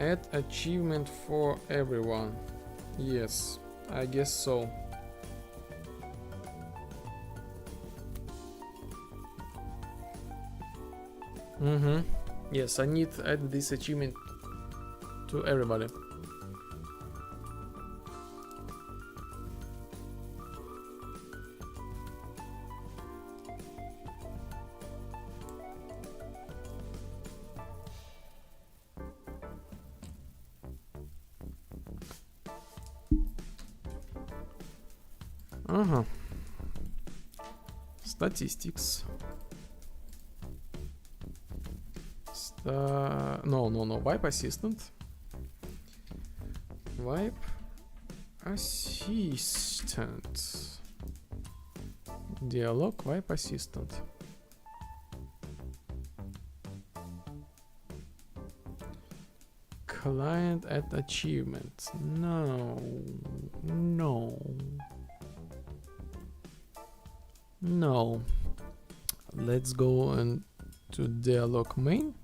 Add achievement for everyone. Yes, I guess so. Yes, I need to add this achievement to everybody. Statistics. No, Vibe Assistant. Vibe Assistant. Dialog Vibe Assistant. client add achievement. No. Let's go and to dialog main.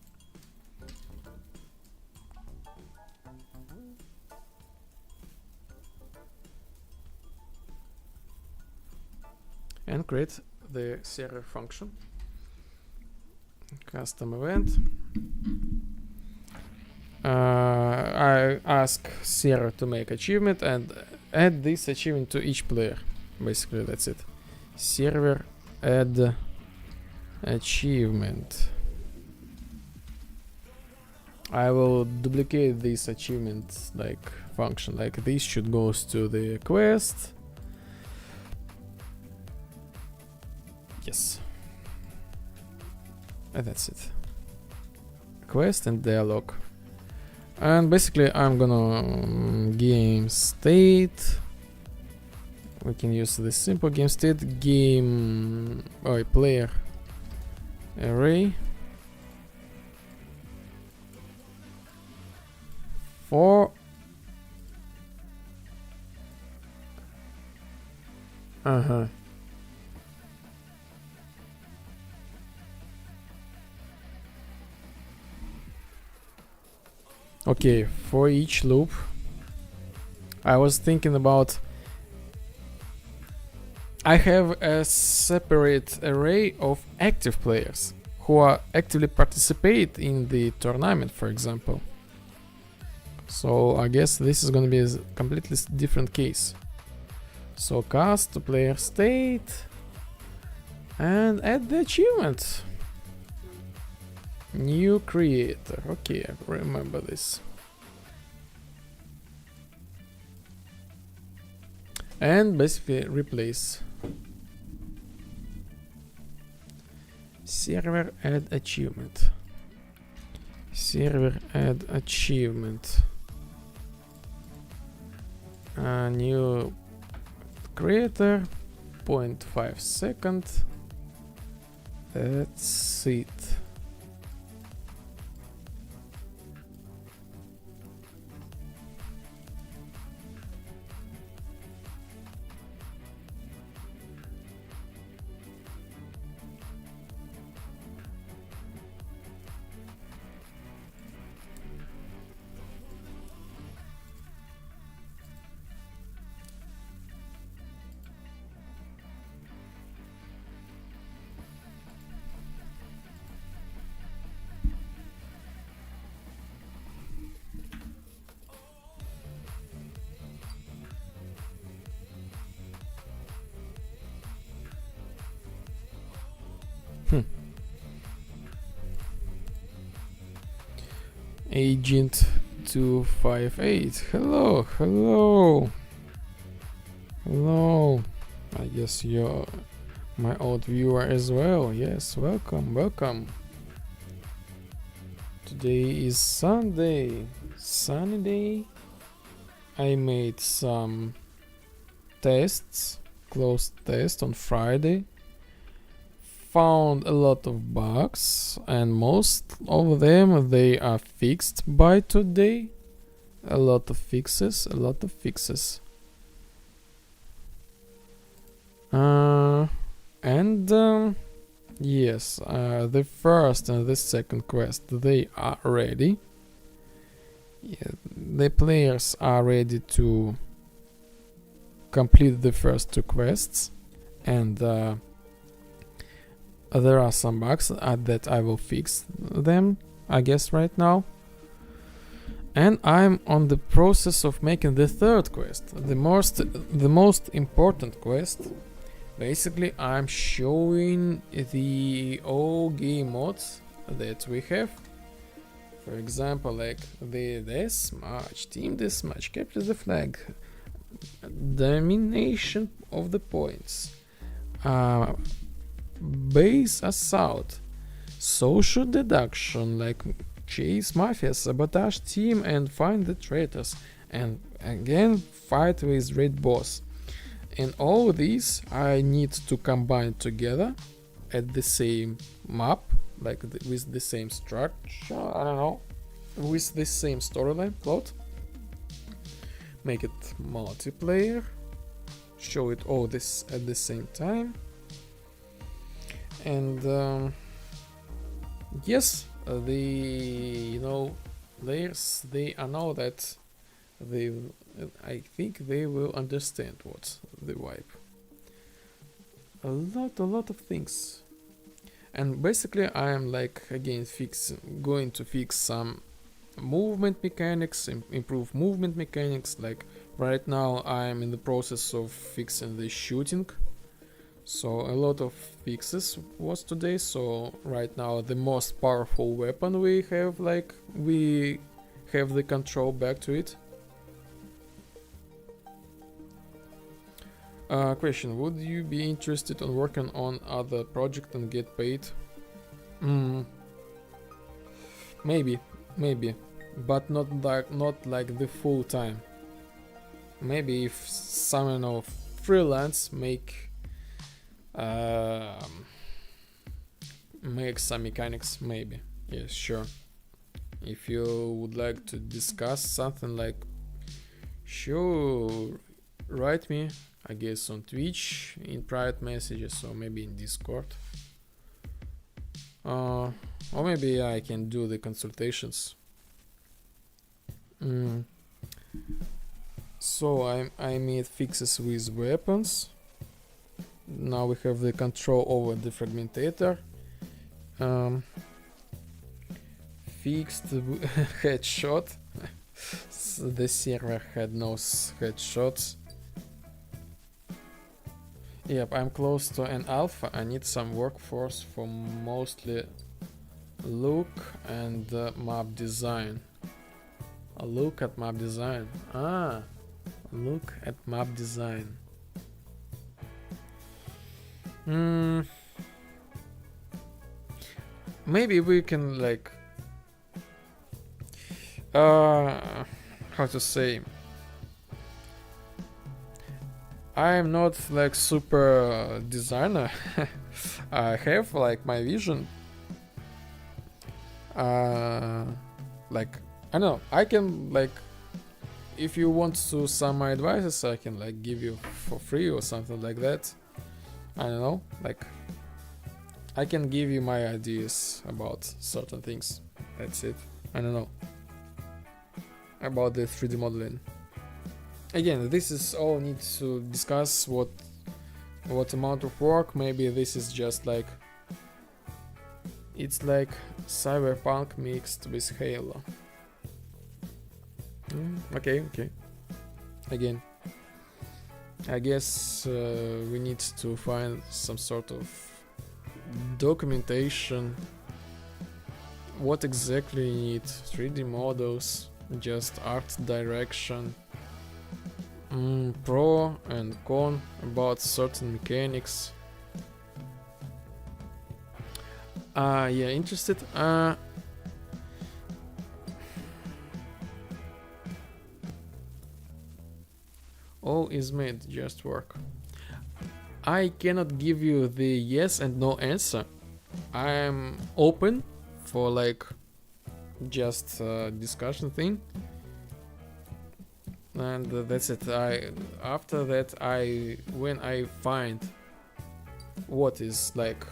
And create the server function. Custom event. I ask server to make achievement and add this achievement to each player. Basically, that's it. Server add achievement. I will duplicate this achievement like function. Like this should goes to the quest. Yes. And that's it. Quest and dialog. And basically I'm gonna game state. We can use this simple game state game player array for okay, for each loop I was thinking about I have a separate array of active players who are actively participate in the tournament, for example. So I guess this is gonna be a completely different case. So cast to player state and add the achievement. New creator. Okay, I remember this. And basically replace server add achievement. Server add achievement. A new creator 0.5 second. That's it. Agent 258. Hello. I guess you're my old viewer as well. Yes, welcome. Today is Sunday. Sunny day. I made some tests, closed test on Friday. Found a lot of bugs and most of them they are fixed by today. A lot of fixes. Yes, the first and the second quest they are ready. Yeah, the players are ready to complete the first two quests, and there are some bugs that I will fix them, I guess, right now. And I'm on the process of making the third quest, the most important quest. Basically, I'm showing the all game mods that we have. For example, like the deathmatch, team deathmatch, capture the flag, domination of the points, base assault, social deduction, like chase mafia, sabotage team and find the traitors, and again fight with raid boss. And all these I need to combine together at the same map, like with the same structure, I don't know. with this same storyline plot. Make it multiplayer. Show it all this at the same time. And yes, the players, they know that I think they will understand what's the vibe. A lot of things. And basically I am like again going to fix some movement mechanics, improve movement mechanics. Like right now I am in the process of fixing the shooting. So a lot of fixes was today. So right now the most powerful weapon we have, like we have the control back to it. Question: would you be interested in working on other project and get paid? Maybe, but not like the full time. Maybe if some freelance make some mechanics, maybe. Yes, sure. If you would like to discuss something, like, sure, write me. I guess on Twitch in private messages, or maybe in Discord. Or maybe I can do the consultations. So I made fixes with weapons. Now we have the control over the fragmentator. Fixed headshot. The server had no headshots. Yep, I'm close to an alpha. I need some workforce for mostly look and map design. A look at map design. Look at map design. Maybe we can like how to say, I am not like super designer. I have like my vision. Like I know I can, like, if you want to some advices, I can like give you for free or something like that. I don't know, like I can give you my ideas about certain things. That's it. I don't know about the 3D modeling. Again, this is all need to discuss what amount of work. Maybe this is just like, it's like Cyberpunk mixed with Halo. Okay. Again, I guess we need to find some sort of documentation. What exactly you need? 3D models, just art direction, pro and con about certain mechanics. Yeah, interested. All is made, just work. I cannot give you the yes and no answer. I am open for like just discussion thing. And that's it. After that, when I find what is like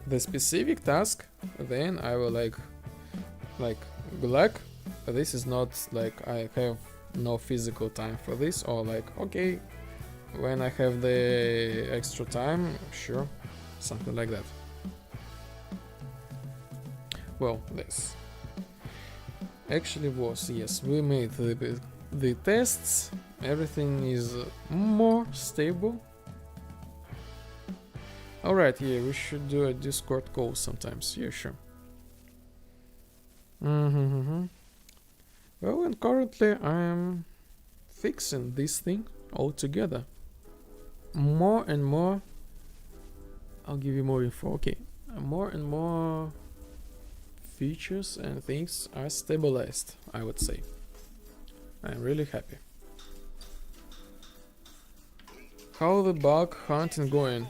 the specific task, then I will like good luck. This is not like I have no physical time for this, or like, okay, when I have the extra time, sure, something like that. Well, this actually was, yes, we made the tests, everything is more stable. Alright, yeah, we should do a Discord call sometimes, yeah, sure. Well, and currently I'm fixing this thing all together. More and more, I'll give you more info, okay. More and more features and things are stabilized, I would say. I'm really happy. How the bug hunting going?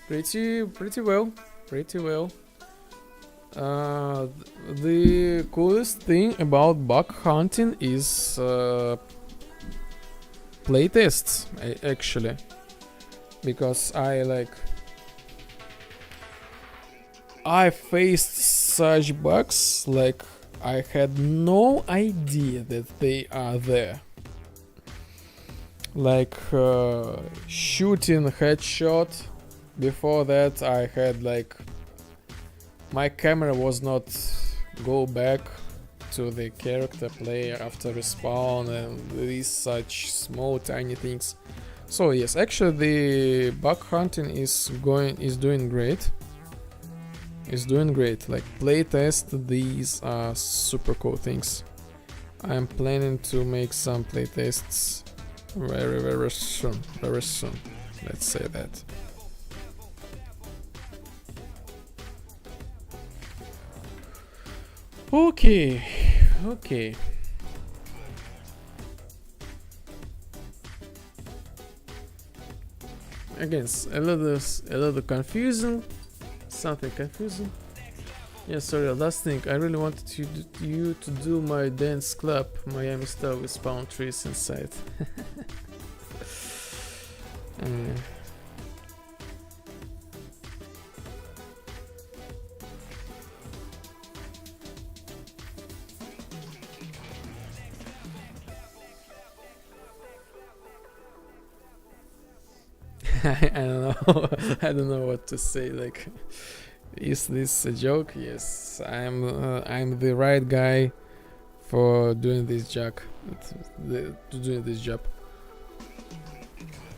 Pretty well. The coolest thing about bug hunting is playtests, actually, because I faced such bugs, like I had no idea that they are there. Like shooting headshot. Before that, I had like my camera was not go back to the character player after respawn and these such small tiny things. So yes, actually the bug hunting is doing great. It's doing great. Like playtest, these are super cool things. I'm planning to make some playtests very soon. Very soon. Let's say that. Okay. Again, a little confusing. Something confusing. Yeah, sorry, last thing. I really wanted you to do my dance club, Miami style with palm trees inside. I don't know. I don't know what to say. Like, is this a joke? Yes, I'm the right guy for doing this job. Doing this job.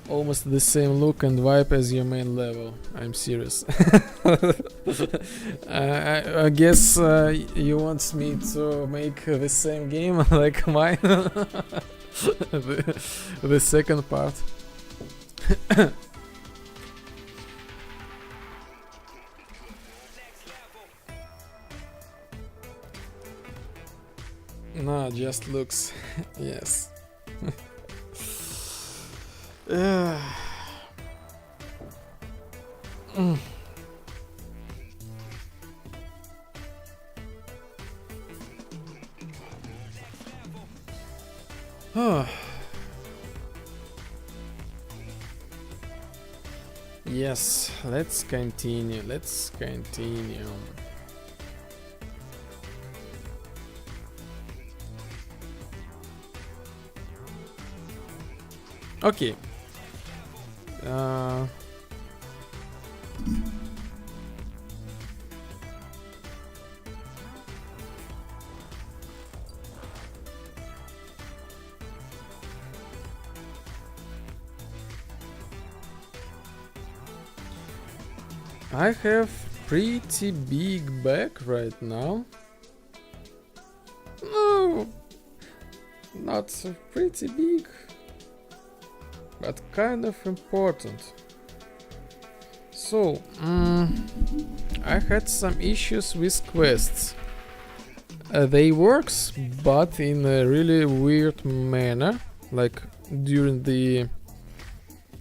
Almost the same look and vibe as your main level. I'm serious. I guess you want me to make the same game like mine. The second part. No, just looks. Yes. Yes, let's continue. Okay. I have pretty big back right now. No, not pretty big, but kind of important. So, I had some issues with quests. They works, but in a really weird manner, like during the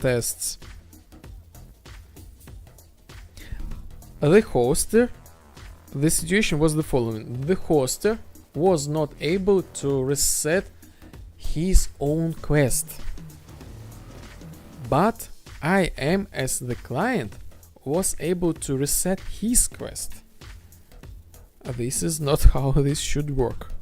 tests. The situation was the following. The hoster was not able to reset his own quest. But I am, as the client, was able to reset his quest. This is not how this should work.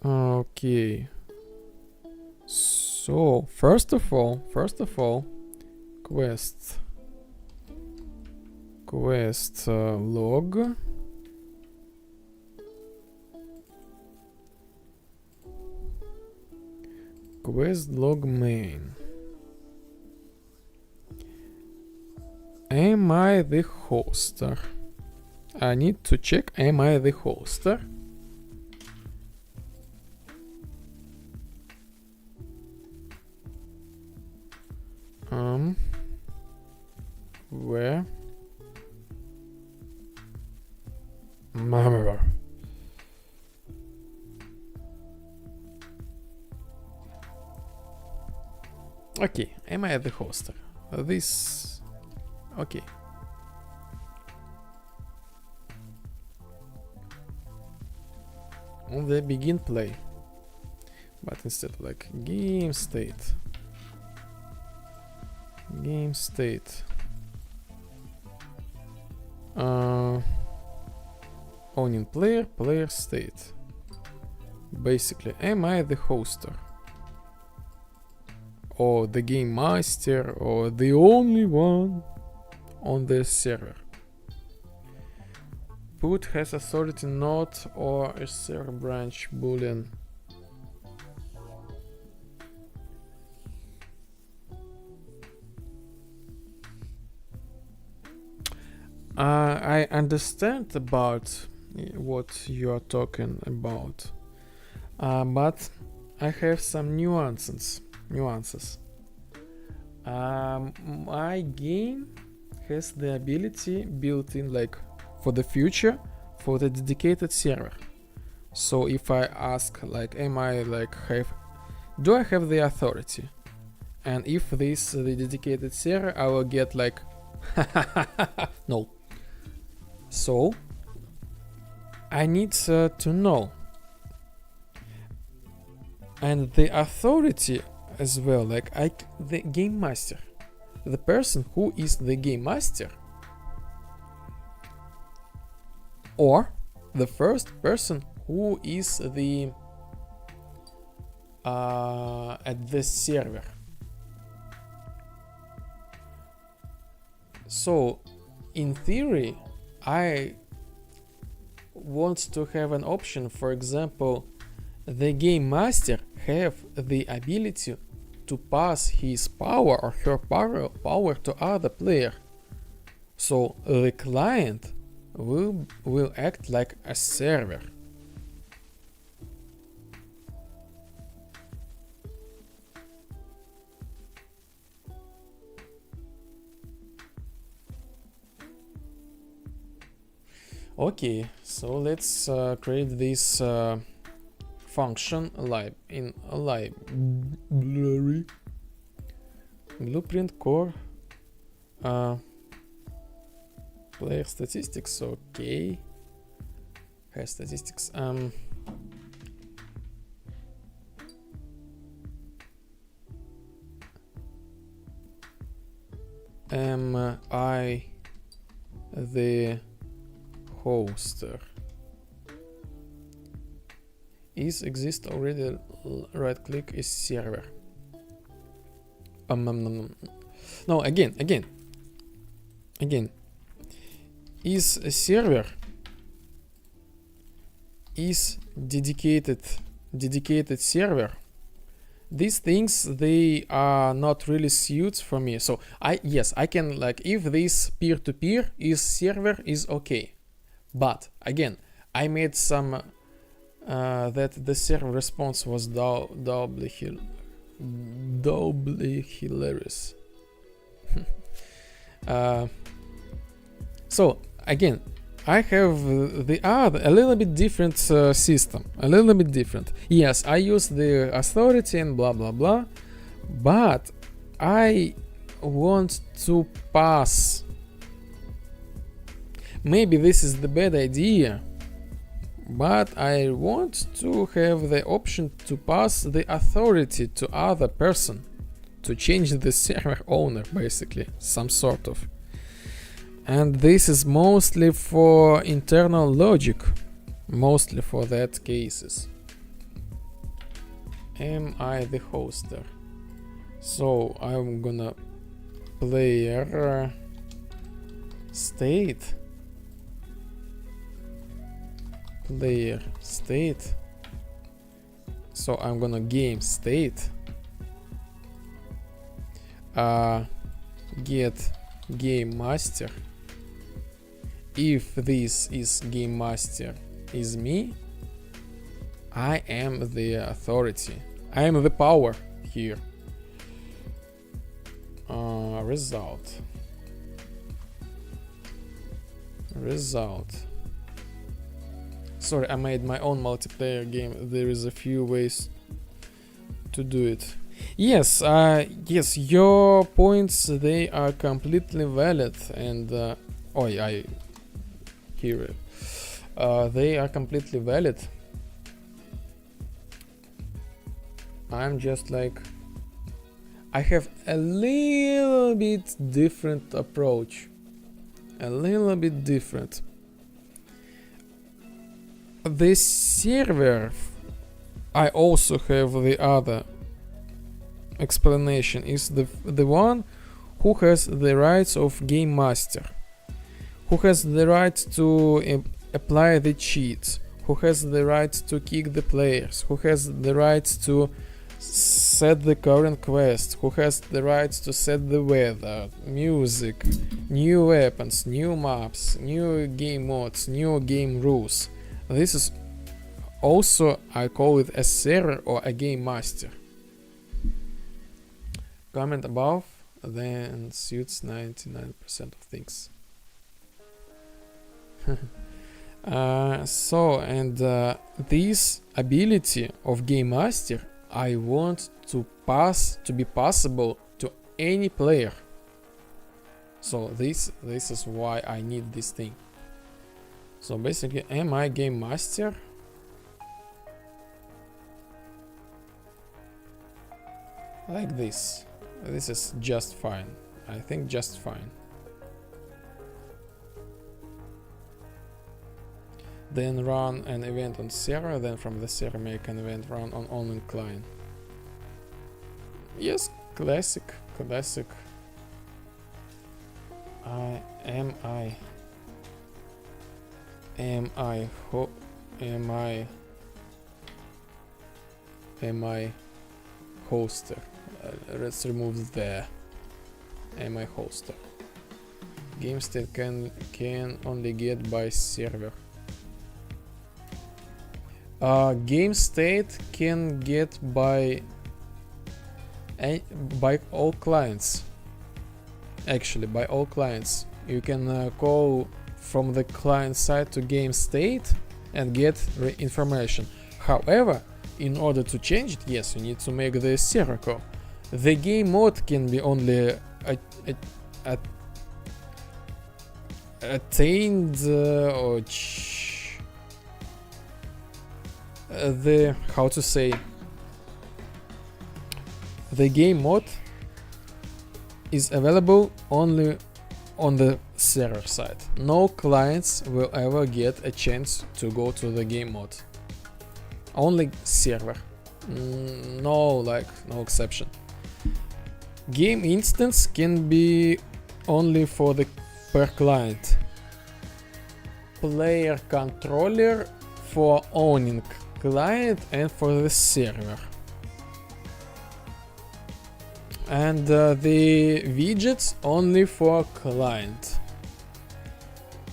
Okay. So, first of all, quest log. Quest log main. Am I the hoster? I need to check, am I the hoster? Where? Okay, am I the hoster? This... okay. On the begin play. But instead like game state. Game state. Owning player, player state. Basically, am I the hoster? Or the game master, or the only one on the server? Put has authority not or a server branch boolean. I understand about what you are talking about, but I have some nuances. My game has the ability built in, like, for the future, for the dedicated server. So if I ask, like, do I have the authority? And if this is the dedicated server, I will get like no. So I need to know, and the authority as well, like the game master, the person who is the game master, or the first person who is the at the server. So in theory, I want to have an option. For example, the game master have the ability to pass his power or her power to other player. So the client will act like a server. Okay, so let's create this function in a library. Blueprint core player statistics. Okay, has statistics. Am I the hoster? Is exist already? Right click is server. No, again. Is a server is dedicated server. These things, they are not really suits for me. So I can, like, if this peer-to-peer is server is okay. But again, I made some that the server response was doubly hilarious. So again, I have the other a little bit different system, a little bit different. Yes, I use the authority and blah blah blah, but I want to pass. Maybe this is the bad idea, but I want to have the option to pass the authority to other person, to change the server owner, basically, some sort of. And this is mostly for internal logic, mostly for that cases. Am I the hoster? So I'm gonna player state. So I'm gonna game state get game master. If this is game master is me, I am the authority, I am the power here. Result. Sorry, I made my own multiplayer game. There is a few ways to do it. Yes, yes, your points, they are completely valid, and oh, I hear it. They are completely valid. I'm just like, I have a little bit different approach. A little bit different. The server, I also have the other explanation, is the one who has the rights of game master, who has the right to apply the cheats, who has the right to kick the players, who has the right to set the current quest, who has the right to set the weather, music, new weapons, new maps, new game mods, new game rules. This is also, I call it a server or a game master. Comment above, then suits 99% of things. This ability of game master, I want to be possible to any player. So this is why I need this thing. So basically, am I game master? Like this. This is just fine. I think just fine. Then run an event on server, then from the server make an event run on online client. Yes, classic. Am I hoster? Let's remove the am I hoster. Game state can only get by server. Game state can get by all clients. Actually, by all clients. You can call from the client side to game state and get information. However, in order to change it, yes, you need to make the server call. The game mode can be only attained or the how to say, the game mode is available only on the server side. No clients will ever get a chance to go to the game mode. Only server. No exception. Game instance can be only for the per client. Player controller for owning client and for the server. And the widgets only for client.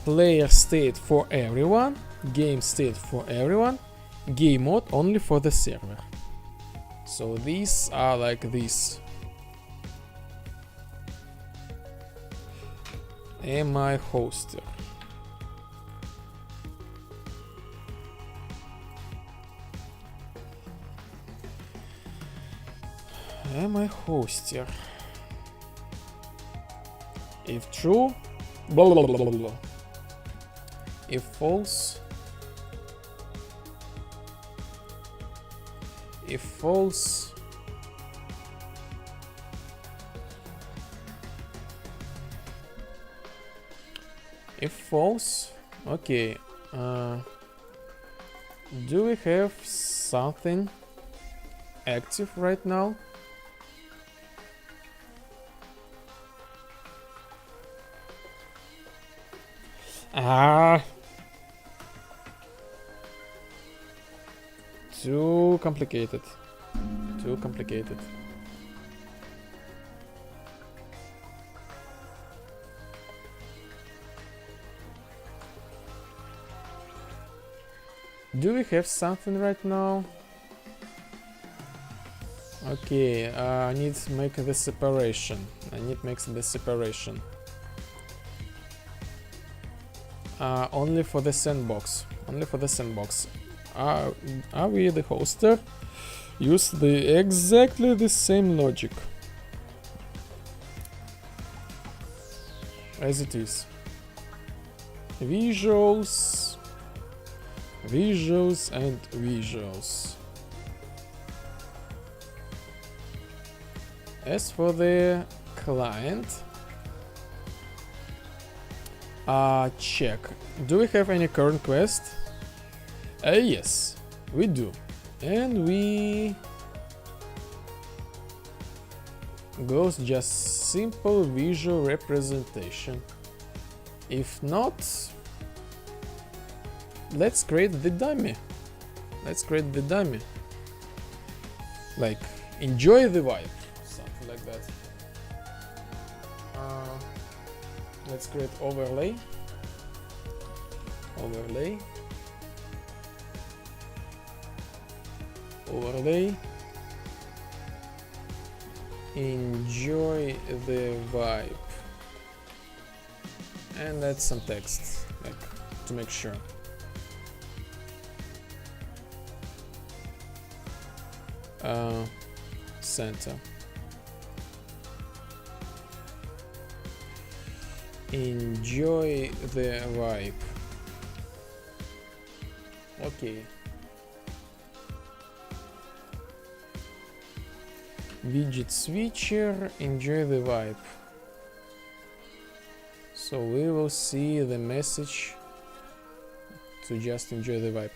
Player state for everyone, game state for everyone, game mode only for the server. So these are like this. Am I hoster? Am I hoster? If true, blah blah blah blah blah. If false, if false, if false, okay. Do we have something active right now? Too complicated. Too complicated. Do we have something right now? Okay, I need to make the separation. Only for the sandbox. Are we the hoster? use the exactly the same logic as it is. Visuals, visuals and visuals. As for the client, check. Do we have any current quest? Yes, we do. And we goes just simple visual representation. If not, let's create the dummy. Let's create the dummy. Like, enjoy the vibe. Something like that. Let's create overlay. Overlay. Overlay. Enjoy the vibe. And add some text, like, to make sure. Center. Enjoy the vibe. Okay. Widget switcher, enjoy the vibe. So we will see the message to just enjoy the vibe.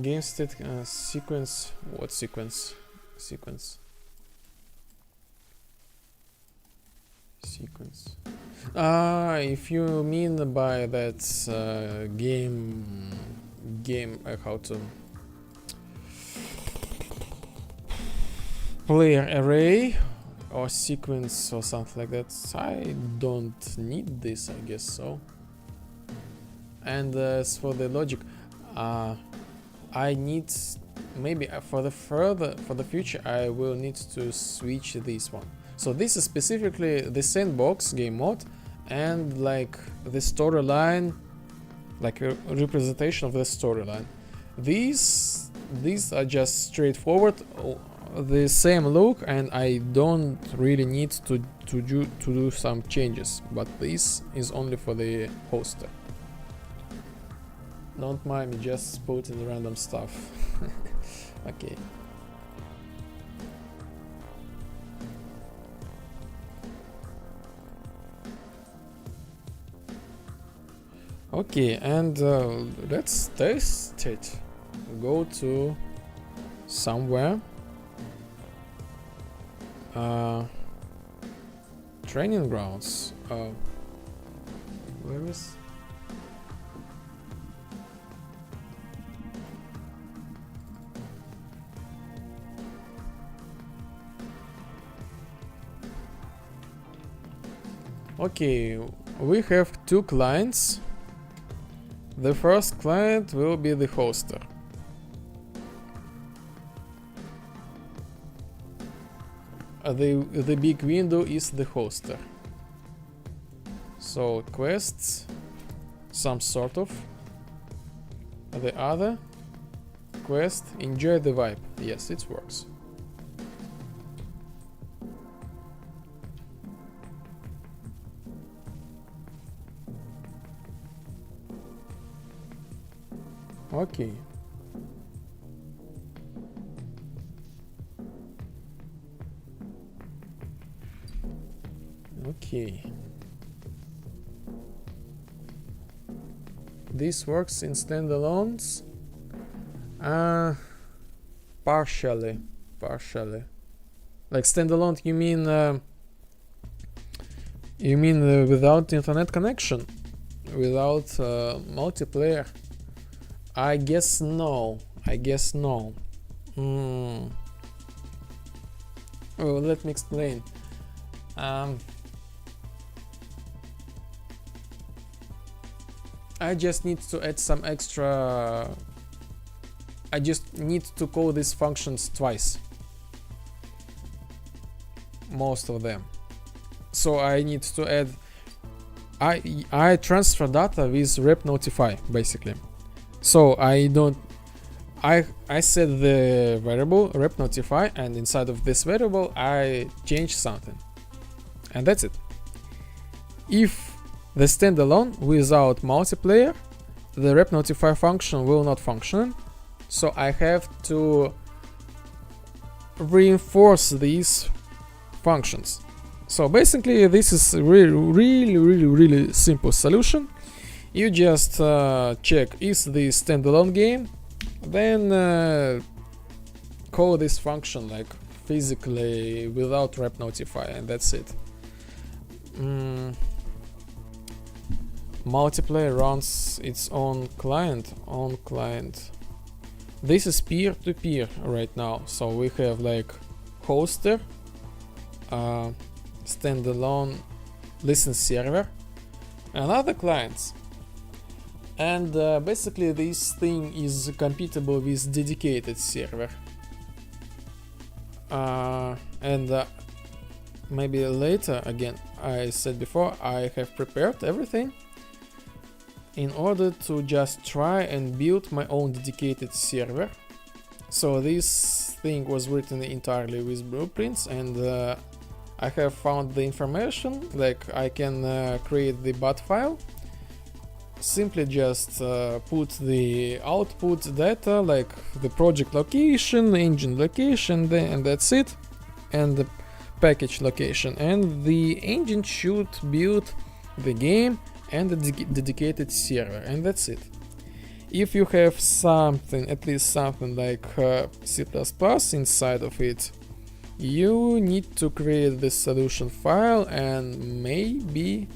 Game state sequence. What sequence? Sequence. Sequence. If you mean by that game, how to player array or sequence or something like that. I don't need this, I guess so. And as for the logic, I need maybe for the future I will need to switch this one. So this is specifically the sandbox game mode and like the storyline, like a representation of the storyline. These are just straightforward, the same look, and I don't really need to do some changes. But this is only for the poster. Don't mind me just putting random stuff. Okay. Okay, and let's test it. Go to somewhere. Training grounds. Where is? Okay, we have two clients. The first client will be the hoster. The big window is the hoster. So quests, some sort of. The other quest, enjoy the vibe. Yes, it works. Okay. Okay. This works in standalones. Partially. Like standalone, you mean without internet connection, without multiplayer? I guess no. Well, let me explain. I just need to add some extra. I just need to call these functions twice. Most of them. So I need to add. I transfer data with rep notify basically. So I I set the variable rep notify, and inside of this variable I change something, and that's it. If the standalone without multiplayer, the rep notify function will not function, so I have to reinforce these functions. So basically this is really simple solution. You just check is this standalone game, then call this function like physically without rep notify, and that's it. Multiplayer runs its own client. This is peer-to-peer right now, so we have like hoster, standalone listen server, and other clients. And basically this thing is compatible with dedicated server. And maybe later, again, I said before, I have prepared everything in order to just try and build my own dedicated server. So this thing was written entirely with blueprints, and I have found the information, like I can create the bat file, simply just put the output data, like the project location, engine location, and that's it, and the package location, and the engine should build the game and the dedicated server, and that's it. If you have something, at least something like C++ inside of it, you need to create the solution file, and maybe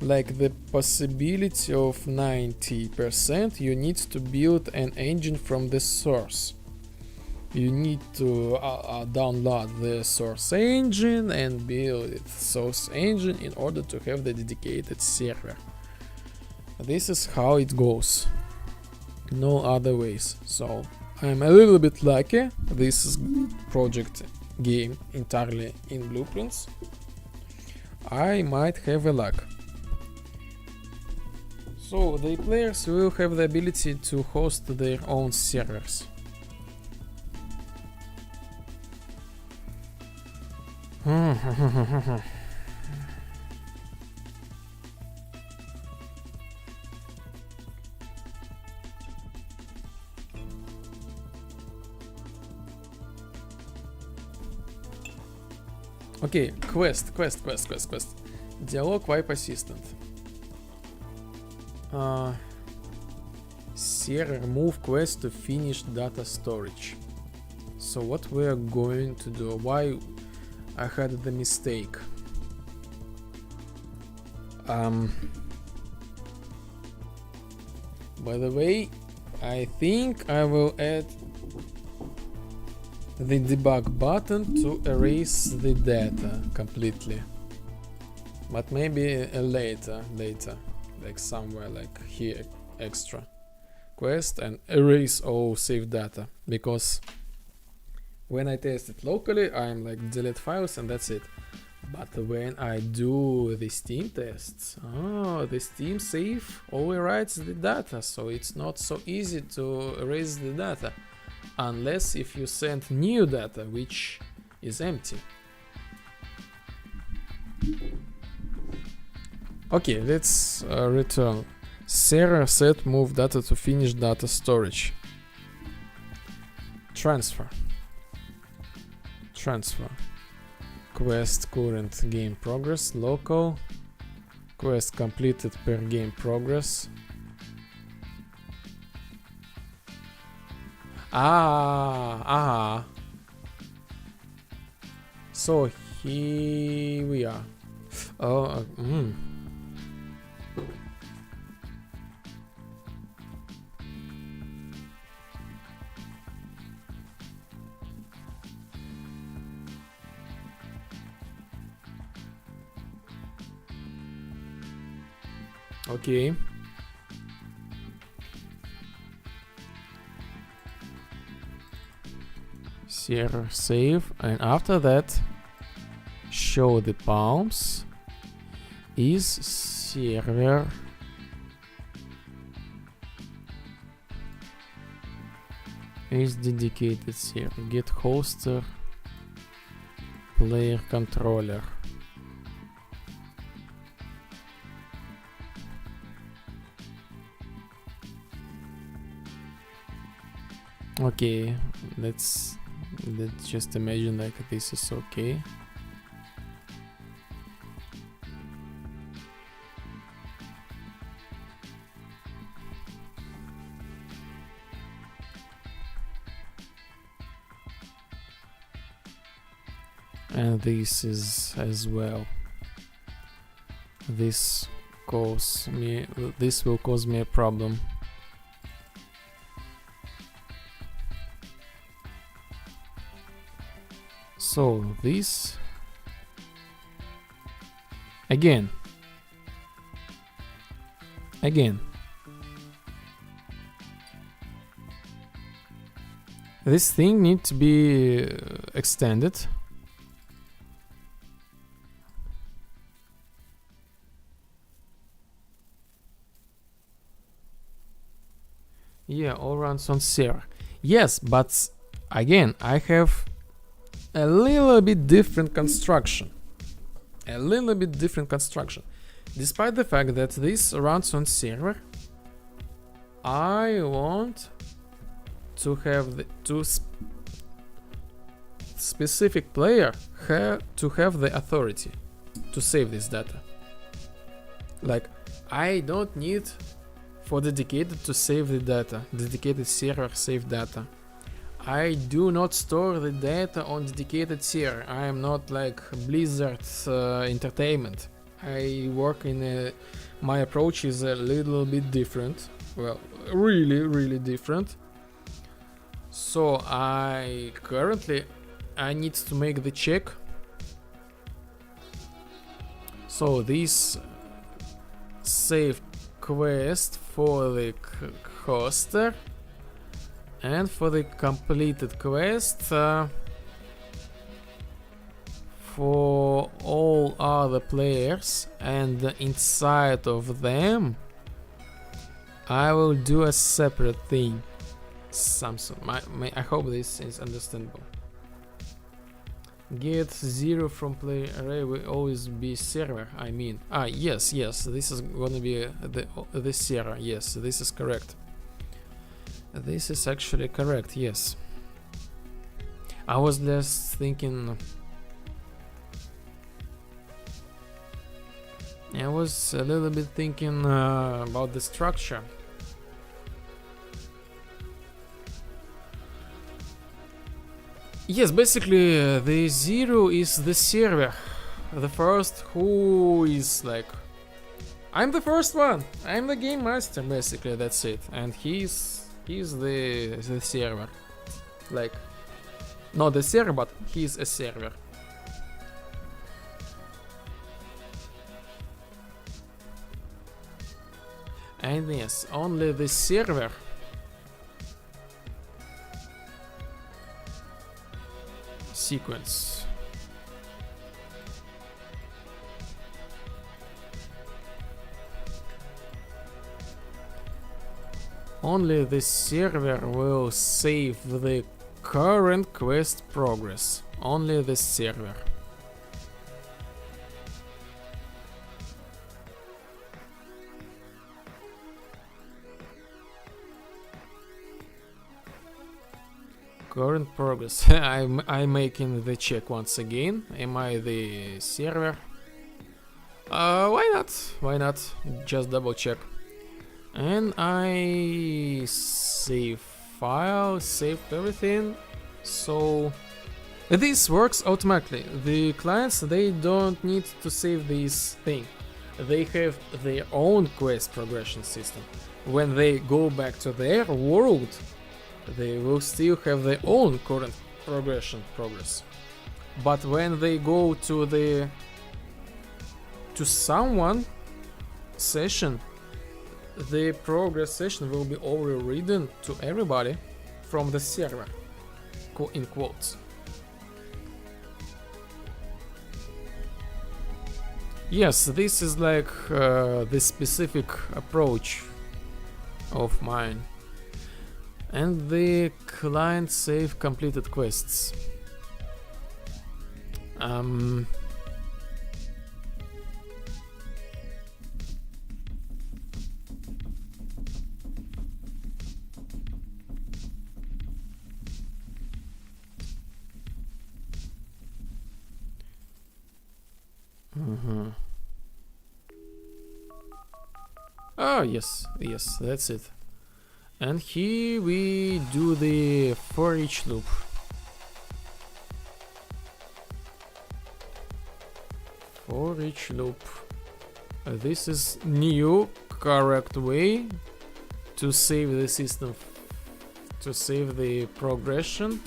like the possibility of 90% you need to build an engine from the source. You need to download the source engine and build it source engine in order to have the dedicated server. This is how it goes, no other ways. So I'm a little bit lucky. This is project game entirely in blueprints. I might have a luck. So the players will have the ability to host their own servers. Okay, quest. Dialog wipe assistant. Server move quest to finish data storage. So what we are going to do? Why I had the mistake? By the way, I think I will add the debug button to erase the data completely, but maybe later, like somewhere like here, extra quest and erase all saved data, because when I test it locally I'm like delete files and that's it. But when I do the Steam tests, the Steam save overwrites the data, so it's not so easy to erase the data, unless if you send new data, which is empty. Okay, let's return. Server set move data to finish data storage. Transfer. Quest current game progress, local. Quest completed per game progress. So here we are. Okay. Server save, and after that show the palms is server is dedicated here. Get hoster player controller. Okay, let's just imagine like this is okay. And this is as well. This will cause me a problem. So this again. This thing needs to be extended. Yeah, all runs on server. Yes, but again, I have a little bit different construction. Despite the fact that this runs on server, I want to have the specific player to have the authority to save this data. Like, I don't need for dedicated to save the data, dedicated server save data. I do not store the data on dedicated server. I am not like Blizzard Entertainment. I work in my approach is a little bit different. Well, really different. So I need to make the check. So this save quest for the hoster and for the completed quest for all other players, and inside of them I will do a separate thing. I hope this is understandable. Get 0 from player array will always be server. I mean, yes, this is gonna be the server. Yes, this is correct. This is actually correct. Yes. I was just thinking. I was a little bit thinking about the structure. Yes, basically the 0 is the server. The first who is like... I'm the first one. I'm the game master, basically, that's it. And he's the server. Like, not the server, but he's a server. And yes, only the server sequence. Only the server will save the current quest progress. Only the server. Current progress. I'm making the check once again. Am I the server? Why not? Why not? Just double check. And I save file, save everything. So this works automatically. The clients, they don't need to save this thing. They have their own quest progression system. When they go back to their world, they will still have their own current progress. But when they go to someone session, the progress session will be overridden to everybody from the server, in quotes. Yes, this is like the specific approach of mine. And the client save completed quests. Oh, yes, that's it. And here we do the for each loop. For each loop. This is new correct way to save the system, to save the progression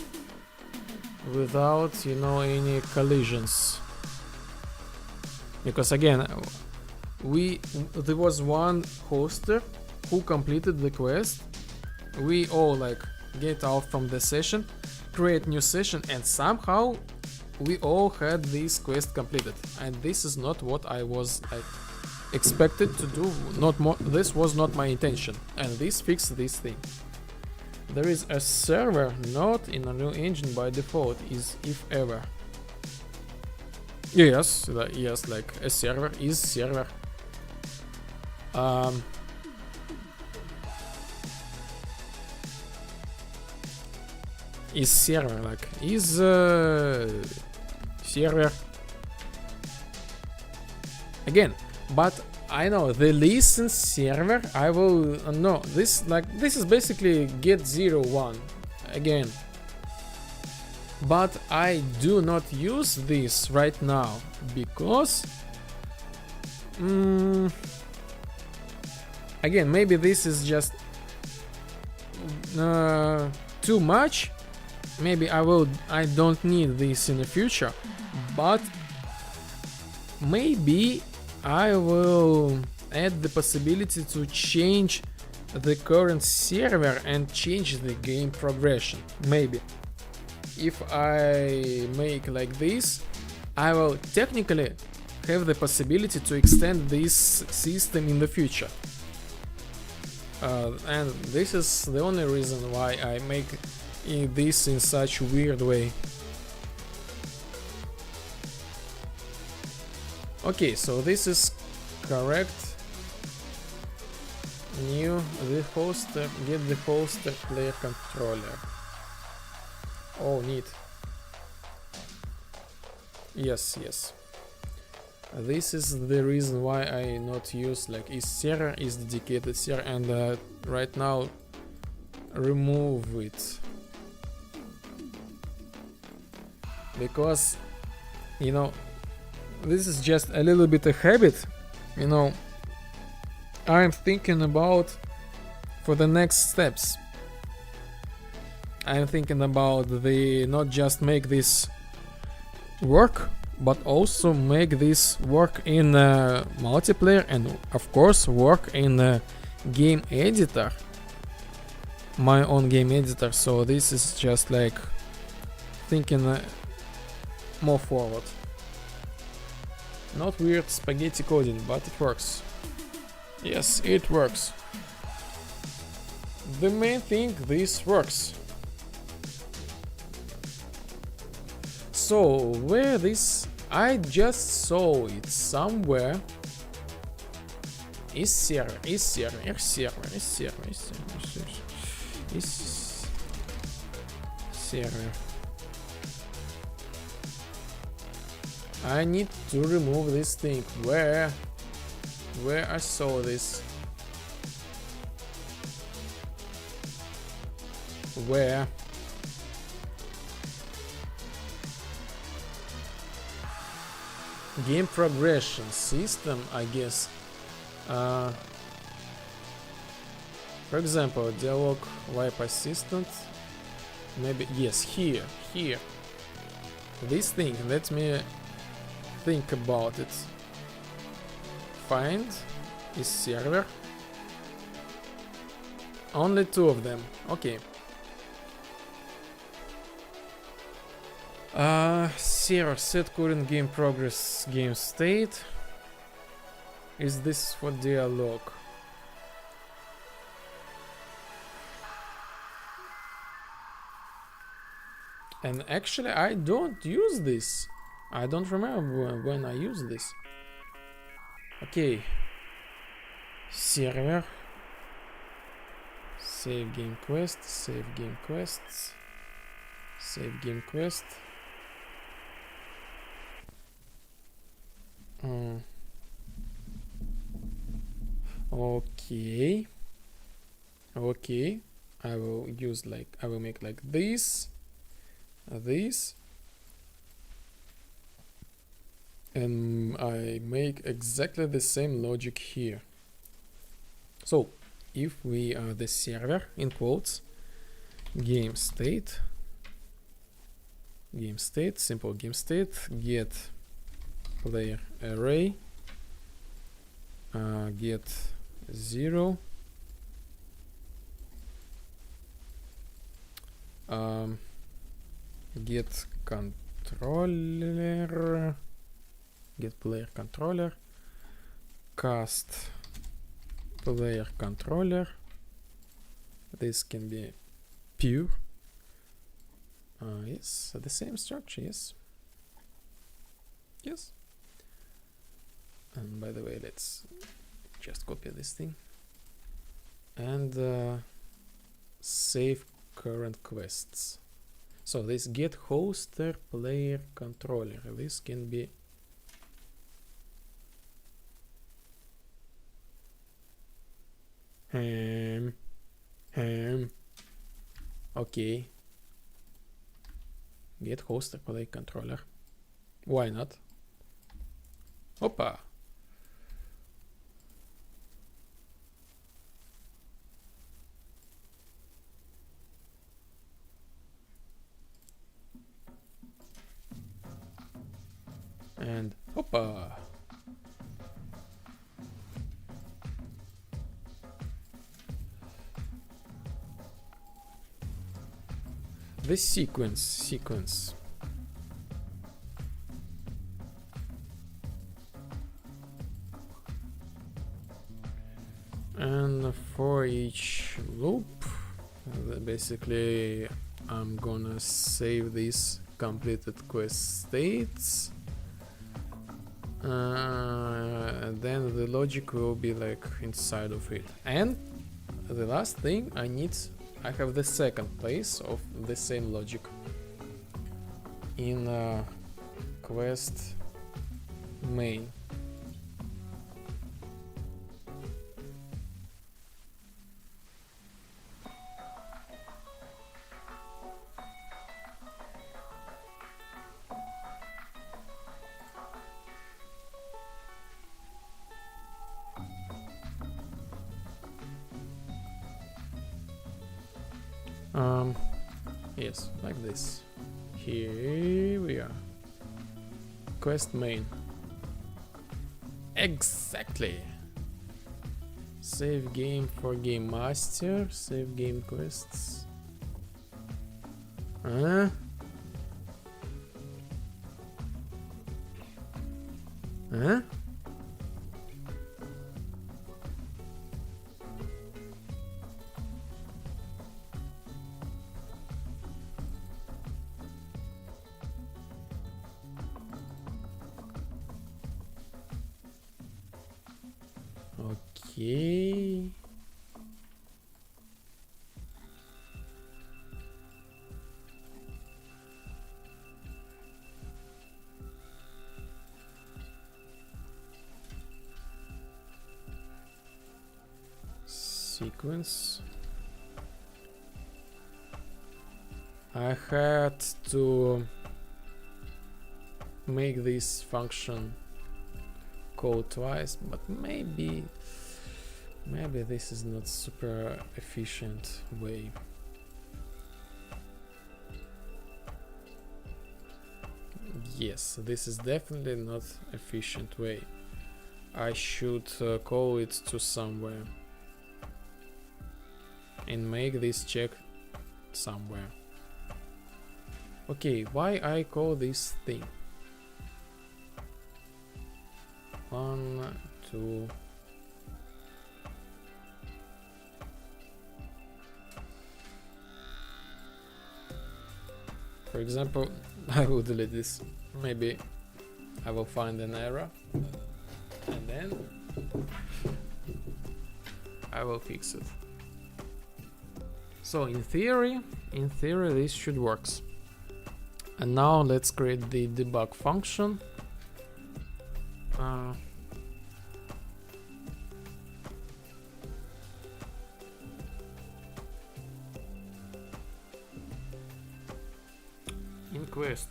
without, any collisions. Because again, there was one hoster who completed the quest. We all get out from the session, create new session, and somehow we all had this quest completed. And this is not what I was expected to do. This was not my intention, and this fixed this thing. There is a server not in a new engine by default, is if ever. Yes, a server is server. Is server server again, but I know the listen server. I will no. This is basically get 0 1 again. But I do not use this right now because again, maybe this is just too much. Maybe I don't need this in the future, but maybe I will add the possibility to change the current server and change the game progression. Maybe if I make like this, I will technically have the possibility to extend this system in the future. And this is the only reason why I make this in such a weird way. Okay, so this is correct. New the hoster, get the hoster player controller. Oh, neat. Yes. This is the reason why I not use is server, is dedicated server, and right now remove it. Because this is just a little bit a habit. I'm thinking about for the next steps. I'm thinking about not just make this work, but also make this work in multiplayer, and of course work in game editor, my own game editor. So this is just thinking more forward. Not weird spaghetti coding, but it works. Yes, it works. The main thing, this works. So where this, I just saw it somewhere. Is server. I need to remove this thing. Where I saw this? Where? Game progression system, I guess. For example, dialogue wipe assistant. Maybe yes, here. This thing. Let me think about it. Find is server. Only 2 of them. Okay. Server set current game progress game state. Is this for dialogue? And actually I don't use this. I don't remember when I use this. Okay. Server. Save game quest. Save game quests. Save game quest. Okay. Okay. I will use like I will make like this. This. And I make exactly the same logic here. So if we are the server in quotes, game state, simple game state, get player array, get 0, get controller, get player controller, cast player controller. This can be pure. Yes, the same structure. Yes. Yes. And by the way, let's just copy this thing and save current quests. So this get hoster player controller. This can be okay. Get hoster player controller. Why not? Опа. And опа. The sequence. And for each loop, basically I'm gonna save these completed quest states. Then the logic will be like inside of it. And the last thing I have the second place of the same logic in quest main. Yes, like this. Here we are. Quest main. Exactly. Save game for game master. Save game quests. Huh? Huh? Okay. Sequence. I had to make this function call twice, but maybe this is not super efficient way. Yes, this is definitely not efficient way. I should call it to somewhere and make this check somewhere. Okay, why I call this thing? 1, 2. For example, I will delete this. Maybe I will find an error and then I will fix it. So in theory this should work. And now let's create the debug function. In quest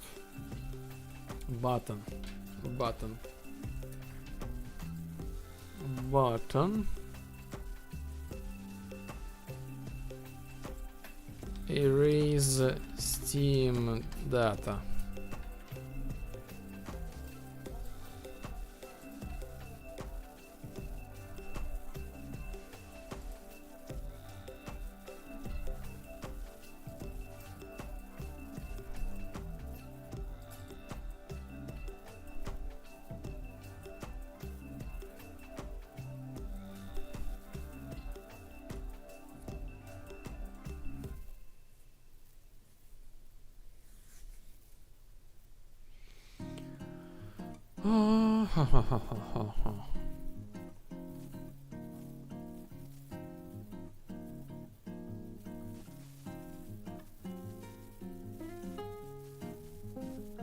button erase Steam data.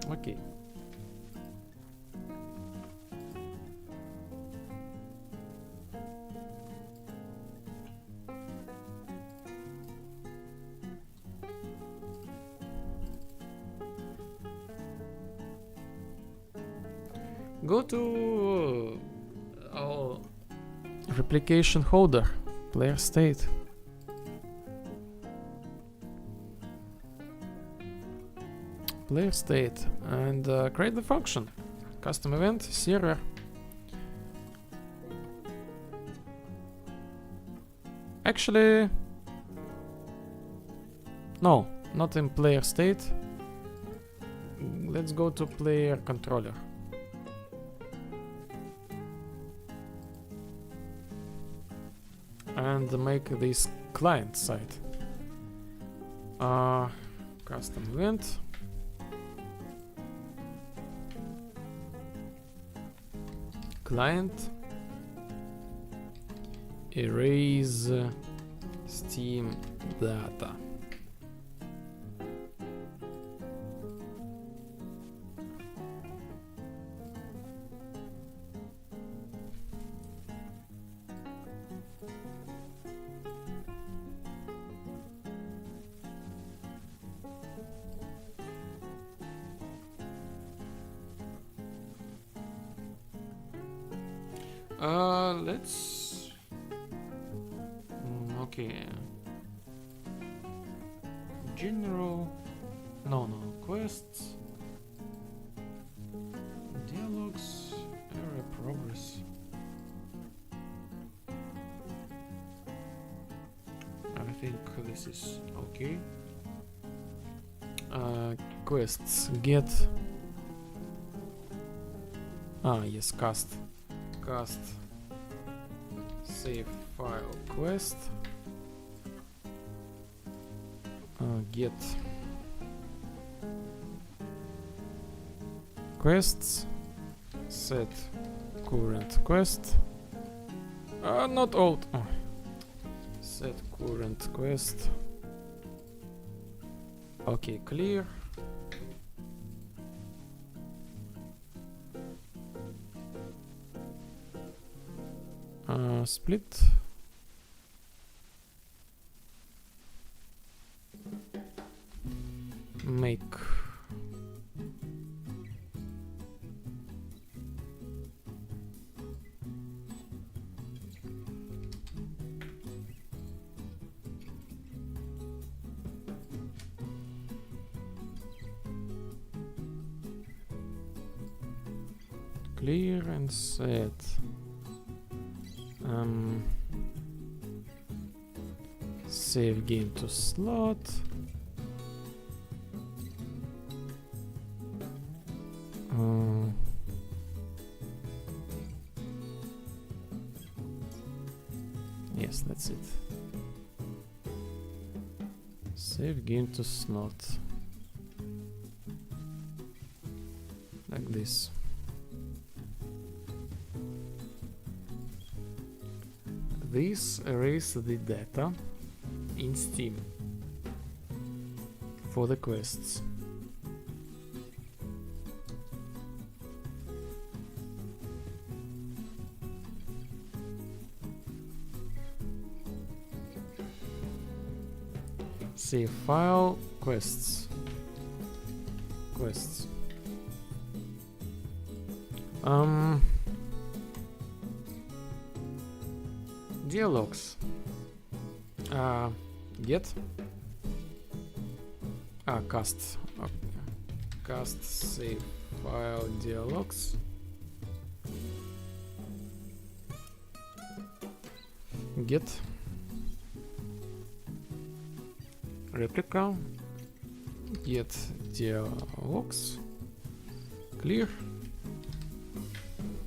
Okay. Go to our replication holder, player state. Player state and create the function. Custom event server. Actually, no, not in player state. Let's go to player controller. And make this client side. Custom event. Client. Erase Steam data. Let's okay. General, no, quests, dialogues, area progress. I think this is okay. Quests, get. Yes, cast. Save file quest. Get quests. Set current quest. Not old. Set current quest. Okay, clear. Split. Make. Clear and set. Save game to slot. Yes, that's it. Save game to slot. like this. This erase the data in Steam for the quests. Save file, quests. Dialogues. Get. Cast. Okay. Cast save file dialogues. Get. Replica. Get dialogues. Clear.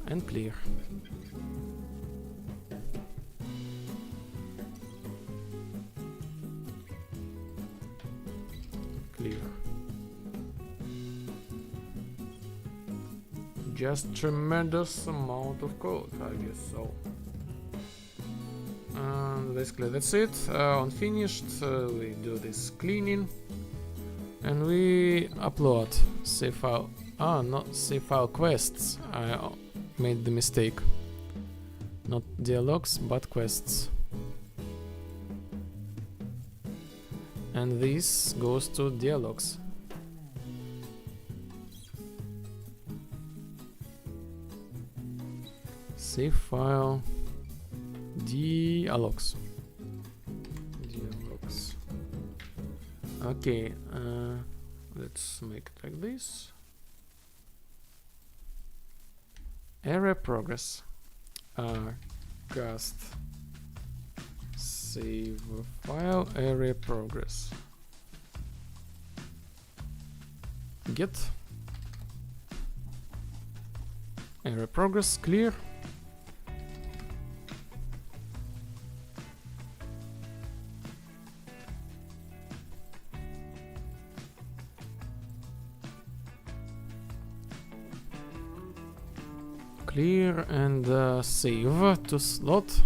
And clear. Clear. Just tremendous amount of code, I guess so. And basically that's it. On finished, we do this cleaning and we upload save file. Not save file quests. I made the mistake. Not dialogues, but quests. And this goes to dialogues. Save file dialogues. Okay, let's make it like this. Area progress. Cast save file area progress. Get area progress clear. Clear and save to slot.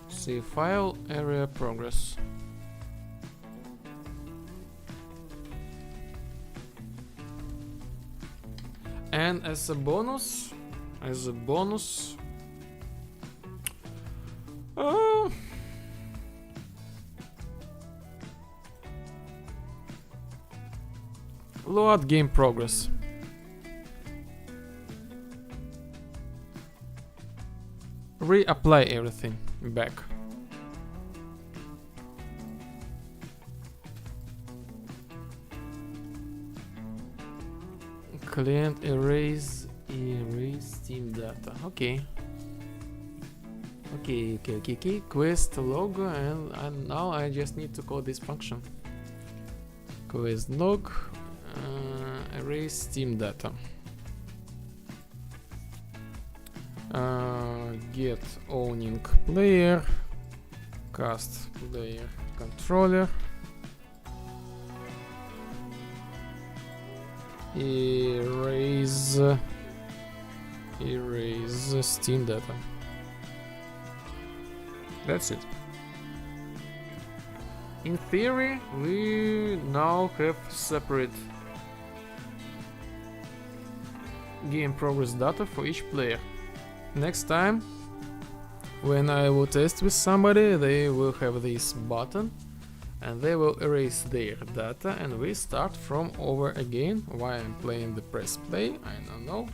Save file area progress. And as a bonus, load game progress. Reapply everything back. Client erase Steam data. Okay. Quest log, and now I just need to call this function. Quest log. Erase Steam data. Get owning player. Cast player controller. Erase Steam data. That's it. In theory, we now have separate game progress data for each player. Next time, when I will test with somebody, they will have this button and they will erase their data and we start from over again. Why I'm playing the press play, I don't know.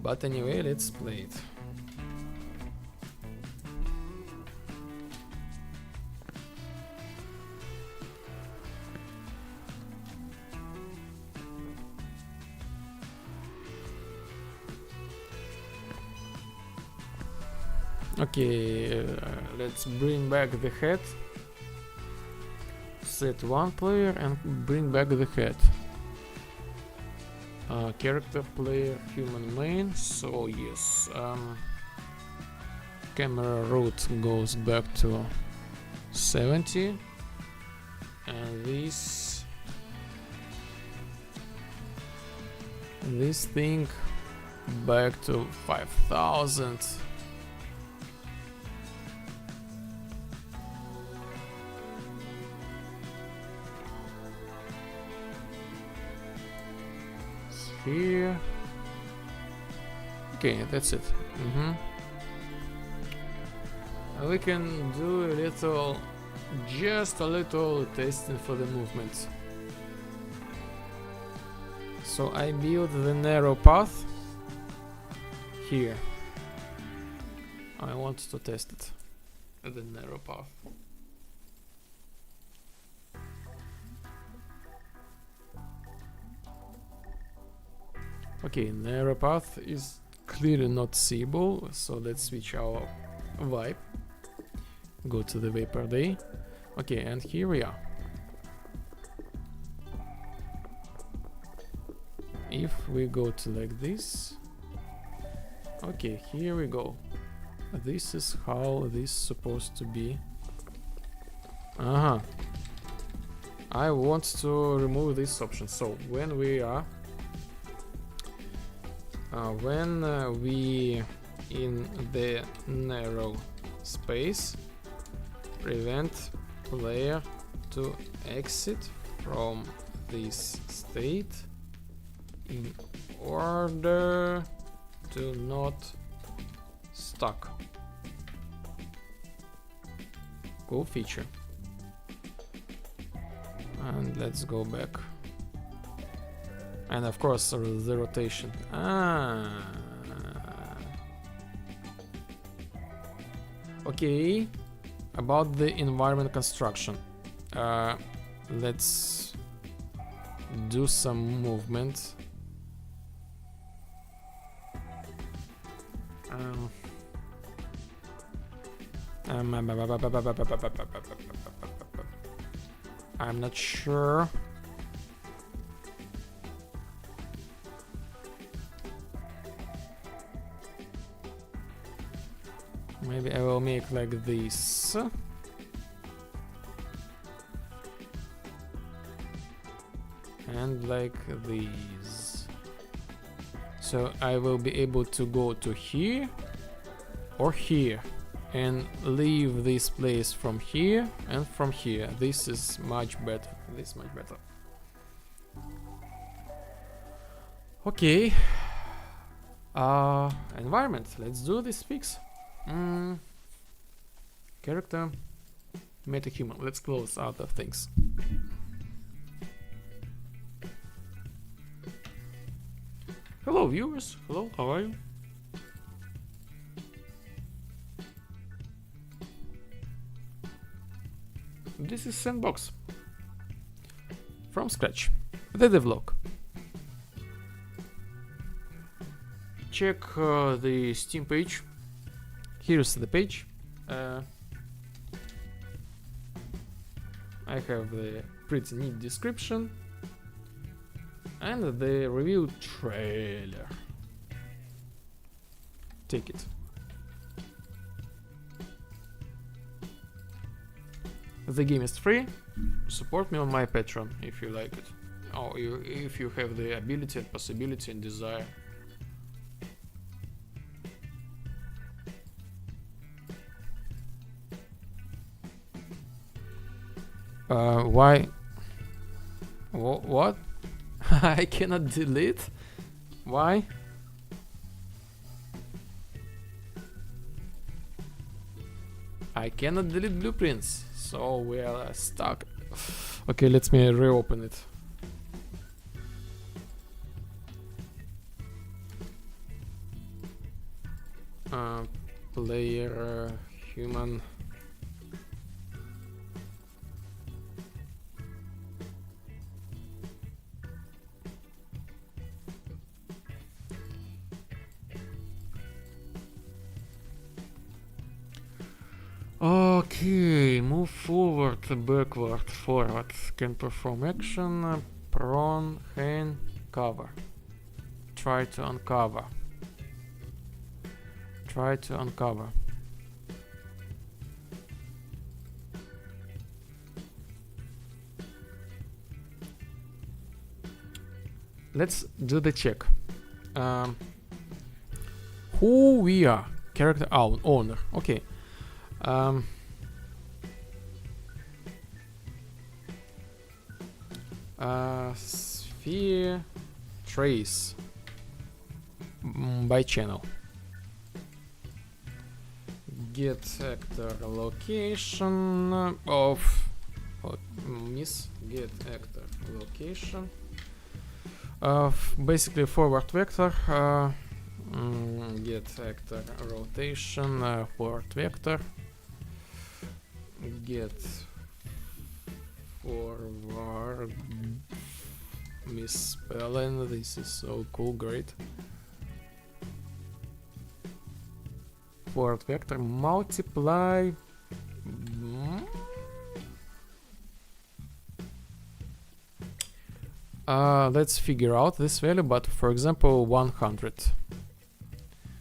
But anyway, let's play it. Okay, let's bring back the head. Set one player and bring back the head. Character player human main. So yes, camera root goes back to 70, and this this thing back to 5000. Sphere. Okay, that's it. We can do a little, just a little testing for the movements. So I build the narrow path here. I want to test it. The narrow path. Okay, narrow path is clearly not seeable, so let's switch our vibe. Go to the vapor day. Okay, and here we are. If we go to like this, okay, here we go. This is how this is supposed to be. I want to remove this option. So when we are we in the narrow space, prevent player to exit from this state in order to not stuck. Cool feature. And let's go back. And of course the rotation. Okay. About the environment construction. Let's do some movement. I'm not sure. Maybe I will make like this. And like these. So I will be able to go to here or here and leave this place from here and from here. This is much better. This is much better. Okay. Environment. Let's do this fix. Character. Metahuman. Let's close out of things. Hello viewers. Hello, how are you? This is Sandbox. From scratch. The Devlog. Check the Steam page. Here's the page. I have the pretty neat description and the review trailer. Take it. The game is free. Support me on my Patreon if you like it. Or if you have the ability and possibility and desire. Why? What? I cannot delete? Why? I cannot delete blueprints, so we are stuck. Okay, let me reopen it. Player human. Okay, move forward, backward, forward. Can perform action, prone, hand, cover. Try to uncover. Try to uncover. Let's do the check. Who we are? Character owner. Okay. Sphere trace by channel. Get actor location of get actor location of basically forward vector. Get actor rotation forward vector. Get forward misspelling. This is so cool, great. Forward vector multiply. Let's figure out this value, but for example 100.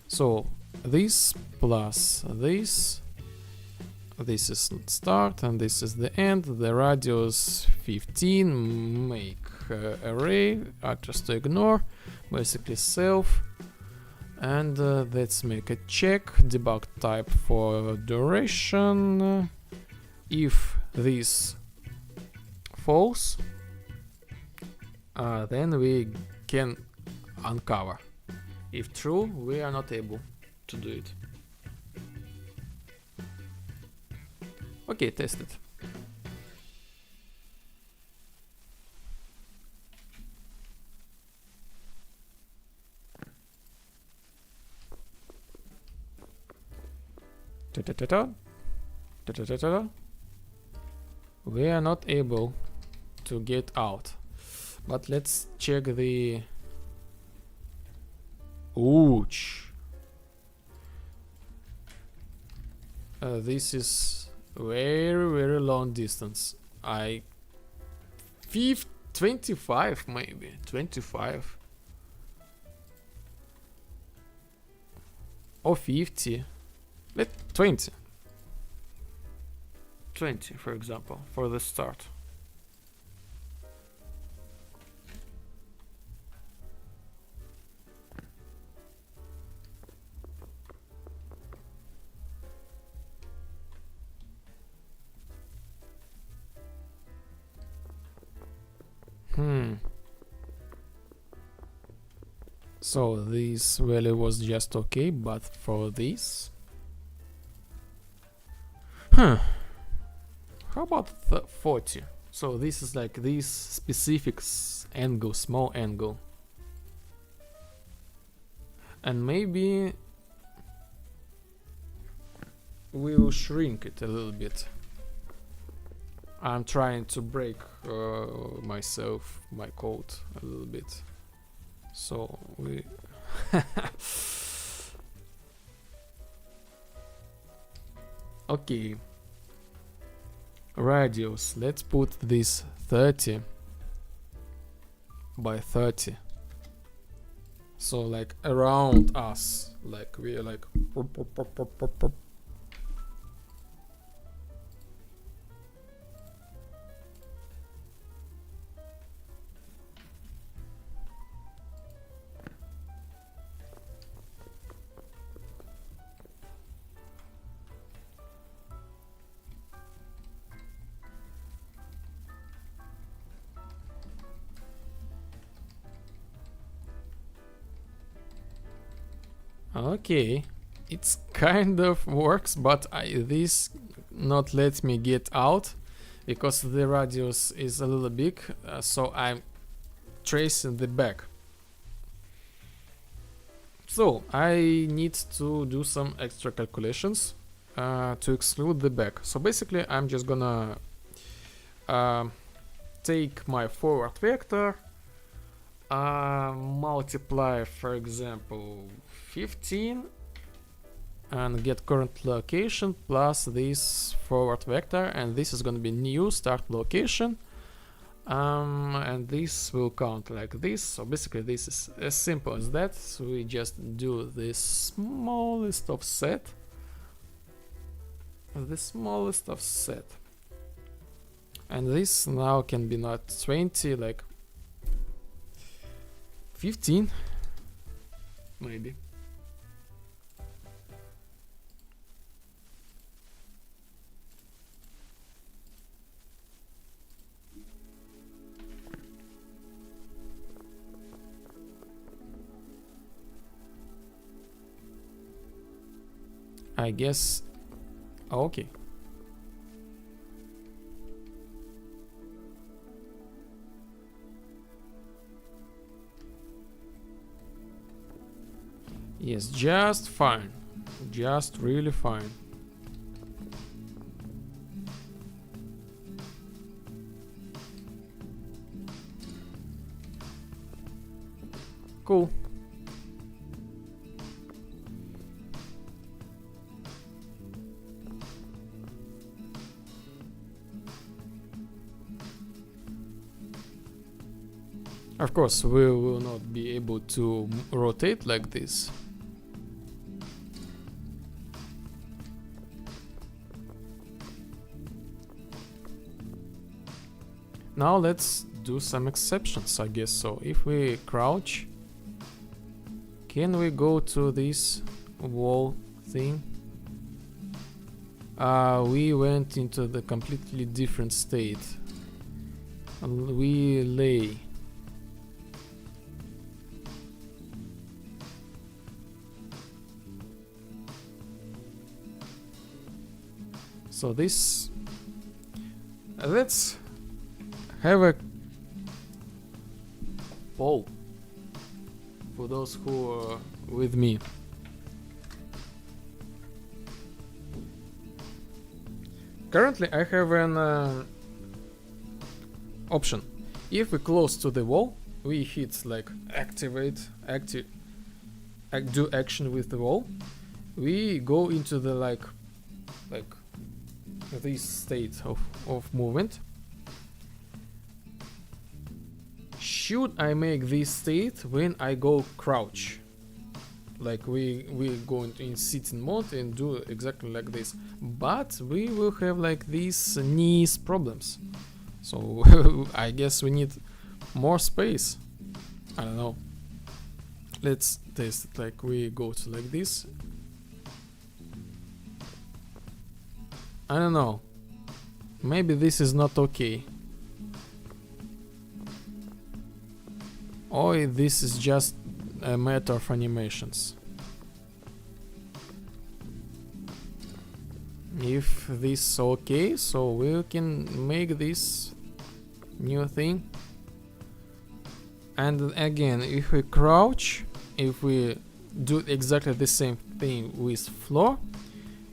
So this plus this is start and this is the end. The radius 15. Make array, address to ignore, basically self. And let's make a check. Debug type for duration. If this false, then we can uncover. If true, we are not able to do it. Okay, test it. We are not able to get out. But let's check the... Ouch! This is very long distance. 25 maybe, 25 or 50. Let 20 for example for the start. So this value was just okay, but for this, how about 40? So this is like this specific angle, small angle, and maybe we will shrink it a little bit. I'm trying to break my code a little bit. So we okay, radius, let's put this 30 by 30, so like around us, like we are like okay, it's kind of works, but this not let me get out because the radius is a little big, so I'm tracing the back. So I need to do some extra calculations to exclude the back. So basically I'm just gonna take my forward vector, multiply for example 15 and get current location plus this forward vector, and this is going to be new start location, and this will count like this. So basically this is as simple as that. So we just do the smallest of set, and this now can be not 20, like 15. maybe. I guess. Okay. Yes, just fine. Just really fine. Cool. Of course, we will not be able to rotate like this. Now let's do some exceptions, I guess so. If we crouch, can we go to this wall thing? We went into the completely different state. We lay. So this, let's have a poll for those who are with me. Currently I have an option. If we close to the wall, we hit like do action with the wall, we go into the like this state of movement. Should I make this state when I go crouch? Like we go in sitting mode and do exactly like this, but we will have like these knees problems. So I guess we need more space. I don't know. Let's test it. Like we go to like this. I don't know. Maybe this is not okay. Or this is just a matter of animations. If this is okay, so we can make this new thing. And again, if we crouch, if we do exactly the same thing with floor,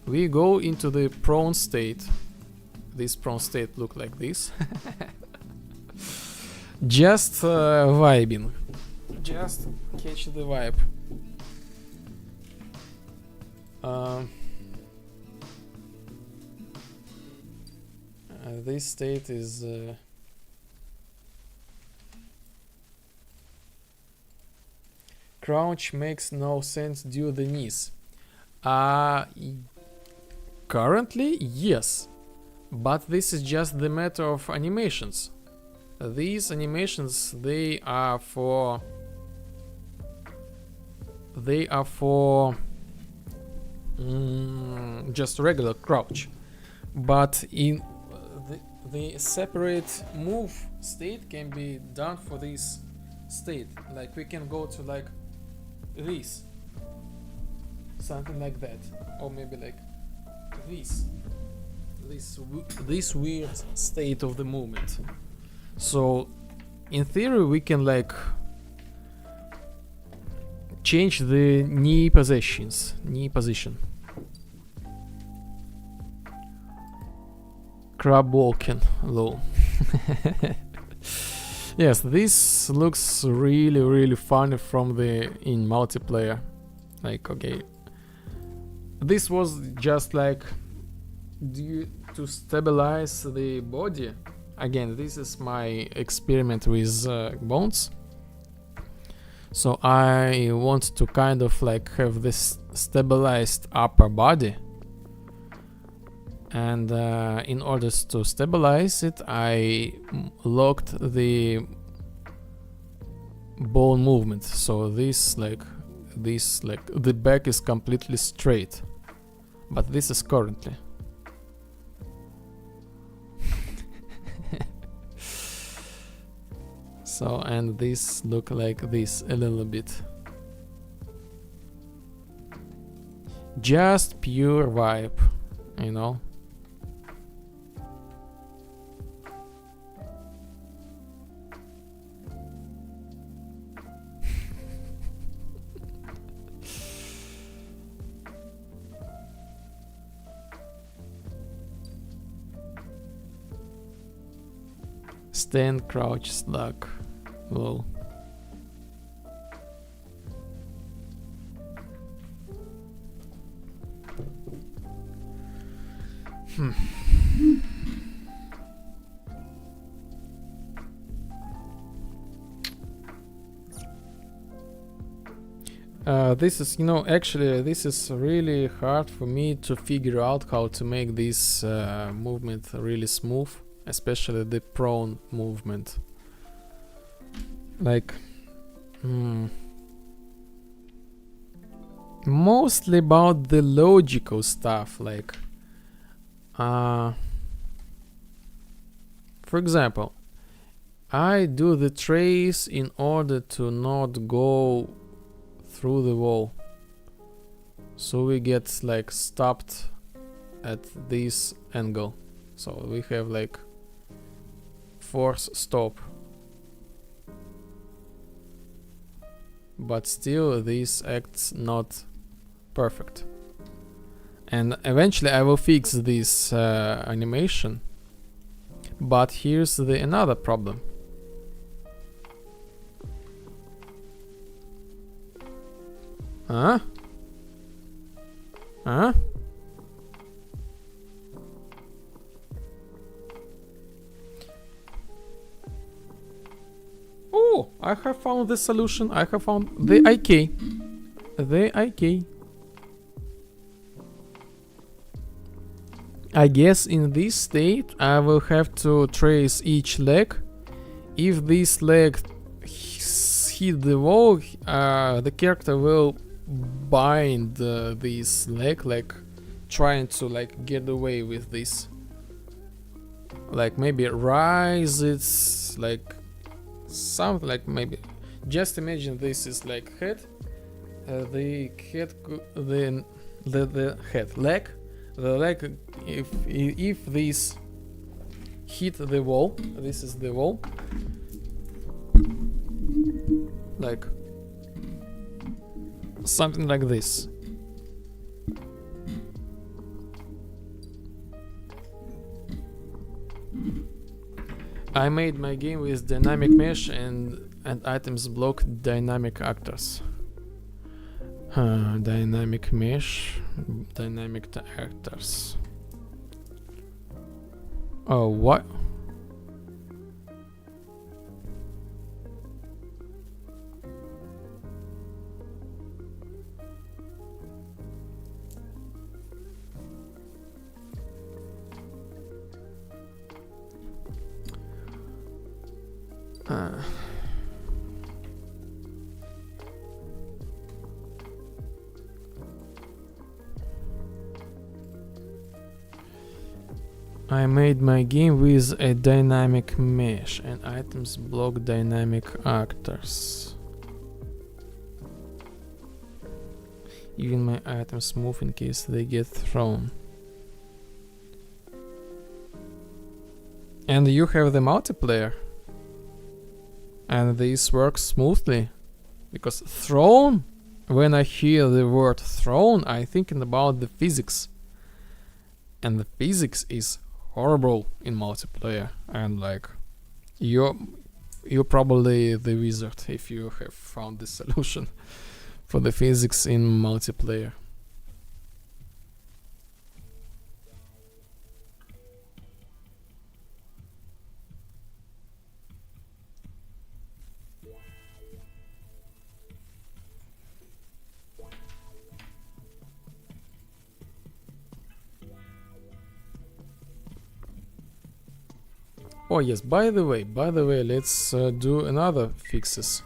we go into the prone state. This prone state look like this. Just vibing. Just catch the vibe. This state is crouch makes no sense due to the knees. Currently, yes, but this is just the matter of animations. These animations, they are for just regular crouch, but in the separate move state can be done for this state. Like we can go to like this, something like that, or maybe like this weird state of the movement. So in theory we can like change the knee position. Crab walking, lol. Yes, this looks really funny from in multiplayer. Like, okay, this was just like to stabilize the body. Again, this is my experiment with bones. So I want to kind of like have this stabilized upper body. And in order to stabilize it, I locked the bone movement. So this like this, like the back is completely straight, but this is currently. So, and this look like this a little bit. Just pure vibe, you know. Stand, crouch, slug. Lol. This is, you know, actually this is really hard for me to figure out how to make this movement really smooth, especially the prone movement. Like, mostly about the logical stuff, like, for example, I do the trace in order to not go through the wall, so we get like stopped at this angle, so we have like force stop, but still this acts not perfect. And eventually I will fix this animation, but here's the another problem. Huh? Huh? Oh, I have found the solution. I have found the IK. The IK. I guess in this state I will have to trace each leg. If this leg hit the wall, the character will bind this leg, like trying to like get away with this, like maybe rise it, like something like maybe. Just imagine this is like head, the head, the head, leg, the leg. If this hit the wall, this is the wall, like something like this. I made my game with dynamic mesh and items block dynamic actors. Dynamic mesh, dynamic actors. Oh, what? I made my game with a dynamic mesh and items block dynamic actors. Even my items move in case they get thrown. And you have the multiplayer. And this works smoothly. Because thrown, when I hear the word thrown, I'm thinking about the physics. And the physics is horrible in multiplayer, and like you're probably the wizard if you have found the solution for the physics in multiplayer. Oh yes, by the way, let's do another fixes.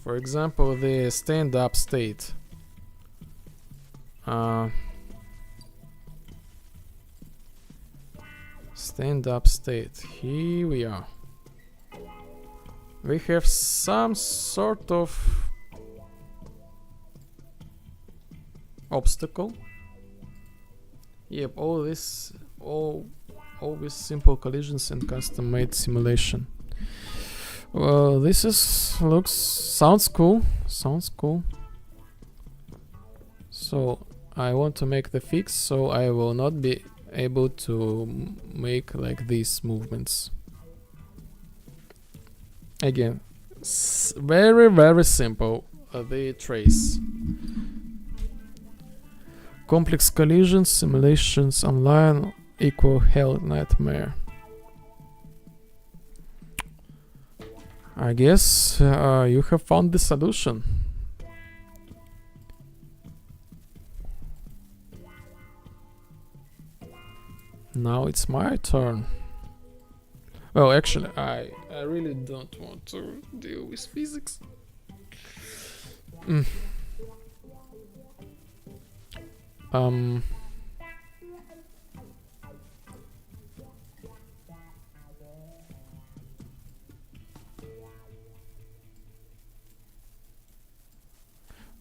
For example, the stand-up state. Stand-up state. Here we are. We have some sort of obstacle. Yep, all these simple collisions and custom-made simulation. Well, this sounds cool. So I want to make the fix, so I will not be able to make like these movements. Again, very simple. The trace. Complex collisions, simulations online equal hell nightmare. I guess you have found the solution. Now it's my turn. Well, actually, I really don't want to deal with physics.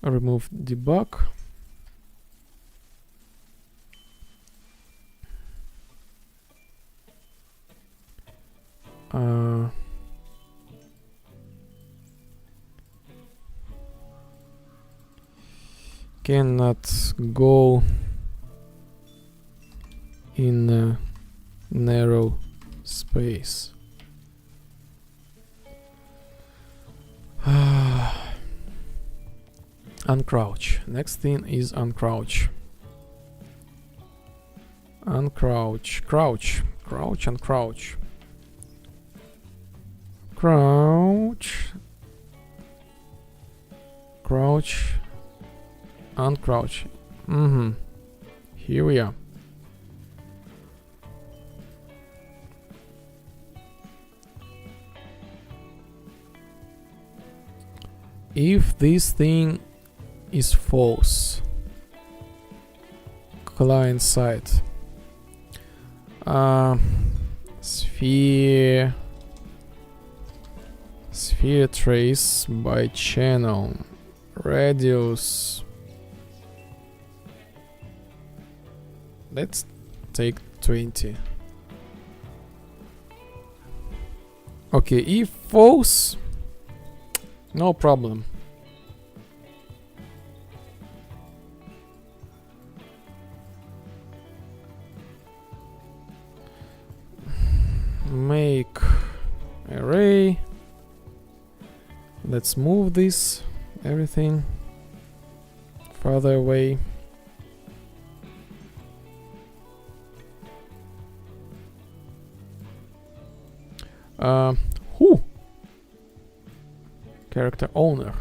Remove debug. Cannot go in a narrow space. Uncrouch. Next thing is uncrouch. Uncrouch. Crouch. Crouch and crouch. Crouch. Crouch. Uncrouch. Here we are. If this thing is false, client side, sphere trace by channel, radius. Let's take 20. Okay, if false, no problem. Make array. Let's move this everything further away. Who? Character owner.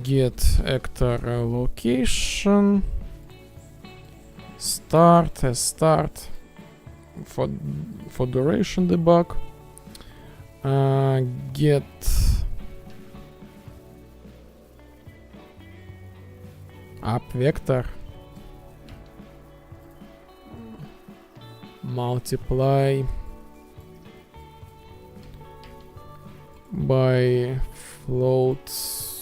Get actor location. Start as start for duration debug. Get up vector. Multiply by floats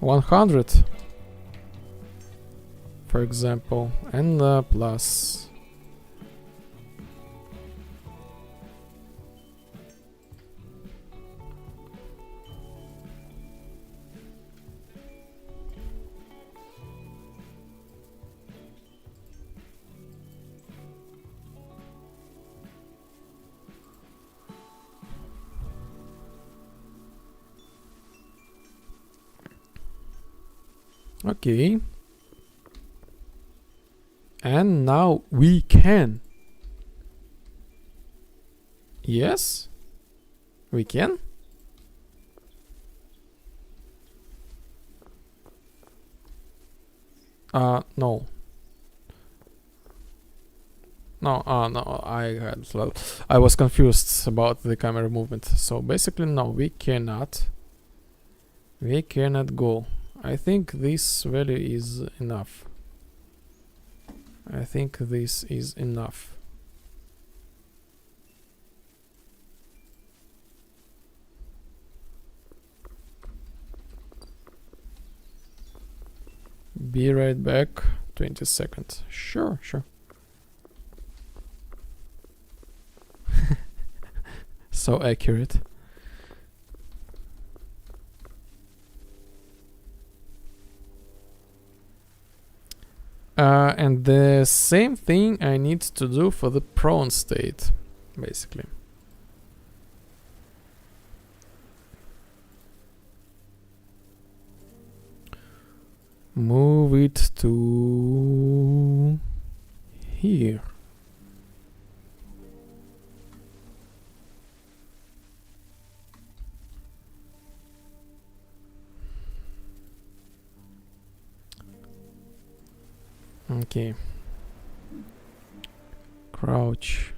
100, for example, and plus. Okay. And now we can. Yes? We can? No. No, no, I was confused about the camera movement. So basically, no, we cannot go. I think this value is enough. I think this is enough. Be right back. 20 seconds. Sure. So accurate. And the same thing I need to do for the prone state, basically. Move it to here. Okay. Crouch.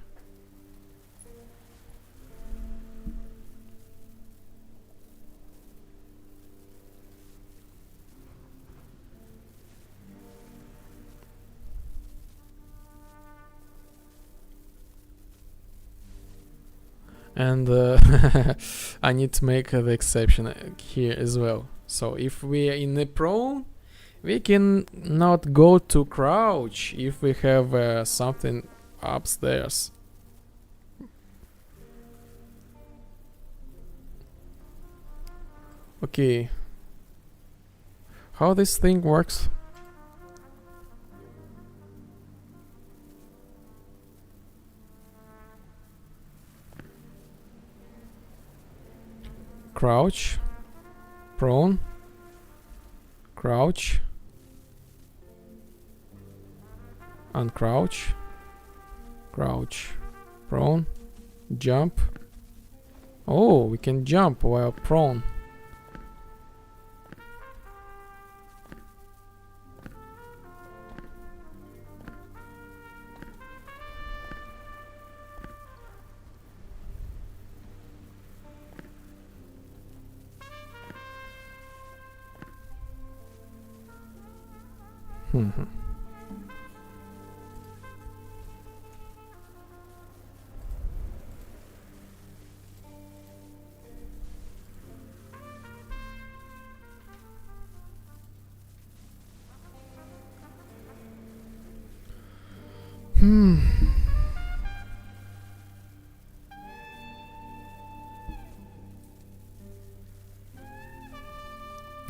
And I need to make the exception here as well. So if we are in the prone, we can not go to crouch if we have something upstairs. Okay. How this thing works? Crouch, prone, crouch, uncrouch, crouch, prone, jump. Oh, we can jump while prone.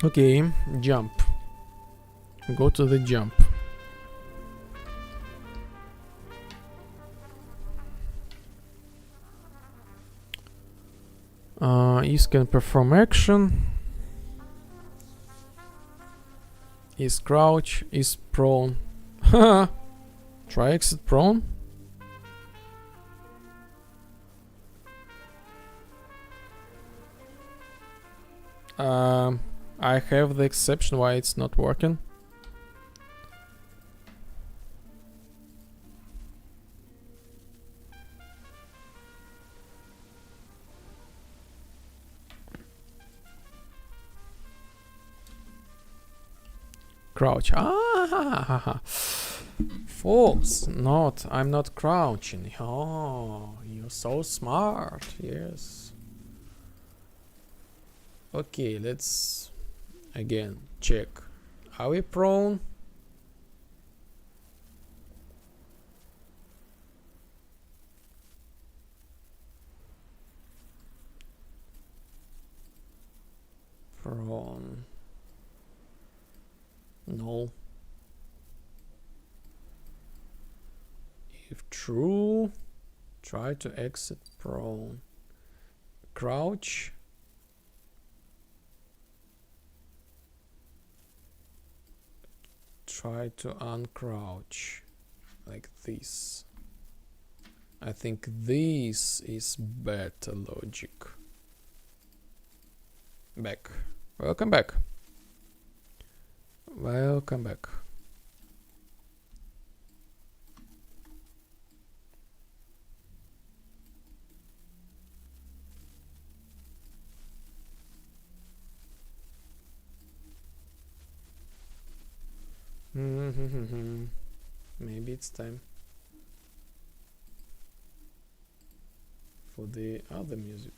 Okay, jump. Go to the jump. Is can perform action. Is crouch. Is prone. Try exit prone. I have the exception why it's not working. Crouch. Ah, false. Not. I'm not crouching. Oh, you're so smart. Yes. Okay, let's again check. Are we prone? Prone. No. If true, try to exit prone. Crouch. Try to uncrouch like this. I think this is better logic. Back. Welcome back. Welcome back. Maybe it's time for the other music.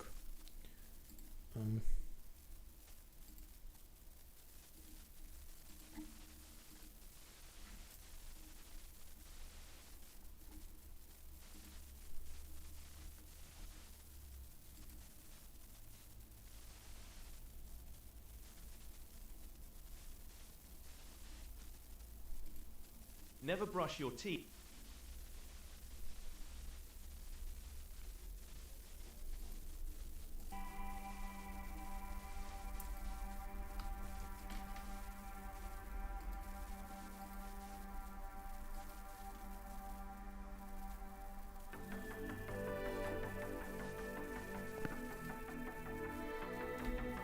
Never brush your teeth.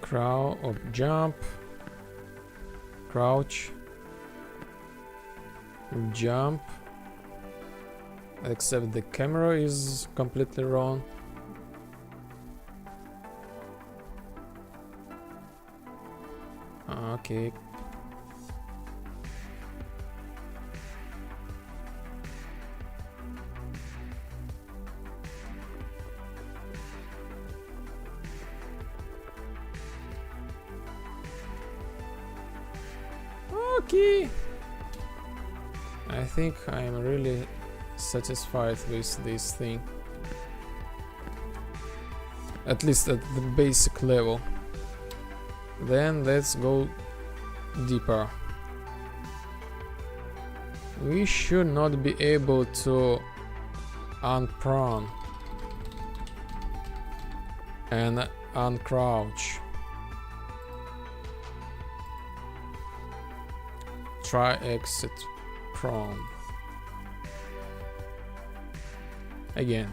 Crouch or jump. Crouch. Jump. Except the camera is completely wrong. Okay. Okay. I think I am really satisfied with this thing. At least at the basic level. Then let's go deeper. We should not be able to unprone and uncrouch. Try exit prone. Again,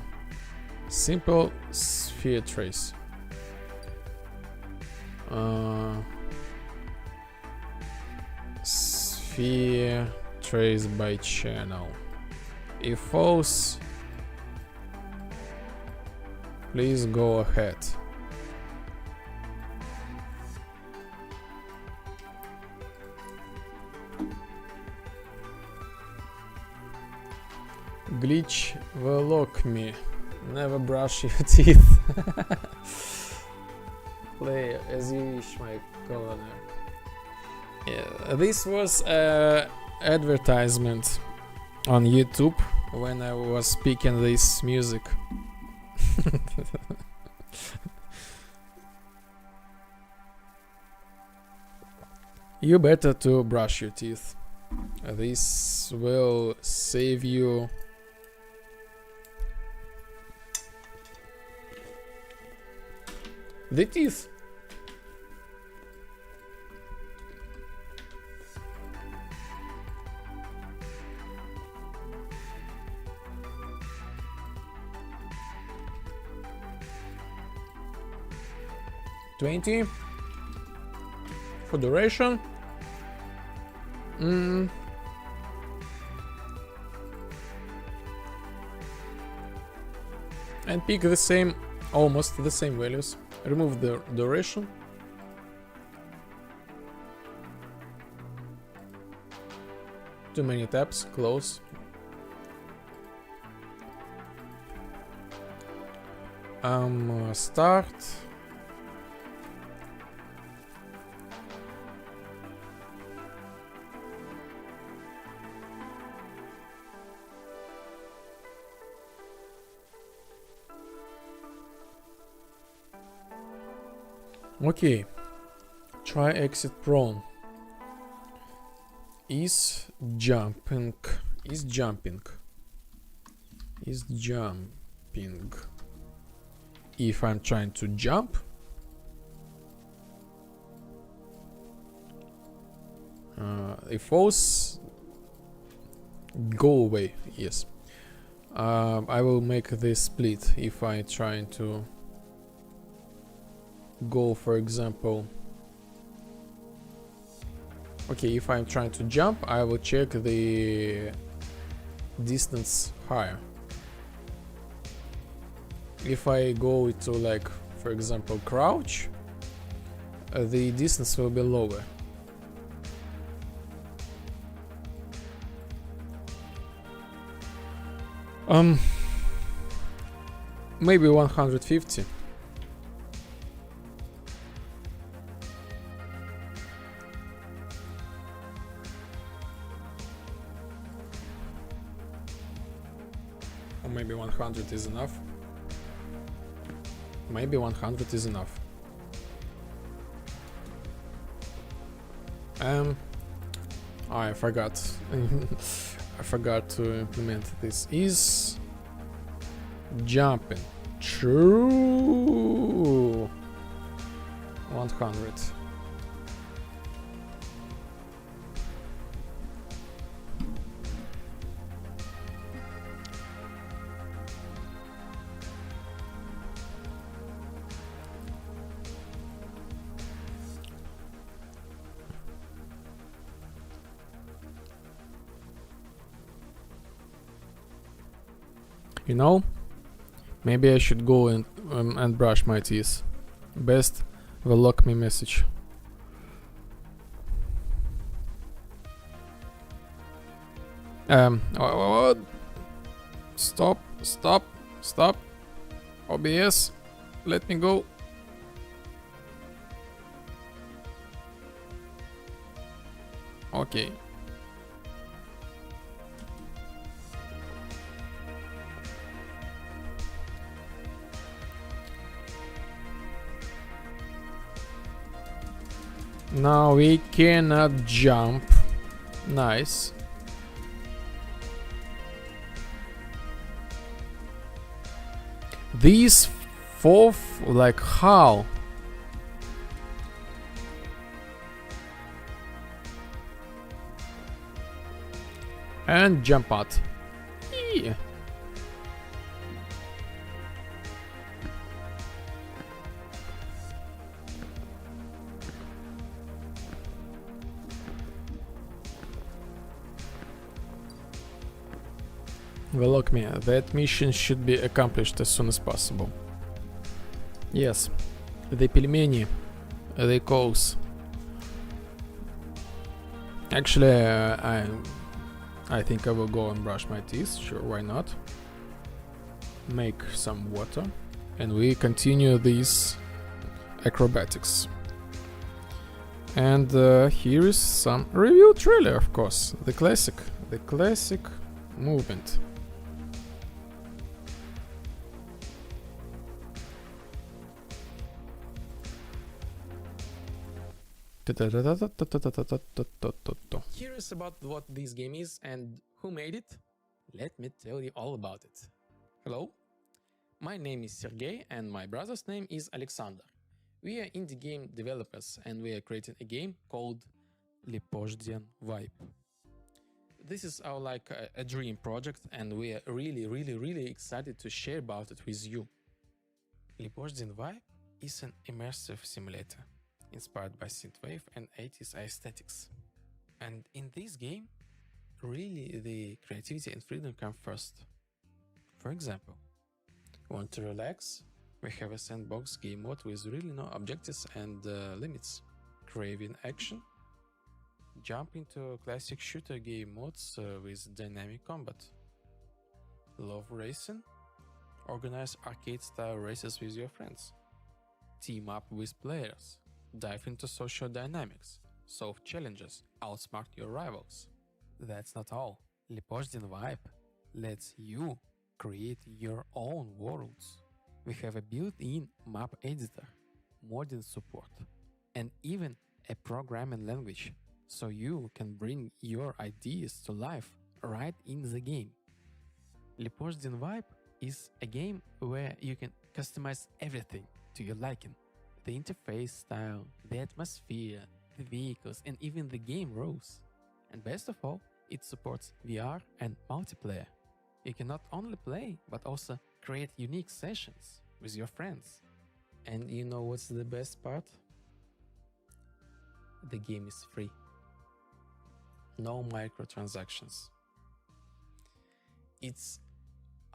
simple sphere trace. Sphere trace by channel. If false, please go ahead. Glitch will lock me. Never brush your teeth. Play as you wish, my colonel. Yeah, this was an advertisement on YouTube when I was speaking this music. You better to brush your teeth. This will save you the teeth. $20 for duration. And pick the same, almost the same values. Remove the duration. Too many tabs, close. Start. Okay, try exit prone. Is jumping. If I'm trying to jump, if false, go away. Yes, I will make this split if I trying to go, for example. Okay, if I'm trying to jump, I will check the distance higher. If I go to, like, for example, crouch, the distance will be lower. Maybe 150. Or maybe 100 is enough. Maybe 100 is enough. I forgot. I forgot to implement this. Is jumping true? 100. You know, maybe I should go and brush my teeth. Best will lock me message. Stop, stop, stop. OBS, let me go. Okay. Now we cannot jump. Nice. These fourth, like how? And jump out. Yeah. Well, look me, that mission should be accomplished as soon as possible. Yes, the pelmeni, the cows. Actually, I think I will go and brush my teeth. Sure, why not? Make some water, and we continue these acrobatics. And here is some review trailer, of course, the classic movement. Here is about what this game is and who made it. Let me tell you all about it. Hello, my name is Sergey and my brother's name is Alexander. We are indie game developers and we are creating a game called Lipozhdian Vibe. This is our a dream project and we are really excited to share about it with you. Lipozhdian Vibe is an immersive simulator inspired by synthwave and 80s aesthetics. And in this game, really the creativity and freedom come first. For example, want to relax? We have a sandbox game mode with really no objectives and limits. Craving action? Jump into classic shooter game modes with dynamic combat. Love racing? Organize arcade-style races with your friends. Team up with players. Dive into social dynamics. Solve challenges. Outsmart your rivals. That's not all. Lipozhdian Vibe lets you create your own worlds. We have a built-in map editor, modding support, and even a programming language, so you can bring your ideas to life right in the game. Lipozhdian Vibe is a game where you can customize everything to your liking. The interface style, the atmosphere, the vehicles, and even the game rules. And best of all, it supports VR and multiplayer. You can not only play, but also create unique sessions with your friends. And you know what's the best part? The game is free. No microtransactions. It's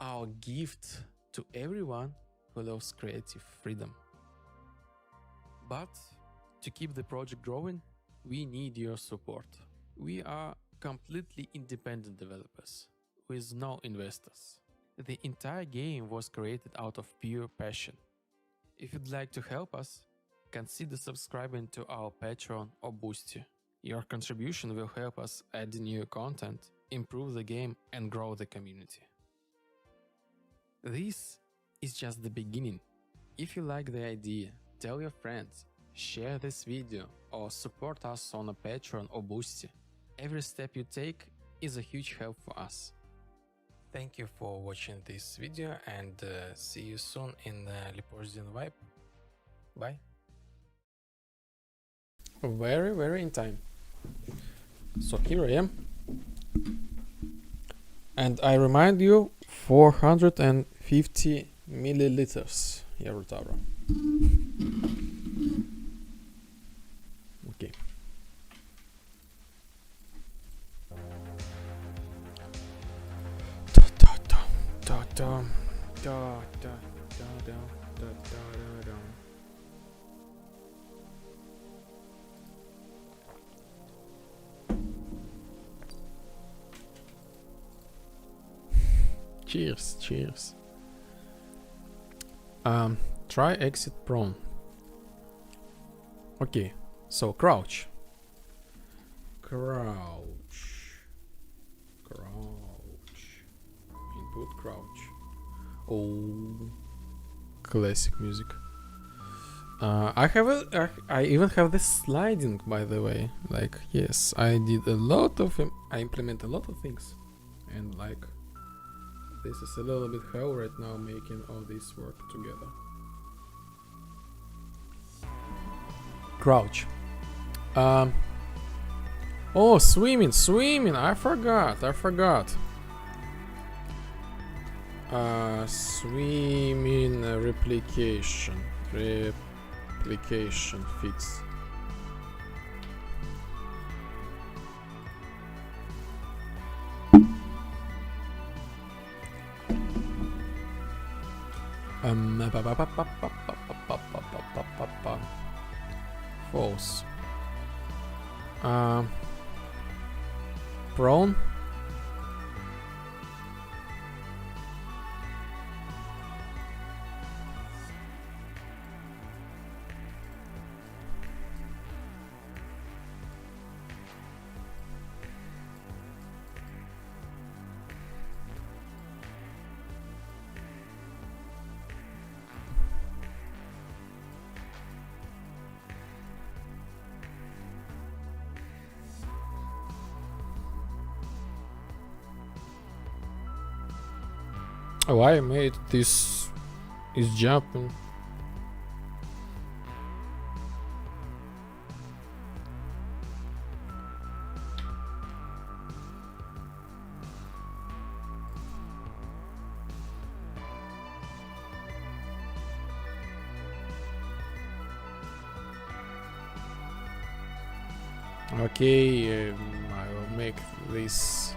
our gift to everyone who loves creative freedom. But to keep the project growing, we need your support. We are completely independent developers with no investors. The entire game was created out of pure passion. If you'd like to help us, consider subscribing to our Patreon or Boosty. Your contribution will help us add new content, improve the game and grow the community. This is just the beginning. If you like the idea, tell your friends, share this video or support us on a Patreon or Boosty. Every step you take is a huge help for us. Thank you for watching this video and see you soon in Leopoldin Vibe. Bye. Very in time. So here I am. And I remind you 450 milliliters Eurotavro. Okay. Cheers, cheers. Try exit prone. Okay, so crouch. Input crouch. Oh, classic music. I even have this sliding, by the way. Like, yes, I did a lot of I implement a lot of things, and like, this is a little bit hell right now making all this work together. Crouch. Oh, swimming. I forgot. Swimming replication fix. False. Prone. Oh, I made this is jumping. Okay, I will make this.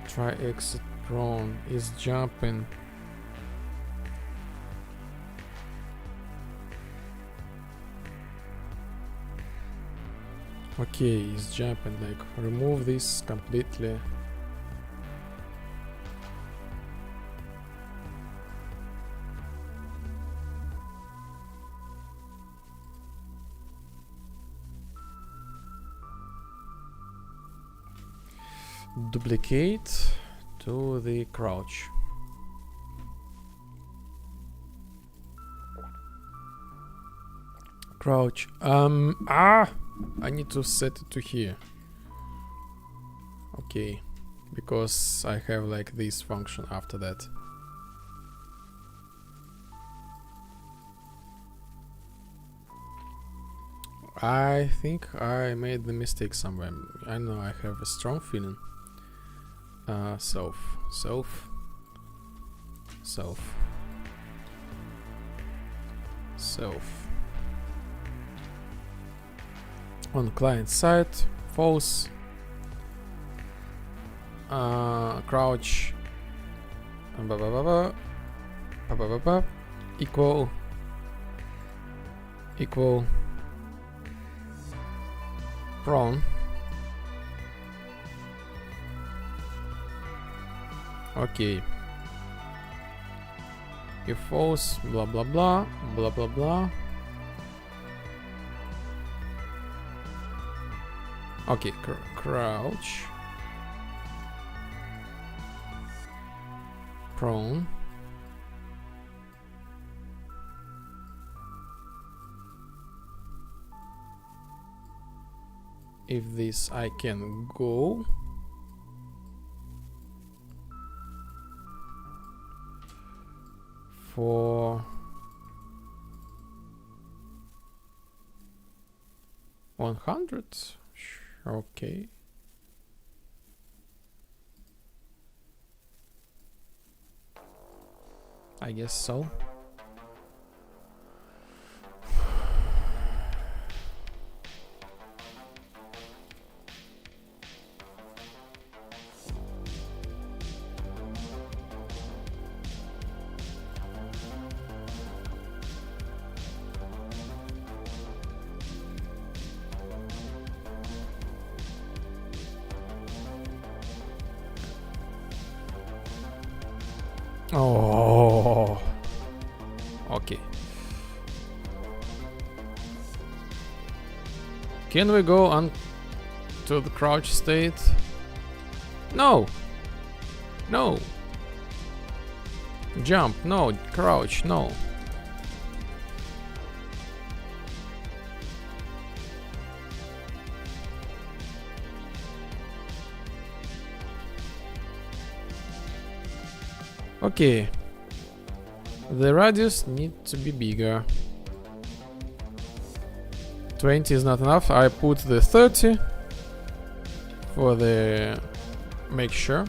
Try exit prone is jumping. Okay, he's jumping. Like, remove this completely. Duplicate to the crouch. Crouch. I need to set it to here. Okay, because I have like this function after that. I think I made the mistake somewhere. I know, I have a strong feeling. Self. On client side, false. Crouch. Equal. equal prone. Okay. If false, blah blah blah, blah blah blah. Okay, crouch. Prone. If this I can go. For 100. Okay. I guess so. Oh, okay. Can we go on to the crouch state? No. No. Jump. No. Crouch. No. Okay. The radius needs to be bigger. 20 is not enough. I put the 30 for the make sure.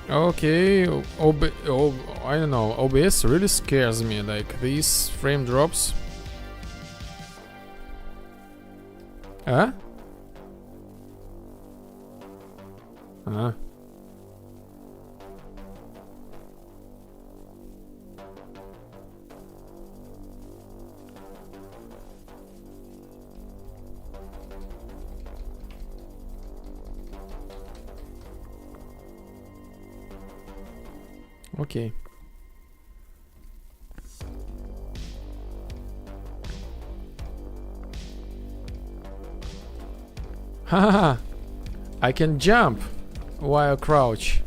Okay, I don't know, OBS really scares me, like these frame drops. Huh? Huh? Okay. Haha! I can jump while crouch.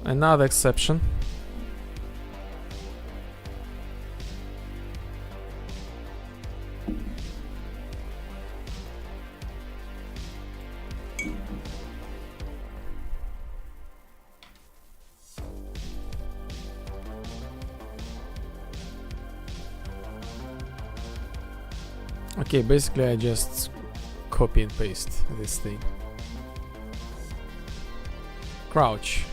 Another exception. Okay, basically I just copy and paste this thing. Crouch.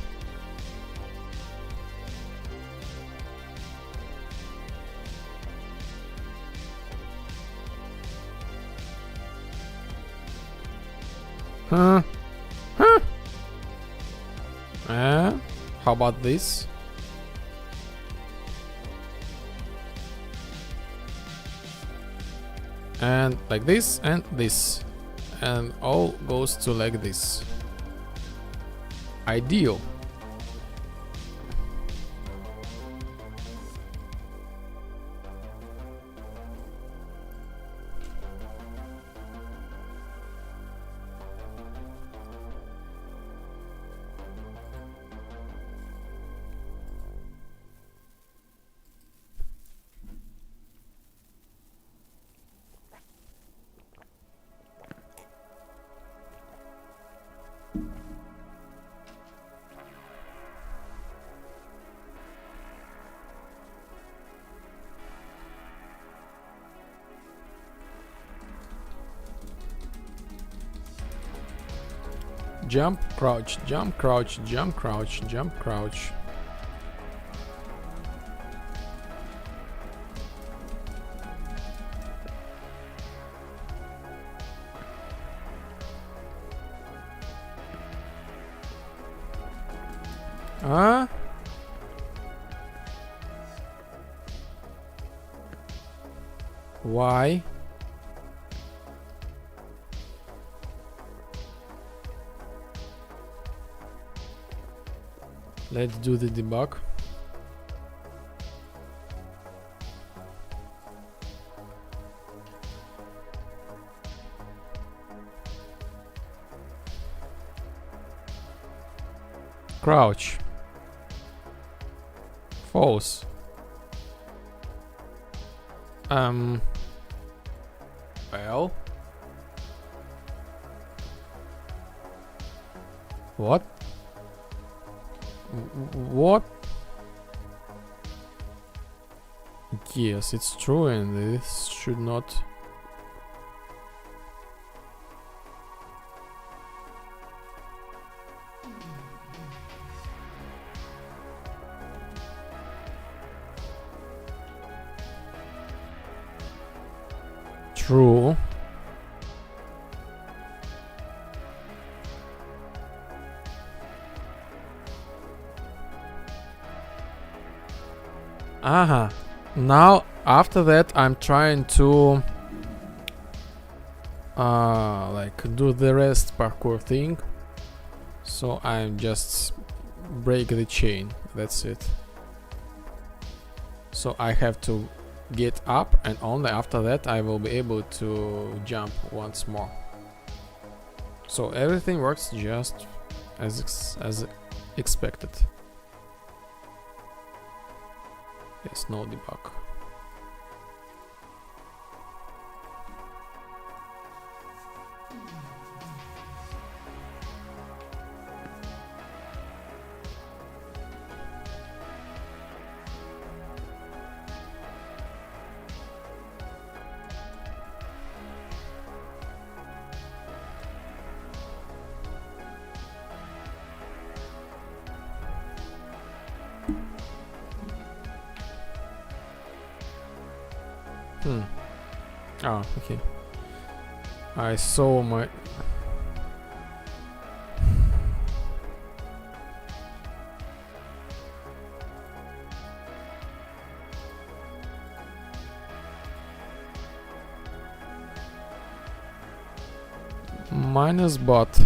Huh? Huh? How about this? And like this and this, and all goes to like this. Ideal. Jump, crouch, jump, crouch, jump, crouch, jump, crouch. Huh? Why? Let's do the debug. Crouch. False. Well. What? What? Yes, it's true, and this should not. True. Aha. Now, after that, I'm trying to like do the rest parkour thing. So I'm just break the chain. That's it. So I have to get up, and only after that I will be able to jump once more. So everything works just as expected. Yes, no debug. Oh, okay. I saw my... minus bot.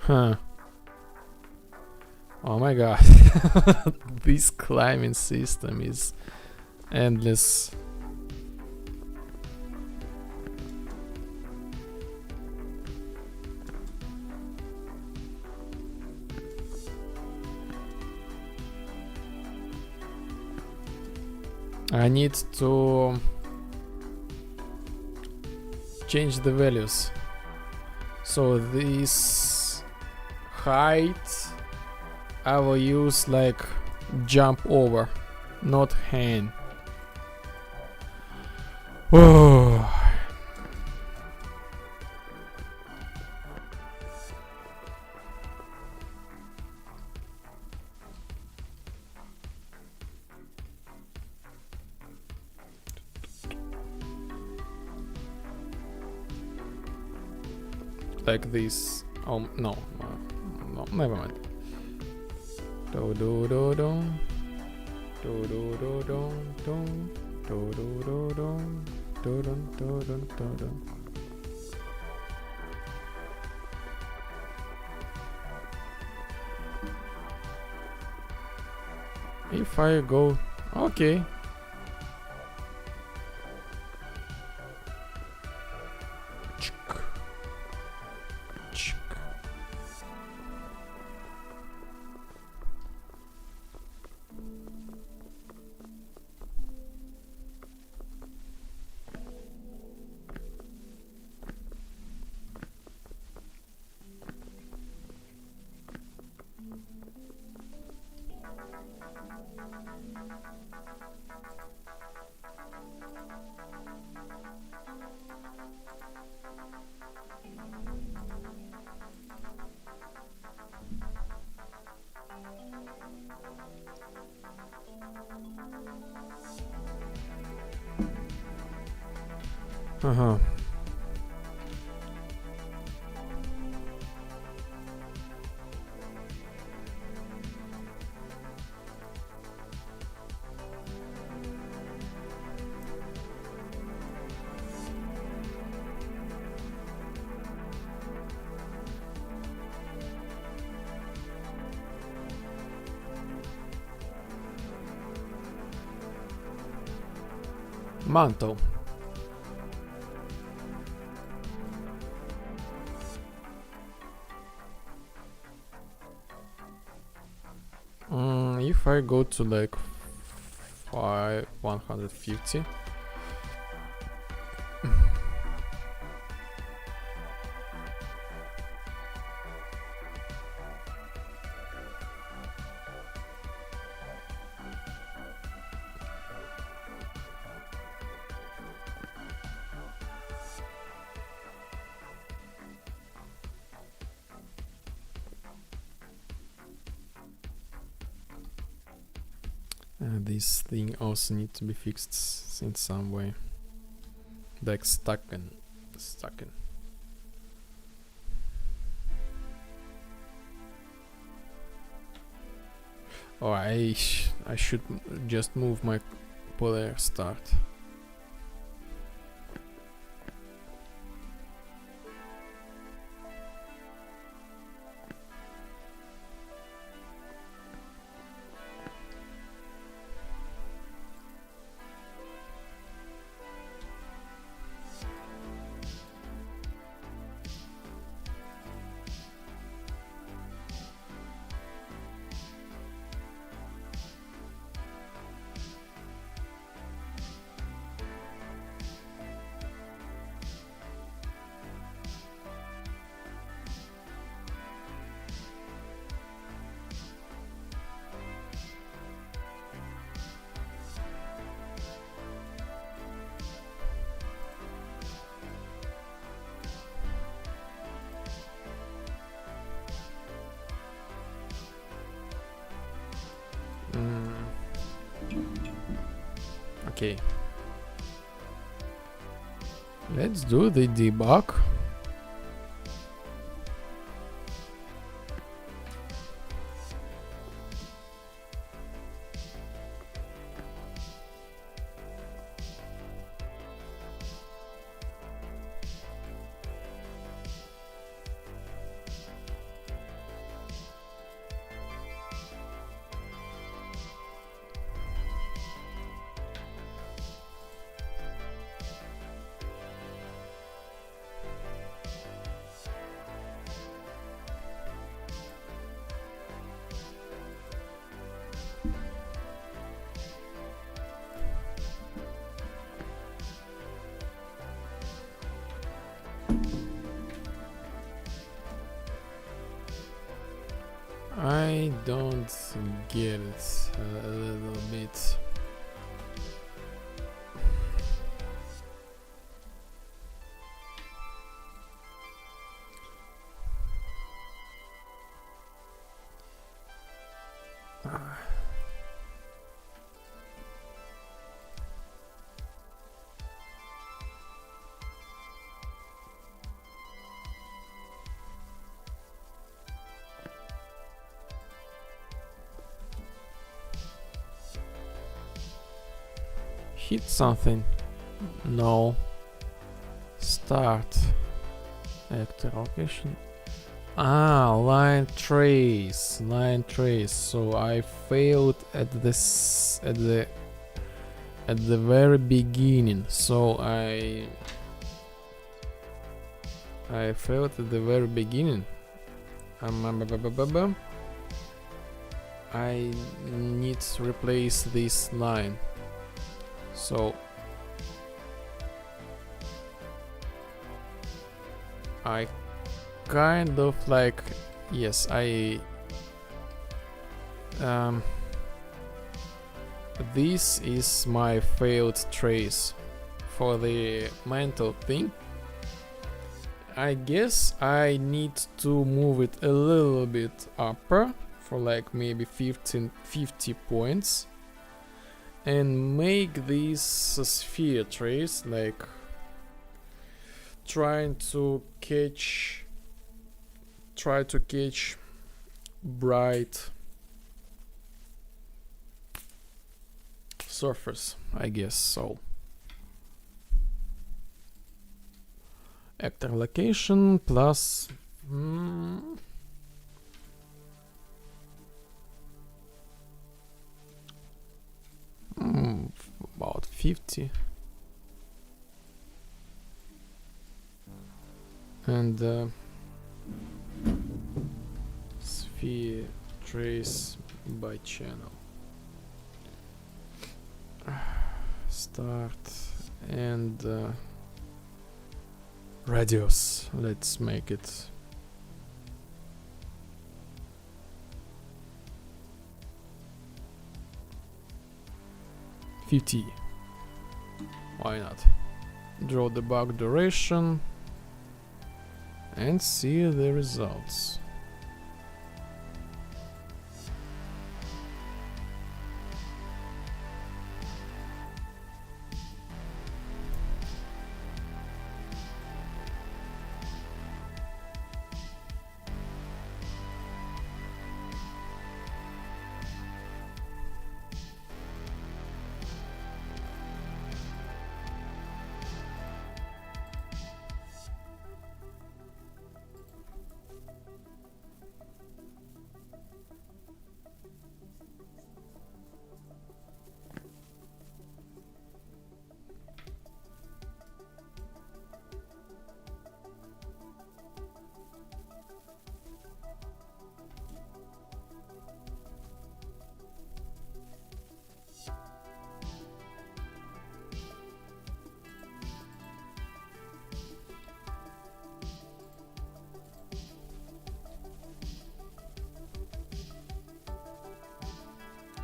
Huh. Oh my god. This climbing system is endless. I need to change the values. So this height I will use like jump over, not hand. Oh. Like this. Oh no, no, never mind. Do do do do, do do do do do, do do do do, do do do do do do. If I go, okay. Uh-huh. Mantle. If I go to like 150. This thing also needs to be fixed in some way. Like stuck. Oh, I should just move my polar start. Okay. Let's do the debug. I don't get it a little bit. Hit something. No. Start. Actor location. Line trace. Line trace. So I failed at this at the very beginning. So I failed at the very beginning. I need to replace this line. So I kind of like, yes, this is my failed trace for the mental thing. I guess I need to move it a little bit upper for like maybe 50 points and make this sphere trace like trying to catch bright surface, I guess so. Actor location plus about 50. And sphere trace by channel. Start and radius. Let's make it 50. Why not? Draw the bug duration and see the results.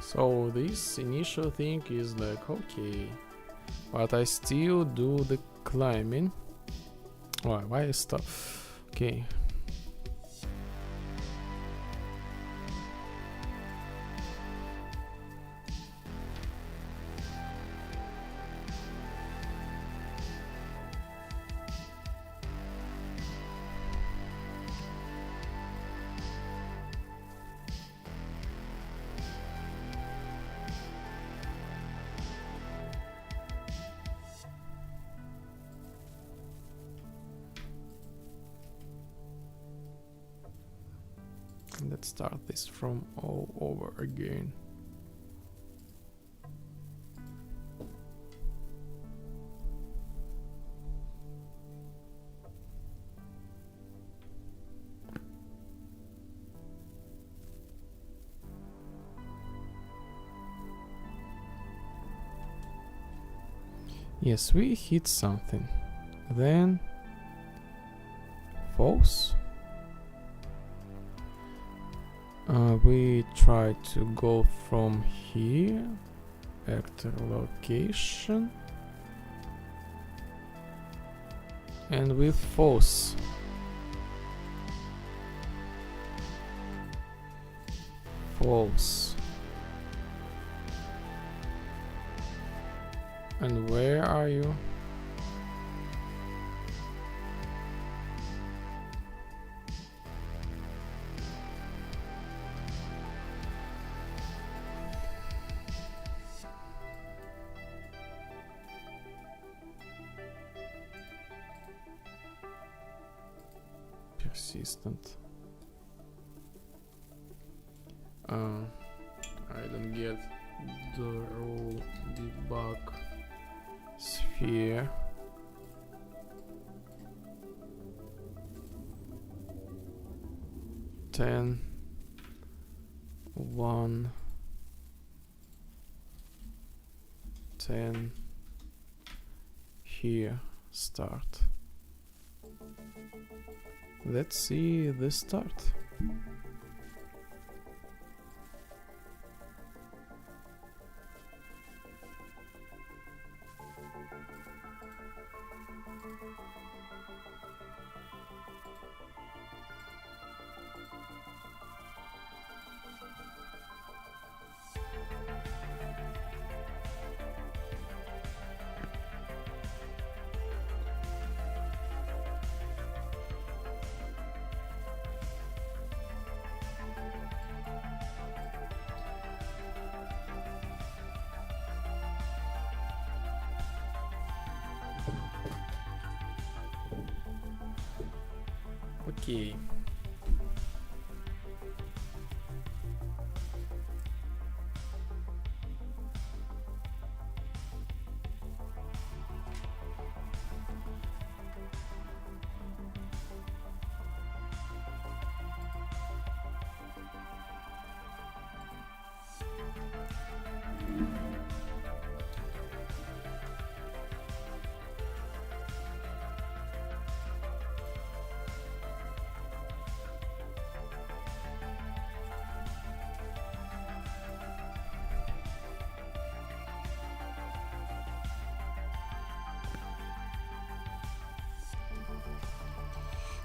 So this initial thing is like okay, but I still do the climbing. Why I stop? Okay. Let's start this from all over again. Yes, we hit something. Then false. We try to go from here, actor location, and we false. False. And where are you? Persistent. I don't get the rule debug sphere. Ten, 1, 10. Here, start. Let's see the start. Okay.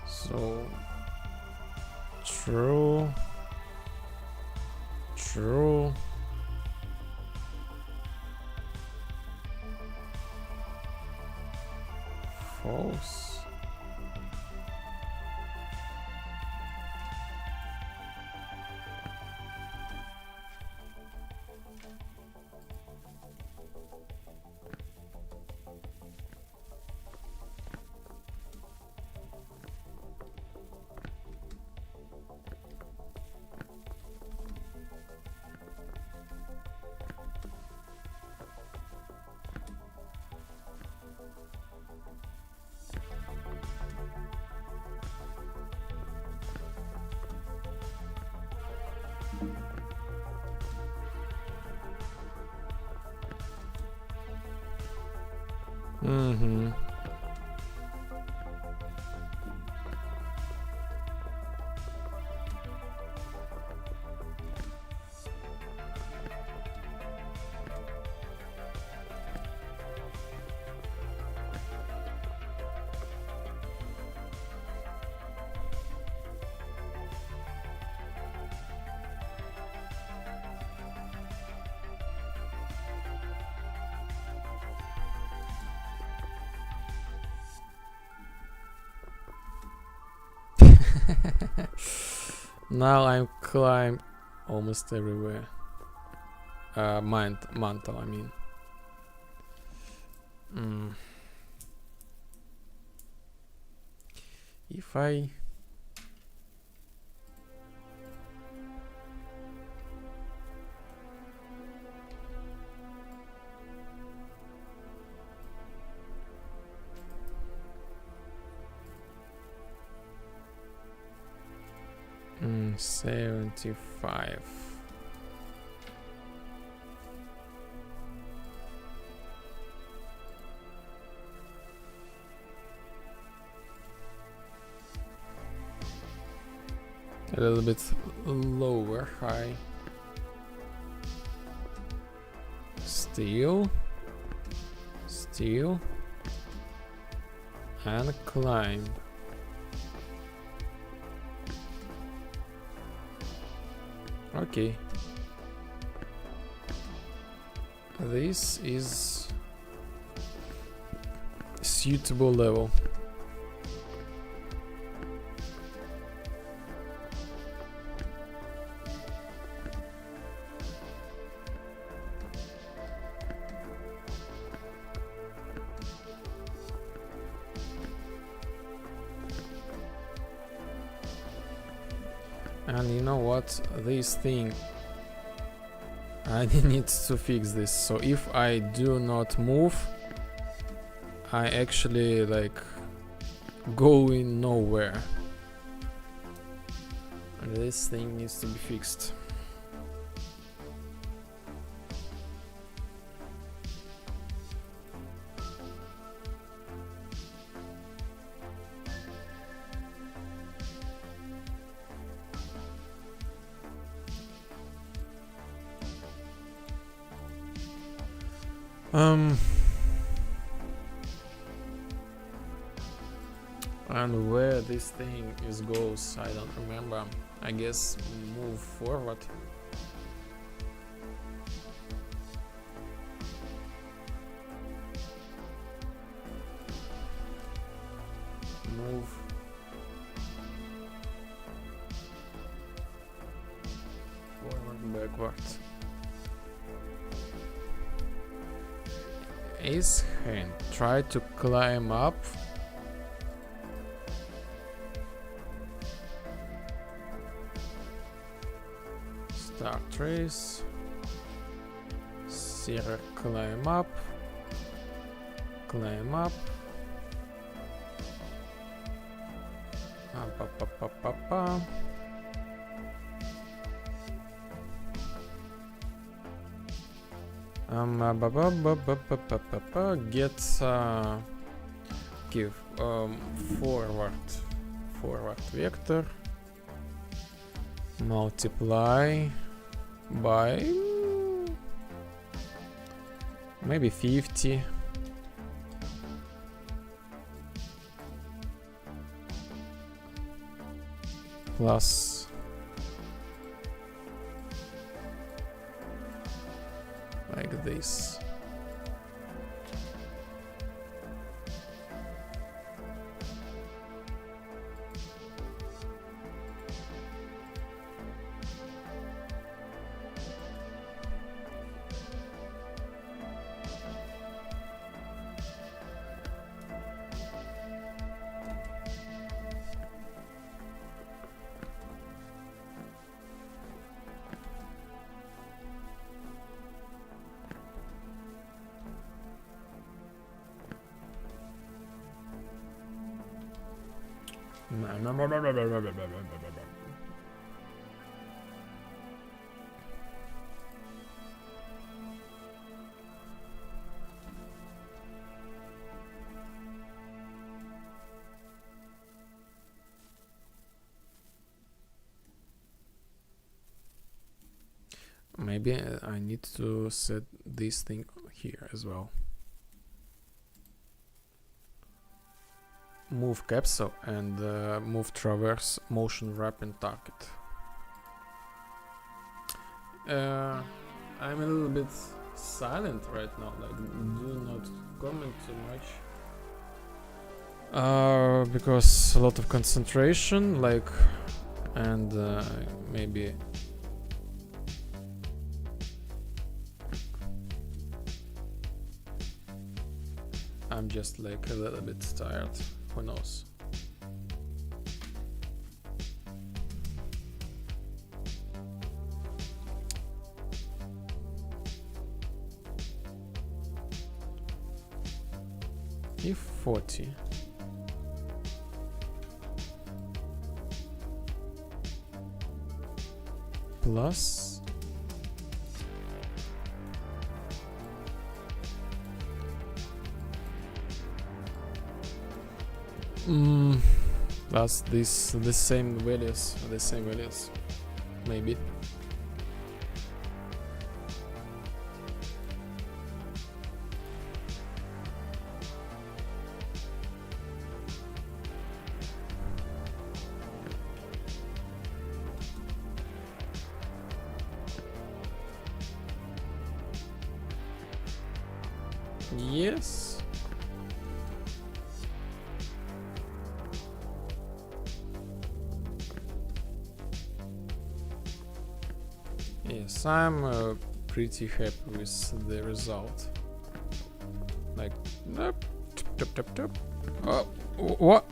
So true, true. False. Mm-hmm. Now I'm climb almost everywhere. Mantle, I mean. If I Mm, 75. A little bit lower, high. Steel. Steel. And climb. Okay. This is suitable level. And you know what? This thing, I need to fix this. So if I do not move, I actually like going nowhere. And this thing needs to be fixed. And where this thing is goes, I don't remember. I guess move forward. Move. Forward, backward. Ace hand. Try to climb up. Start trace. Zero, climb up. Climb up. Up, up, up, up, up, up. Get give forward vector, multiply by maybe 50. Plus like this. Maybe I need to set this thing here as well. Move capsule and move traverse motion wrapping target. I'm a little bit silent right now, like do not comment too much. Because a lot of concentration, like, and maybe I'm just like a little bit tired. Who knows? E40 plus that's the same values, maybe. Yes. Yes, I'm pretty happy with the result. Like, tap, tap, tap, tap. Oh, what?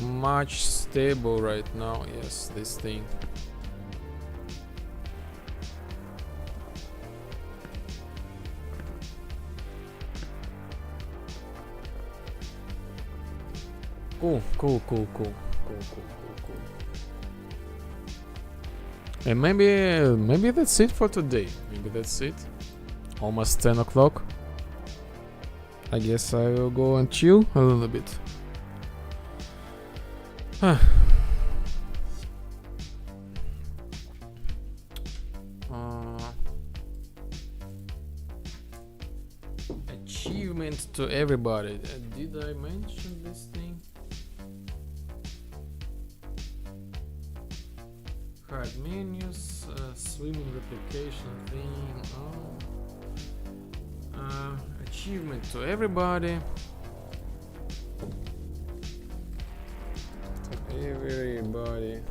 Much stable right now, yes, this thing. Cool. And maybe that's it for today. Maybe that's it. Almost 10 o'clock. I guess I will go and chill a little bit. Achievement to everybody. Did I mention this thing? hide menus, swimming replication thing. Oh. Achievement to everybody. Everybody.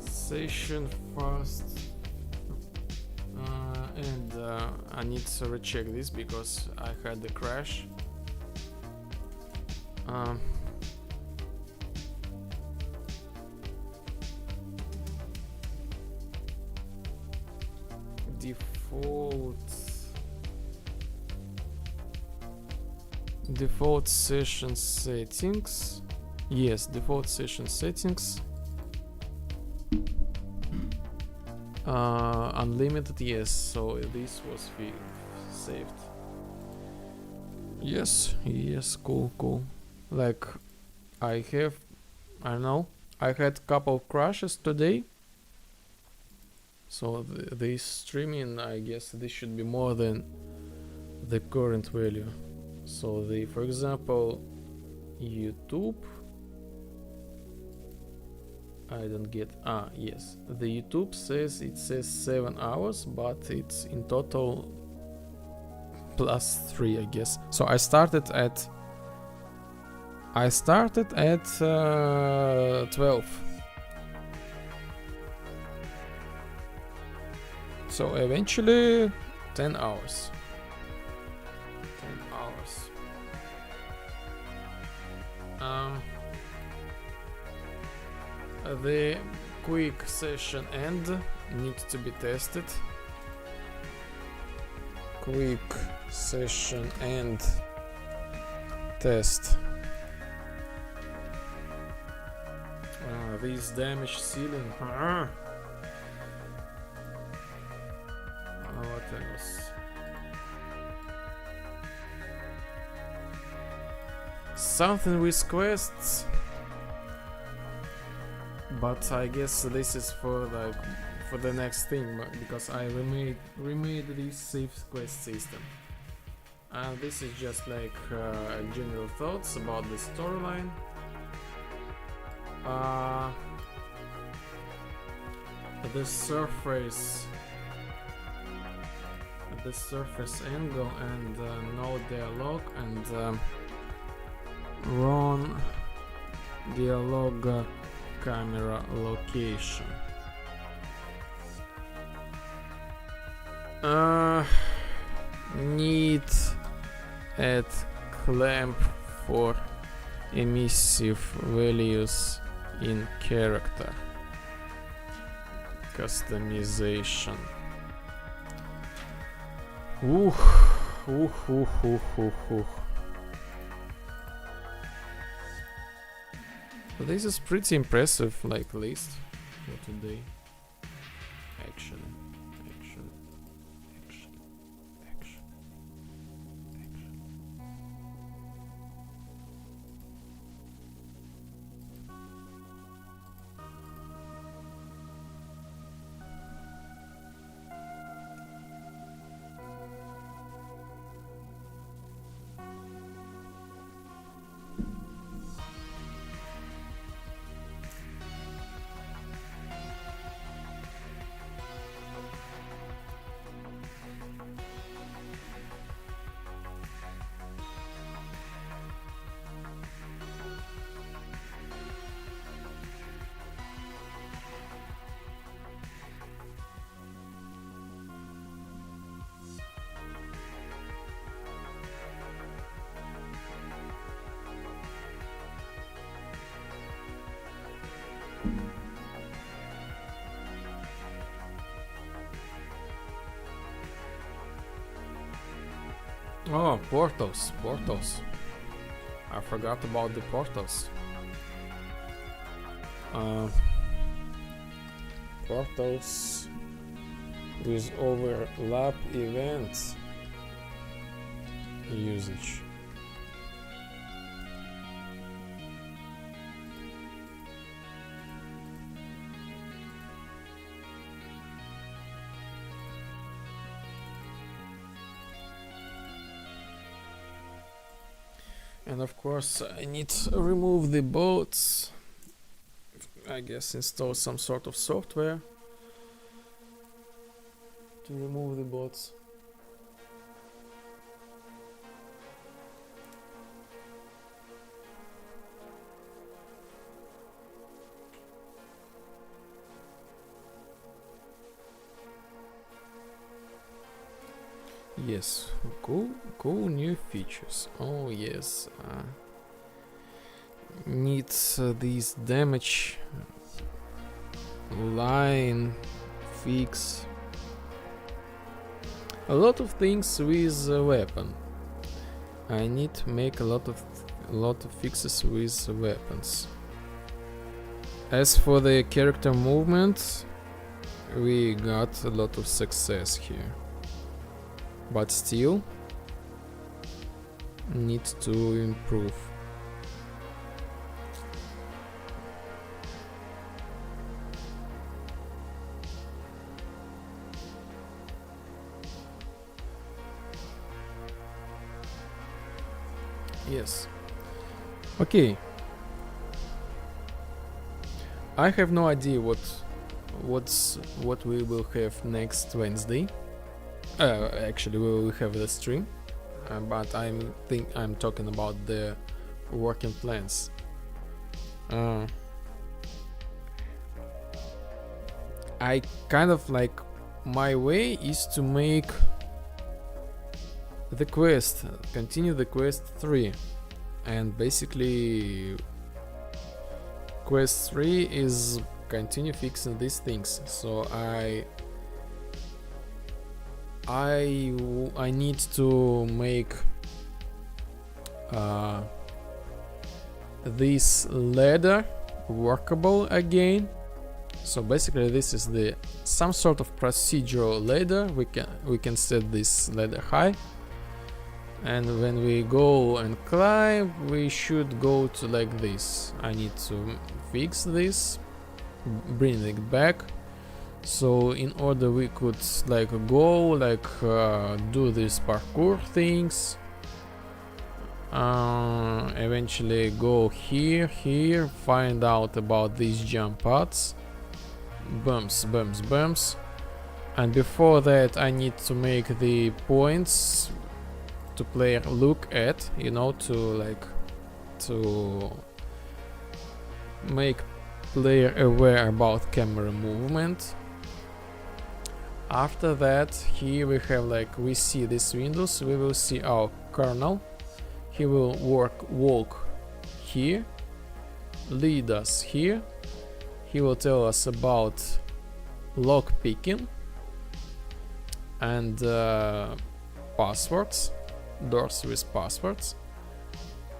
Session fast. And I need to recheck this because I had the crash. Default session settings. Yes, default session settings. Unlimited, yes, so this was saved. Yes, cool. Like, I don't know, I had couple of crashes today. So this streaming, I guess this should be more than the current value. So for example, YouTube, I don't get, yes, the YouTube says 7 hours, but it's in total +3, I guess. So I started at 12. So eventually 10 hours. 10 hours. The quick session end needs to be tested. Quick session end test. This damage ceiling. What else? Something with quests. But I guess this is for the next thing, because I remade this safe quest system. And this is just like general thoughts about the storyline. The surface angle and no dialogue and wrong dialogue camera location. Need add clamp for emissive values in character customization. This is pretty impressive, like, list for today. Action. Oh, portals. I forgot about the portals. Portals with overlap events usage. And of course I need to remove the bots. I guess install some sort of software to remove the bots. Yes, cool new features. Oh yes, needs these damage line fix. A lot of things with a weapon. I need to make a lot of fixes with weapons. As for the character movement, we got a lot of success here. But still need to improve. Yes. Okay. I have no idea what we will have next Wednesday. Actually, we will have the stream, but I'm talking about the working plans. I kind of like, my way is to make the quest, continue the quest 3, and basically quest 3 is continue fixing these things. So I need to make this ladder workable again. So basically this is some sort of procedural ladder. We can set this ladder high, and when we go and climb, we should go to like this. I need to fix this, bring it back. So in order we could like go do these parkour things, eventually go here, find out about these jump pads, bumps, and before that I need to make the points to player look at, to make player aware about camera movement. After that, here we have we see these windows. We will see our Karl. He will walk here, lead us here. He will tell us about lock picking and passwords, doors with passwords.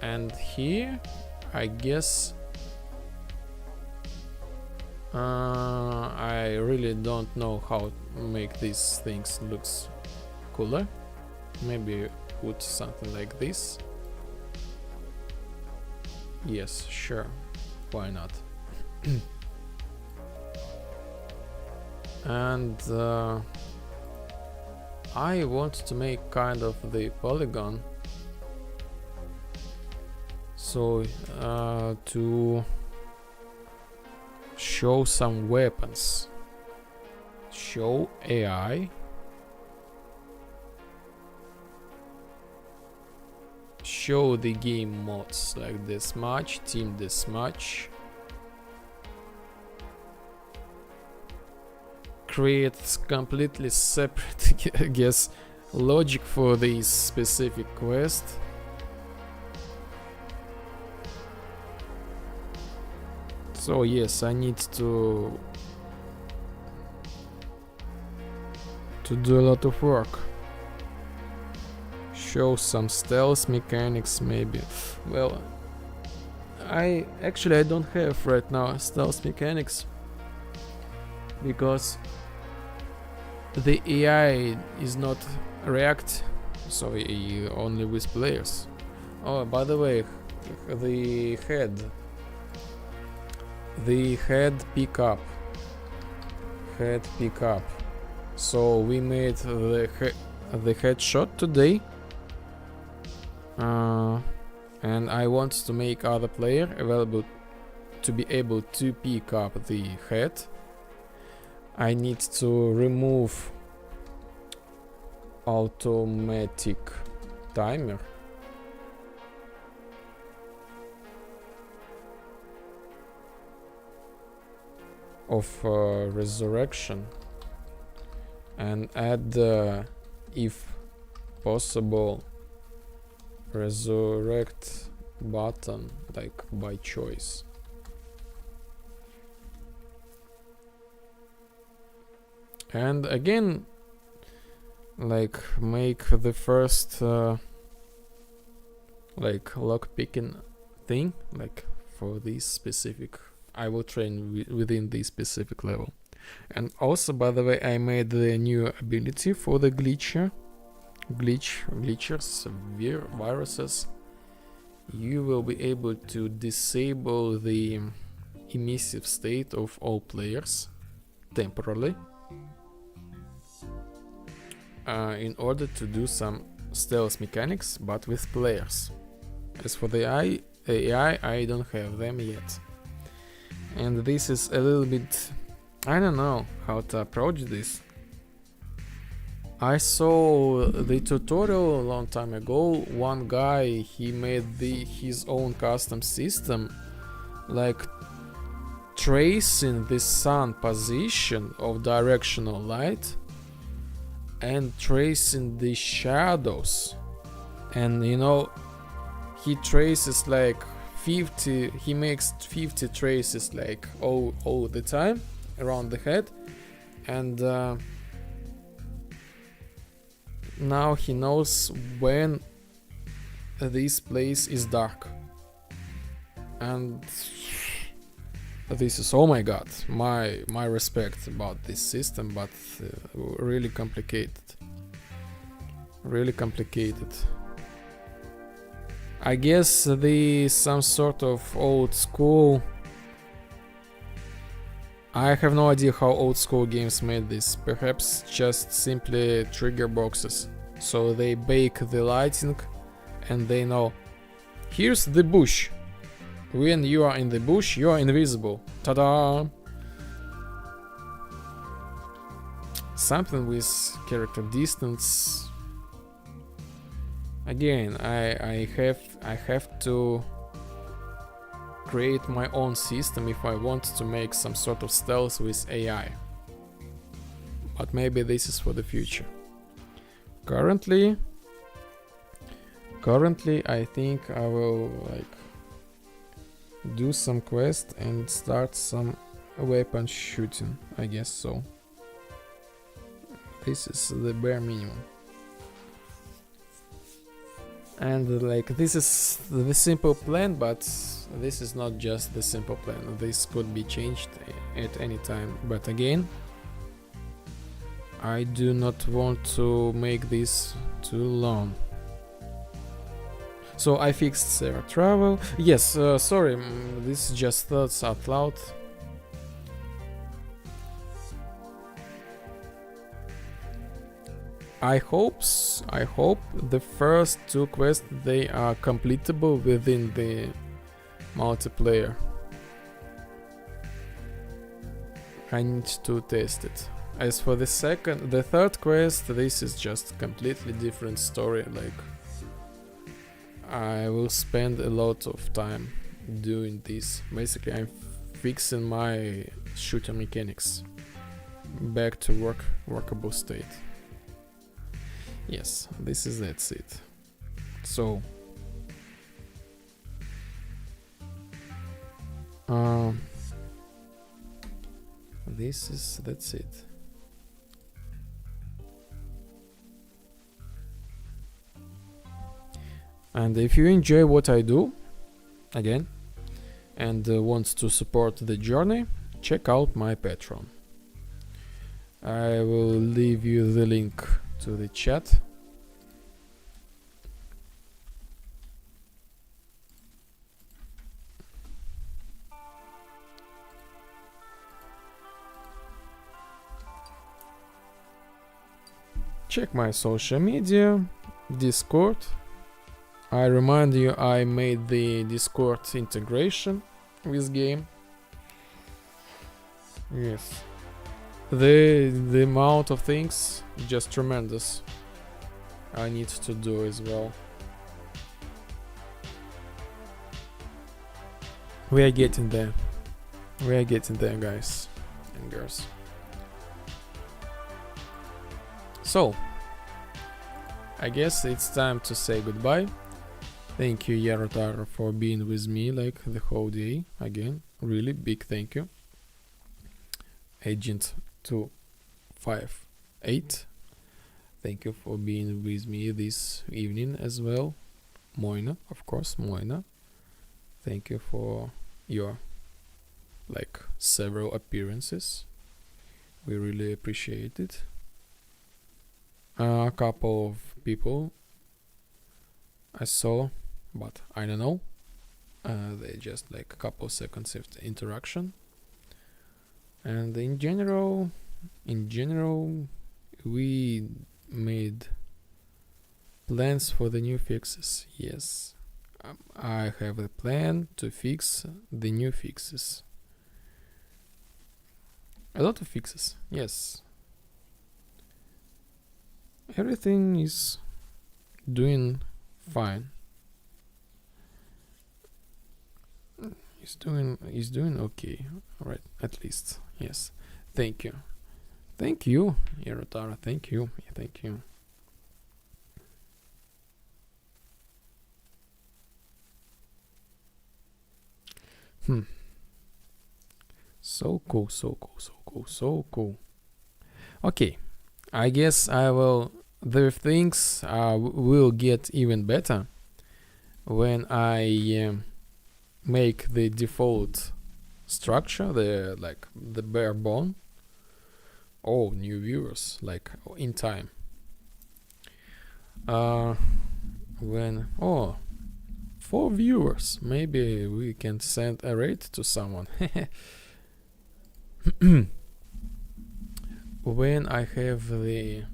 And here, I guess, I really don't know how to make these things looks cooler. Maybe put something like this. Yes, sure, why not? And I want to make kind of the polygon, so to show some weapons, show AI, show the game mods like this much, team this much, create completely separate I guess logic for this specific quest. So yes, I need to do a lot of work. Show some stealth mechanics maybe. Well, I don't have right now stealth mechanics because the AI is not React, so only with players. Oh, by the way, the head pickup. So we made the headshot today. and I want to make other player available to be able to pick up the head, I need to remove automatic timer of resurrection and add if possible resurrect button, like by choice. And again, like make the first like lock picking thing, like for this specific, I will train within this specific level. And also, by the way, I made the new ability for the glitchers, viruses. You will be able to disable the emissive state of all players temporarily in order to do some stealth mechanics, but with players. As for the AI, I don't have them yet. And this is a little bit, I don't know how to approach this. I saw the tutorial a long time ago. One guy, he made his own custom system, like tracing the sun position of directional light and tracing the shadows. And you know, he traces like 50, he makes 50 traces like all the time around the head, and now he knows when this place is dark. And this is, oh my god, my respect about this system, but really complicated. I guess some sort of old school. I have no idea how old school games made this. Perhaps just simply trigger boxes. So they bake the lighting and they know, here's the bush. When you are in the bush, you are invisible. Ta-da! Something with character distance. Again, I have to create my own system if I want to make some sort of stealth with AI. But maybe this is for the future. Currently I think I will like do some quest and start some weapon shooting, I guess so. This is the bare minimum. And like this is the simple plan, but this is not just the simple plan. This could be changed at any time. But again, I do not want to make this too long. So I fixed server travel. Yes, sorry, this is just thoughts out loud. I hope the first two quests, they are completable within the multiplayer. I need to test it. As for the third quest, this is just completely different story. Like I will spend a lot of time doing this. Basically, I'm fixing my shooter mechanics back to workable state. Yes, that's it. So that's it. And if you enjoy what I do, again, and want to support the journey, check out my Patreon. I will leave you the link to the chat. Check my social media, Discord, I remind you, I made the Discord integration with game. Yes. The amount of things just tremendous. I need to do as well. We are getting there. We are getting there, guys and girls. So, I guess it's time to say goodbye. Thank you, Yarotar, for being with me like the whole day. Again, really big thank you. Agent 258, thank you for being with me this evening as well. Moina, of course, Moina, thank you for your like several appearances. We really appreciate it. A couple of people I saw, but I don't know. They just like a couple seconds of interaction. And in general, we made plans for the new fixes. Yes, I have a plan to fix the new fixes. A lot of fixes, yes. Everything is doing fine. He's doing okay. Alright, at least. Yes. Thank you. Thank you, Yerotara. Thank you. Thank you. So cool, so cool, so cool, so cool. Okay. I guess the things will get even better when I make the default structure, the bare bone. Oh, new viewers, like in time. When 4 viewers, maybe we can send a raid to someone. When I have the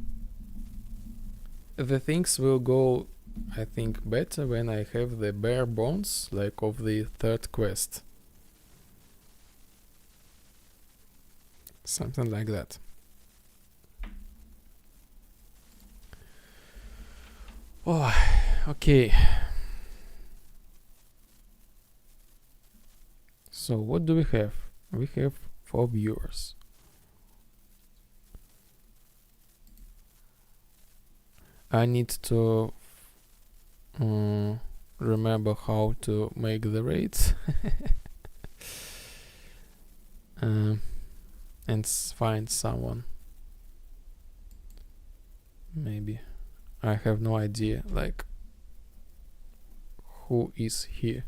things will go, I think, better when I have the bare bones, like of the 3rd quest. Something like that. Oh, okay. So what do we have? We have 4 viewers. I need to remember how to make the raids. And find someone. Maybe. I have no idea, like, who is here.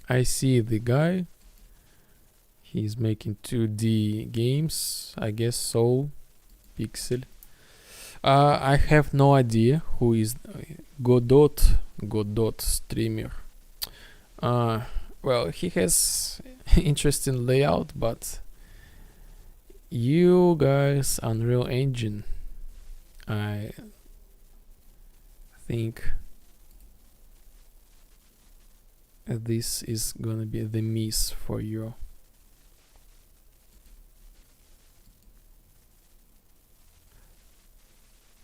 I see the guy. He's making 2D games, I guess. Soul Pixel. I have no idea who is Godot streamer. Well, he has interesting layout, but you guys, Unreal Engine, I think this is gonna be the miss for you.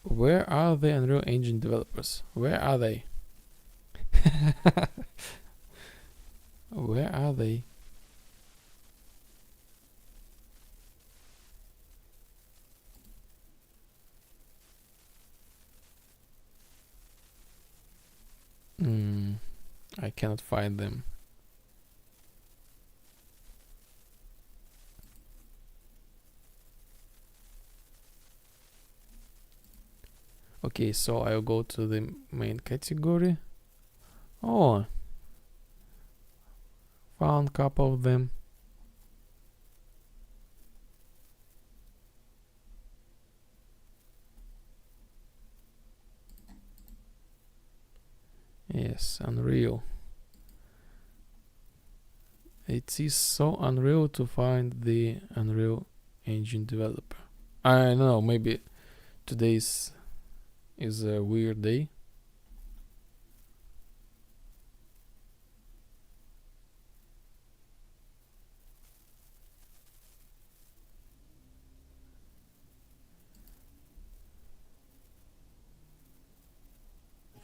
Where are the Unreal Engine developers? Where are they? Where are they? I cannot find them. Okay, so I'll go to the main category. Oh, found a couple of them. Yes, Unreal. It is so unreal to find the Unreal Engine developer. I don't know, maybe today's is a weird day.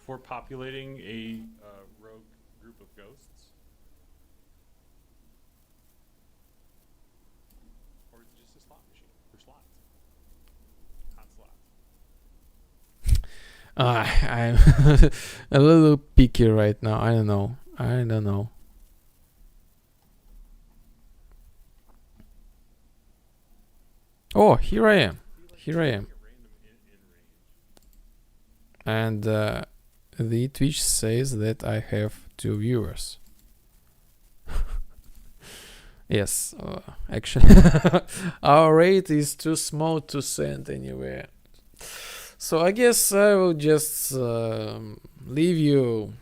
For populating a rogue group of ghosts? Or is it just a slot machine? For slots? Hot slots. I'm a little picky right now. I don't know. Oh, here I am. And the Twitch says that I have 2 viewers. Yes, actually, our rate is too small to send anywhere. So I guess I will just leave you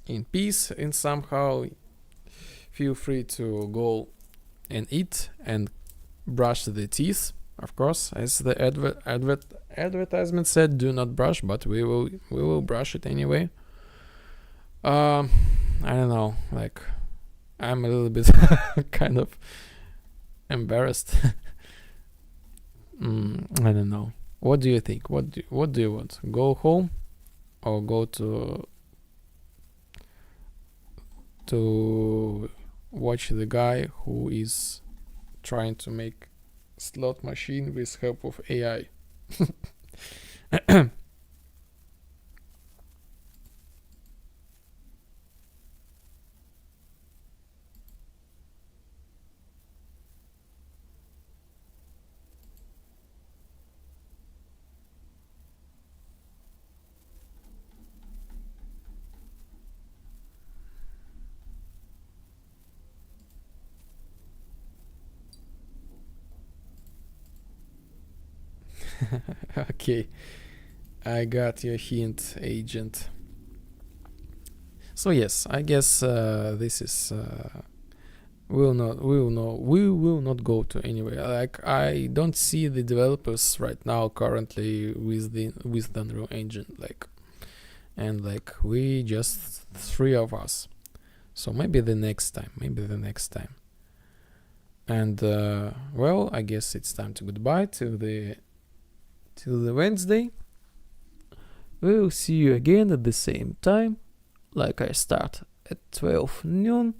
in peace and somehow feel free to go and eat and brush the teeth. Of course, as the advertisement said, do not brush, but we will brush it anyway. I don't know, like I'm a little bit kind of embarrassed. I don't know. What do you think? What do you want? Go home or go to watch the guy who is trying to make slot machine with help of AI? Okay, I got your hint, agent. So yes, I guess this is we will not go to anywhere. Like I don't see the developers right now currently with the Unreal Engine, and we just 3 of us. So maybe the next time. And well, I guess it's time to goodbye till the Wednesday. We'll see you again at the same time. Like I start at 12 noon.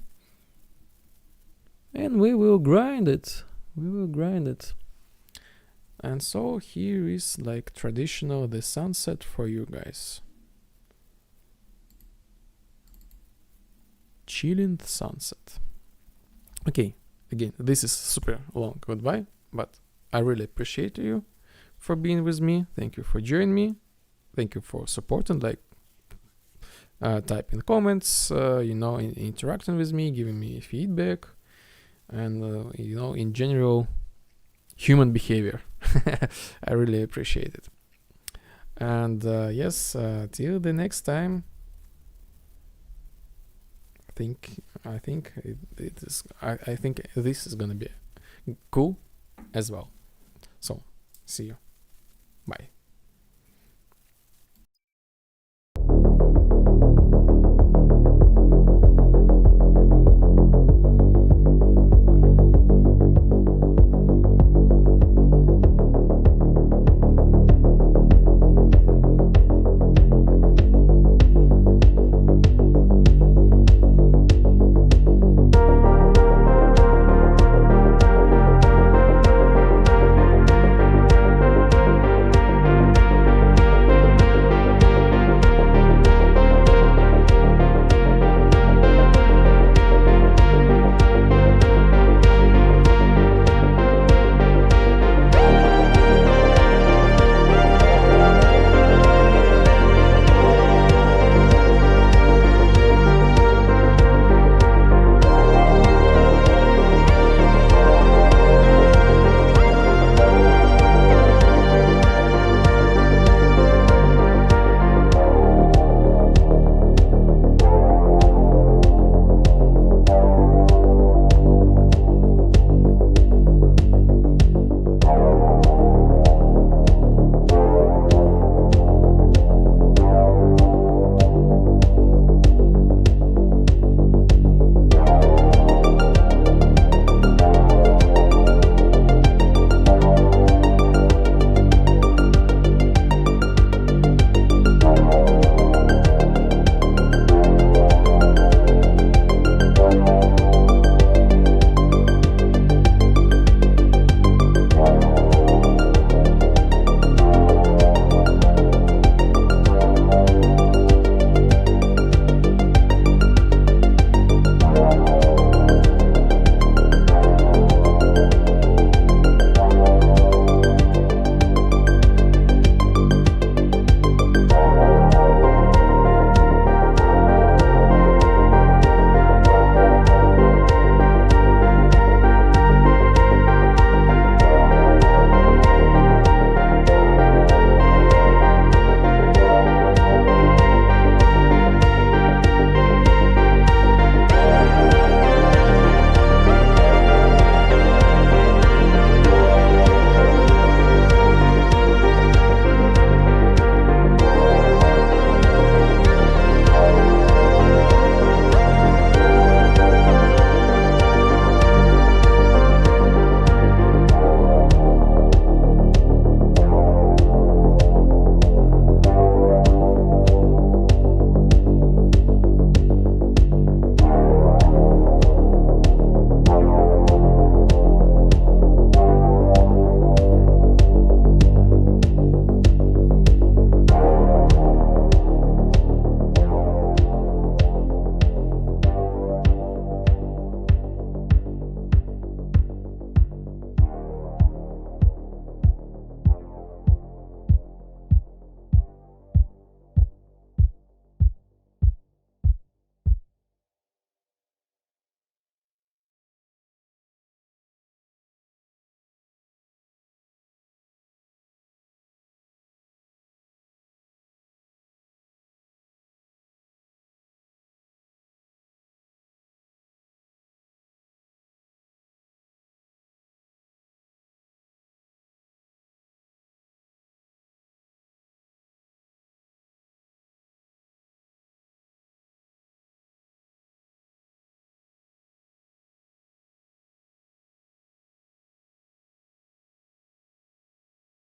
And we will grind it. And so here is like traditional the sunset for you guys. Chilling sunset. Okay, again, this is super long goodbye, but I really appreciate you for being with me. Thank you for joining me. Thank you for supporting, typing comments, interacting with me, giving me feedback, and in general, human behavior. I really appreciate it. And yes, till the next time. I think this is gonna be cool as well. So, see you. Bye. Bye.